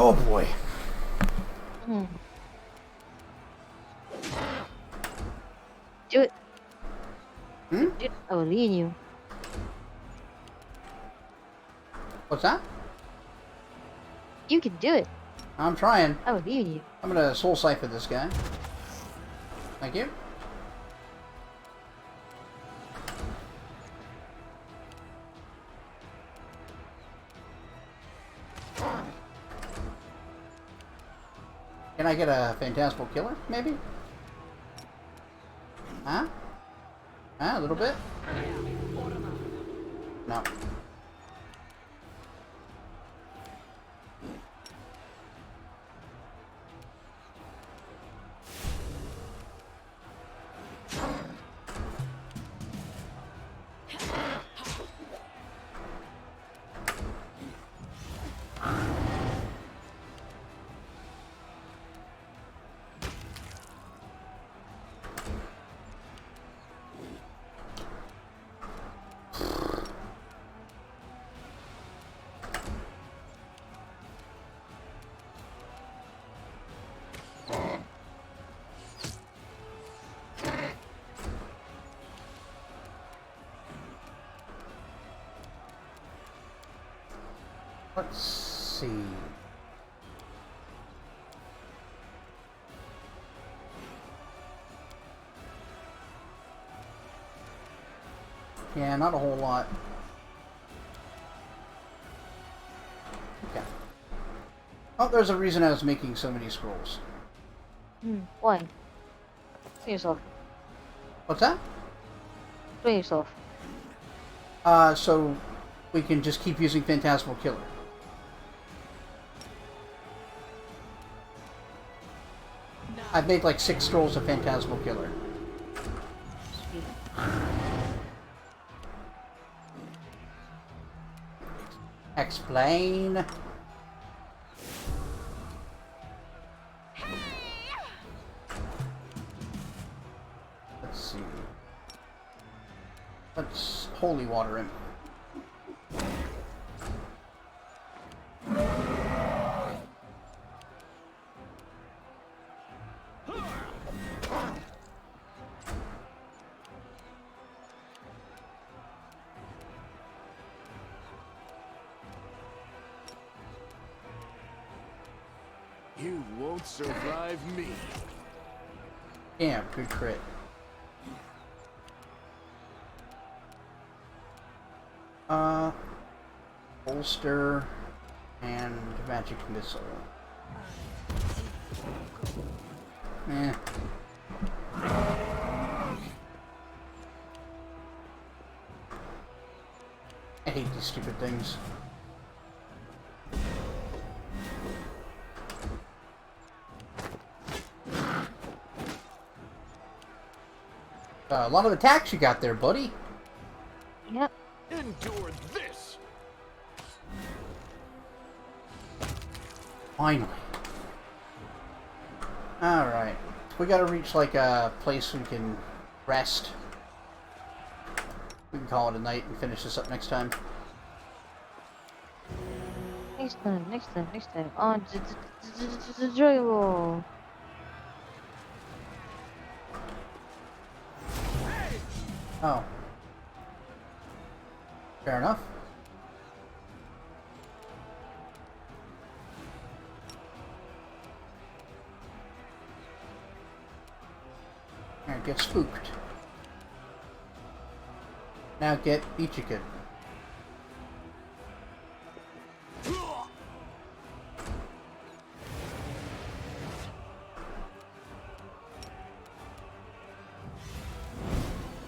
Oh boy. Hmm. Do it. Hmm? Do it. I will lead you. What's that? You can do it. I'm trying. I will lead you. I'm gonna soul cipher this guy. Thank you. Can I get a phantasmal killer, maybe? Huh? Huh? A little bit? No. Let's see. Yeah, not a whole lot. Okay. Oh, there's a reason I was making so many scrolls. Why? Explain yourself. What's that? Explain yourself. So we can just keep using Phantasmal Killer. I've made like 6 scrolls of Phantasmal Killer. Sweet. Explain. Let's see. Let's holy water him. You won't survive me. Damn, good crit. Bolster and magic missile. Eh. I hate these stupid things. A lot of attacks you got there, buddy. Yep. Endure this. Finally. Alright. We gotta reach like a place we can rest. We can call it a night and finish this up next time. Next time, next time, next time. Oh, enjoyable. Oh. Fair enough. Alright, get spooked. Now get Ichikid.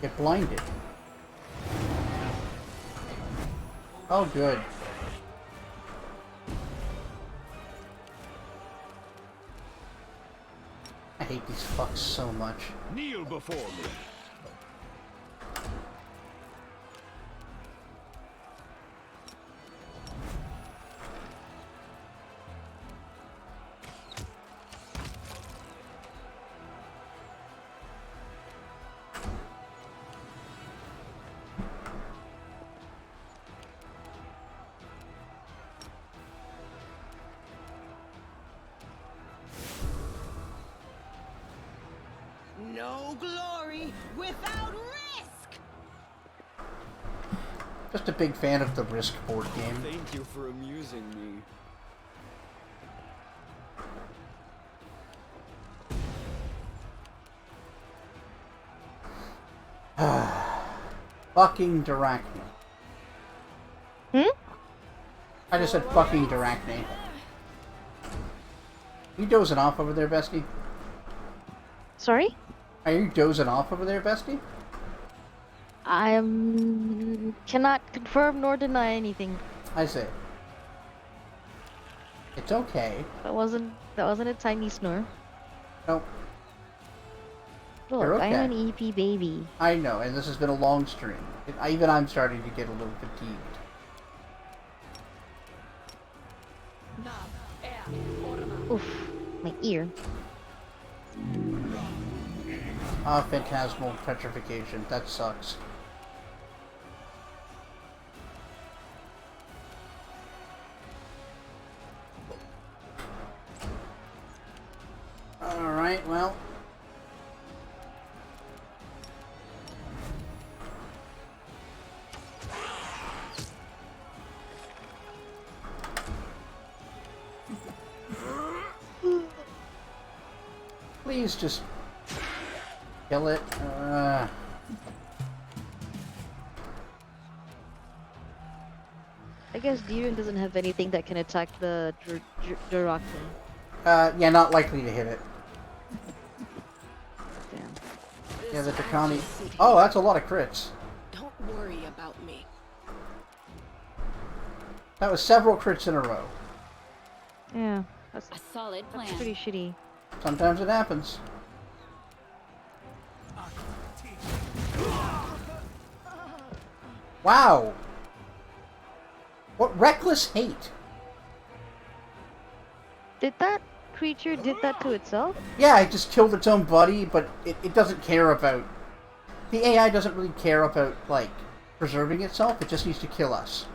Get blinded. Oh, good. I hate these fucks so much. Kneel before me. No glory without risk! Just a big fan of the Risk board game. Thank you for amusing me. Fucking Darachne. Hmm? I just said fucking Darachne. You dozing off over there, bestie? Sorry? Are you dozing off over there, bestie? I cannot confirm nor deny anything. I say. It's okay. That wasn't a tiny snore. Nope. Look, You're okay. I'm an EP baby. I know, and this has been a long stream. Even I'm starting to get a little fatigued. Oof, my ear. Ah, phantasmal petrification. That sucks. Alright, well. Please just kill it. I guess Deeren doesn't have anything that can attack the Darachne. Yeah, not likely to hit it. Damn. Yeah, the Takani. Oh, that's a lot of crits. Don't worry about me. That was several crits in a row. Yeah, that's A solid plan. pretty shitty. Sometimes it happens. Wow! What reckless hate! Did that creature did that to itself? Yeah, it just killed its own buddy, but it doesn't care about... The AI doesn't really care about, like, preserving itself. It just needs to kill us.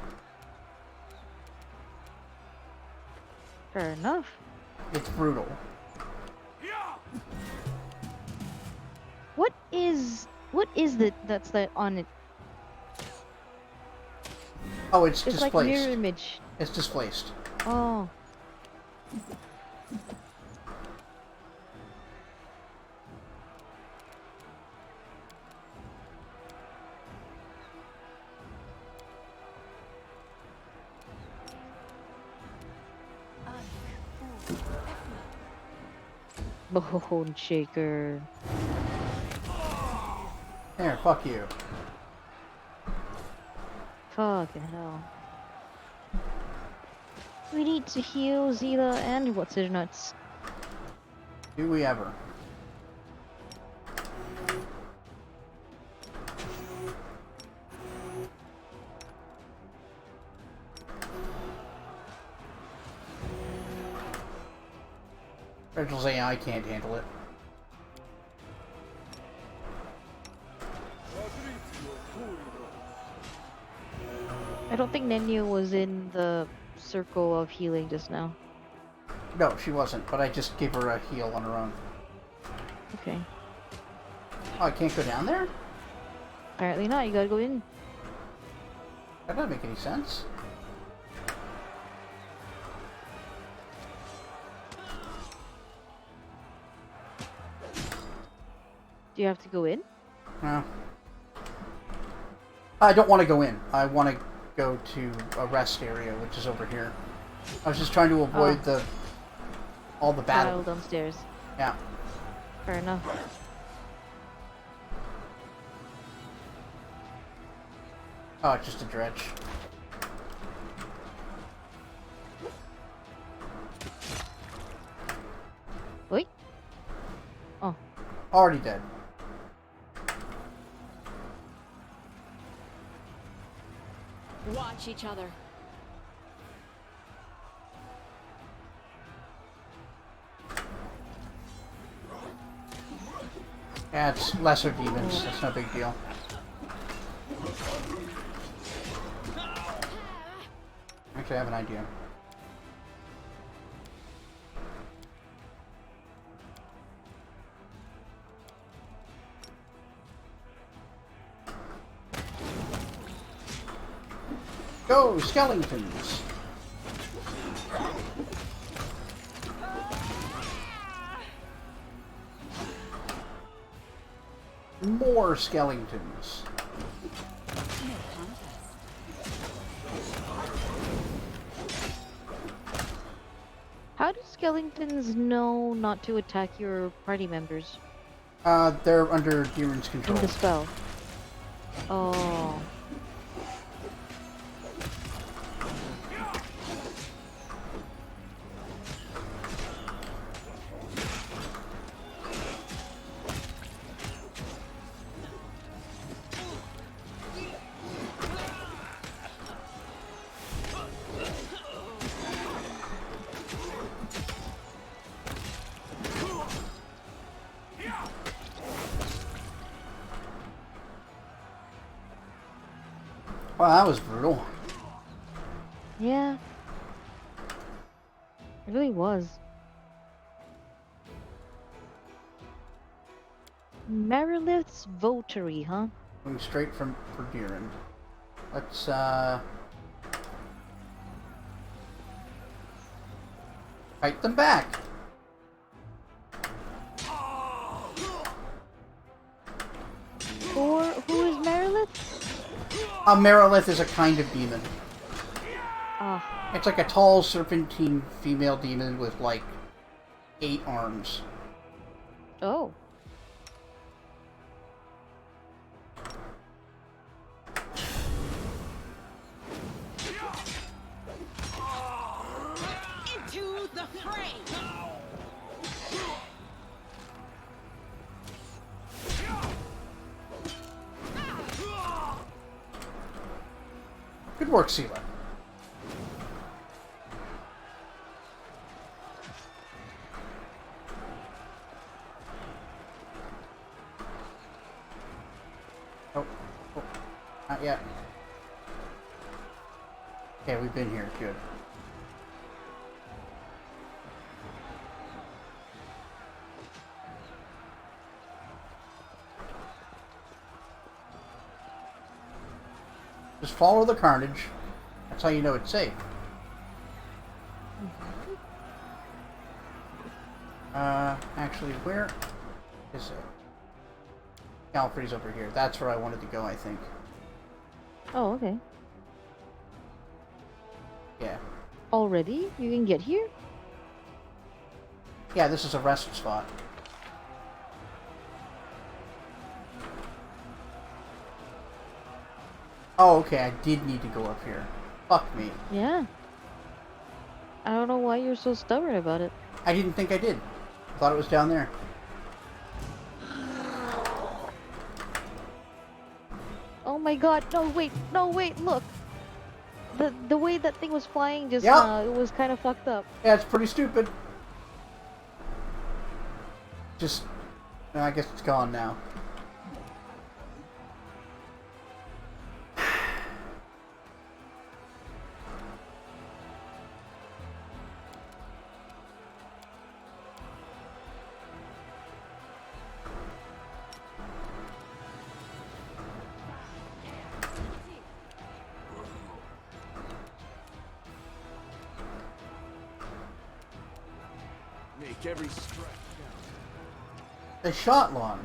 Fair enough. It's brutal. What is that's on it? Oh, it's It's like displaced. mirror image. It's displaced. Oh. Bone shaker. There, fuck you. Fucking hell. We need to heal Zila and what's her nuts. Do we ever? Reginald's AI can't handle it. I don't think Nenya was in the circle of healing just now. No, she wasn't, but I just gave her a heal on her own. Okay. Oh, I can't go down there? Apparently not, you gotta go in. That doesn't make any sense. Do you have to go in? No. I don't want to go in. I want to go to a rest area, which is over here. I was just trying to avoid all the battle. Battle downstairs. Yeah. Fair enough. Oh, it's just a dredge. Wait. Oh. Already dead. Watch each other. Yeah, it's lesser demons. That's no big deal. Actually, I have an idea. Go, skeletons! More skeletons. How do skeletons know not to attack your party members They're under Deeran's in control. the spell? Oh. Wow, that was brutal. Yeah. It really was. Merilith's Votary, huh? Going straight for Deeran. Let's, fight them back! Or who is Merilith? Merilith is a kind of demon. Ah. It's like a tall, serpentine female demon with, like, 8 arms. Oh. Into the fray! Good work, Seela. Oh, not yet. Okay, we've been here. Good. Just follow the carnage. That's how you know it's safe. Actually, where is it? Galfrey's over here. That's where I wanted to go, I think. Oh, okay. Yeah. Already? You can get here? Yeah, this is a rest spot. Oh, okay, I did need to go up here. Fuck me. Yeah. I don't know why you're so stubborn about it. I didn't think I did. I thought it was down there. Oh my god, no wait, look! The way that thing was flying just Yep. now, it was kind of fucked up. Yeah, it's pretty stupid. Just... I guess it's gone now. Make every strike count. They shot Lon.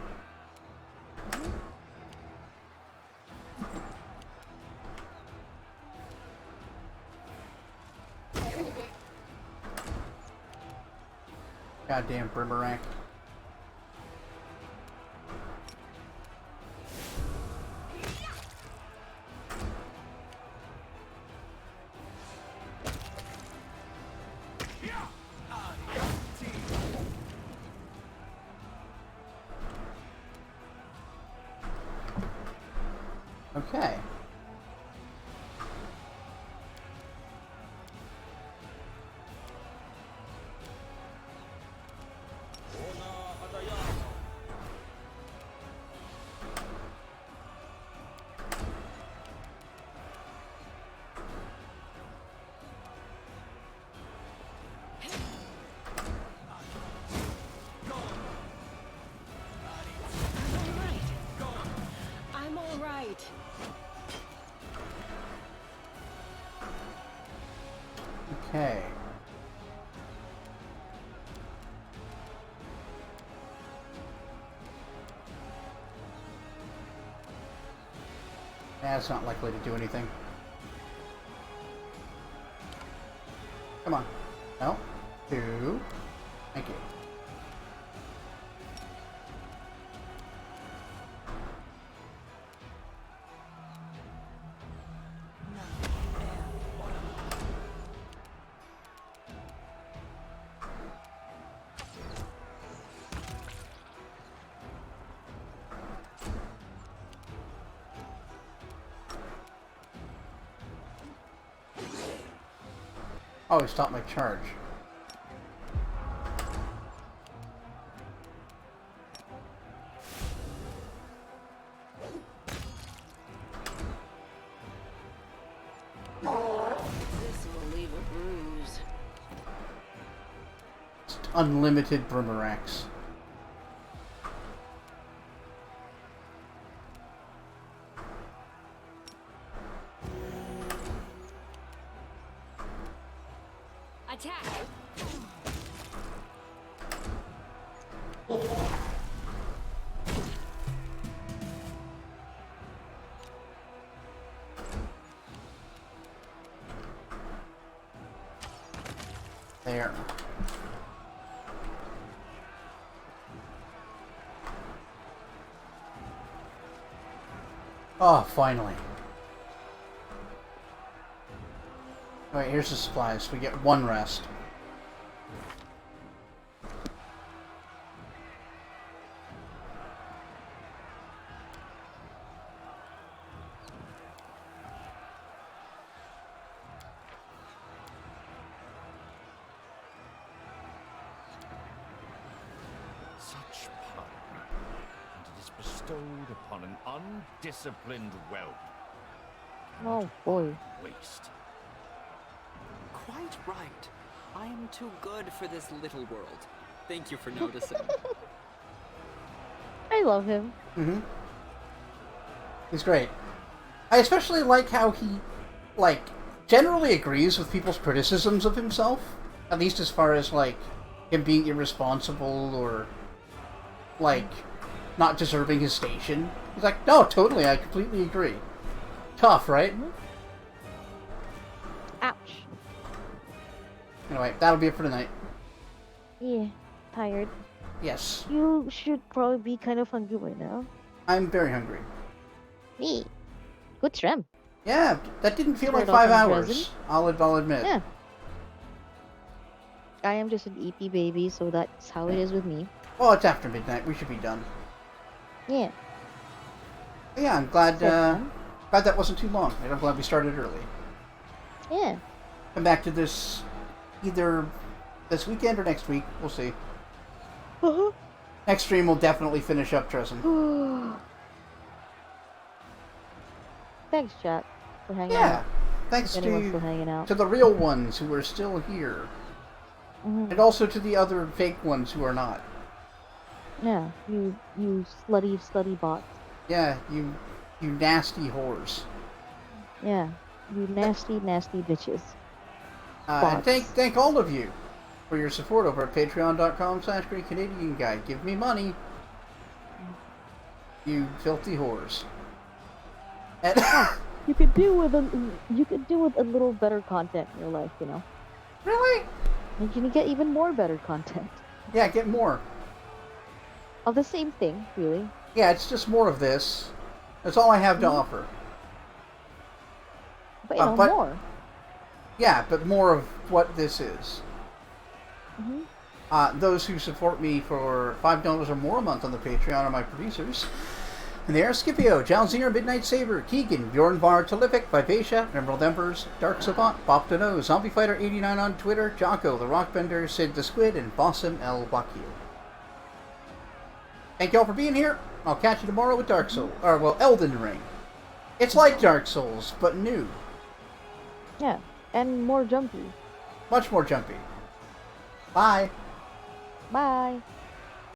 Goddamn Brimmerank. Okay. I'm alright. Okay. That's not likely to do anything. Come on. No. 2. Thank you. Oh, he stopped my charge. This will leave a bruise. Unlimited boomerangs. Attack! There. Oh, finally. Alright, here's the supplies. We get 1 rest. Such power, and it is bestowed upon an undisciplined whelp. Oh boy. Waste. Quite right. I am too good for this little world. Thank you for noticing. I love him. Mm-hmm. He's great. I especially like how he, like, generally agrees with people's criticisms of himself. At least as far as, like, him being irresponsible or, like, not deserving his station. He's like, no, totally, I completely agree. Tough, right? Ouch. Anyway, that'll be it for tonight. Yeah, tired. Yes. You should probably be kind of hungry right now. I'm very hungry. Me. Good trim. Yeah, that didn't feel like Right off 5 on hours. Drezen. I'll admit. Yeah. I am just an EP baby, so that's how it is with me. Well, it's after midnight. We should be done. Yeah. But yeah, I'm glad, So, glad that wasn't too long. And I'm glad we started early. yeah. Come back to this either this weekend or next week. We'll see. Uh-huh. Next stream will definitely finish up Drezen. Thanks, chat, for hanging Yeah. out. Thanks If anyone's still hanging out. to the real ones who are still here. Mhm. And also to the other fake ones who are not. Yeah, you slutty bots. Yeah, you nasty whores. Yeah, you nasty bitches. And Bots. thank all of you for your support over at patreon.com/GreatCanadianGuy. Give me money. You filthy whores. And You could do with a little better content in your life, you know. really? And you can get even more better content Yeah, get more. of the same thing, really. Yeah, it's just more of this. That's all I have to offer. But you know, but- more. Yeah, but more of what this is. Mhm. Those who support me for $5 or more a month on the Patreon are my producers. And they are Scipio, Jalzir, Midnight Saber, Keegan, Bjorn Var, Telific, Vivacia, Emerald Embers, Dark Savant, Bop Jon, Zombie Fighter 89 on Twitter, Jocko, The Rockbender, Sid the Squid, and Bossum El Wakil. Thank y'all for being here. I'll catch you tomorrow with Dark Souls. Or, well, Elden Ring. It's like Dark Souls, but new. Yeah, and more jumpy. Much more jumpy. Bye. Bye.